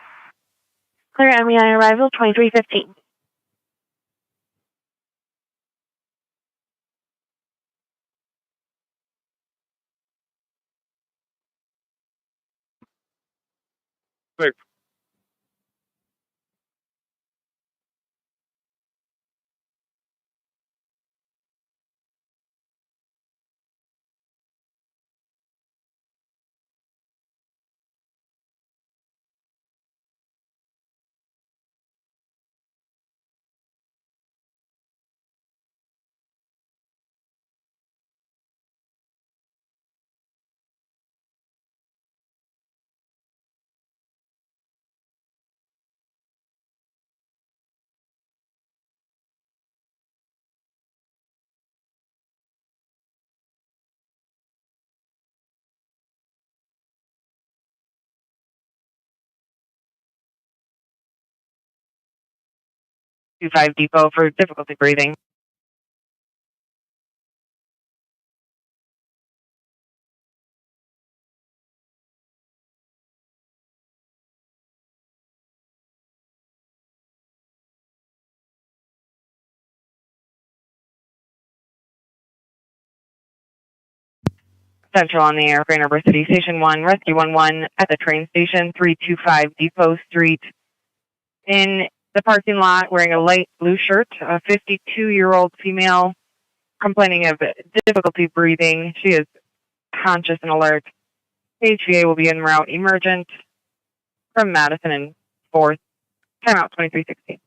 Speaker 2: Clear, MEI arrival 2315.
Speaker 10: Quick.
Speaker 17: Two 5 Depot for difficulty breathing.
Speaker 7: Central on the air for University Station 1, Rescue 11 at the train station, 325 Depot Street. In the parking lot, wearing a light blue shirt, a 52-year-old female complaining of difficulty breathing. She is conscious and alert. HVA will be en route emergent from Madison and 4th. Timeout 2316.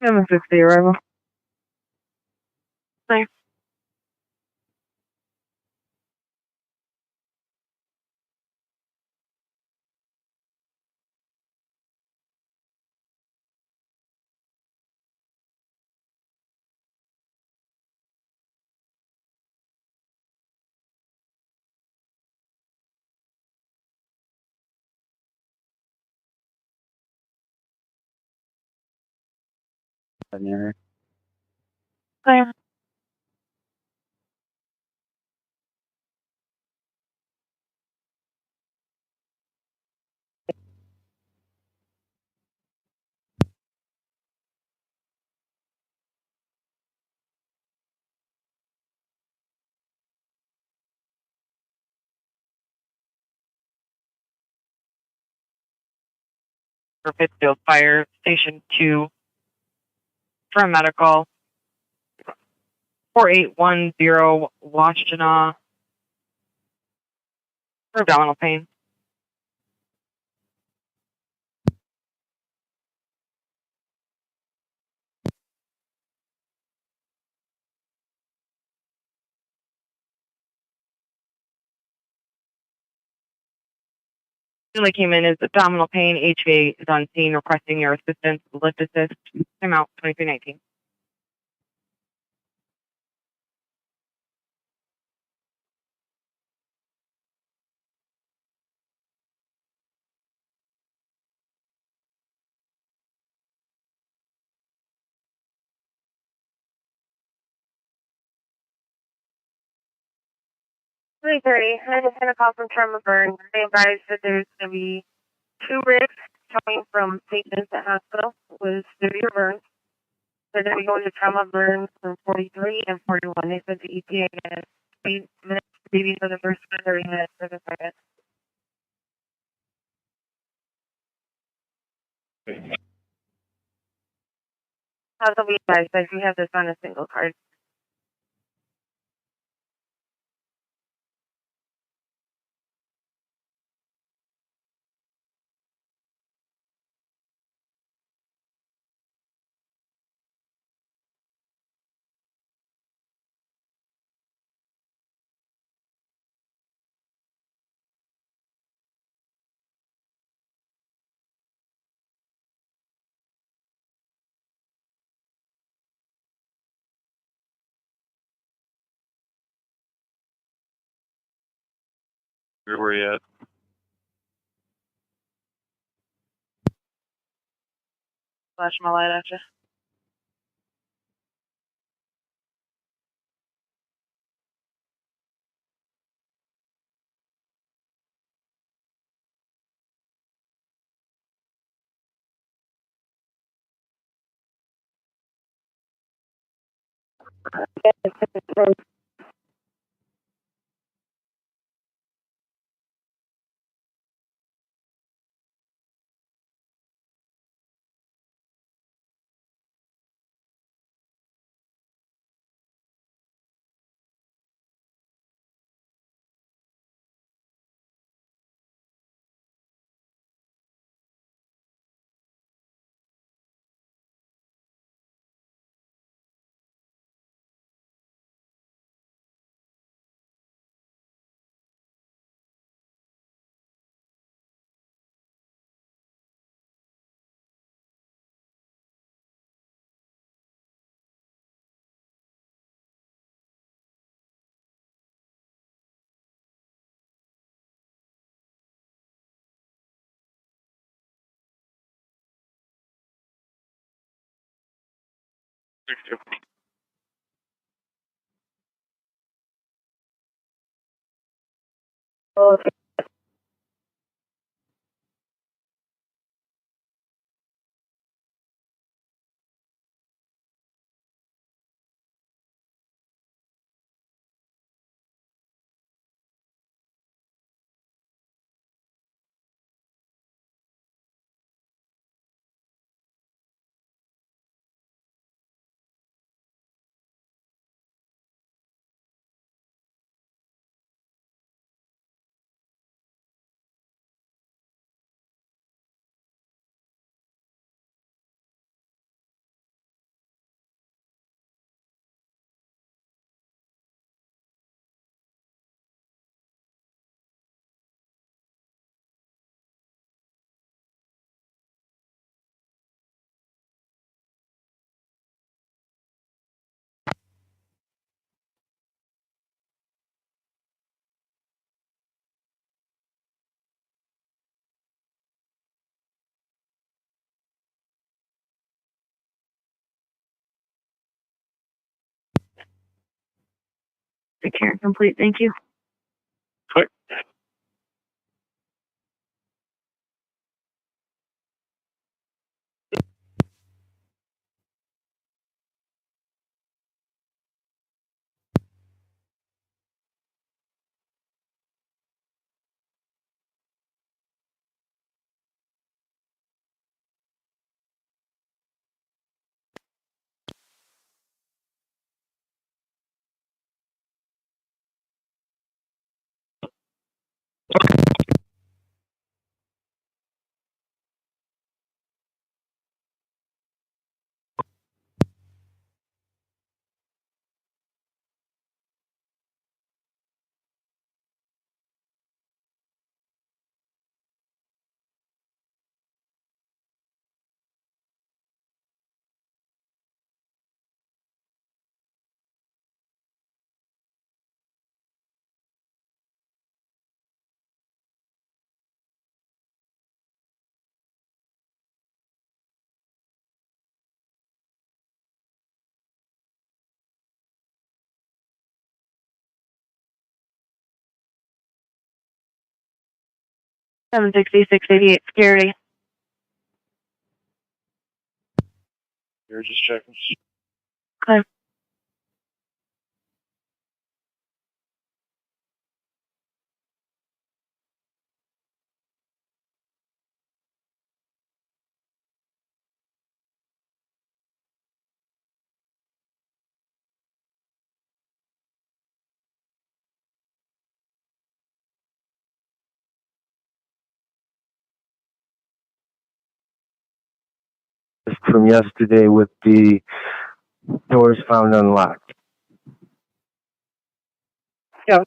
Speaker 7: Number 60 arrival. Thanks. Clear. For Pittsfield Fire Station 2 from medical 4810 Washtenaw for abdominal pain. Really came in as abdominal pain. HVA is on scene requesting your assistance. Lift assist. Timeout 2319.
Speaker 2: Three 30. I just had a call from Trauma Burn. They advised that there's going to be 2 rigs coming from patients at hospital with severe burns. They're going to be going to Trauma Burn from 43 and 41. They said the ETA has 8 minutes, maybe for the first 30 minutes for the second. Also be advised that you have this on a single card.
Speaker 5: Where were you at?
Speaker 7: Flash my light at you.
Speaker 2: Secure and complete. Thank you.
Speaker 5: Click.
Speaker 2: Seven 688 security.
Speaker 10: You're just checking.
Speaker 2: Okay.
Speaker 21: From yesterday with the doors found unlocked.
Speaker 6: Yeah.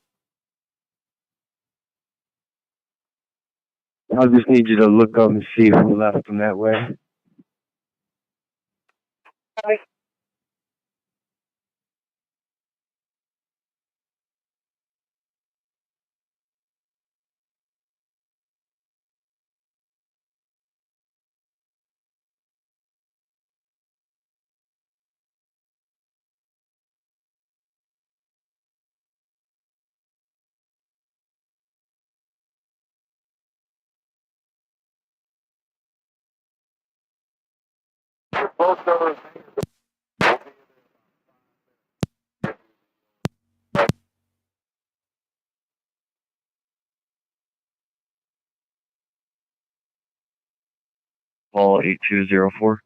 Speaker 21: I'll just need you to look up and see who left them that way.
Speaker 10: Both doors.
Speaker 12: Call 8204.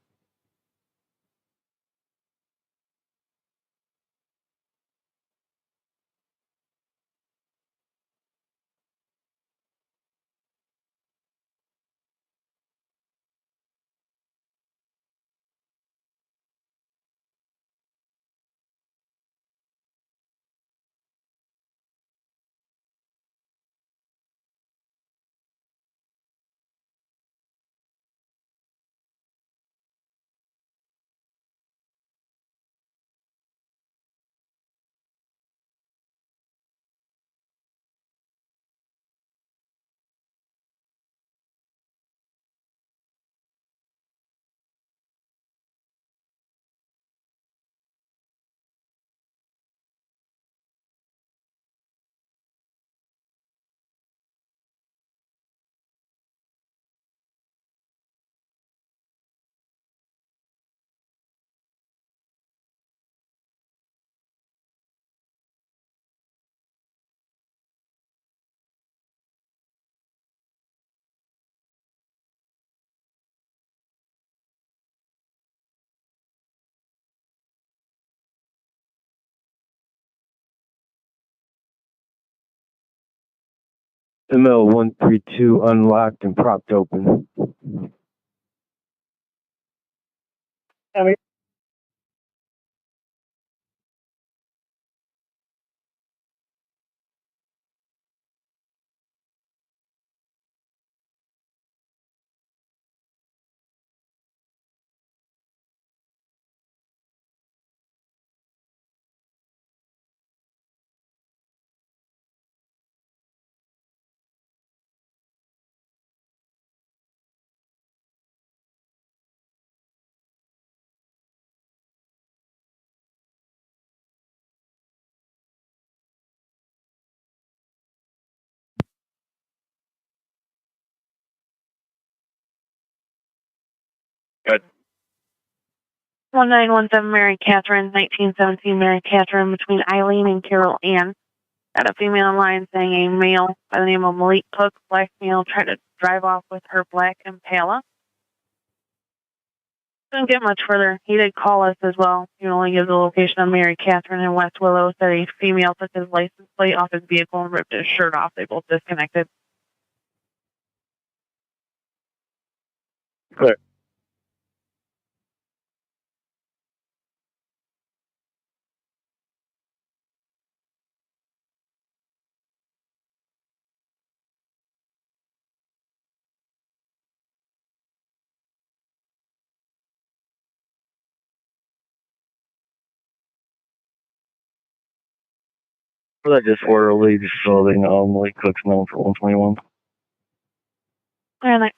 Speaker 4: ML132 unlocked and propped open.
Speaker 5: Good.
Speaker 2: 1917 Mary Catherine, 1917 Mary Catherine, between Eileen and Carol Ann. Got a female in line saying a male by the name of Malik Cook, black male, tried to drive off with her black Impala. Didn't get much further. He did call us as well. He only gives the location of Mary Catherine in West Willow. Said a female took his license plate off his vehicle and ripped his shirt off. They both disconnected.
Speaker 23: Clear.
Speaker 12: For that disorderly disturbing, Malik Cook's known for 121.
Speaker 2: And I,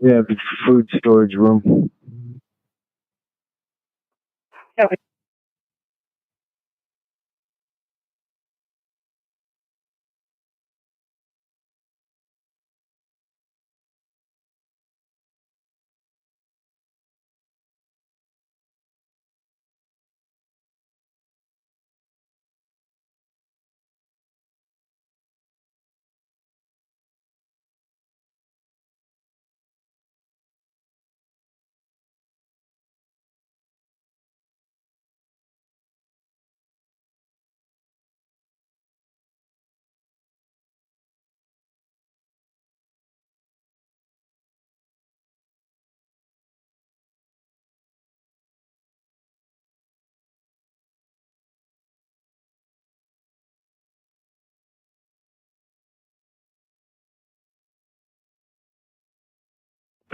Speaker 4: Yeah, it's food storage room.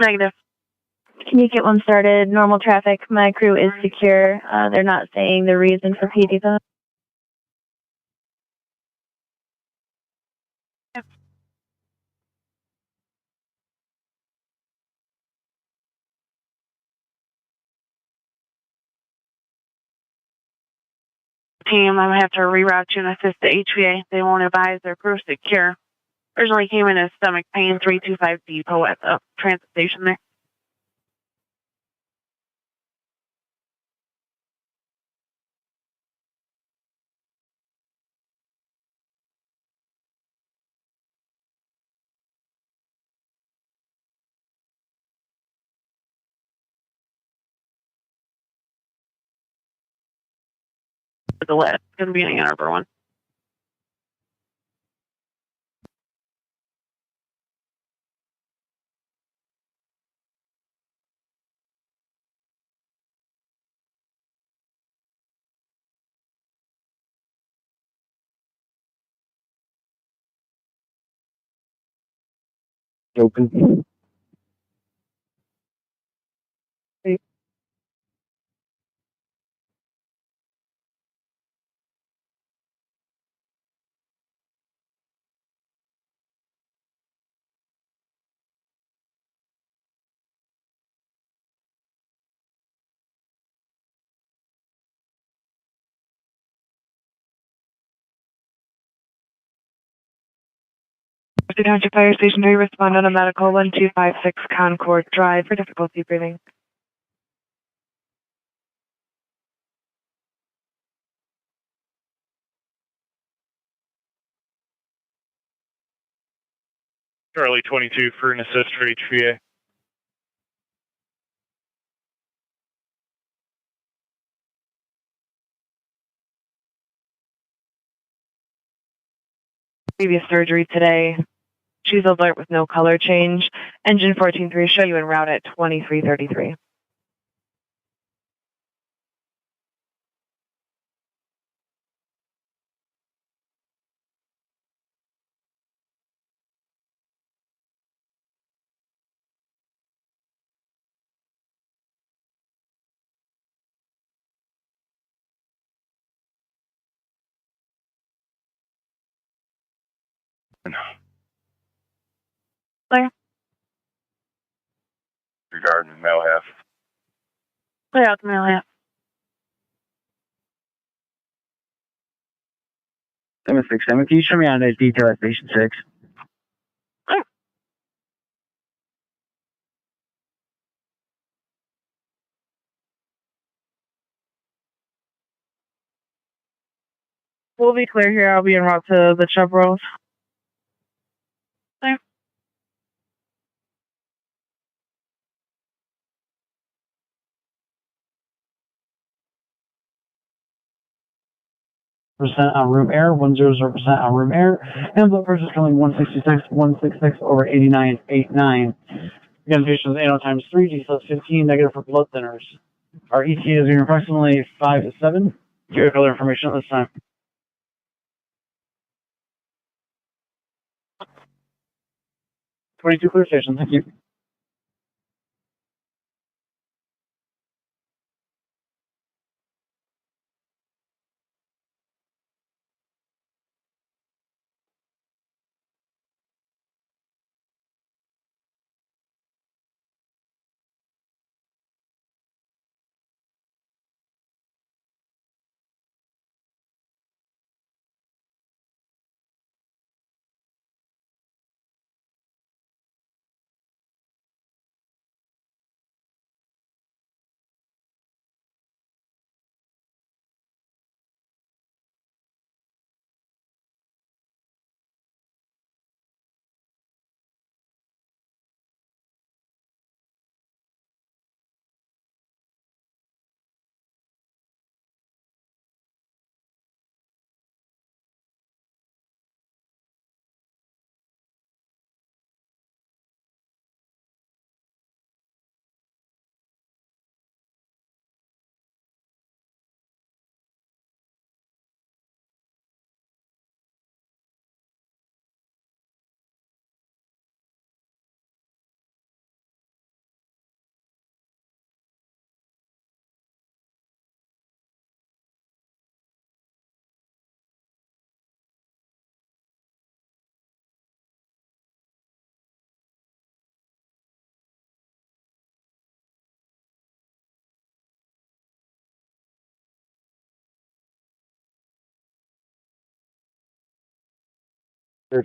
Speaker 2: negative.
Speaker 16: Can you get one started? Normal traffic. My crew is secure. They're not saying the reason for PD though.
Speaker 2: Team, I'm going to have to reroute you and assist the HVA. They won't advise their crew secure. Originally came in as stomach pain, 325 depot at the transit station there. the list. It's going to be an Ann Arbor one.
Speaker 21: Open.
Speaker 7: Mercer Township Fire Station 3, respond on a medical 1256 Concord Drive for difficulty breathing.
Speaker 5: Charlie 22 for an assist for HVA.
Speaker 7: Previous surgery today. She's alert with no color change. Engine 14-3 show you en route at 2333. Clear.
Speaker 13: Regarding male half.
Speaker 2: Clear out the male half.
Speaker 3: 767, can you show me on that detail at Station 6?
Speaker 2: We'll be clear here. I'll be en route to the Chevrolet. Clear.
Speaker 8: Percent on room air, 100% on room air, and blood pressure is coming 166 over 89.89. Again, patient's anal times 3, G plus 15, negative for blood thinners. Our ETA is being approximately 5 to 7. Give further information at this time. 22 clear station, thank you.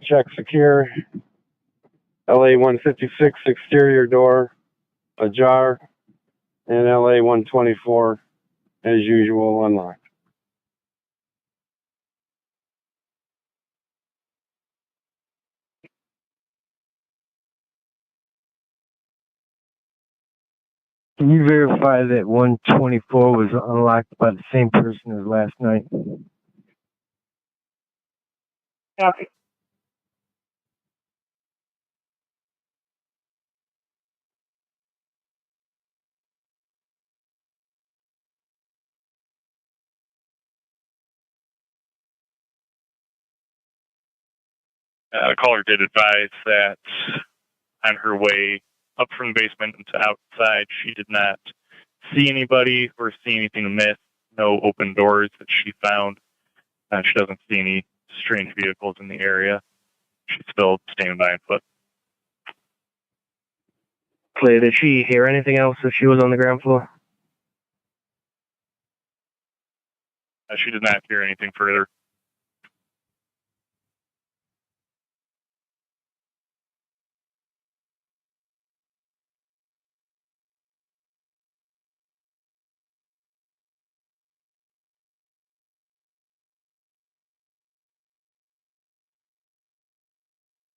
Speaker 21: Check secure. LA 156 exterior door ajar, and LA 124 as usual unlocked.
Speaker 4: Can you verify that 124 was unlocked by the same person as last night?
Speaker 6: Copy.
Speaker 5: The caller did advise that on her way up from the basement into outside, she did not see anybody or see anything amiss. No open doors that she found. She doesn't see any strange vehicles in the area. She's still standing by on foot.
Speaker 15: Clay, did she hear anything else if she was on the ground floor?
Speaker 5: She did not hear anything further.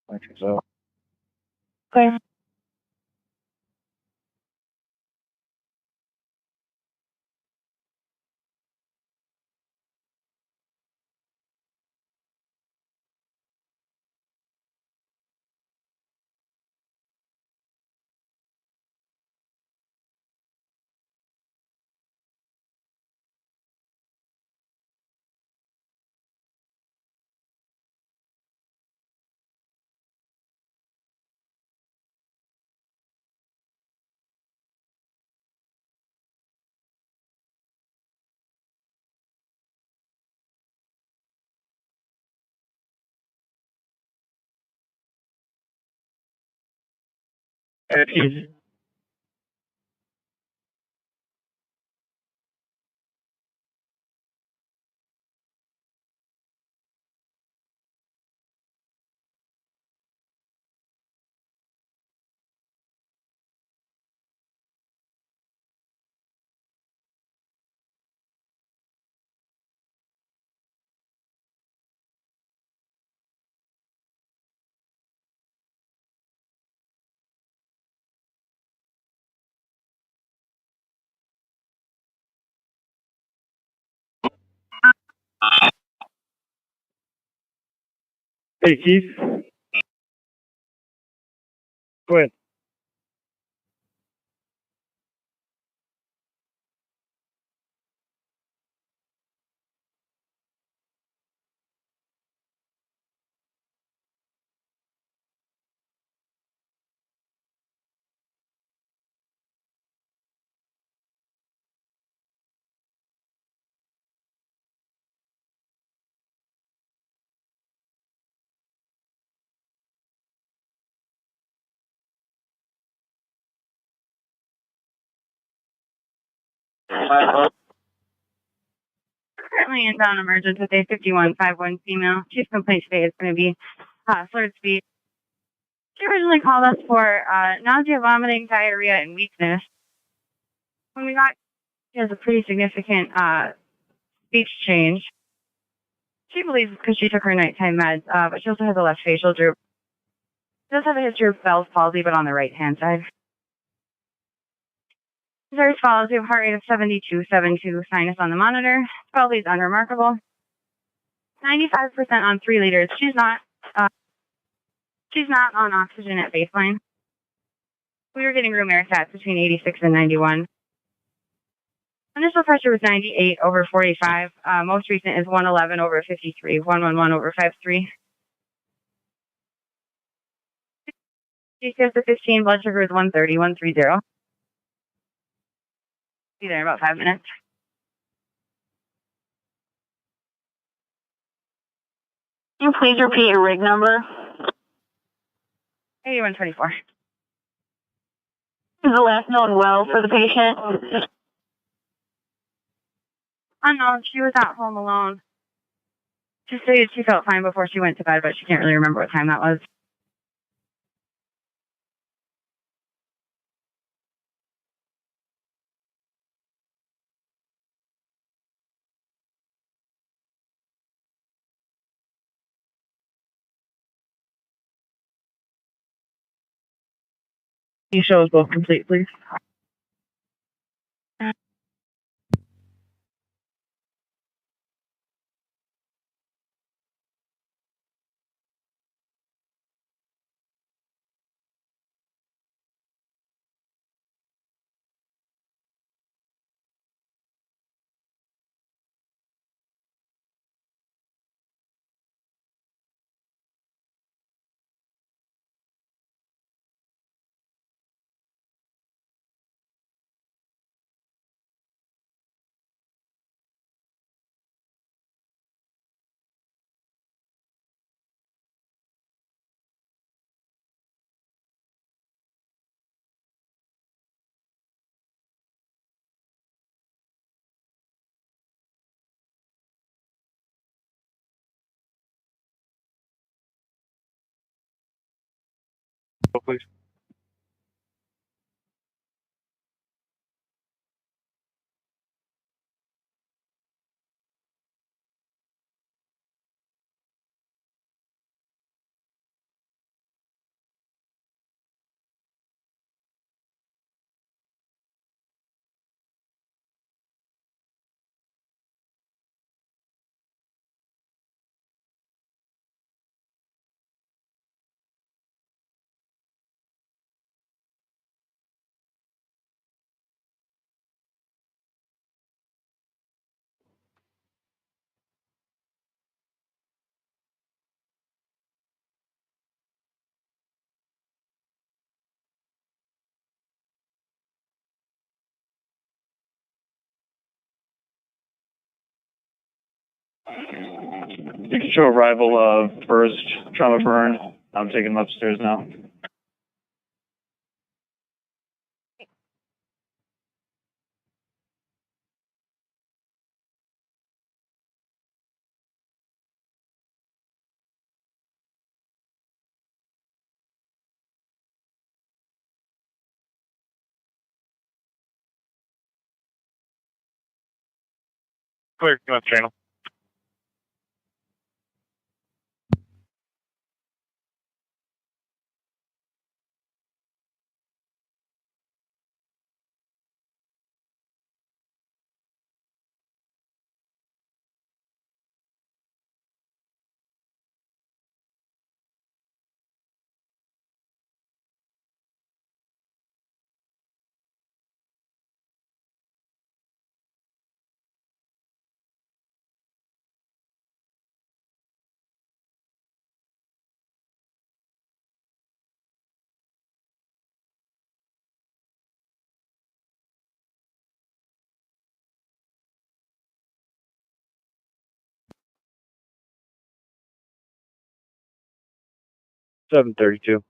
Speaker 15: I think so.
Speaker 6: Okay.
Speaker 15: She's
Speaker 21: Hey, Keith. Go ahead.
Speaker 16: Currently in down emergence with a 5151 female. Chief complaint today is going to be slurred speech. She originally called us for nausea, vomiting, diarrhea, and weakness. When we got, she has a pretty significant speech change. She believes because she took her nighttime meds, but she also has a left facial droop. She does have a history of Bell's palsy, but on the right-hand side. She's as follows. We have a heart rate of 72.72, sinus on the monitor. Palsy is unremarkable. 95% on 3 liters. She's not on oxygen at baseline. We were getting room air stats between 86 and 91. Initial pressure was 98 over 45. Most recent is 111 over 53, 111 over 53. GCS of 15, blood sugar is 130, 130. Be there in about 5 minutes. Can you please repeat your rig number? 8124. Is the last known well for the patient? Unknown. She was at home alone. She stated she felt fine before she went to bed, but she can't really remember what time that was. Can you show us both complete, please?
Speaker 5: please. You can show arrival of first trauma burn. I'm taking him upstairs now. Clear, you want the channel. $732.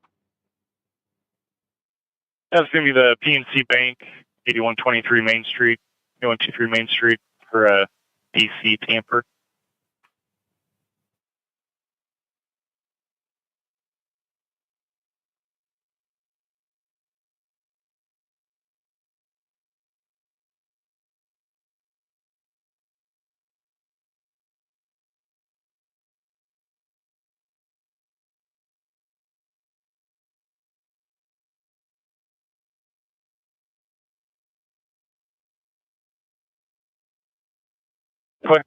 Speaker 5: That's going to be the PNC Bank, 8123 Main Street, 8123 Main Street for DC Tamper. Clear.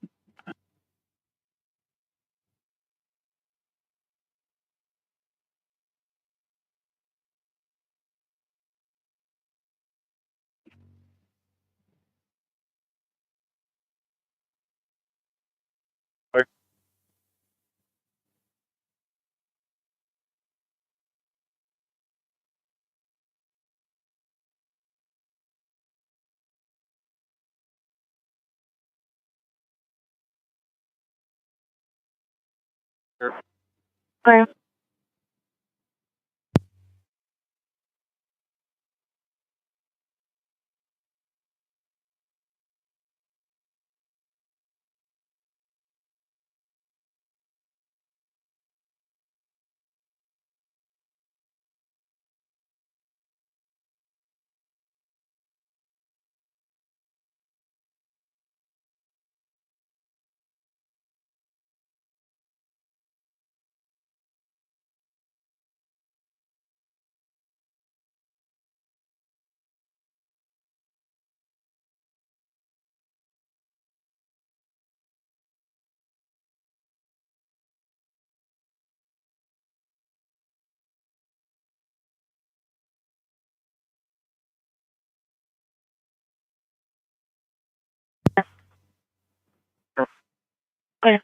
Speaker 5: Clear.
Speaker 2: Clear. Clear.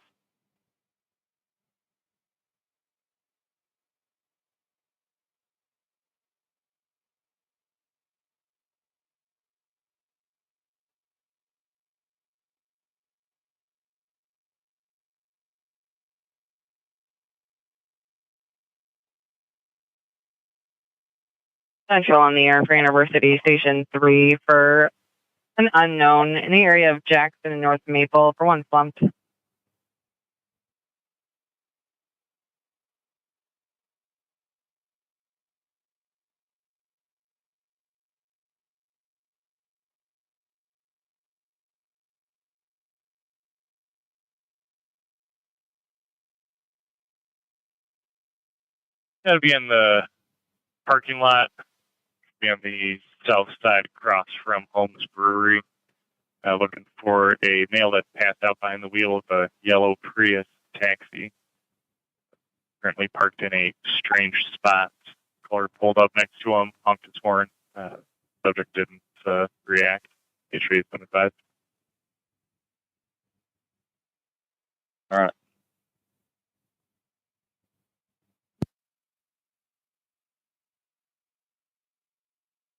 Speaker 17: Central on the air for University Station 3 for an unknown in the area of Jackson and North Maple for one slumped.
Speaker 5: That'll be in the parking lot. Be on the south side across from Holmes Brewery. Looking for a male that passed out behind the wheel of a yellow Prius taxi. Currently parked in a strange spot. Caller pulled up next to him, honked his horn. Subject didn't react. HV has been advised.
Speaker 23: All right.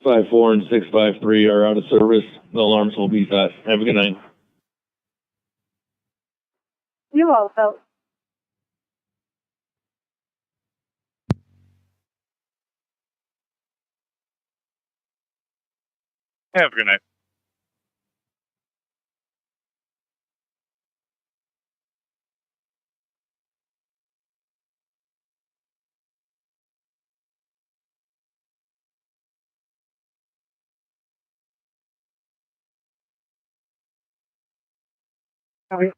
Speaker 1: 54 and 653 are out of service. The alarms will be set. Have a good night.
Speaker 11: You also.
Speaker 5: Have a good night.
Speaker 11: Sorry.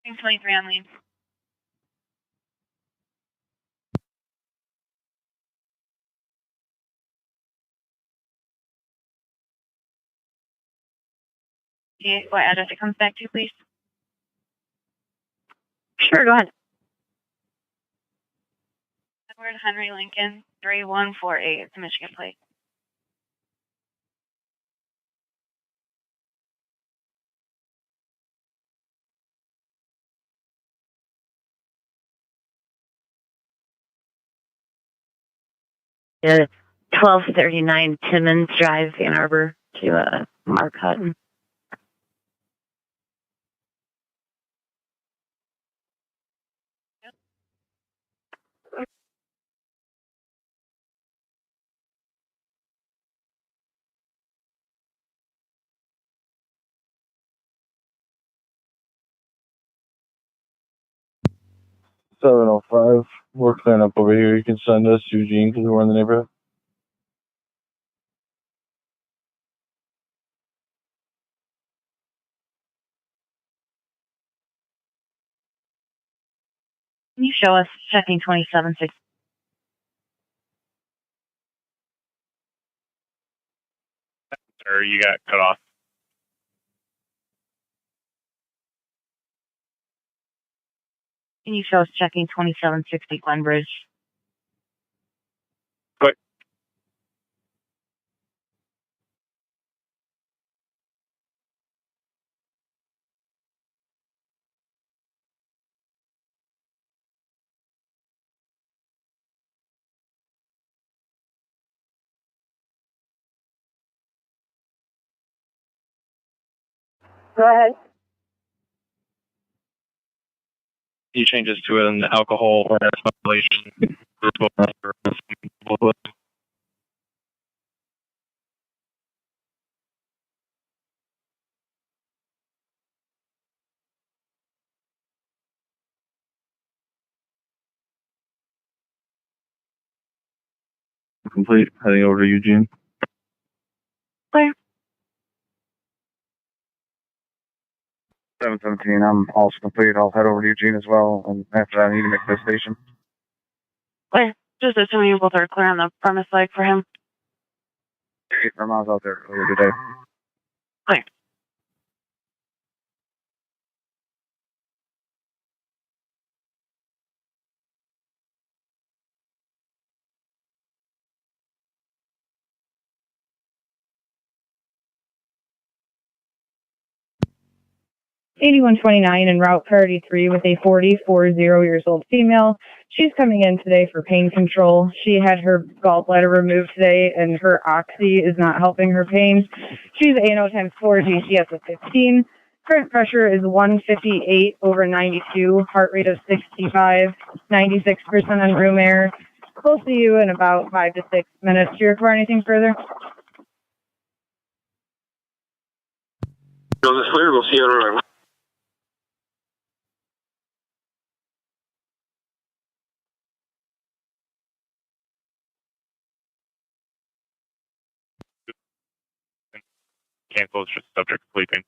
Speaker 7: Thanks, 23 on lead. What address it comes back to, please?
Speaker 9: Sure, go ahead.
Speaker 7: Edward Henry Lincoln, 3148. It's a Michigan plate.
Speaker 9: Yeah, 1239 Timmons Drive, Ann Arbor to Marquette.
Speaker 1: Seven oh five. We're clearing up over here. You can send us Eugene because we're in the neighborhood.
Speaker 9: Can you show us checking 276?
Speaker 5: Or you got cut off.
Speaker 9: Can you show us checking 2760 Glenbridge?
Speaker 5: Quick.
Speaker 11: Go ahead.
Speaker 19: He changes to an alcohol or violation.
Speaker 1: Complete. Heading over to Eugene.
Speaker 9: Clear.
Speaker 3: 717, I'm also complete. I'll head over to Eugene as well, and after that, I need to make this station.
Speaker 2: Clear. Just assuming you both are clear on the premise side for him.
Speaker 3: 8 miles out there earlier today.
Speaker 2: Clear.
Speaker 16: 8129 en route priority 3 with a 40 years old female. She's coming in today for pain control. She had her gallbladder removed today and her oxy is not helping her pain. She's ANO times 4 GCS of 15. Current pressure is 158 over 92, heart rate of 65, 96% on room air. Close to you in about 5 to 6 minutes. Do you require anything further?
Speaker 14: No, this clear. We'll see you on arrival.
Speaker 5: Cancel, it's just subject sleeping.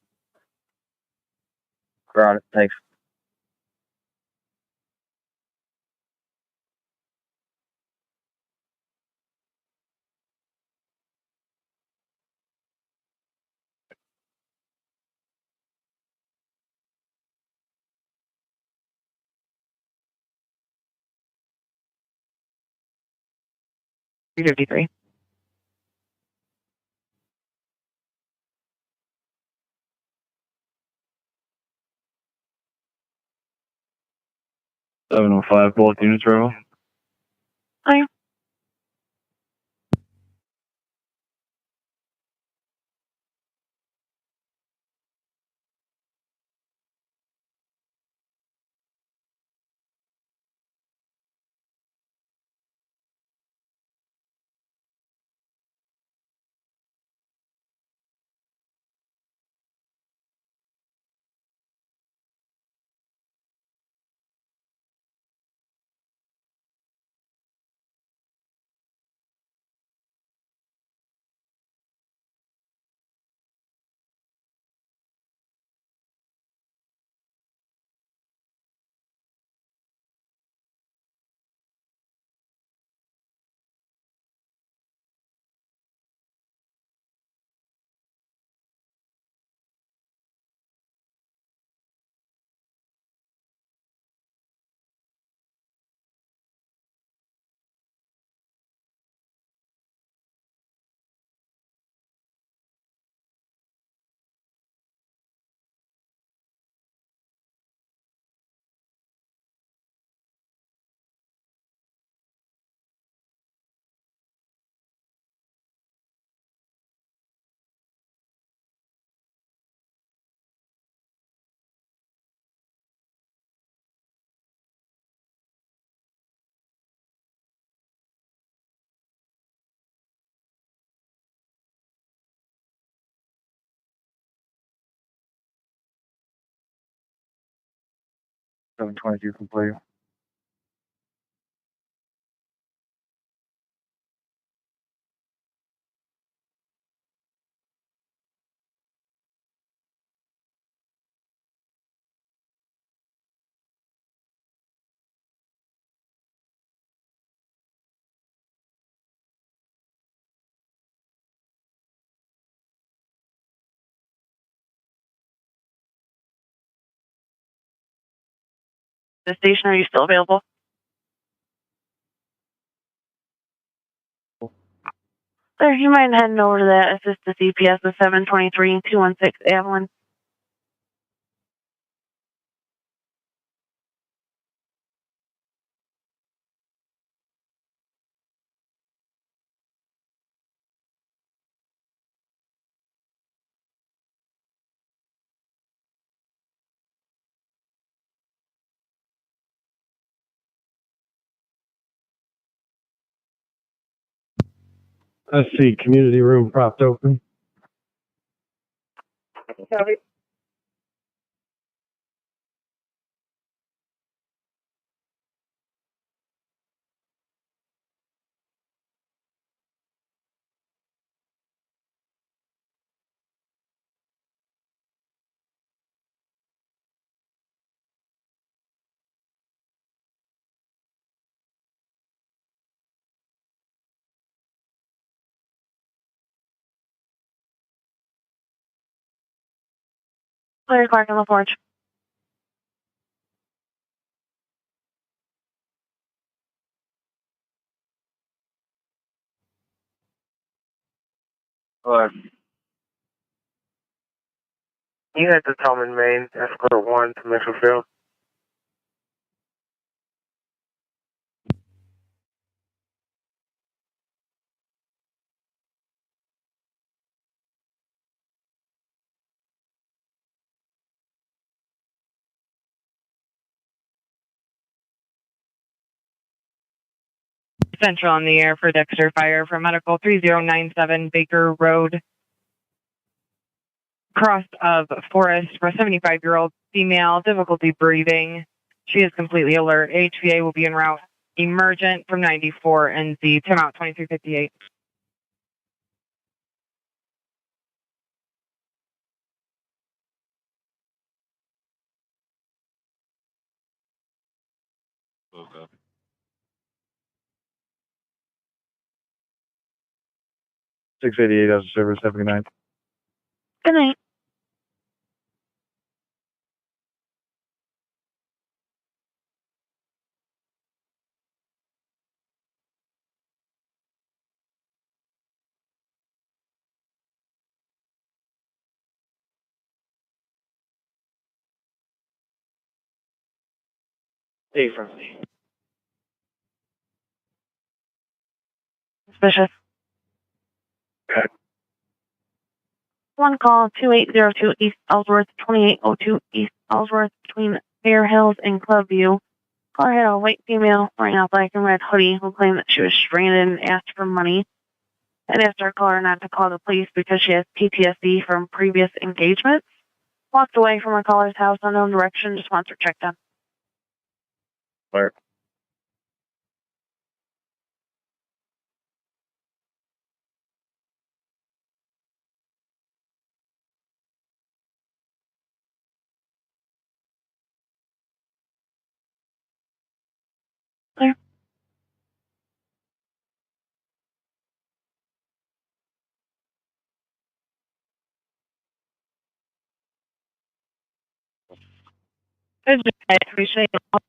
Speaker 19: Got it. Thanks.
Speaker 7: $353.
Speaker 3: Both units, Rebel.
Speaker 7: Hi.
Speaker 3: Seven 22 complete.
Speaker 2: The station, are you still available? Sir, do you mind heading over to that assist the CPS of 723-216 Avalon?
Speaker 21: I see community room propped open.
Speaker 11: Copy.
Speaker 2: Clear Clark on the porch.
Speaker 15: You had to tell in Maine, escort 1 to Mitchellfield.
Speaker 7: Central in the air for Dexter Fire from Medical 3097 Baker Road. Cross of Forest for a 75-year-old female, difficulty breathing. She is completely alert. HVA will be en route. Emergent from 94 NZ. Tim out 2358.
Speaker 23: Okay.
Speaker 3: $688 out of service. Have a good night.
Speaker 2: Good night.
Speaker 3: A from C.
Speaker 2: Suspicious.
Speaker 3: Okay.
Speaker 2: One call, 2802 East Ellsworth, 2802 East Ellsworth, between Fair Hills and Clubview. Caller had a white female wearing a black and red hoodie who claimed that she was stranded and asked for money. And asked our caller not to call the police because she has PTSD from previous engagements. Walked away from our caller's house unknown direction, just wants her checked on.
Speaker 3: Fire.
Speaker 2: Clear. I appreciate it.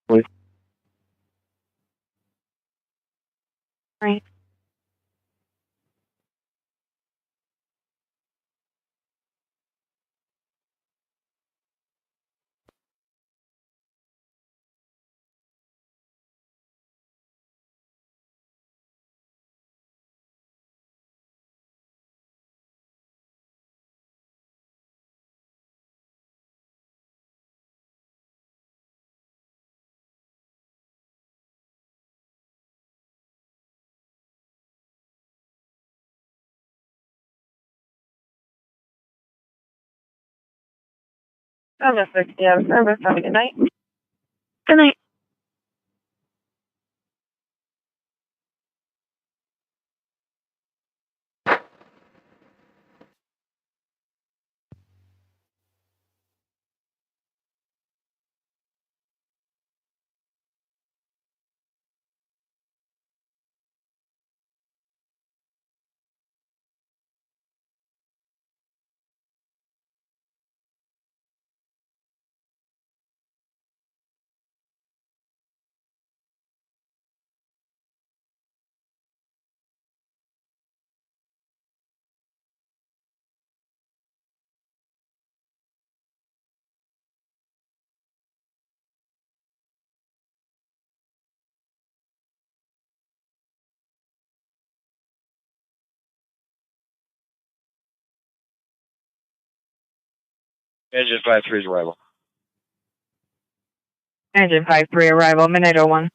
Speaker 3: Please.
Speaker 2: Right. Service 60, yeah, service. Have a good night. Good night.
Speaker 21: Engine 53's arrival.
Speaker 7: Engine 53 arrival, midnight 01.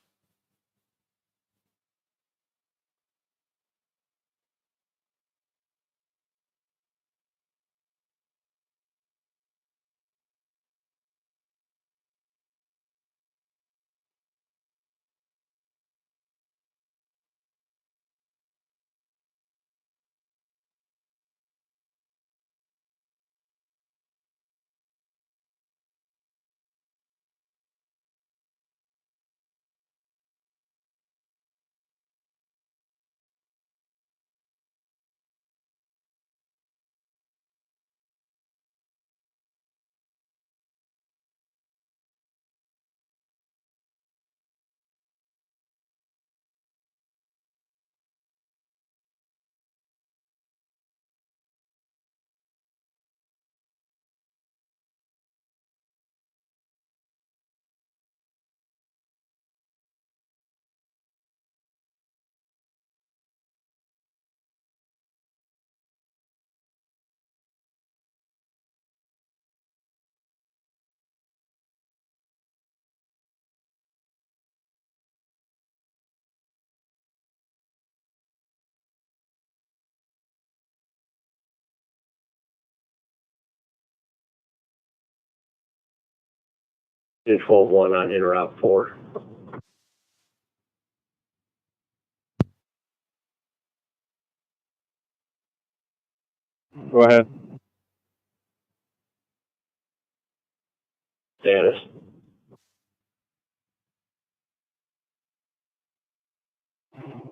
Speaker 23: 12-1 on in Route 4.
Speaker 15: Go ahead.
Speaker 23: Status.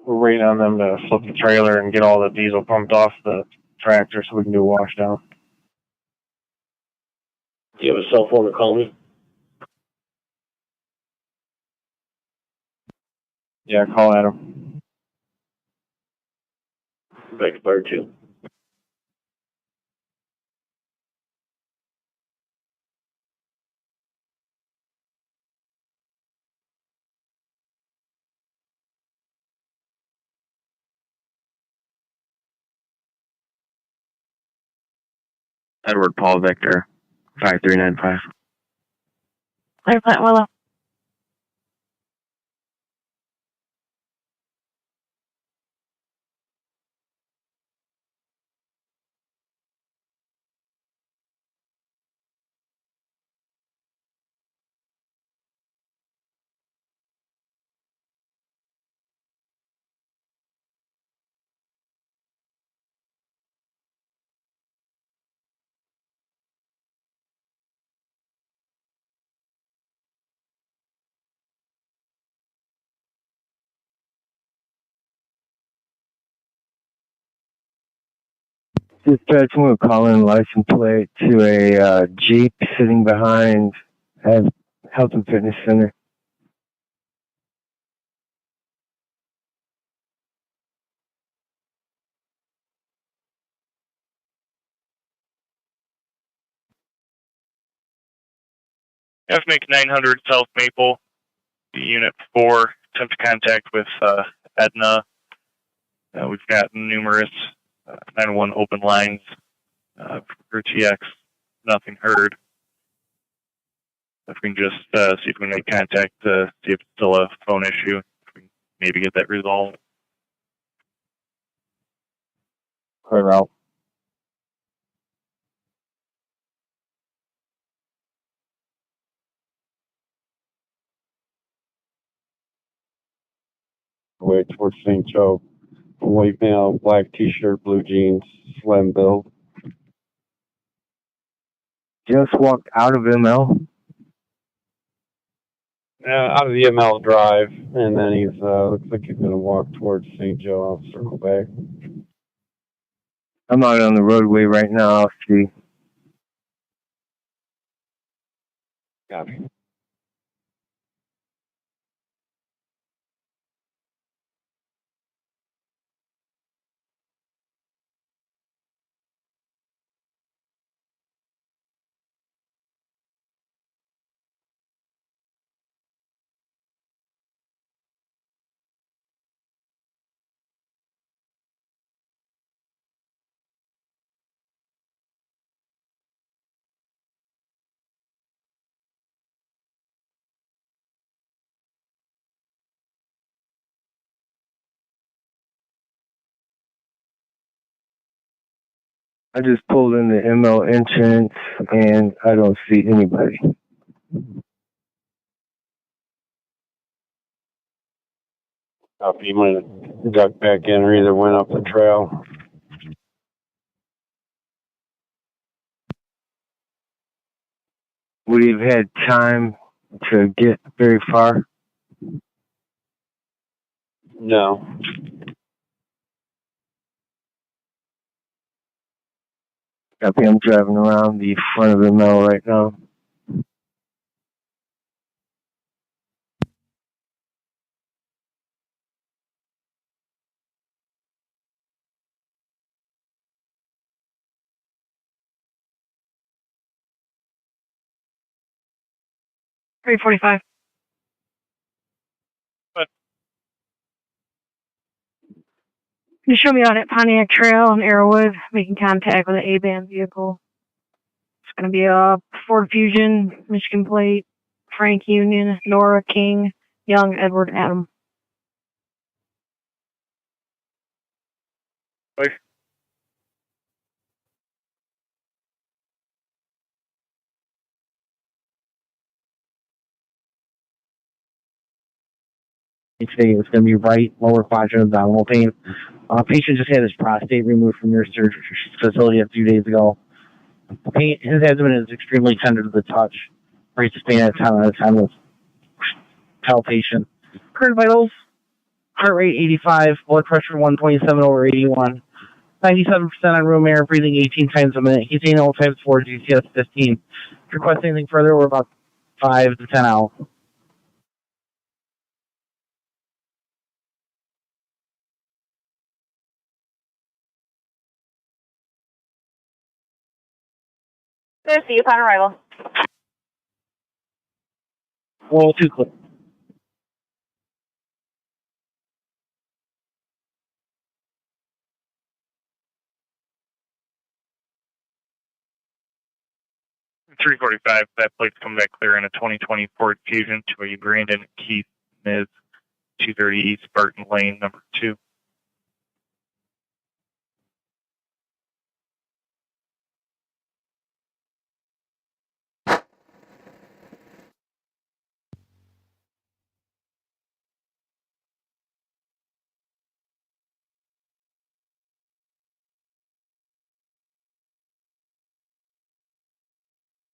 Speaker 15: We're waiting on them to flip the trailer and get all the diesel pumped off the tractor so we can do a wash down.
Speaker 23: Do you have a cell phone to call me?
Speaker 15: Yeah, call Adam.
Speaker 23: Beg your pardon, too.
Speaker 19: Edward Paul Victor, 5395.
Speaker 2: Clear Plant Willow.
Speaker 4: Dispatch will call in license plate to a Jeep sitting behind a health and fitness center.
Speaker 5: FMAC 900 South Maple, Unit 4, attempt to contact with Edna. We've got numerous 911 open lines for TX, nothing heard. If we can just see if we can make contact to see if it's still a phone issue, if we can maybe get that resolved.
Speaker 15: Clear route. Way towards St. Joe. White male, black t-shirt, blue jeans, slim build.
Speaker 4: Just walked out of ML.
Speaker 21: Out of the ML drive, and then he's looks like he's gonna walk towards St. Joe. I'll circle back.
Speaker 4: I'm out on the roadway right now. I'll see.
Speaker 21: Copy.
Speaker 4: I just pulled in the ML entrance and I don't see anybody.
Speaker 21: Copy. You might have ducked back in or either went up the trail.
Speaker 4: Would he have had time to get very far?
Speaker 21: No.
Speaker 4: Copy. I'm driving around the front of ML right now.
Speaker 2: $345. You show me on at Pontiac Trail in Arrowwood, making contact with an A-band vehicle. It's going to be a Ford Fusion, Michigan plate, Frank Union, Nora King, Young Edward Adam.
Speaker 5: Bye.
Speaker 21: today. It's going to be right lower quadrant abdominal pain. Patient just had his prostate removed from your surgery facility a few days ago. His abdomen is extremely tender to the touch. Rates of pain at 10 out of 10 with palpation. Current vitals, heart rate 85, blood pressure 127 over 81, 97% on room air, breathing 18 times a minute. He's anal times 4, GCS 15. If you request anything further, we're about 5 to 10 out.
Speaker 2: Good, see you upon arrival.
Speaker 21: 102 clip.
Speaker 5: .345, that plate's coming back clear in a 2020 Ford Fusion to a Brandon Keith Miz, 230 East Barton Lane, number 2.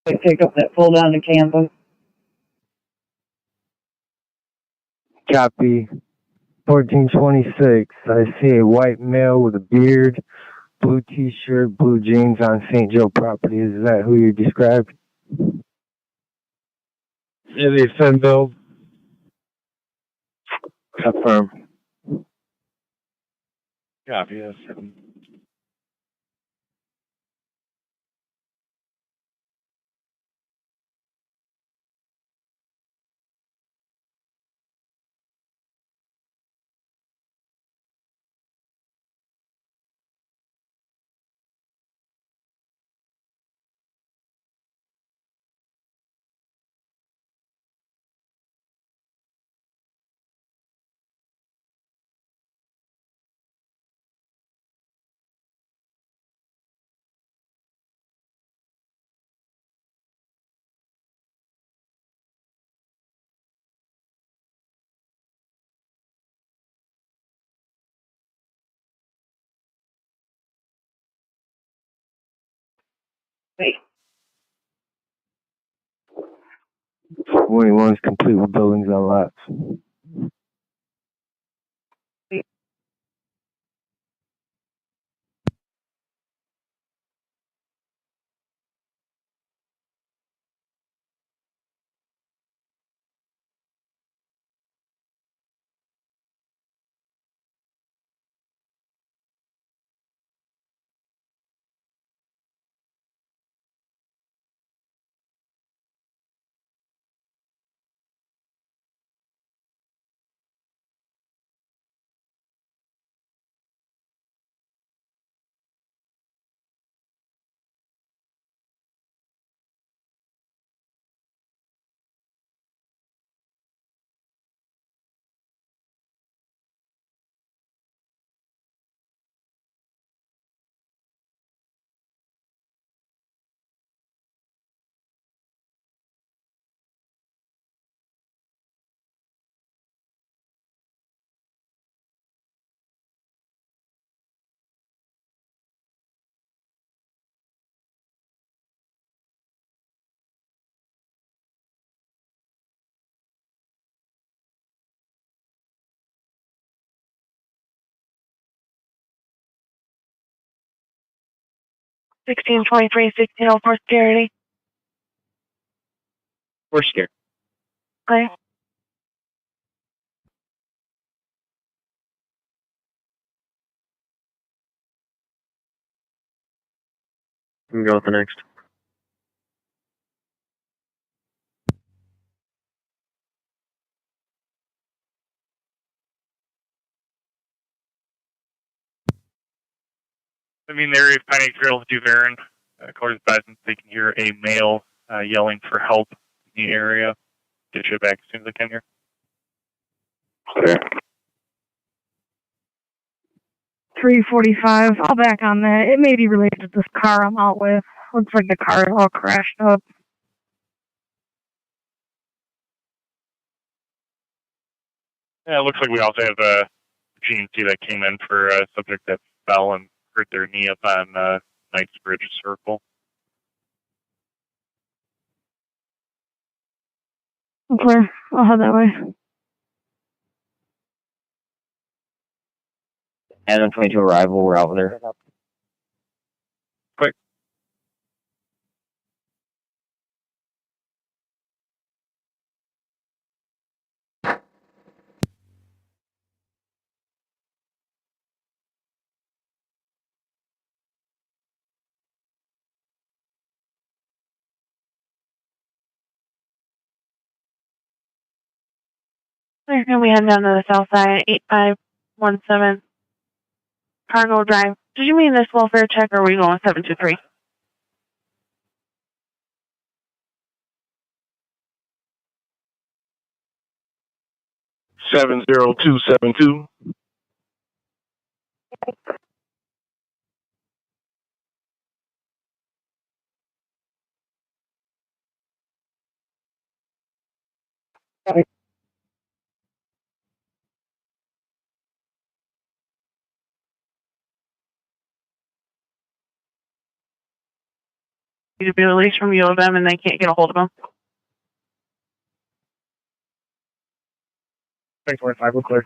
Speaker 6: Pick up that pull down to campus.
Speaker 4: Copy. 1426. I see a white male with a beard, blue t-shirt, blue jeans on St. Joe property. Is that who you described? Is he fin build? Confirm.
Speaker 21: Copy, yes.
Speaker 6: Wait.
Speaker 4: 21 is complete with buildings on lots.
Speaker 2: Sixteen 1604 security.
Speaker 21: We're scared.
Speaker 2: Clear.
Speaker 21: We can go with the next.
Speaker 5: I mean, the area of Pine Trail to Varon, according to Bison, they can hear a male yelling for help in the area. Get you back as soon as I can here.
Speaker 12: Clear.
Speaker 16: 345. I'll back on that. It may be related to this car I'm out with. Looks like the car is all crashed up.
Speaker 5: Yeah, it looks like we also have a GMC that came in for a subject that fell and hurt their knee up on Knightsbridge Circle.
Speaker 16: Clear. I'll head that way.
Speaker 19: Adam 22 arrival, we're out there.
Speaker 5: Quick.
Speaker 2: We're going to be heading down to the south side, 8517 Cargo Drive. Did you mean this welfare check or are we going 723?
Speaker 23: Seven 70272.
Speaker 2: To be released from U of M and they can't get a hold of them.
Speaker 21: 25, we're clear.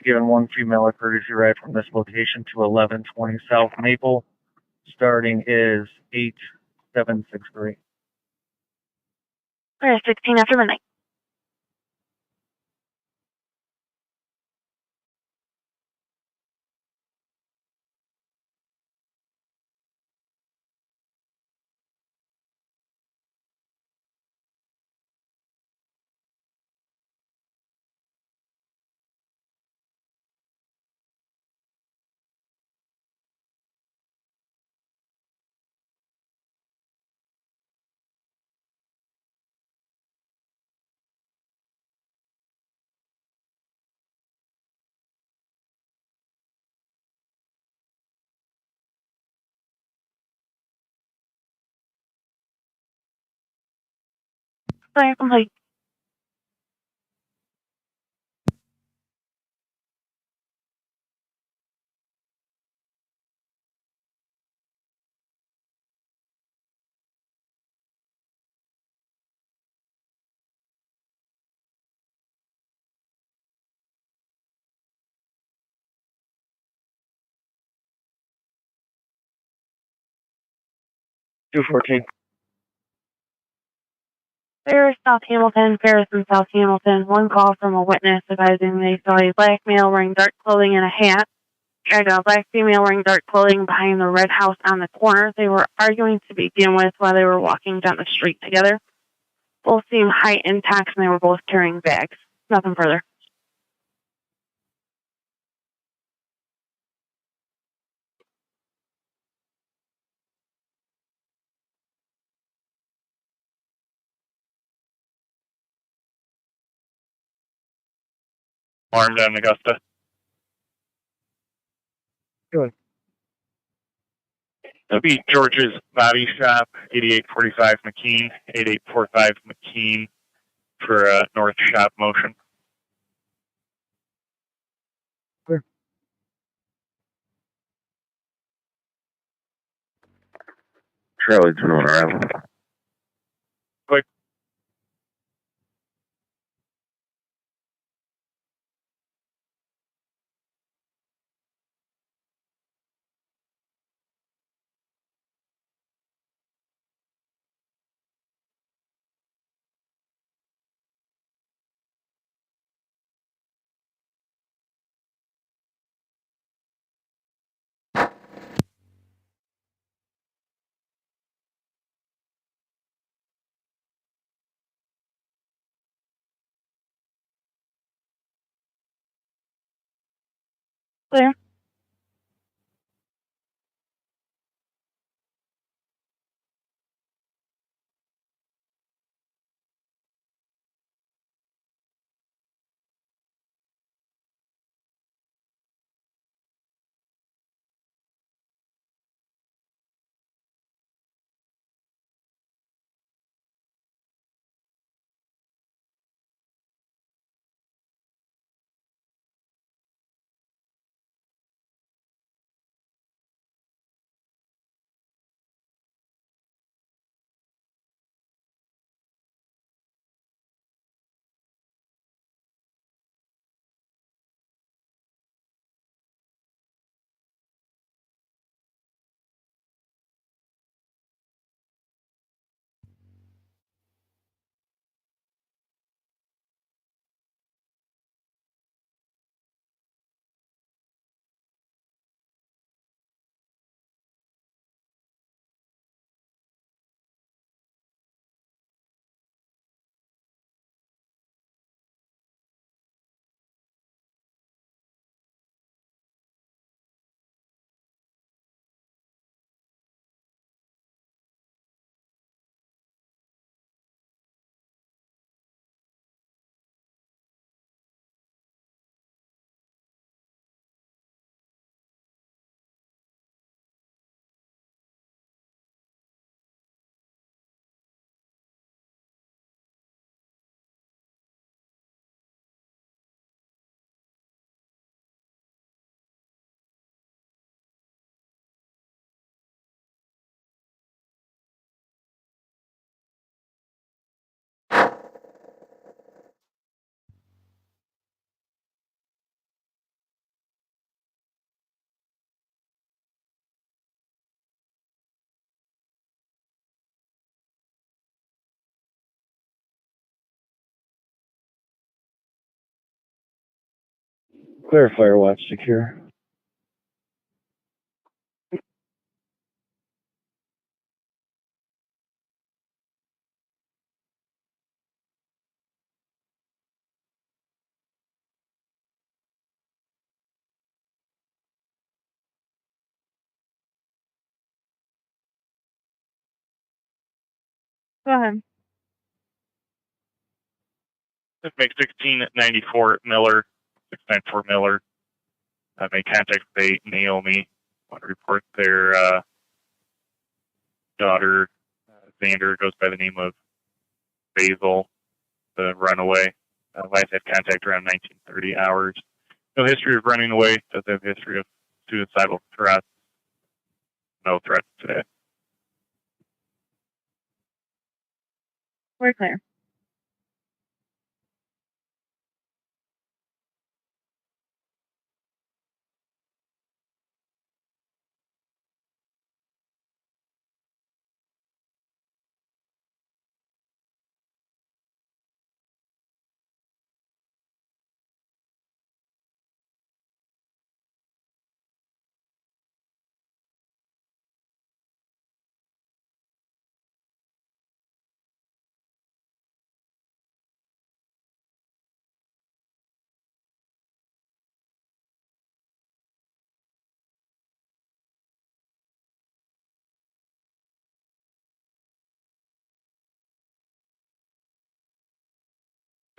Speaker 3: Given one female a courtesy ride from this location to 1120 South Maple. Starting is 8763.
Speaker 2: We're at 16 after midnight. Sorry, complete.
Speaker 3: Two 14.
Speaker 2: Ferris, South Hamilton, Ferris and South Hamilton. One call from a witness advising they saw a black male wearing dark clothing and a hat drag a black female wearing dark clothing behind the red house on the corner. They were arguing to begin with while they were walking down the street together. Both seemed high intact and they were both carrying bags. Nothing further.
Speaker 5: Alarm down in Augusta.
Speaker 21: Good.
Speaker 5: That'll be George's Body Shop, 8845 McKean, 8845 McKean for North Shop Motion.
Speaker 21: Clear.
Speaker 13: Charlie 21 arrival.
Speaker 5: Quick.
Speaker 16: Clear.
Speaker 21: Clear. Firewatch secure.
Speaker 16: Go ahead.
Speaker 5: This makes 1694 Miller, 694 Miller. Made contact with Naomi. Want to report their daughter, Xander, goes by the name of Basil, the runaway. Last had contact around 1930 hours. No history of running away. Does have history of suicidal threats. No threats today.
Speaker 16: We're clear.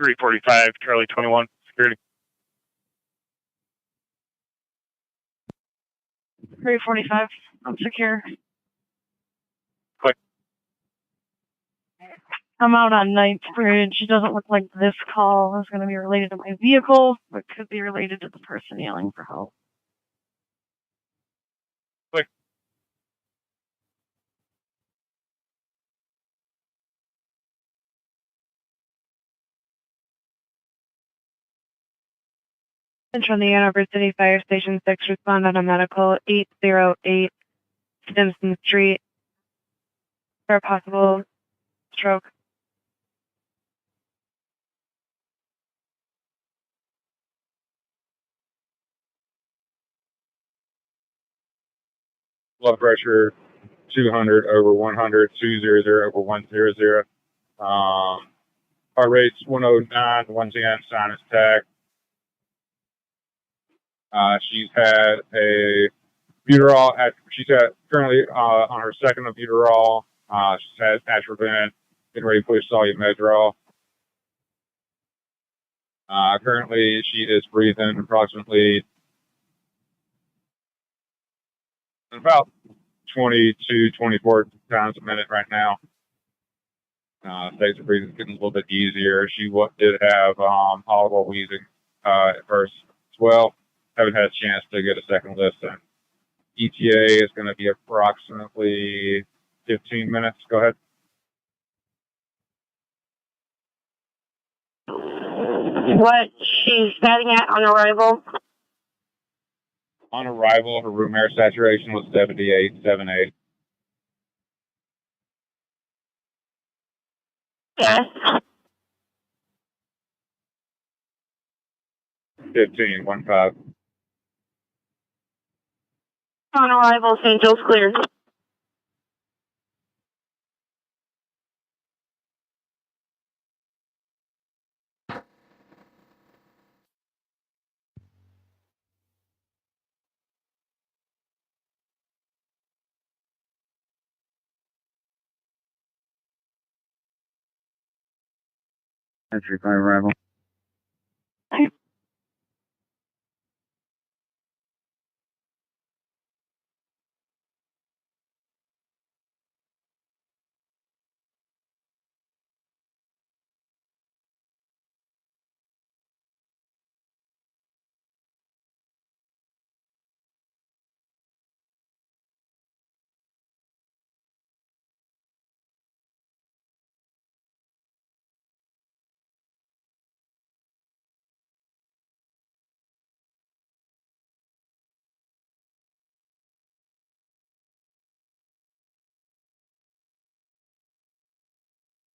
Speaker 5: .345 Charlie 21 security.
Speaker 6: 345. I'm secure.
Speaker 5: Quick.
Speaker 6: I'm out on Ninth Bridge. It doesn't look like this call is going to be related to my vehicle, but could be related to the person yelling for help.
Speaker 5: Quick.
Speaker 7: Central Indiana City Fire Station 6 responded on medical 808 Stimson Street for a possible stroke.
Speaker 5: Blood pressure 200 over 100, 200 over 100. Heart rate's 109, 110, sinus attack. She's had a buterol. She's currently on her second of buterol. She's had atropine, getting ready to push solumedrol. Currently, she is breathing approximately about 22, 24 times a minute right now. Days of breathing is getting a little bit easier. She did have audible wheezing at first as well. Haven't had a chance to get a second listen. ETA is going to be approximately 15 minutes. Go ahead.
Speaker 11: What she's batting at on arrival?
Speaker 5: On arrival, her room air saturation was 78.78.
Speaker 11: Yes.
Speaker 5: 15, 1-5.
Speaker 11: On arrival, St. Joe's cleared.
Speaker 3: Entry by arrival.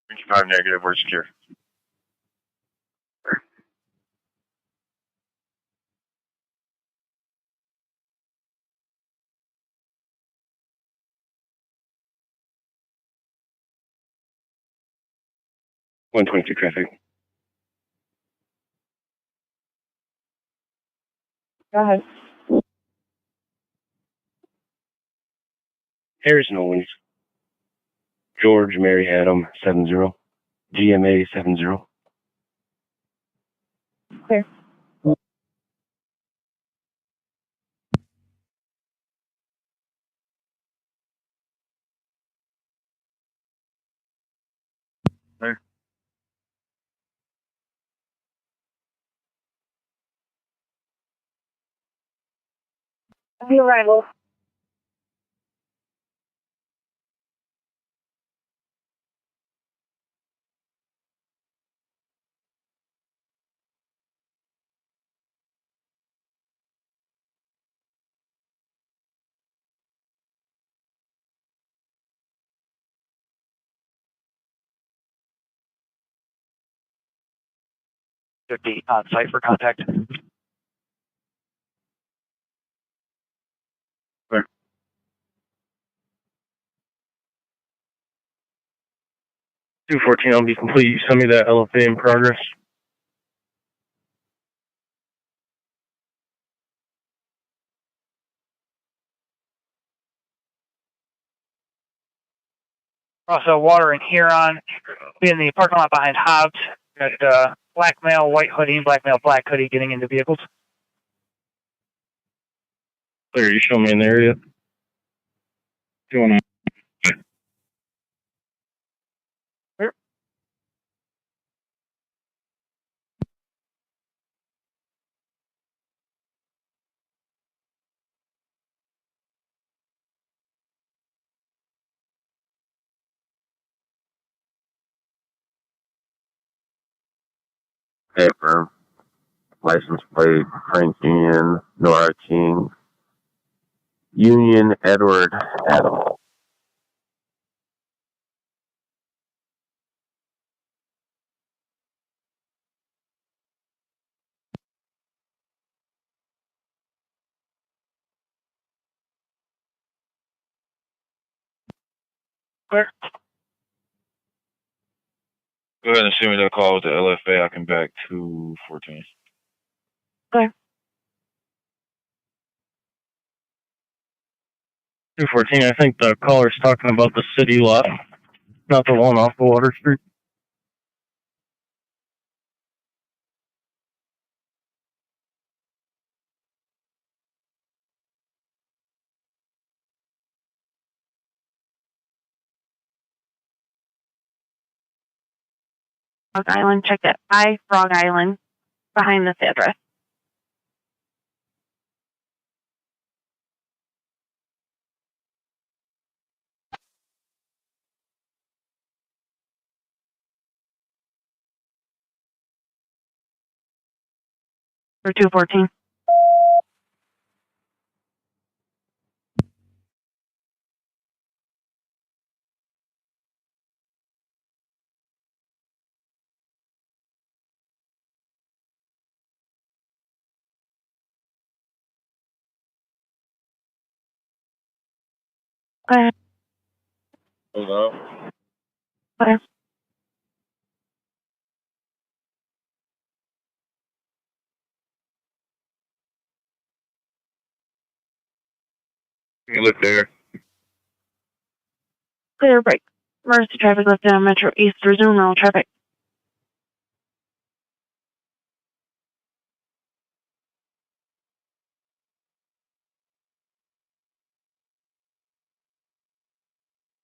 Speaker 23: Reach 5 negative, we're secure. (122) traffic.
Speaker 6: Go ahead.
Speaker 23: Harrison Owens. George Mary Adam 70. GMA 70.
Speaker 6: Clear.
Speaker 3: Clear.
Speaker 11: On arrival.
Speaker 19: (50) on site for contact.
Speaker 3: Clear.
Speaker 23: 214 will be complete. You send me that LFA in progress.
Speaker 14: Also, water in Huron. Be in the parking lot behind Hobbs. Got black male, white hoodie, black male, black hoodie getting into vehicles.
Speaker 23: Clear, you show me in the area? Going on.
Speaker 13: Paper, license plate, Frank Union, Nora King, Union Edward Adam.
Speaker 18: Clear. Go ahead and send me that call with the LFA. I can back 214.
Speaker 7: Clear.
Speaker 23: 214, I think the caller's talking about the city lot, not the one off of Water Street.
Speaker 2: Frog Island, check that I Frog Island behind this address. For 214. Clear.
Speaker 18: Hello?
Speaker 2: Clear.
Speaker 18: You look there.
Speaker 2: Clear break. Emergency traffic left down Metro East. Resume normal traffic.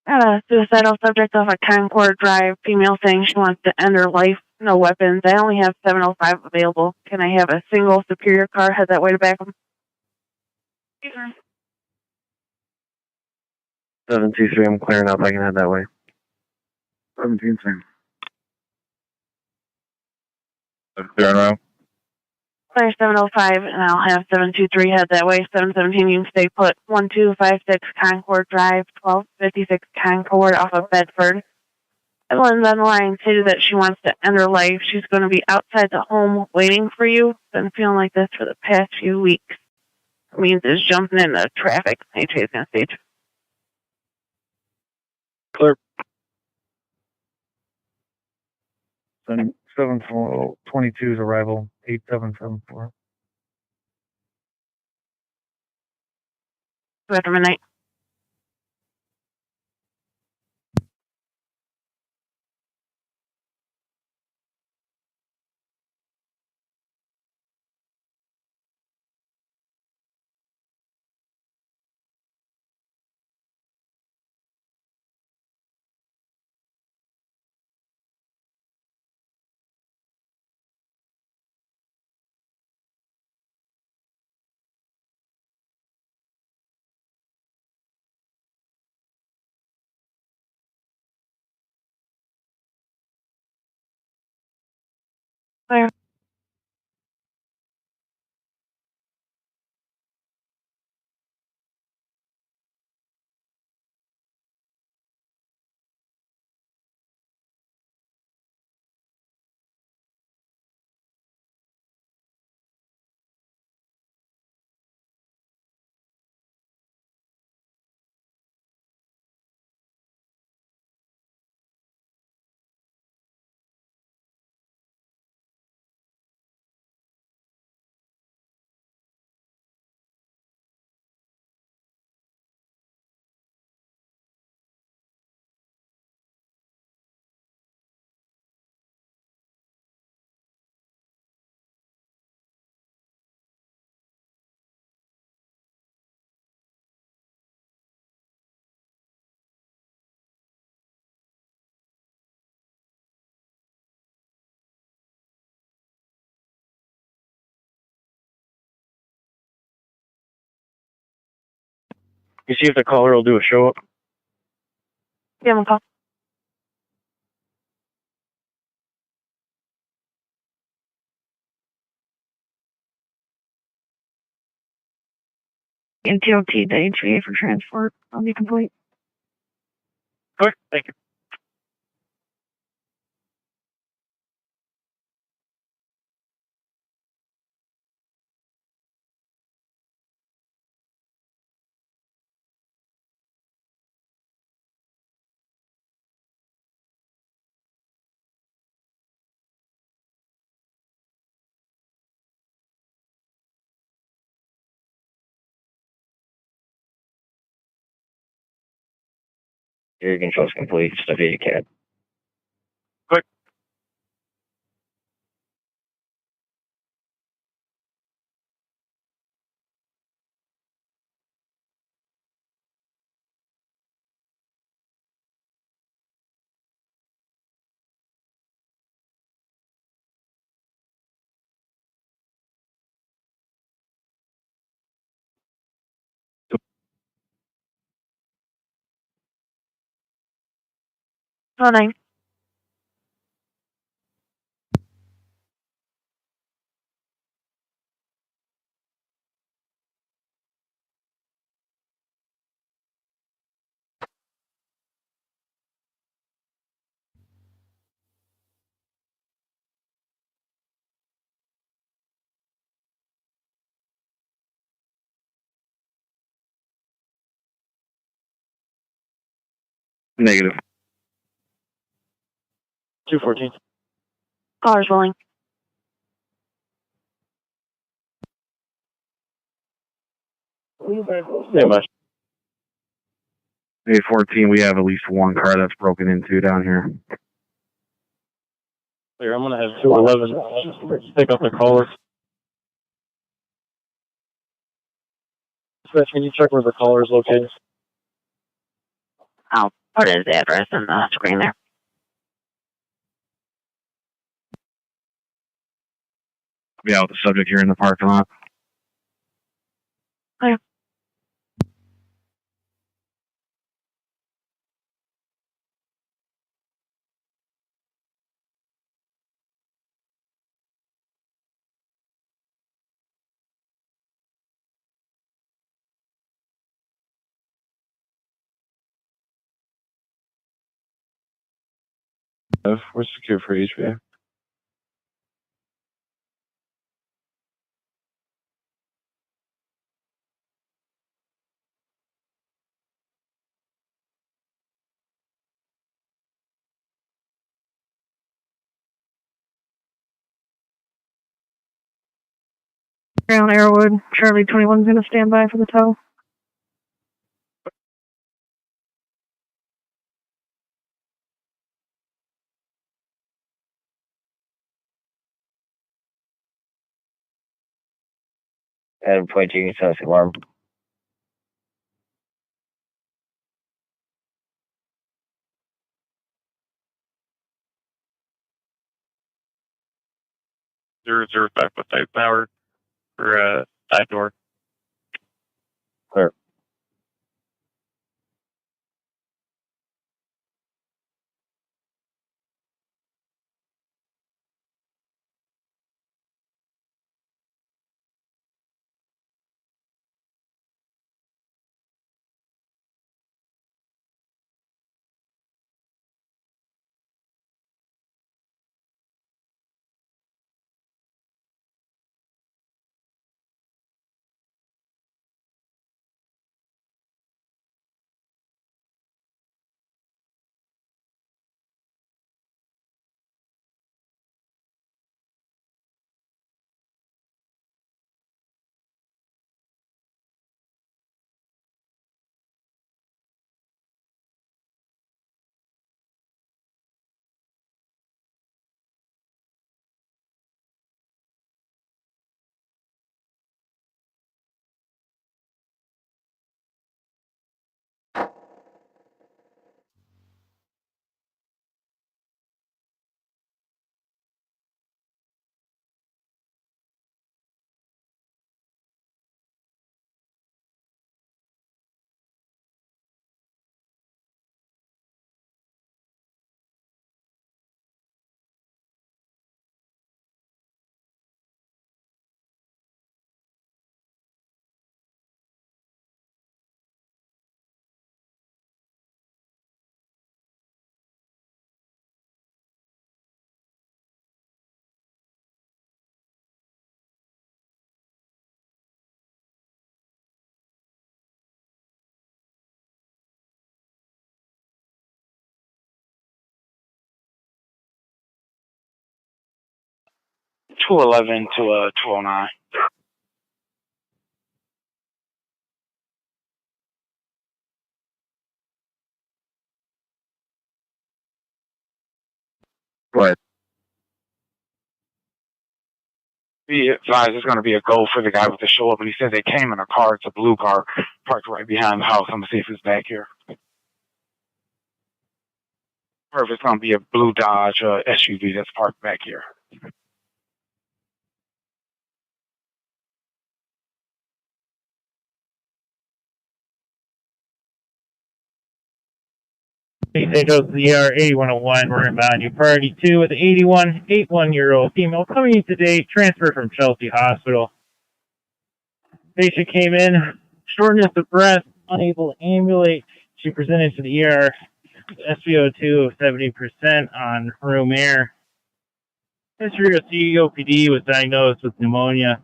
Speaker 2: Got a suicidal subject off of Concord Drive. Female saying she wants to end her life. No weapons. I only have 705 available. Can I have a single Superior car head that way to back them?
Speaker 21: 723, I'm clearing up. I can head that way.
Speaker 12: 17, same.
Speaker 18: Clear now.
Speaker 2: Clear 705, and I'll have 723 head that way. 717, you can stay put. 1256 Concord Drive, 1256 Concord off of Bedford. Evelyn's on the line stated that she wants to end her life. She's going to be outside the home waiting for you. Been feeling like this for the past few weeks. It means it's jumping into traffic. HA's going to stage.
Speaker 21: Clear. 722's arrival, 8774.
Speaker 2: After midnight.
Speaker 15: You see if the caller will do a show up.
Speaker 2: Give him a call.
Speaker 16: NTOT the HVA for transport. I'll be complete.
Speaker 15: Quick, thank you.
Speaker 19: Your control's complete. Stuff you can.
Speaker 15: Quick.
Speaker 2: Oh, 9.
Speaker 18: Negative.
Speaker 15: 214.
Speaker 2: Caller's rolling.
Speaker 15: Stand by.
Speaker 18: 814, we have at least one car that's broken into down here.
Speaker 15: Clear, I'm going to have 211 pick up the caller. Dispatch, can you check where the caller is located?
Speaker 2: I'll put his address in the screen there.
Speaker 18: Be out with the subject here in the parking lot.
Speaker 2: Okay.
Speaker 18: We're secure for HVA.
Speaker 16: Ground Arrowwood. Charlie 21's going to stand by for the tow.
Speaker 19: Adam 22, sounds alarm.
Speaker 5: Zero back with type power for side door.
Speaker 19: Clear.
Speaker 10: 211 to 209.
Speaker 21: Go ahead.
Speaker 10: Be advised, it's going to be a go for the guy with the show up, and he said they came in a car. It's a blue car parked right behind the house. I'm going to see if it's back here. Or if it's going to be a blue Dodge SUV that's parked back here.
Speaker 20: St. Joseph, the ER 8101, we're inbound you. Priority 2 with the 81-year-old female coming in today, transfer from Chelsea Hospital. Patient came in, shortness of breath, unable to ambulate. She presented to the ER, SpO2 of 70% on room air. History of COPD was diagnosed with pneumonia.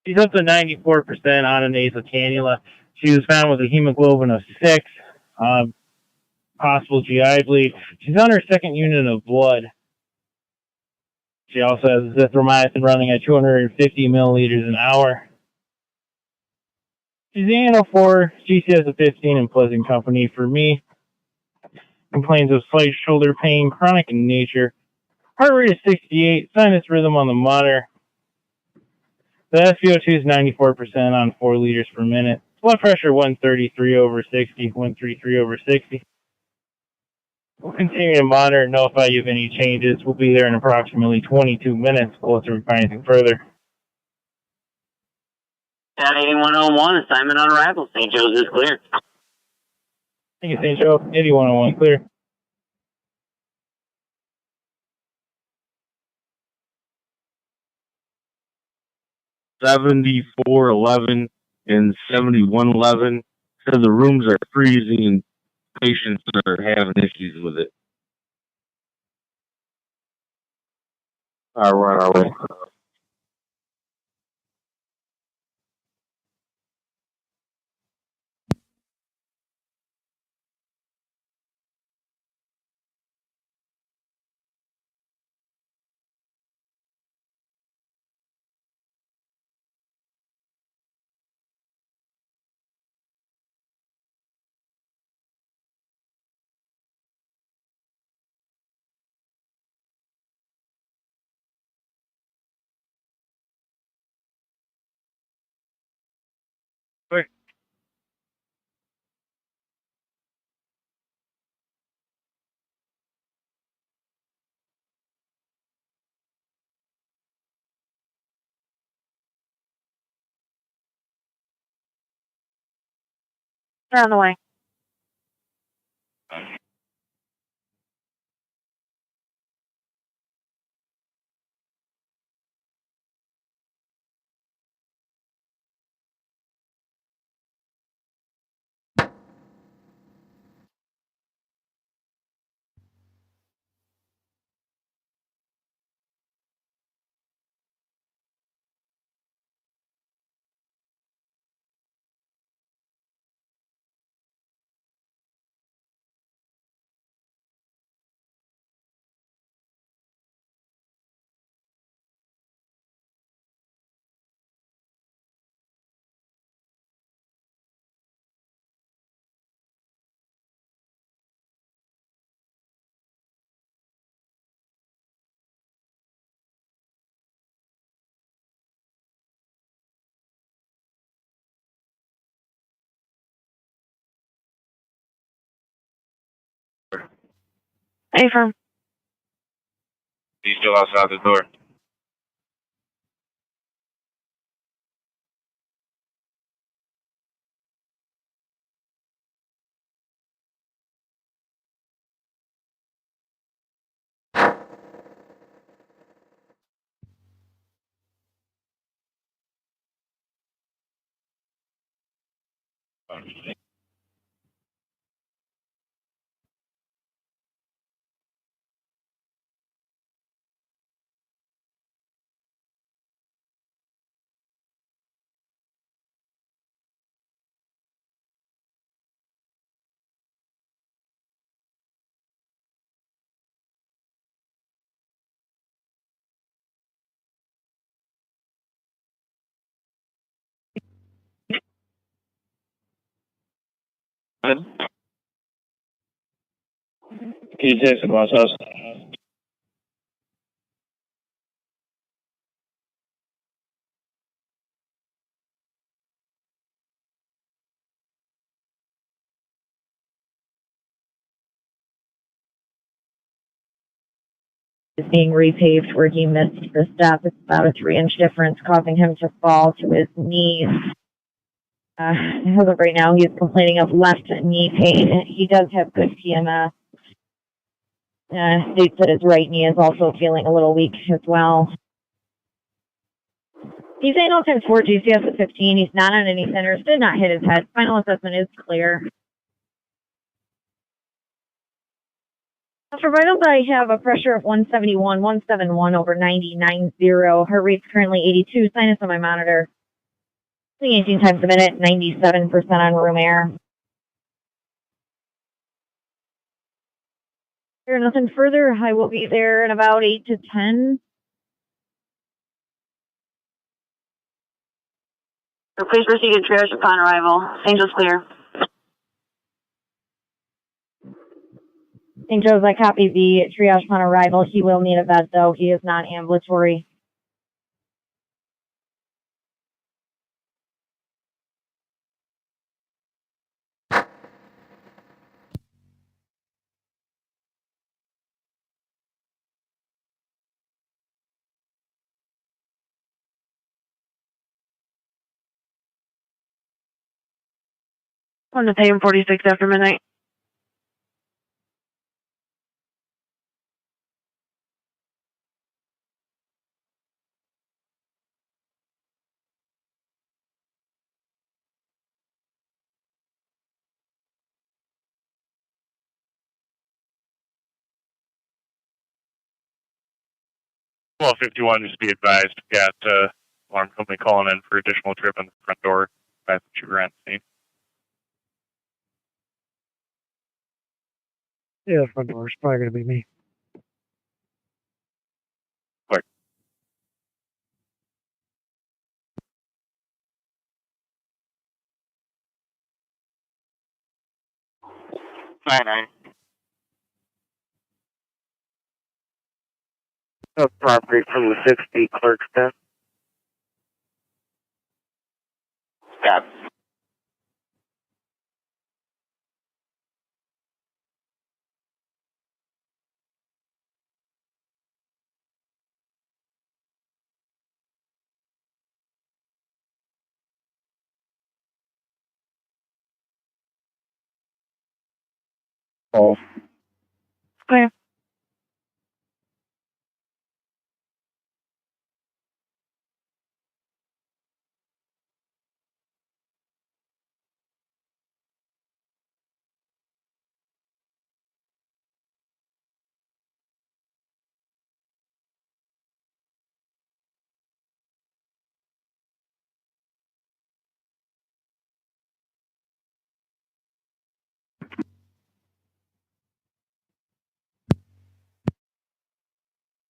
Speaker 20: She's up to 94% on a nasal cannula. She was found with a hemoglobin of 6. Possible GI bleed. She's on her second unit of blood. She also has azithromycin running at 250 milliliters an hour. She's ANO4, GCS of 15, and pleasant company for me. Complains of slight shoulder pain, chronic in nature. Heart rate is 68, sinus rhythm on the monitor. The SpO2 is 94% on 4 liters per minute. Blood pressure 133/60, 133/60. We'll continue to monitor and notify you of any changes. We'll be there in approximately 22 minutes. We'll have to refine anything further.
Speaker 22: At 8101, assignment on arrival. St. Joe's is clear.
Speaker 20: Thank you, St. Joe. 8101, clear.
Speaker 21: $74.11 and $71.11. Said the rooms are freezing and patients are having issues with it. We're on our way.
Speaker 20: Quick.
Speaker 2: They're on the way. Hey, firm.
Speaker 18: He's still outside the door.
Speaker 15: Can you text about us?
Speaker 9: Is being repaved where he missed the step. It's about a 3-inch difference, causing him to fall to his knees. As of right now, he's complaining of left knee pain. He does have good PMS. States that his right knee is also feeling a little weak as well. He's anal times 4 GCS at 15. He's not on any centers. Did not hit his head. Final assessment is clear. For vitals, I have a pressure of 171 over 90. Heart rate's currently 82. Sinus on my monitor. 18 times a minute, 97% on room air. There's nothing further. I will be there in about 8 to 10.
Speaker 22: So please proceed to triage upon arrival. St. Joe's clear.
Speaker 9: St. Joe's, I copy the triage upon arrival. He will need a vet, though. He is not ambulatory.
Speaker 2: On the time 46 after midnight.
Speaker 5: Well, 51, just be advised, we got alarm company calling in for additional trip on the front door. That's what you were on scene.
Speaker 21: Yeah, the front door is probably going to be me.
Speaker 5: Quick.
Speaker 22: Nine.
Speaker 21: Property from the 60 clerk's desk.
Speaker 22: Stop.
Speaker 21: Oh.
Speaker 2: Clear.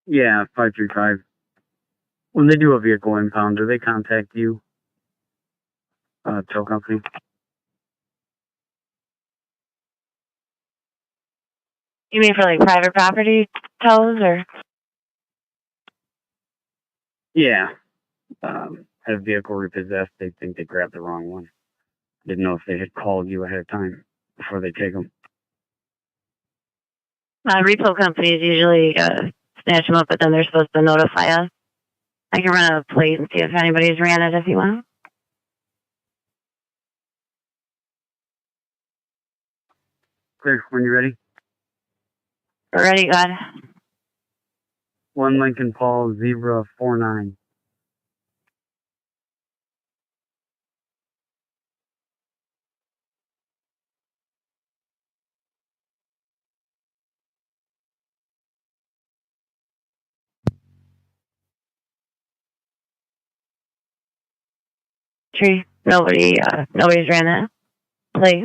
Speaker 21: Yeah, 535. When they do a vehicle impound, do they contact you? Tow company?
Speaker 2: You mean for like private property tows or?
Speaker 21: Yeah. Had a vehicle repossessed. They think they grabbed the wrong one. Didn't know if they had called you ahead of time before they take them.
Speaker 2: Repo companies usually snatch them up, but then they're supposed to notify us. I can run a plate and see if anybody's ran it if you want.
Speaker 21: Clear, when you're ready.
Speaker 2: We're ready, God.
Speaker 21: 1 Lincoln Paul, Zebra 49.
Speaker 2: Tree. Nobody's ran that plate.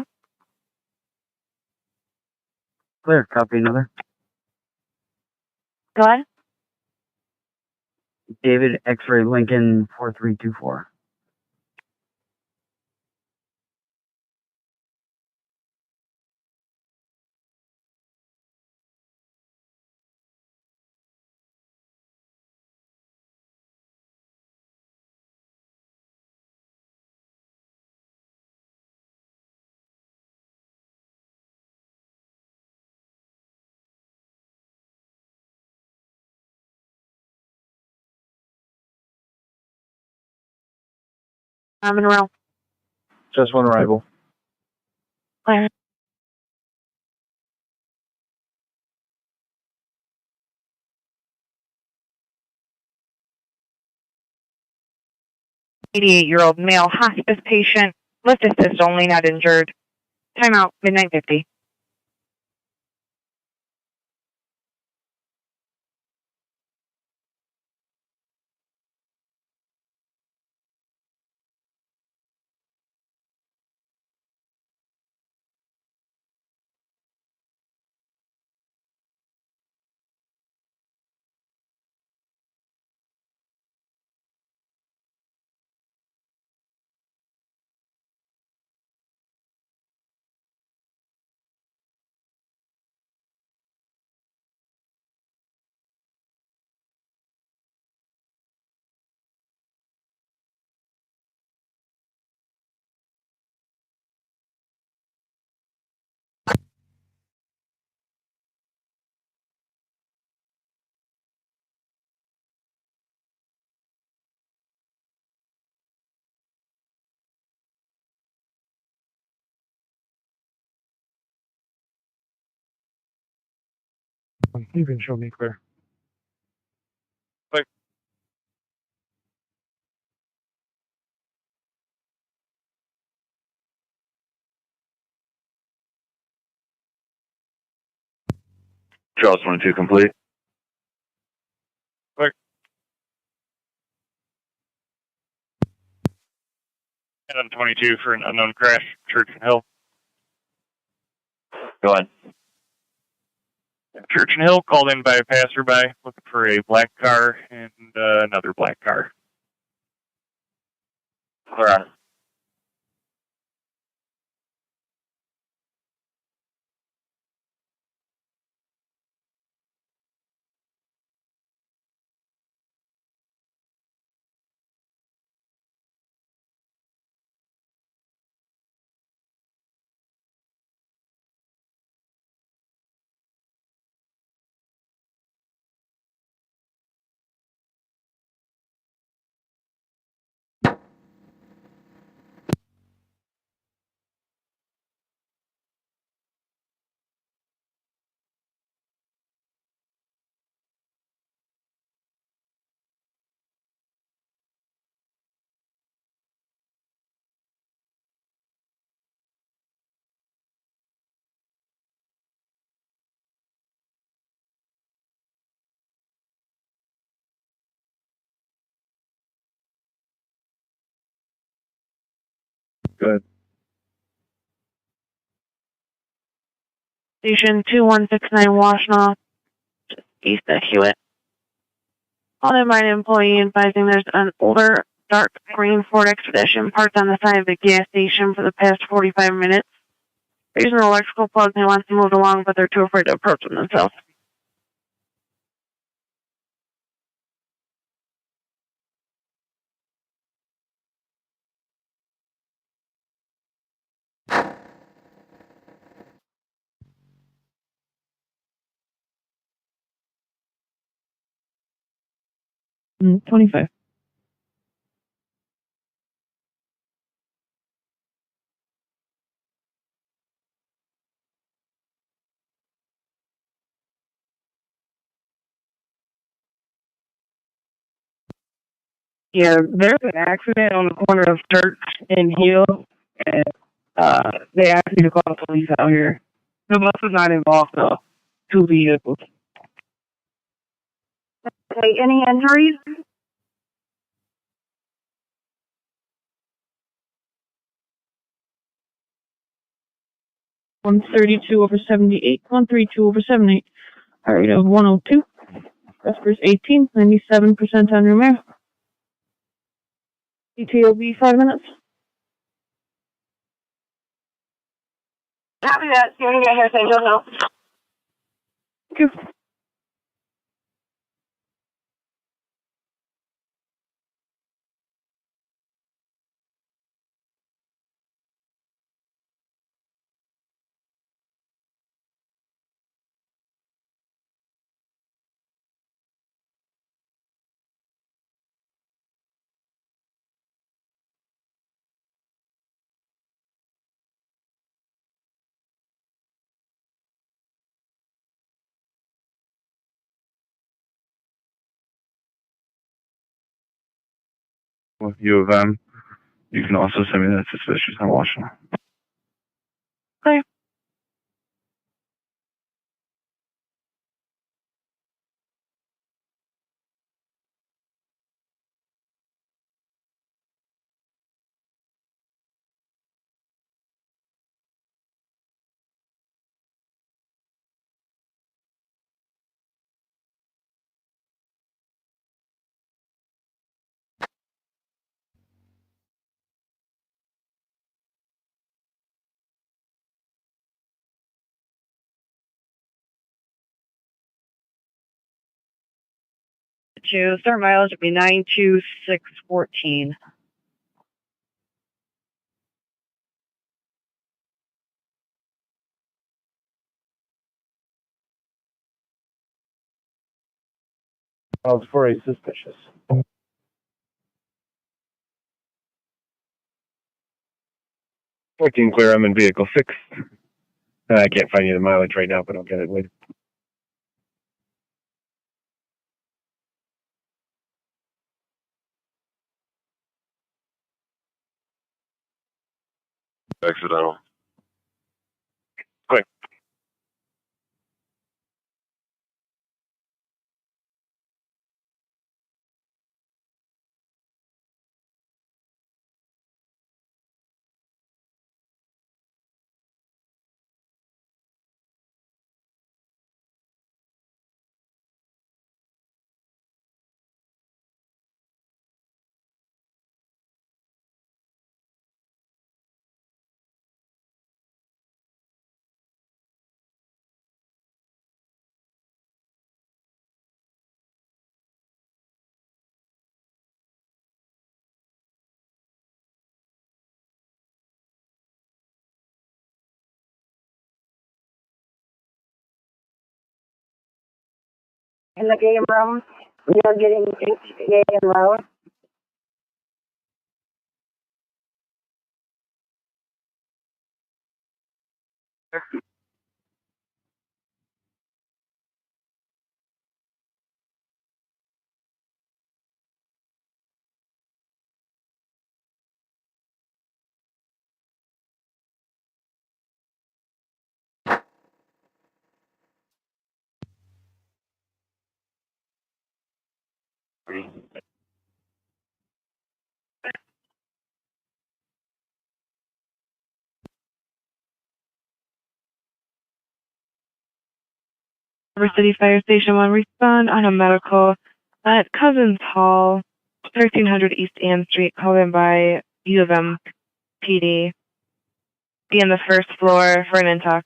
Speaker 21: Clear, copy another.
Speaker 2: Go ahead.
Speaker 21: David X-Ray Lincoln 4324.
Speaker 2: Monroe.
Speaker 21: Just one arrival.
Speaker 2: Clear.
Speaker 7: '88-year-old male hospice patient. Lift assist only, not injured. Timeout, midnight 50.
Speaker 21: You can show me clear.
Speaker 18: Charles 22 complete.
Speaker 5: Adam 22 for an unknown crash, Church and Hill.
Speaker 13: Go ahead.
Speaker 5: Church and Hill called in by a passerby looking for a black car and another black car.
Speaker 13: Clear on.
Speaker 21: Good.
Speaker 2: Station 2169 Washtenaw, just east of Hewitt. Called in by an employee advising there's an older, dark green Ford Expedition parked on the side of the gas station for the past 45 minutes. They're using an electrical plug and they want to move along, but they're too afraid to approach them themselves.
Speaker 6: Mm, 25.
Speaker 1: Yeah, there's an accident on the corner of Church and Hill, and they asked me to call the police out here. The bus was not involved, though. Two vehicles.
Speaker 11: Okay, any injuries?
Speaker 6: (132/78), 132/78. Heart rate of 102. Respirators 18, 97% on room air. ETA will be 5 minutes.
Speaker 11: Copy that. You're going to get here, St. Joe Hill.
Speaker 6: Thank you.
Speaker 23: with U of M. You can also send me that suspicious. I'm watching.
Speaker 7: Okay.
Speaker 6: To start mileage would be 92614.
Speaker 23: For a suspicious. 14 clear. I'm in vehicle 6. I can't find you the mileage right now, but I'll get it later.
Speaker 12: Accidental.
Speaker 23: Quick.
Speaker 11: In the game room, you're getting HCA and low.
Speaker 7: River City Fire Station 1 respond on a medical at Cousins Hall, 1300 East Ann Street, called in by U of M PD. Be on the first floor for an intox.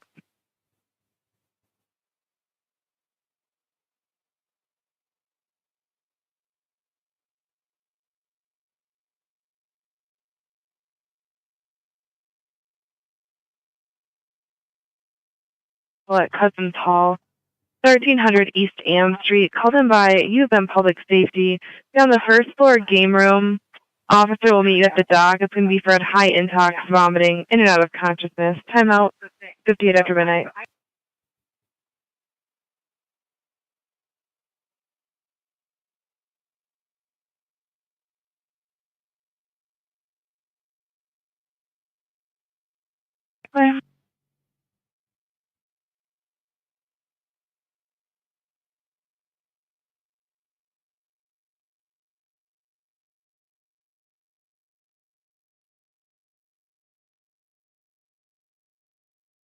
Speaker 7: At Cousins Hall, 1300 East Ann Street, called in by U of M Public Safety. Be on the first floor game room. Officer will meet you at the dock. It's going to be for high intox, vomiting, in and out of consciousness. Timeout, 58 after midnight. Okay.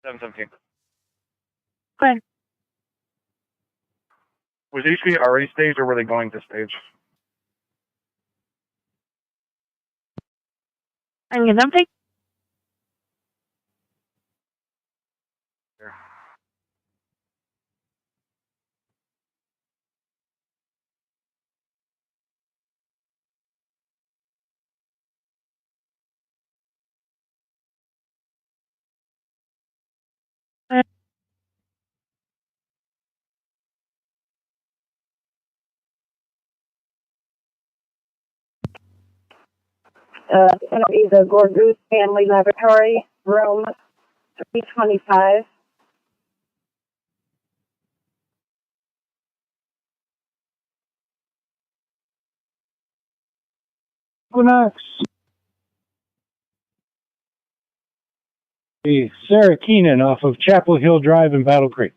Speaker 23: $717.
Speaker 7: Okay.
Speaker 23: Was HB already staged or were they going to stage?
Speaker 7: I'm going to take.
Speaker 11: It's going to be the Gorgoose Family Laboratory, room 325.
Speaker 4: Equinox. The Sarah Keenan off of Chapel Hill Drive in Battle Creek.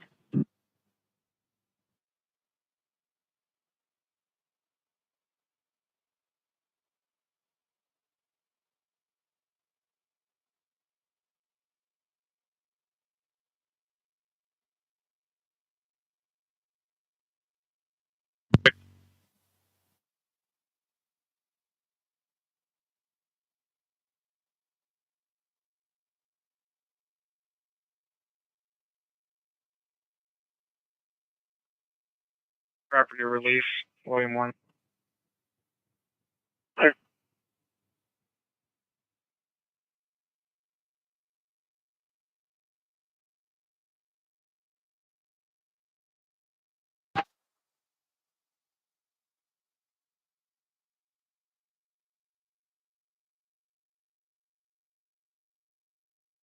Speaker 10: Property Relief, Volume 1.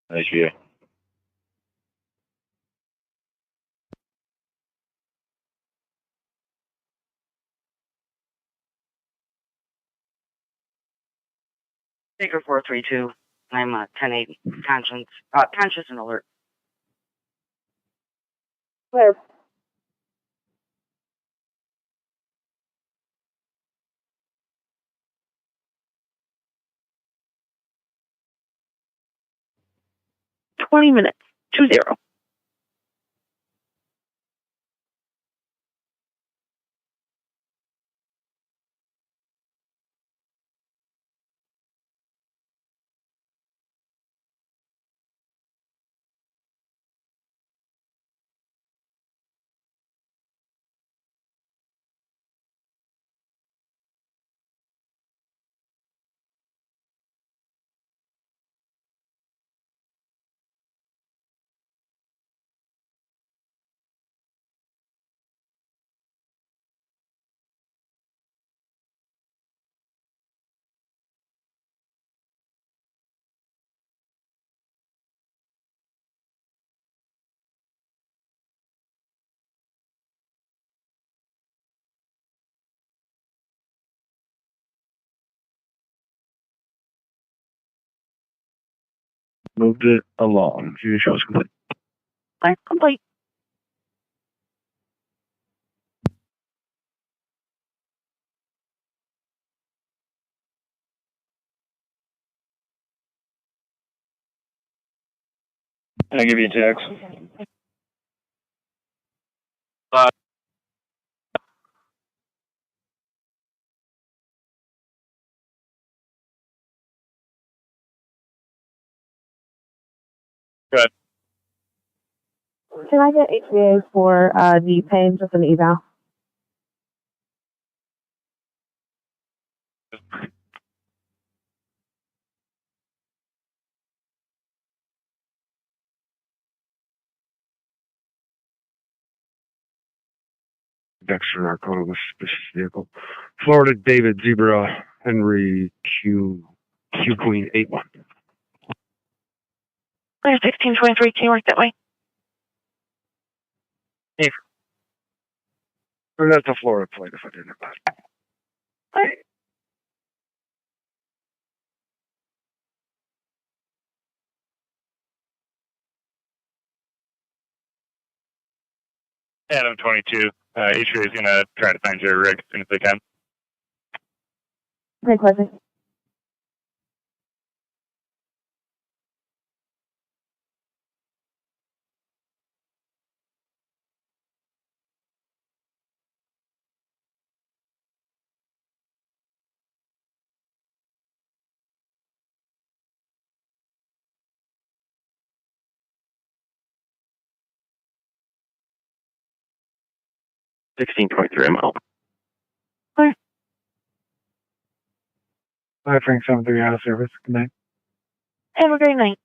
Speaker 18: Nice view.
Speaker 8: Baker 432. I'm 10-8 conscious and alert.
Speaker 11: Clear.
Speaker 2: minutes. 20.
Speaker 23: Moved it along. View shows complete.
Speaker 2: Complete.
Speaker 18: Can I give you a text?
Speaker 5: Good.
Speaker 2: Can I get HVA for the pain, just an eval?
Speaker 21: Dexter Narcona with suspicious vehicle. Florida David Zebra Henry Q Queen 81.
Speaker 2: Clear 1623. Can you work that way?
Speaker 21: Hey. Or that's a Florida plate if I didn't have that.
Speaker 5: Adam 22. Isher is gonna try to find your rig as soon as they can.
Speaker 2: Great question.
Speaker 23: I'm out.
Speaker 2: Clear.
Speaker 21: Hi, Frank 73 out of service. Good night.
Speaker 2: Have a great night.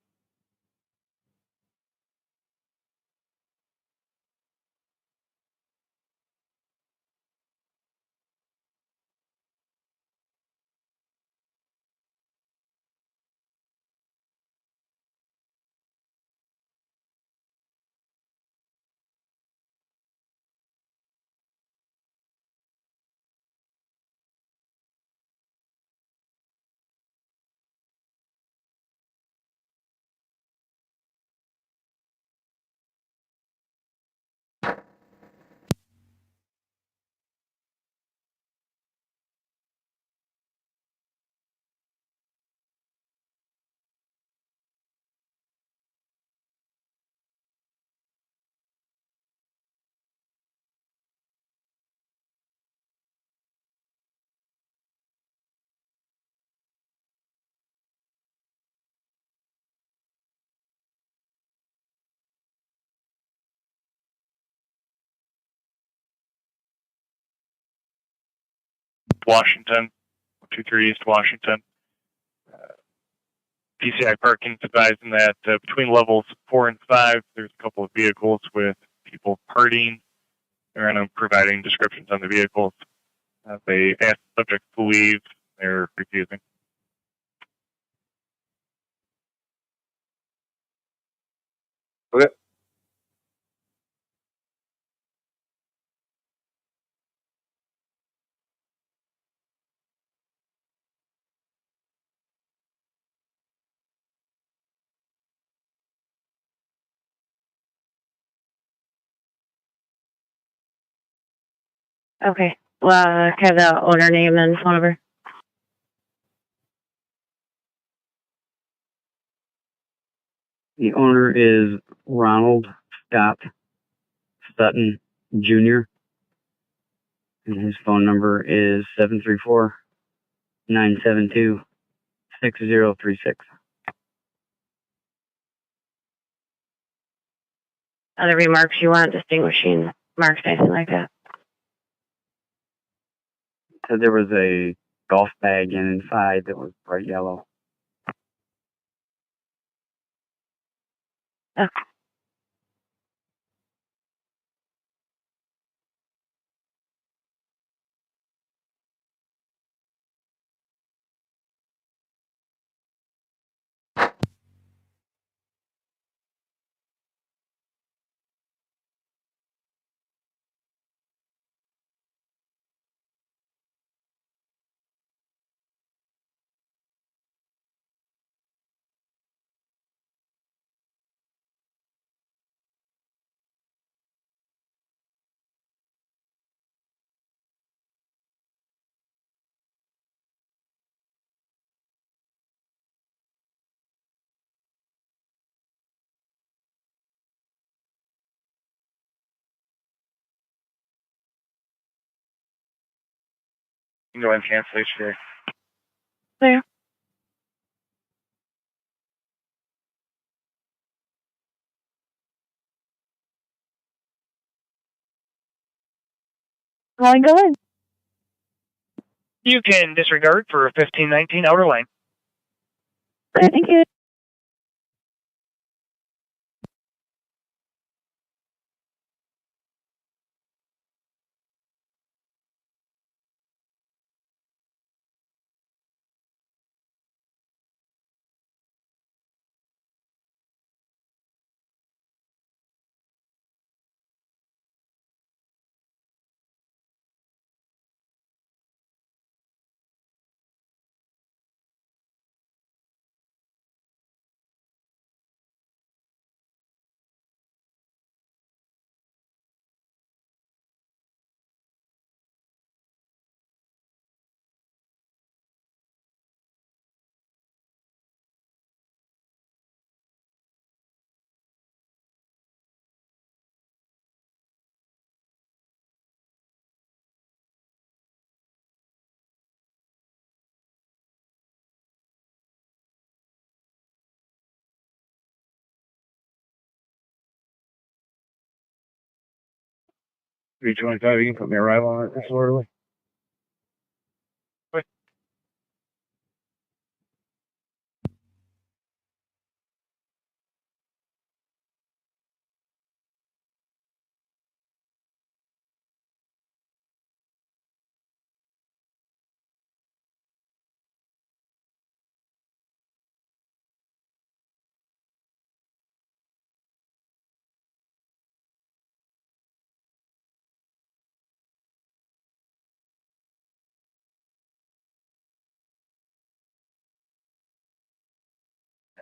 Speaker 5: Washington, 23 East Washington. PCI parking advising that between levels 4 and 5, there's a couple of vehicles with people partying. They're providing descriptions on the vehicles. They ask the subjects to leave. They're refusing.
Speaker 21: Okay.
Speaker 9: Okay. Well, have the owner name and phone number.
Speaker 3: The owner is Ronald Scott Sutton Jr. and his phone number is 734-972-6036.
Speaker 9: Other remarks you want, distinguishing marks, anything like that?
Speaker 3: Said there was a golf bag inside that was bright yellow.
Speaker 9: Okay.
Speaker 5: You can go ahead and cancel each day.
Speaker 9: There. Well, go ahead.
Speaker 20: You can disregard for 1519 outer lane.
Speaker 9: Thank you.
Speaker 21: $325, you can put me arrival on it disorderly.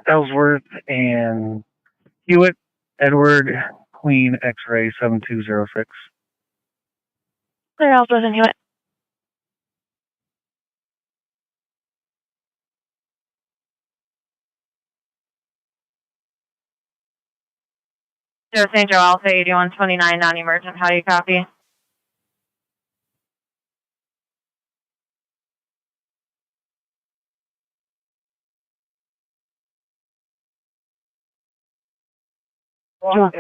Speaker 4: Ellsworth and Hewitt, Edward, Queen, X-ray 7206.
Speaker 9: Clear Ellsworth and Hewitt. Joe St. Joe Alpha 8129 non-emergent. How do you copy?
Speaker 20: Sure.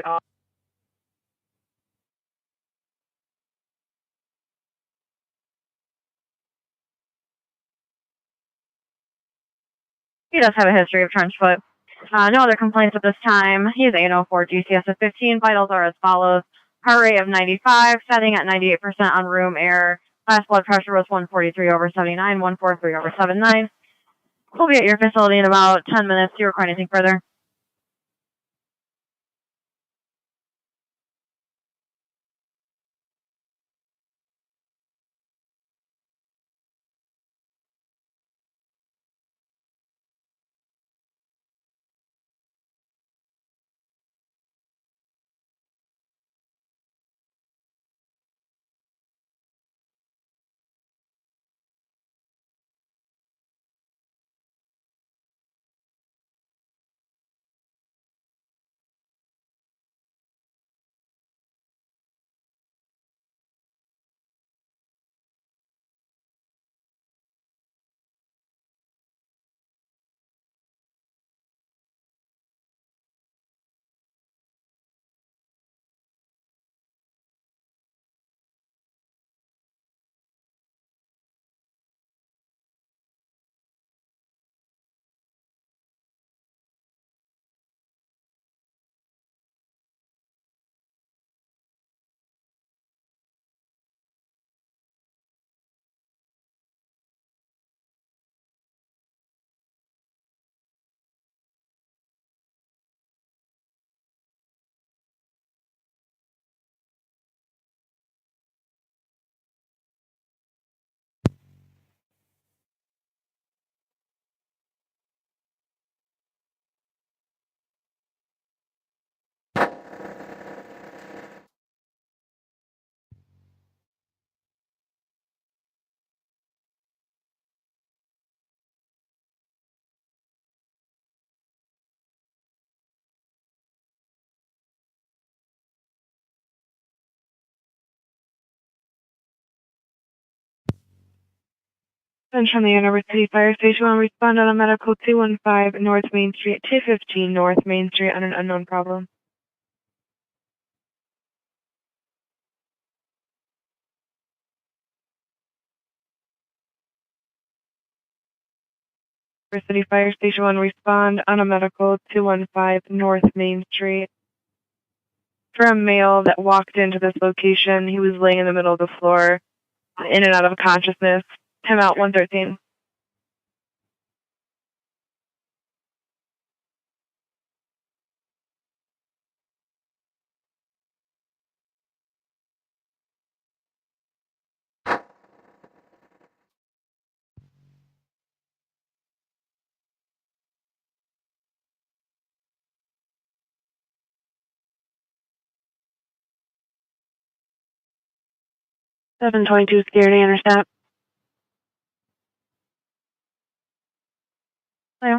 Speaker 9: He does have a history of trench foot. No other complaints at this time. He's 804 GCS of 15. Vitals are as follows. Heart rate of 95, setting at 98% on room air. Last blood pressure was 143/79, 143/79. We'll be at your facility in about 10 minutes. Do you require anything further?
Speaker 7: Central Indiana City Fire Station will respond on a medical 215 North Main Street, 215 North Main Street on an unknown problem. City Fire Station will respond on a medical 215 North Main Street. For a male that walked into this location, he was laying in the middle of the floor, in and out of consciousness. Time out 113. Seven 22 security intercept. Hello.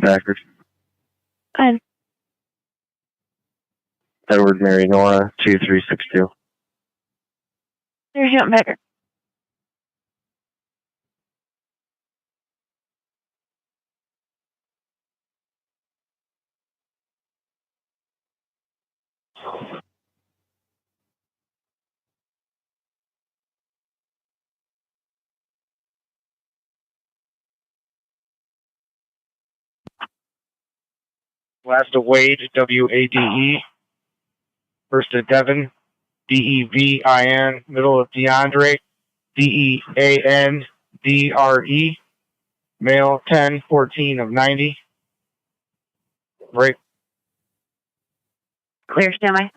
Speaker 23: Packard.
Speaker 7: Fine.
Speaker 23: Edward Mary Nora 2362.
Speaker 7: There's your Becker.
Speaker 10: Last to Wade, WADE. First to Devin, DEVIN. Middle of DeAndre, DEANDRE. Male 1014 of 90. Right.
Speaker 9: Clear, standby.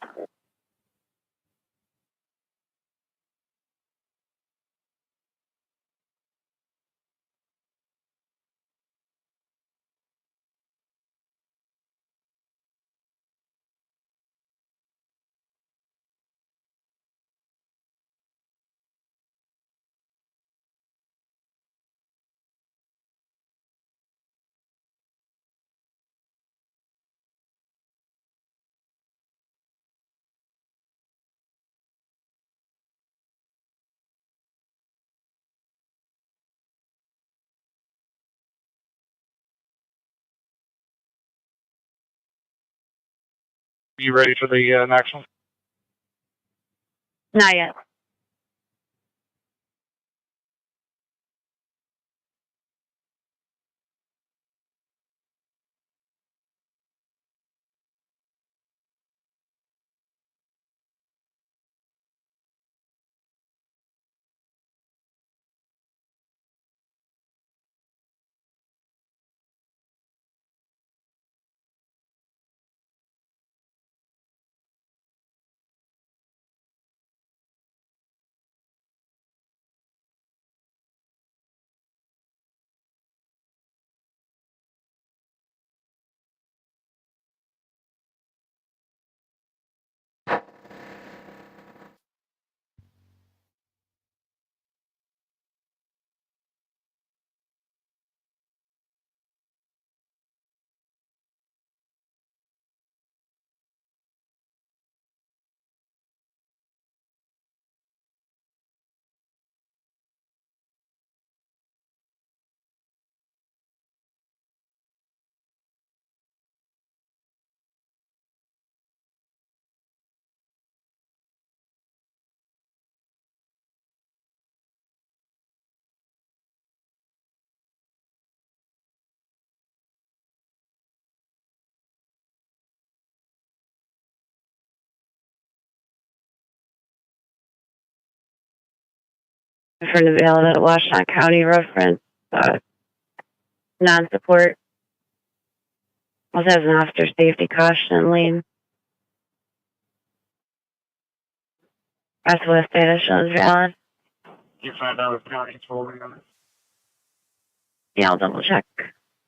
Speaker 10: You ready for the next one?
Speaker 9: Not yet. For the bail at Washington County reference, non-support. Also has an officer safety caution lien. SOS data shows valid.
Speaker 10: You find out if county's holding on it.
Speaker 9: Yeah, I'll double check.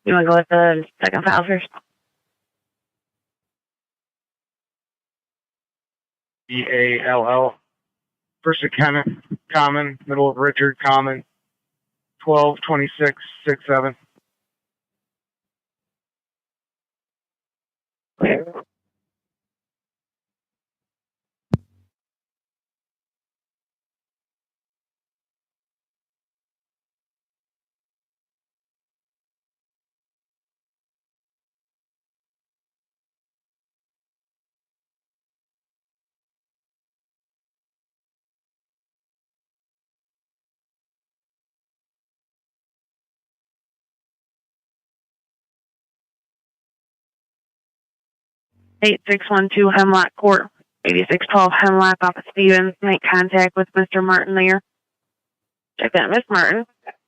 Speaker 9: You want to go with the second file first?
Speaker 10: BALL. First of Kenneth, common. Middle of Richard, common. 122667.
Speaker 9: Clear. Eight 612 Hemlock Court, 8612 Hemlock off of Stevens. Make contact with Mr. Martin there. Check that, Miss Martin.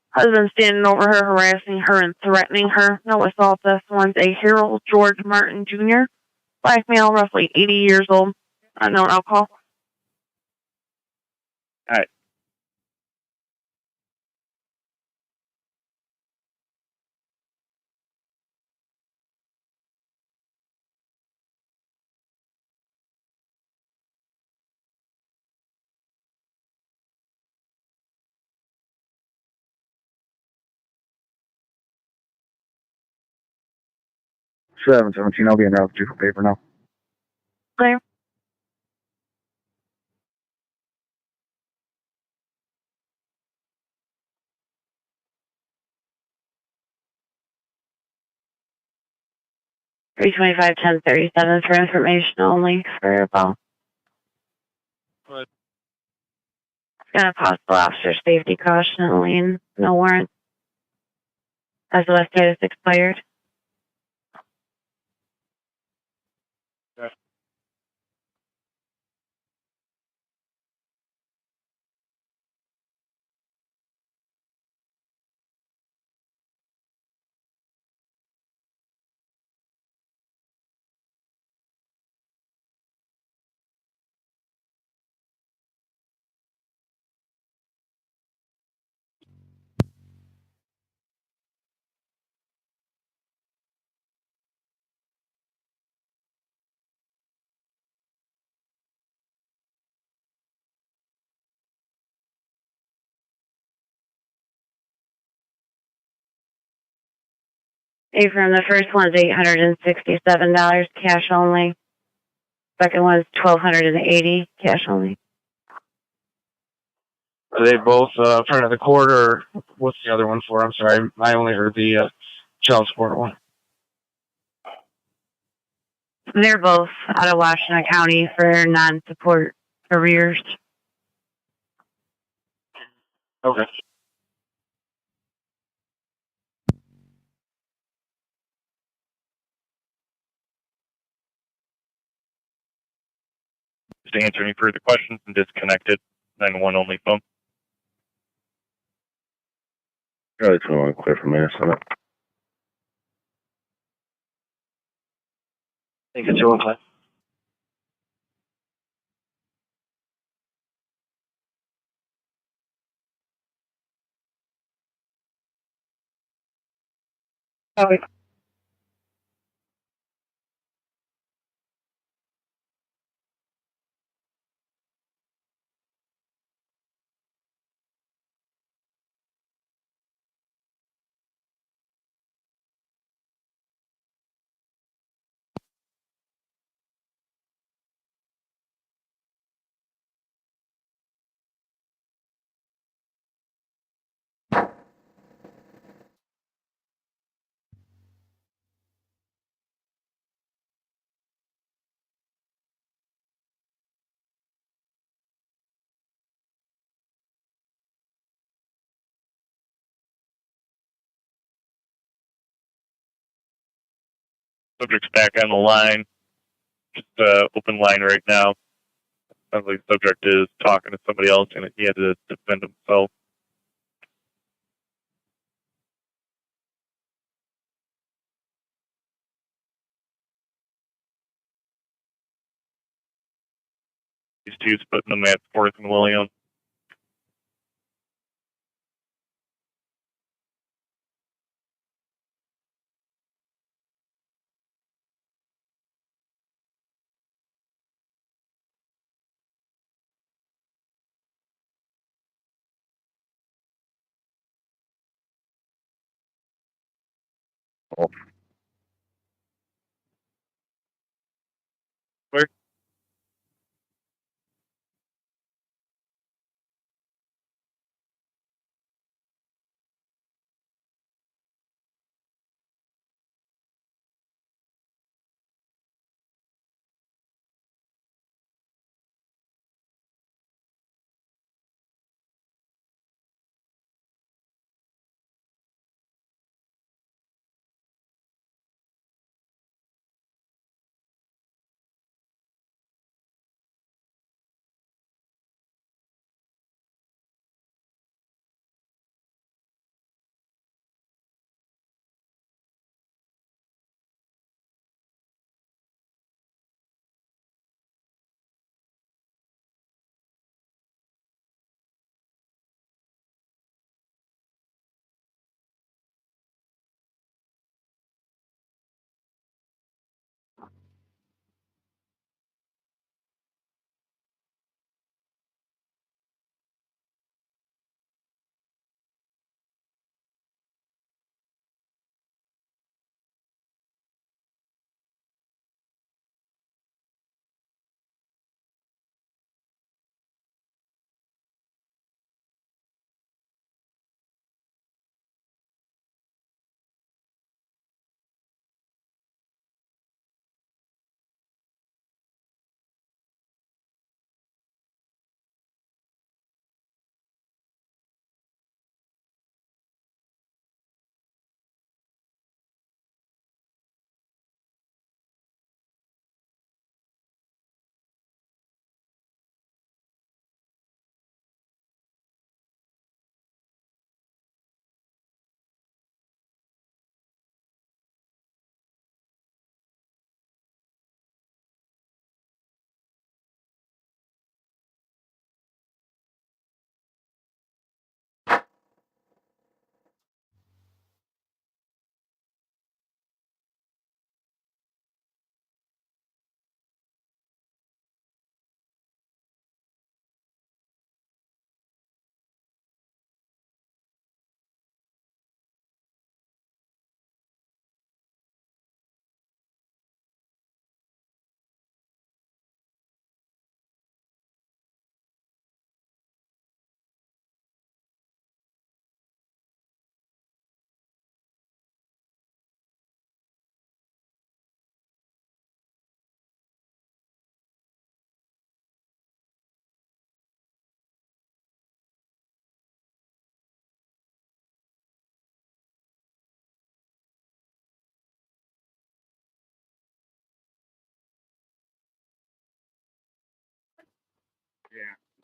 Speaker 9: Husband standing over her, harassing her and threatening her. No assault. This one's a Harold George Martin Jr. Black male, roughly 80 years old. Unknown alcohol.
Speaker 5: All right.
Speaker 21: Seven 17. I'll be in route 2 for paper now.
Speaker 9: Clear. Three 1037 for information only for ball.
Speaker 10: But
Speaker 9: Got a possible officer safety caution lien. No warrant. SOS status expired. From the first one's $867 cash only. Second one's $1,280 cash only.
Speaker 10: are they both front of the court, or what's the other one for? I'm sorry, I only heard the child support one.
Speaker 2: They're both out of Washington County for non-support careers.
Speaker 10: Okay.
Speaker 5: To answer any further questions and disconnected 911 only phone.
Speaker 12: Charlie 21, clear for Minnesota.
Speaker 10: Thank you, 215.
Speaker 1: Sorry.
Speaker 5: Subject's back on the line. Just open line right now. Sounds like the subject is talking to somebody else and he had to defend himself. These two's putting them at 4th and William. Where?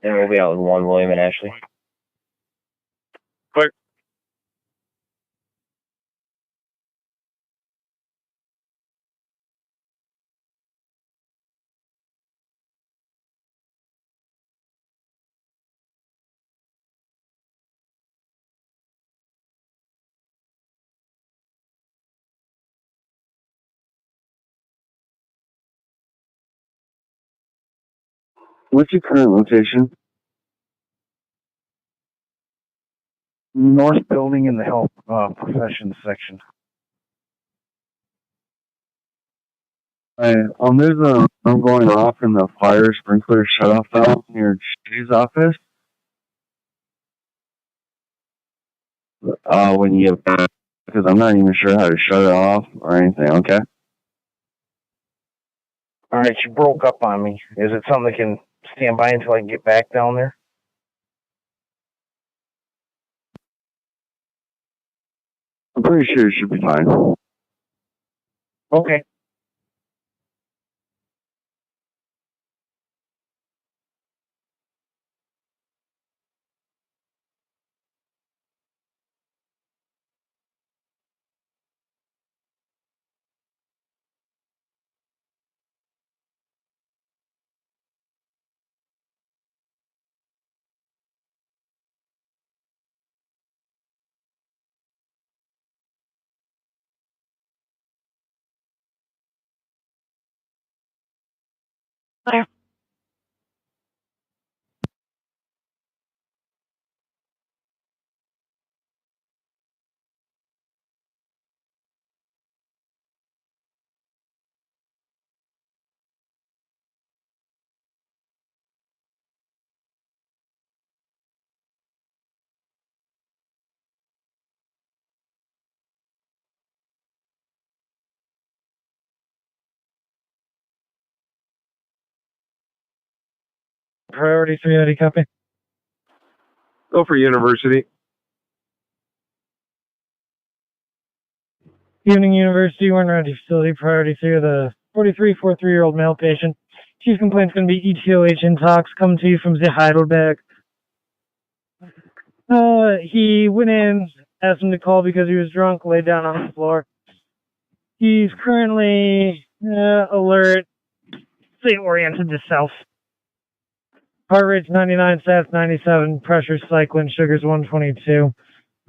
Speaker 19: And we'll be out with 1 William and Ashley.
Speaker 5: Clear.
Speaker 12: What's your current location?
Speaker 14: North building in the health professions section.
Speaker 12: There's a I'm going off in the fire sprinkler shutoff valve near Jay's office. When you get back, because I'm not even sure how to shut it off or anything. Okay.
Speaker 14: All right, you broke up on me. Is it something that can stand by until I can get back down there?
Speaker 12: I'm pretty sure it should be fine.
Speaker 14: Okay.
Speaker 2: Clear.
Speaker 21: Priority 3, ready, copy. Go for University. Evening University, one ready facility, priority 3 of the 43-year-old male patient. Chief complaint's going to be ETOH intox, coming to you from the Heidelberg. He went in, asked him to call because he was drunk, laid down on the floor. He's currently alert, say oriented to south. Heart rate's 99, stats 97, pressure cycling, sugar's 122.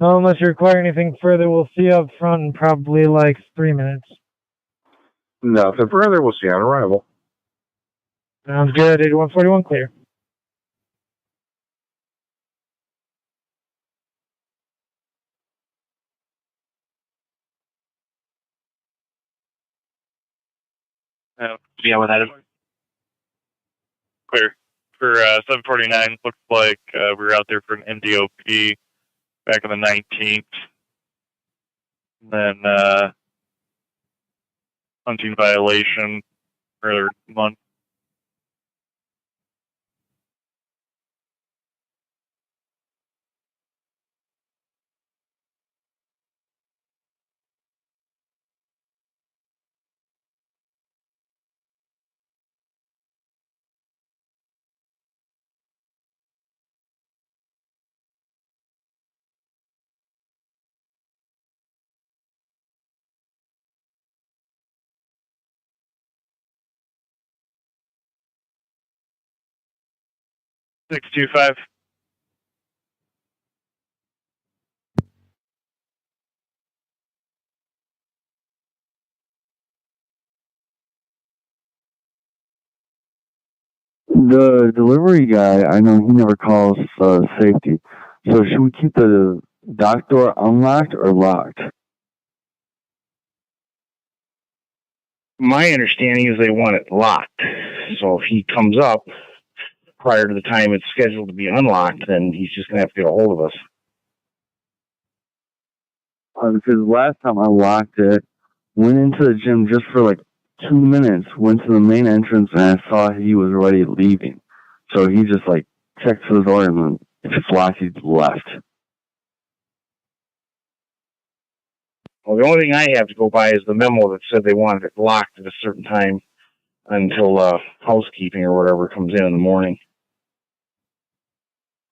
Speaker 21: Unless you require anything further, we'll see you up front in probably like 3 minutes. Nothing further. We'll see you on arrival. Sounds good. 8141 clear.
Speaker 5: Yeah, without it. Clear. For 749, looks like we were out there for an MDOP back on the 19th. And then hunting violation earlier month. Six two five.
Speaker 12: The delivery guy, I know he never calls safety. So should we keep the dock door unlocked or locked?
Speaker 14: My understanding is they want it locked. So if he comes up prior to the time it's scheduled to be unlocked, then he's just going to have to get a hold of us.
Speaker 12: Because last time I locked it, went into the gym just for like 2 minutes, went to the main entrance, and I saw he was already leaving. So he just like checked for the door, and then if it's locked, he left.
Speaker 14: Well, the only thing I have to go by is the memo that said they wanted it locked at a certain time until housekeeping or whatever comes in the morning.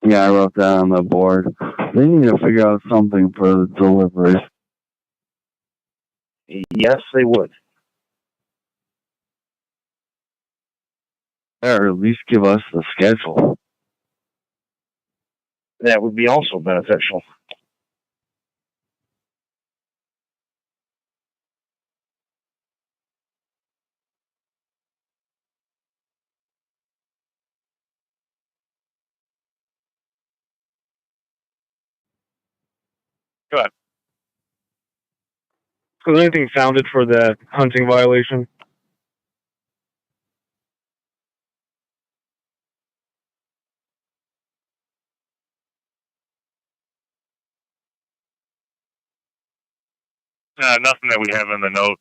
Speaker 12: Yeah, I wrote that on the board. They need to figure out something for the deliveries.
Speaker 14: Yes, they would.
Speaker 12: Or at least give us the schedule.
Speaker 14: That would be also beneficial.
Speaker 5: Go ahead.
Speaker 21: Was anything founded for the hunting violation?
Speaker 5: Nothing that we have in the notes.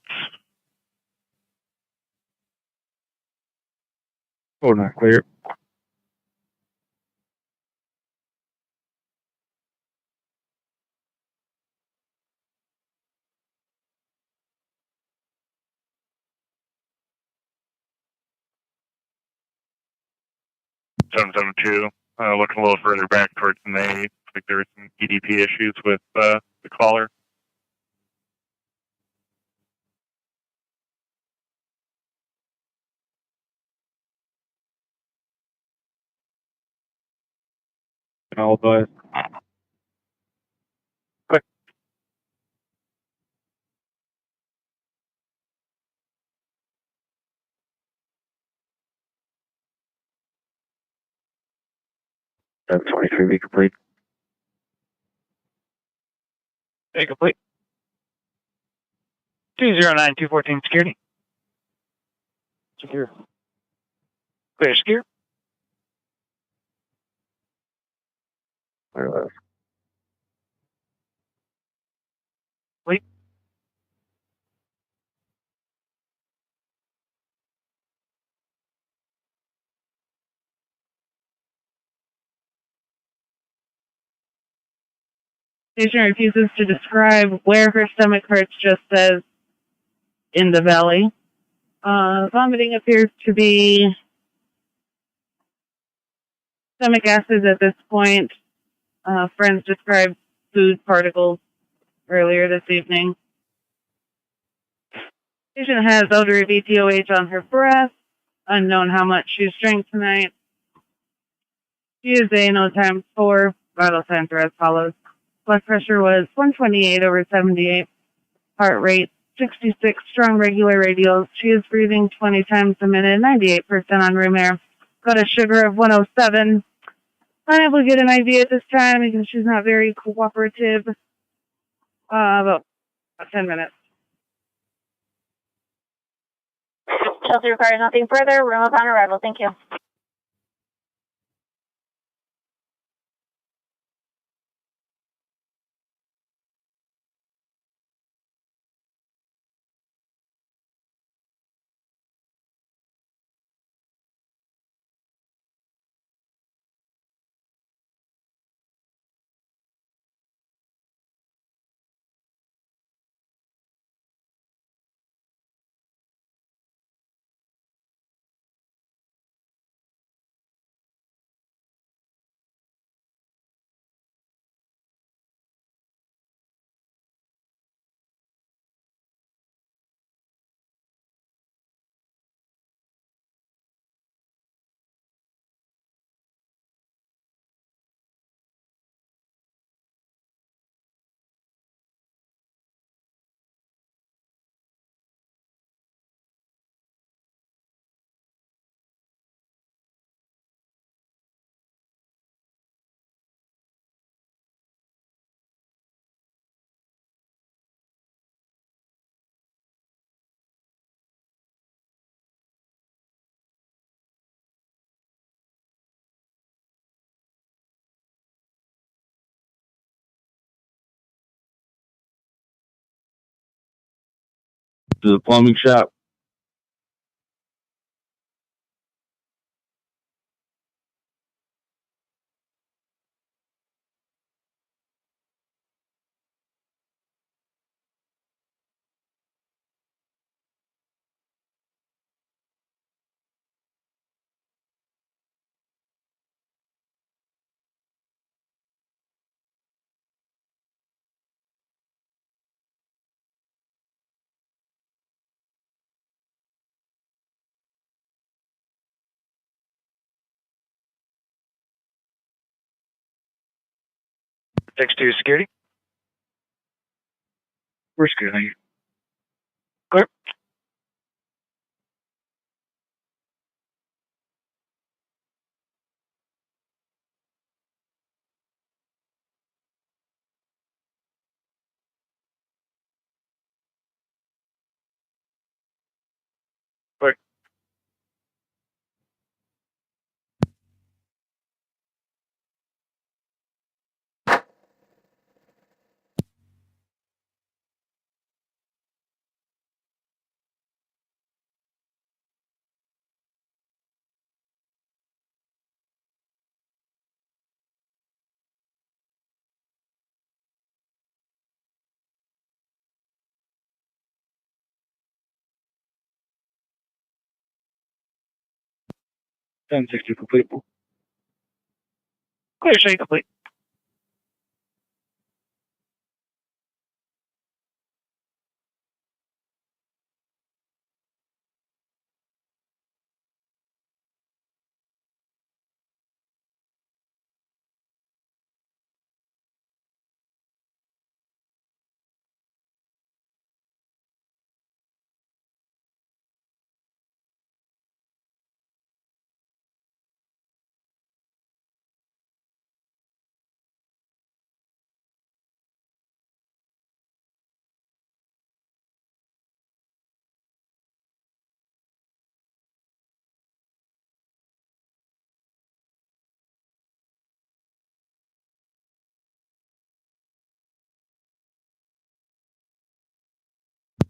Speaker 21: Oh, not clear.
Speaker 5: Seven 772. Looking a little further back towards May. Looks like there were some EDP issues with the caller.
Speaker 21: I'll advise.
Speaker 5: Quick.
Speaker 12: That 23 be complete.
Speaker 20: Okay, complete. 209-214 security.
Speaker 21: Secure.
Speaker 20: Clear secure.
Speaker 12: Clear left.
Speaker 20: Complete. Patient refuses to describe where her stomach hurts, just says in the belly. Vomiting appears to be stomach acids at this point. Friends described food particles earlier this evening. Patient has odor of ETOH on her breath. Unknown how much she's drank tonight. She is ANO times 4. Vital signs are as follows. Blood pressure was 128/78. Heart rate 66. Strong regular radials. She is breathing 20 times a minute. 98% on room air. Got a sugar of 107. Unable to get an IV at this time because she's not very cooperative. About 10 minutes.
Speaker 15: Chelsea requires nothing further. Room upon arrival. Thank you.
Speaker 12: To the plumbing shop.
Speaker 10: 1062 security. We're security. Clear. Clear. Ten 60 complete. Clear, shade complete.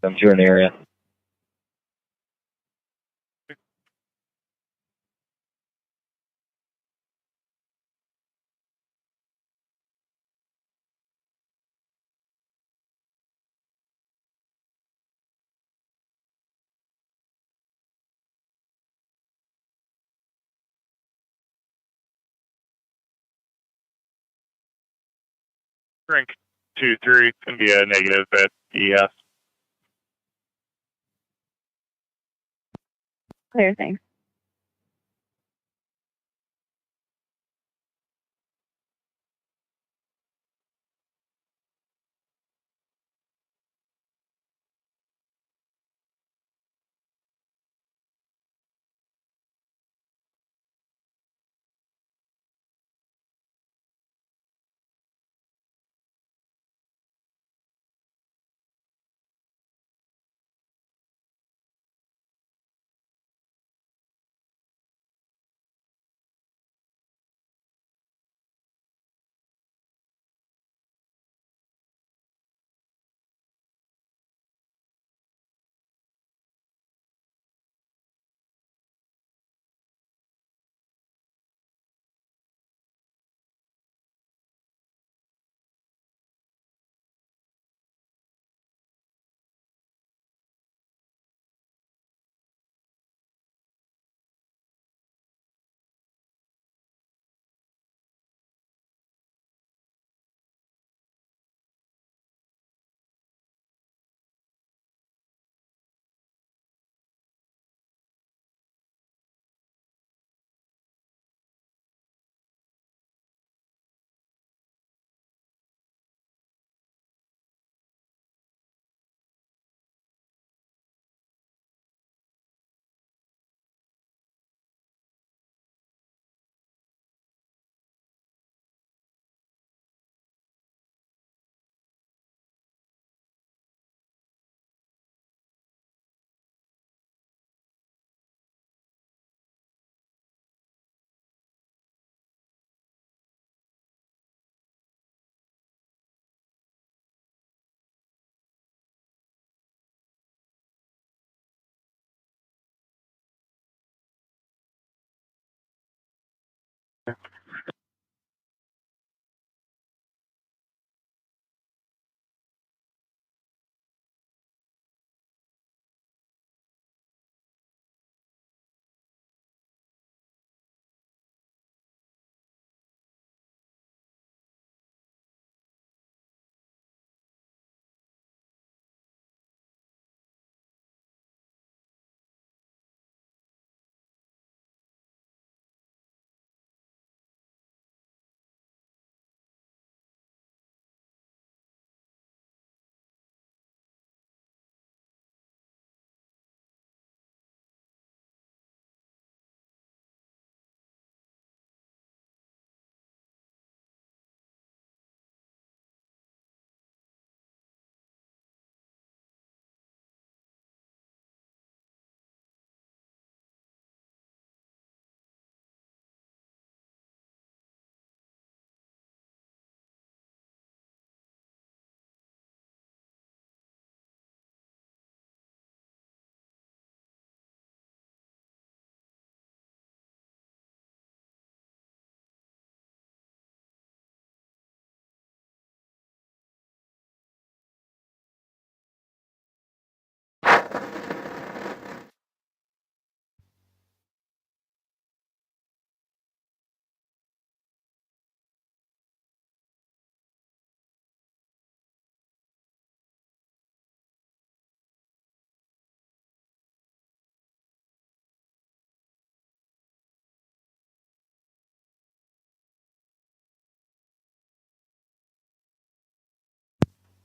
Speaker 19: I'm sure in the area.
Speaker 5: Drink 2-3 can be a negative at ES.
Speaker 2: Clear, thanks.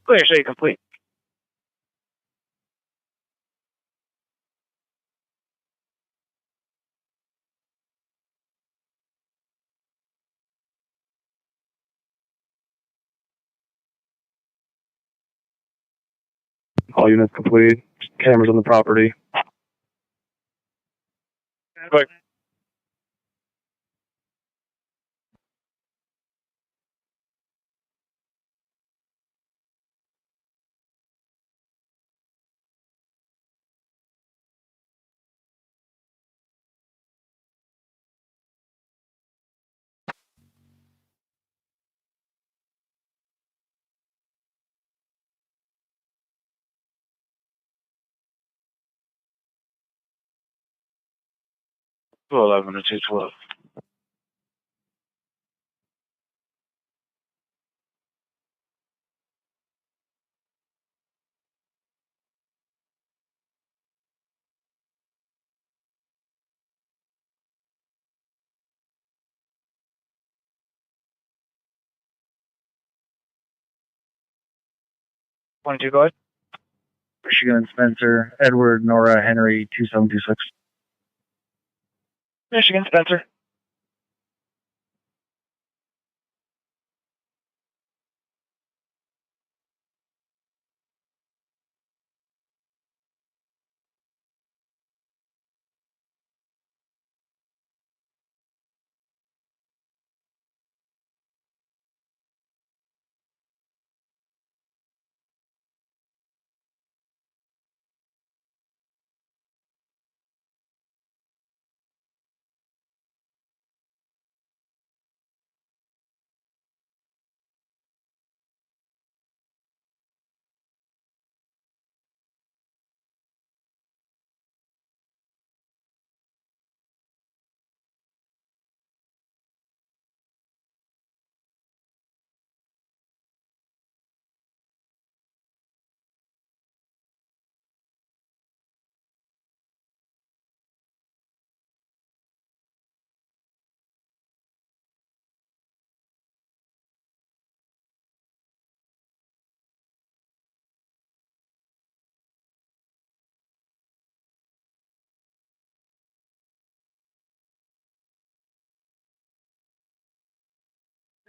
Speaker 16: Clear, show you complete.
Speaker 23: All units complete. Cameras on the property.
Speaker 16: Quick.
Speaker 10: Two 11 or 212.
Speaker 16: Go ahead.
Speaker 19: Michigan and Spencer, Edward, Nora, Henry, 2726.
Speaker 16: Michigan, Spencer.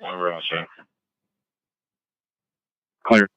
Speaker 10: We're all set.
Speaker 23: Clear.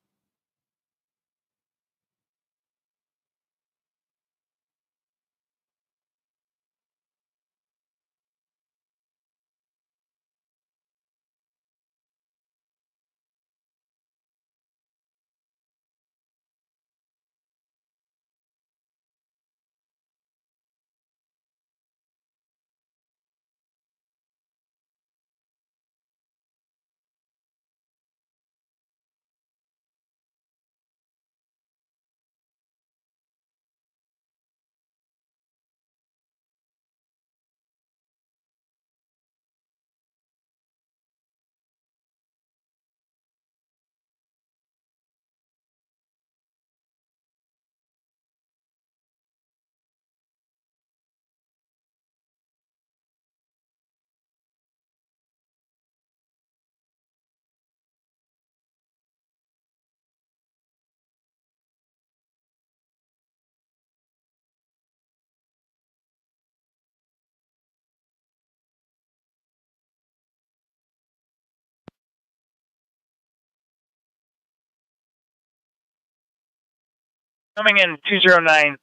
Speaker 16: Coming in 209.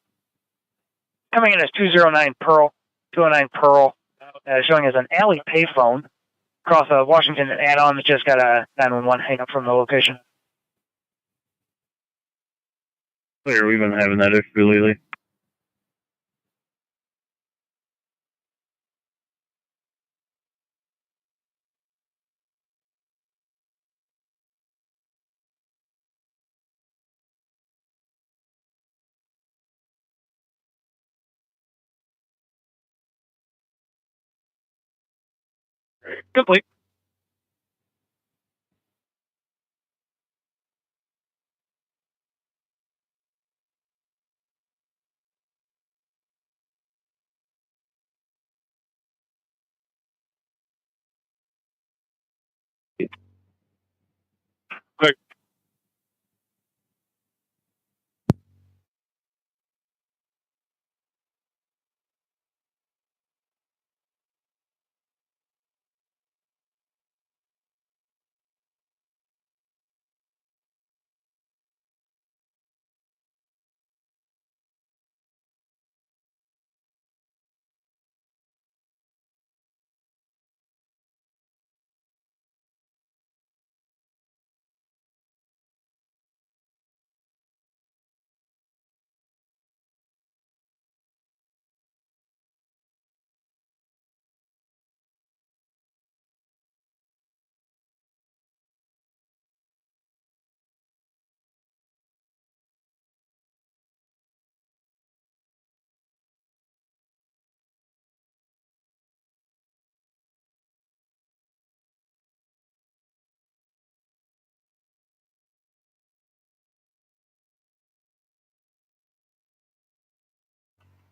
Speaker 16: Coming in as 209 Pearl. 209 Pearl. Showing as an alley payphone across a Washington add-on that just got a 911 hang up from the location.
Speaker 23: Clear. We've been having that issue lately.
Speaker 16: Complete.
Speaker 23: Quick.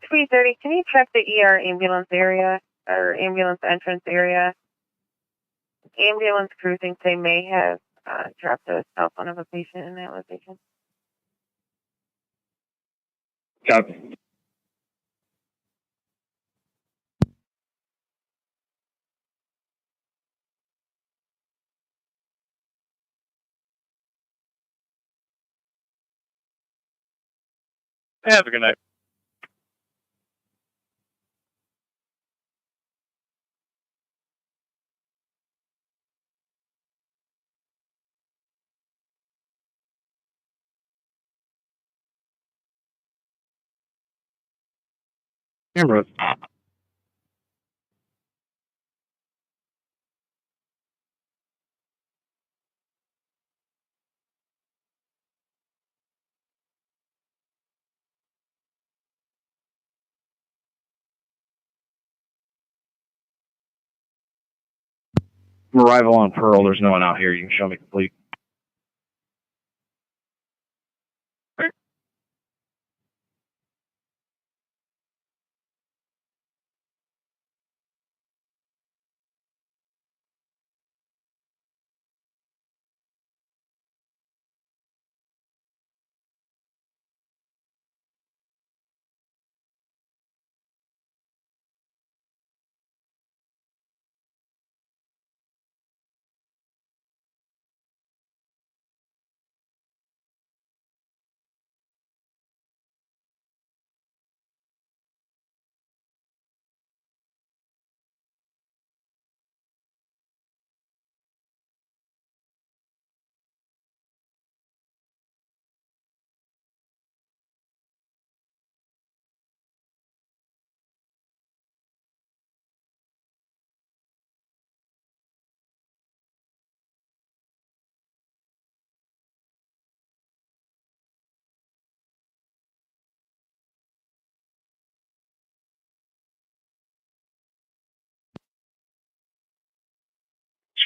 Speaker 2: 330, can you check the ER ambulance area or ambulance entrance area? Ambulance crew thinks they may have dropped a cell phone of a patient in that location.
Speaker 5: Copy. Have a good night. Camera. Arrival on Pearl. There's no one out here. You can show me complete.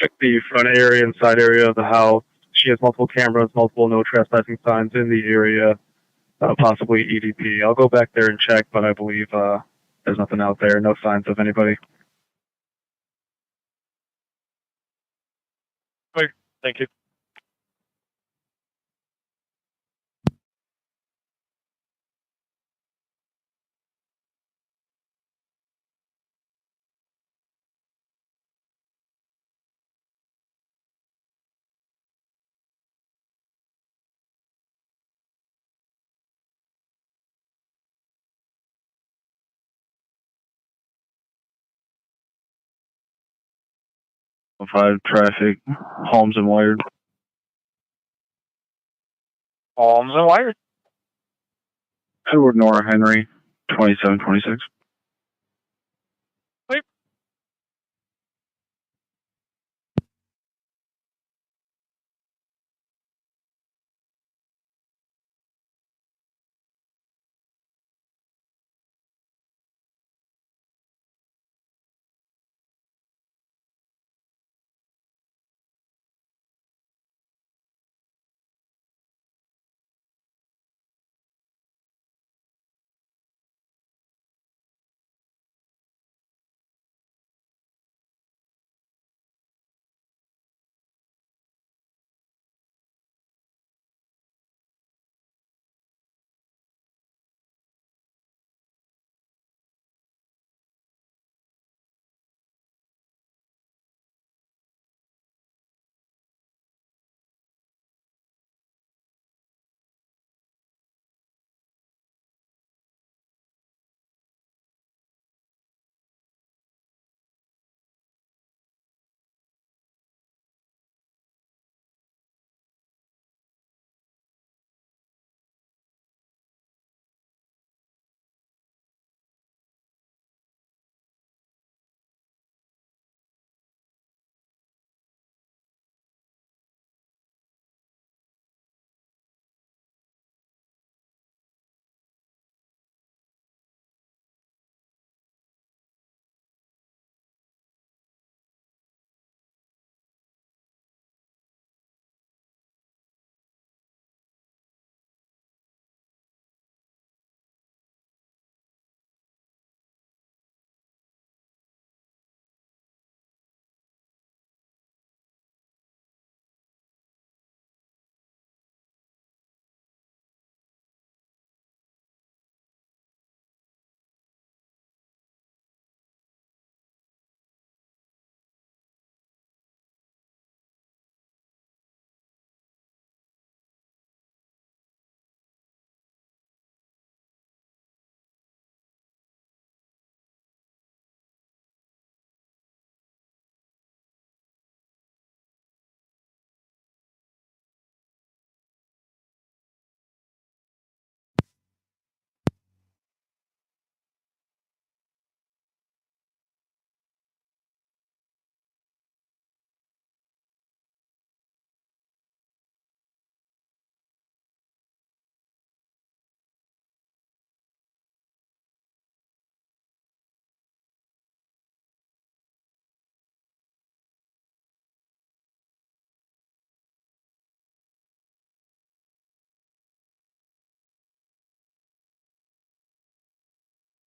Speaker 5: Check the front area and side area of the house. She has multiple cameras, multiple no trespassing signs in the area, possibly EDP. I'll go back there and check, but I believe there's nothing out there, no signs of anybody. Wait, thank you. Five traffic, Holmes and Wired.
Speaker 16: Holmes and Wired.
Speaker 5: Edward Nora Henry, 2726.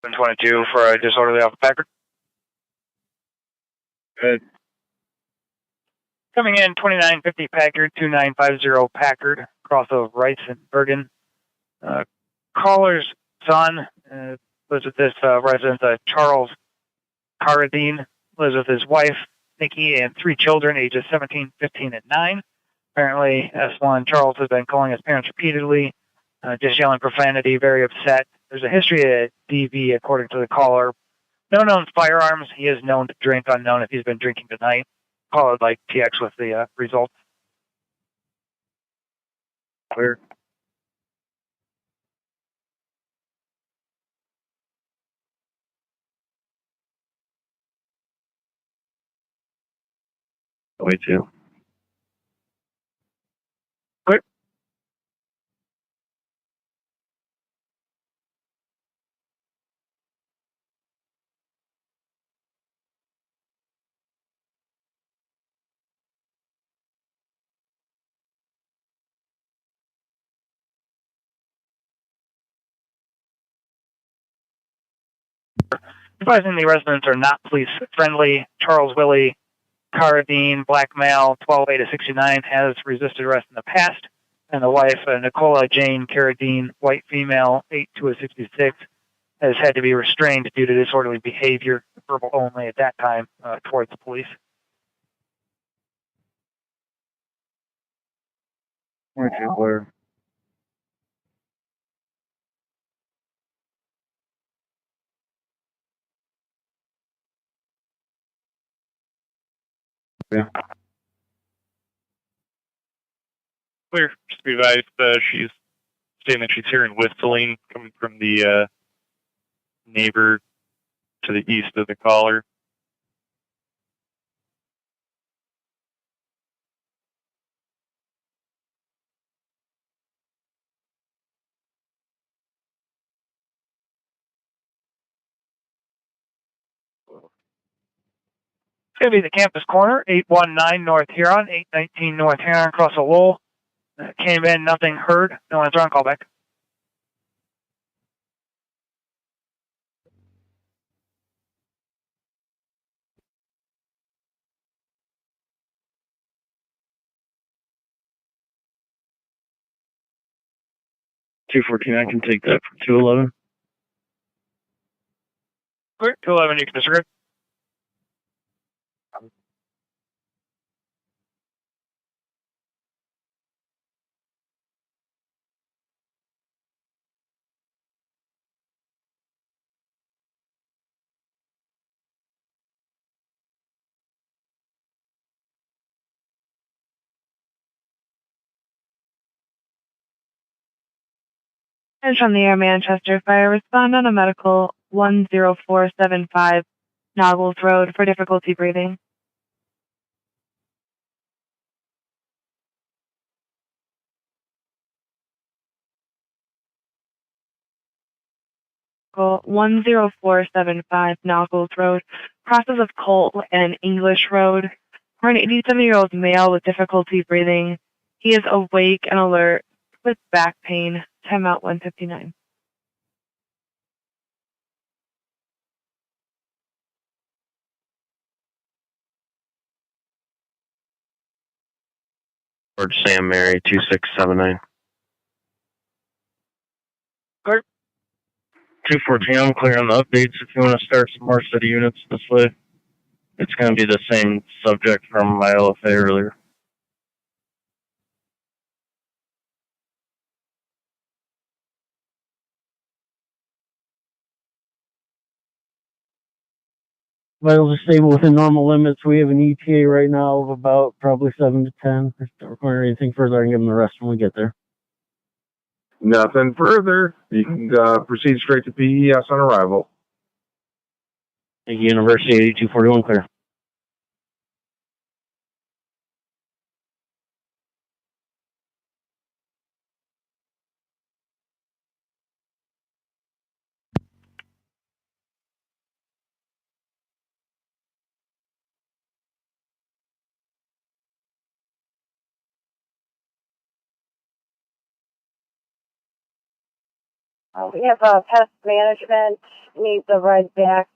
Speaker 16: 122 for a disorderly off Packard.
Speaker 5: Good.
Speaker 16: Coming in 2950 Packard, 2950 Packard, cross of Rice and Bergen. Caller's son lives with this resident, Charles Carradine, lives with his wife, Nikki, and 3 children, ages 17, 15, and 9. Apparently, S1 Charles has been calling his parents repeatedly, just yelling profanity, very upset. There's a history of DV, according to the caller. No known firearms. He is known to drink, unknown if he's been drinking tonight. Call it like TX with the results.
Speaker 5: Clear. Wait, too.
Speaker 16: Clear. Advising the residents are not police friendly. Charles Willie Carradine, black male, 12A to 69, has resisted arrest in the past. And the wife, Nicola Jane Carradine, white female, 8 to 66, has had to be restrained due to disorderly behavior, verbal only at that time, towards the police.
Speaker 5: Wait, too. Clear. Yeah. Clear. Just be advised, she's saying that she's hearing whistling coming from the neighbor to the east of the caller.
Speaker 16: It's going to be the campus corner, 819 North Huron, 819 North Huron, across a Lowell. Came in, nothing heard. No one's on, call back.
Speaker 14: Two 14, I can take that for 211.
Speaker 16: Clear, 211, you can disregard.
Speaker 7: And from the Air Manchester Fire, respond on a medical 10475 Noggles Road for difficulty breathing. Call 10475 Noggles Road, crosses of Colt and English Road, for an 87-year-old male with difficulty breathing. He is awake and alert with back pain. Time out 159.
Speaker 23: George Sam Mary 2679.
Speaker 16: Good.
Speaker 14: 214, I'm clear on the updates if you want to start some more city units this way. It's going to be the same subject from my LFA earlier.
Speaker 4: Vitals are stable within normal limits. We have an ETA right now of about probably 7 to 10. If they require anything further, I can give them the rest when we get there.
Speaker 21: Nothing further. You can proceed straight to PES on arrival.
Speaker 4: Thank you, University 8241 clear.
Speaker 11: We have pest management, needs a ride back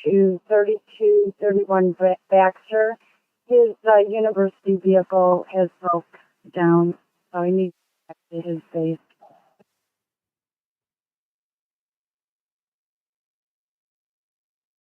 Speaker 11: to 3231 Baxter. His university vehicle has broke down, so he needs to get back to his base.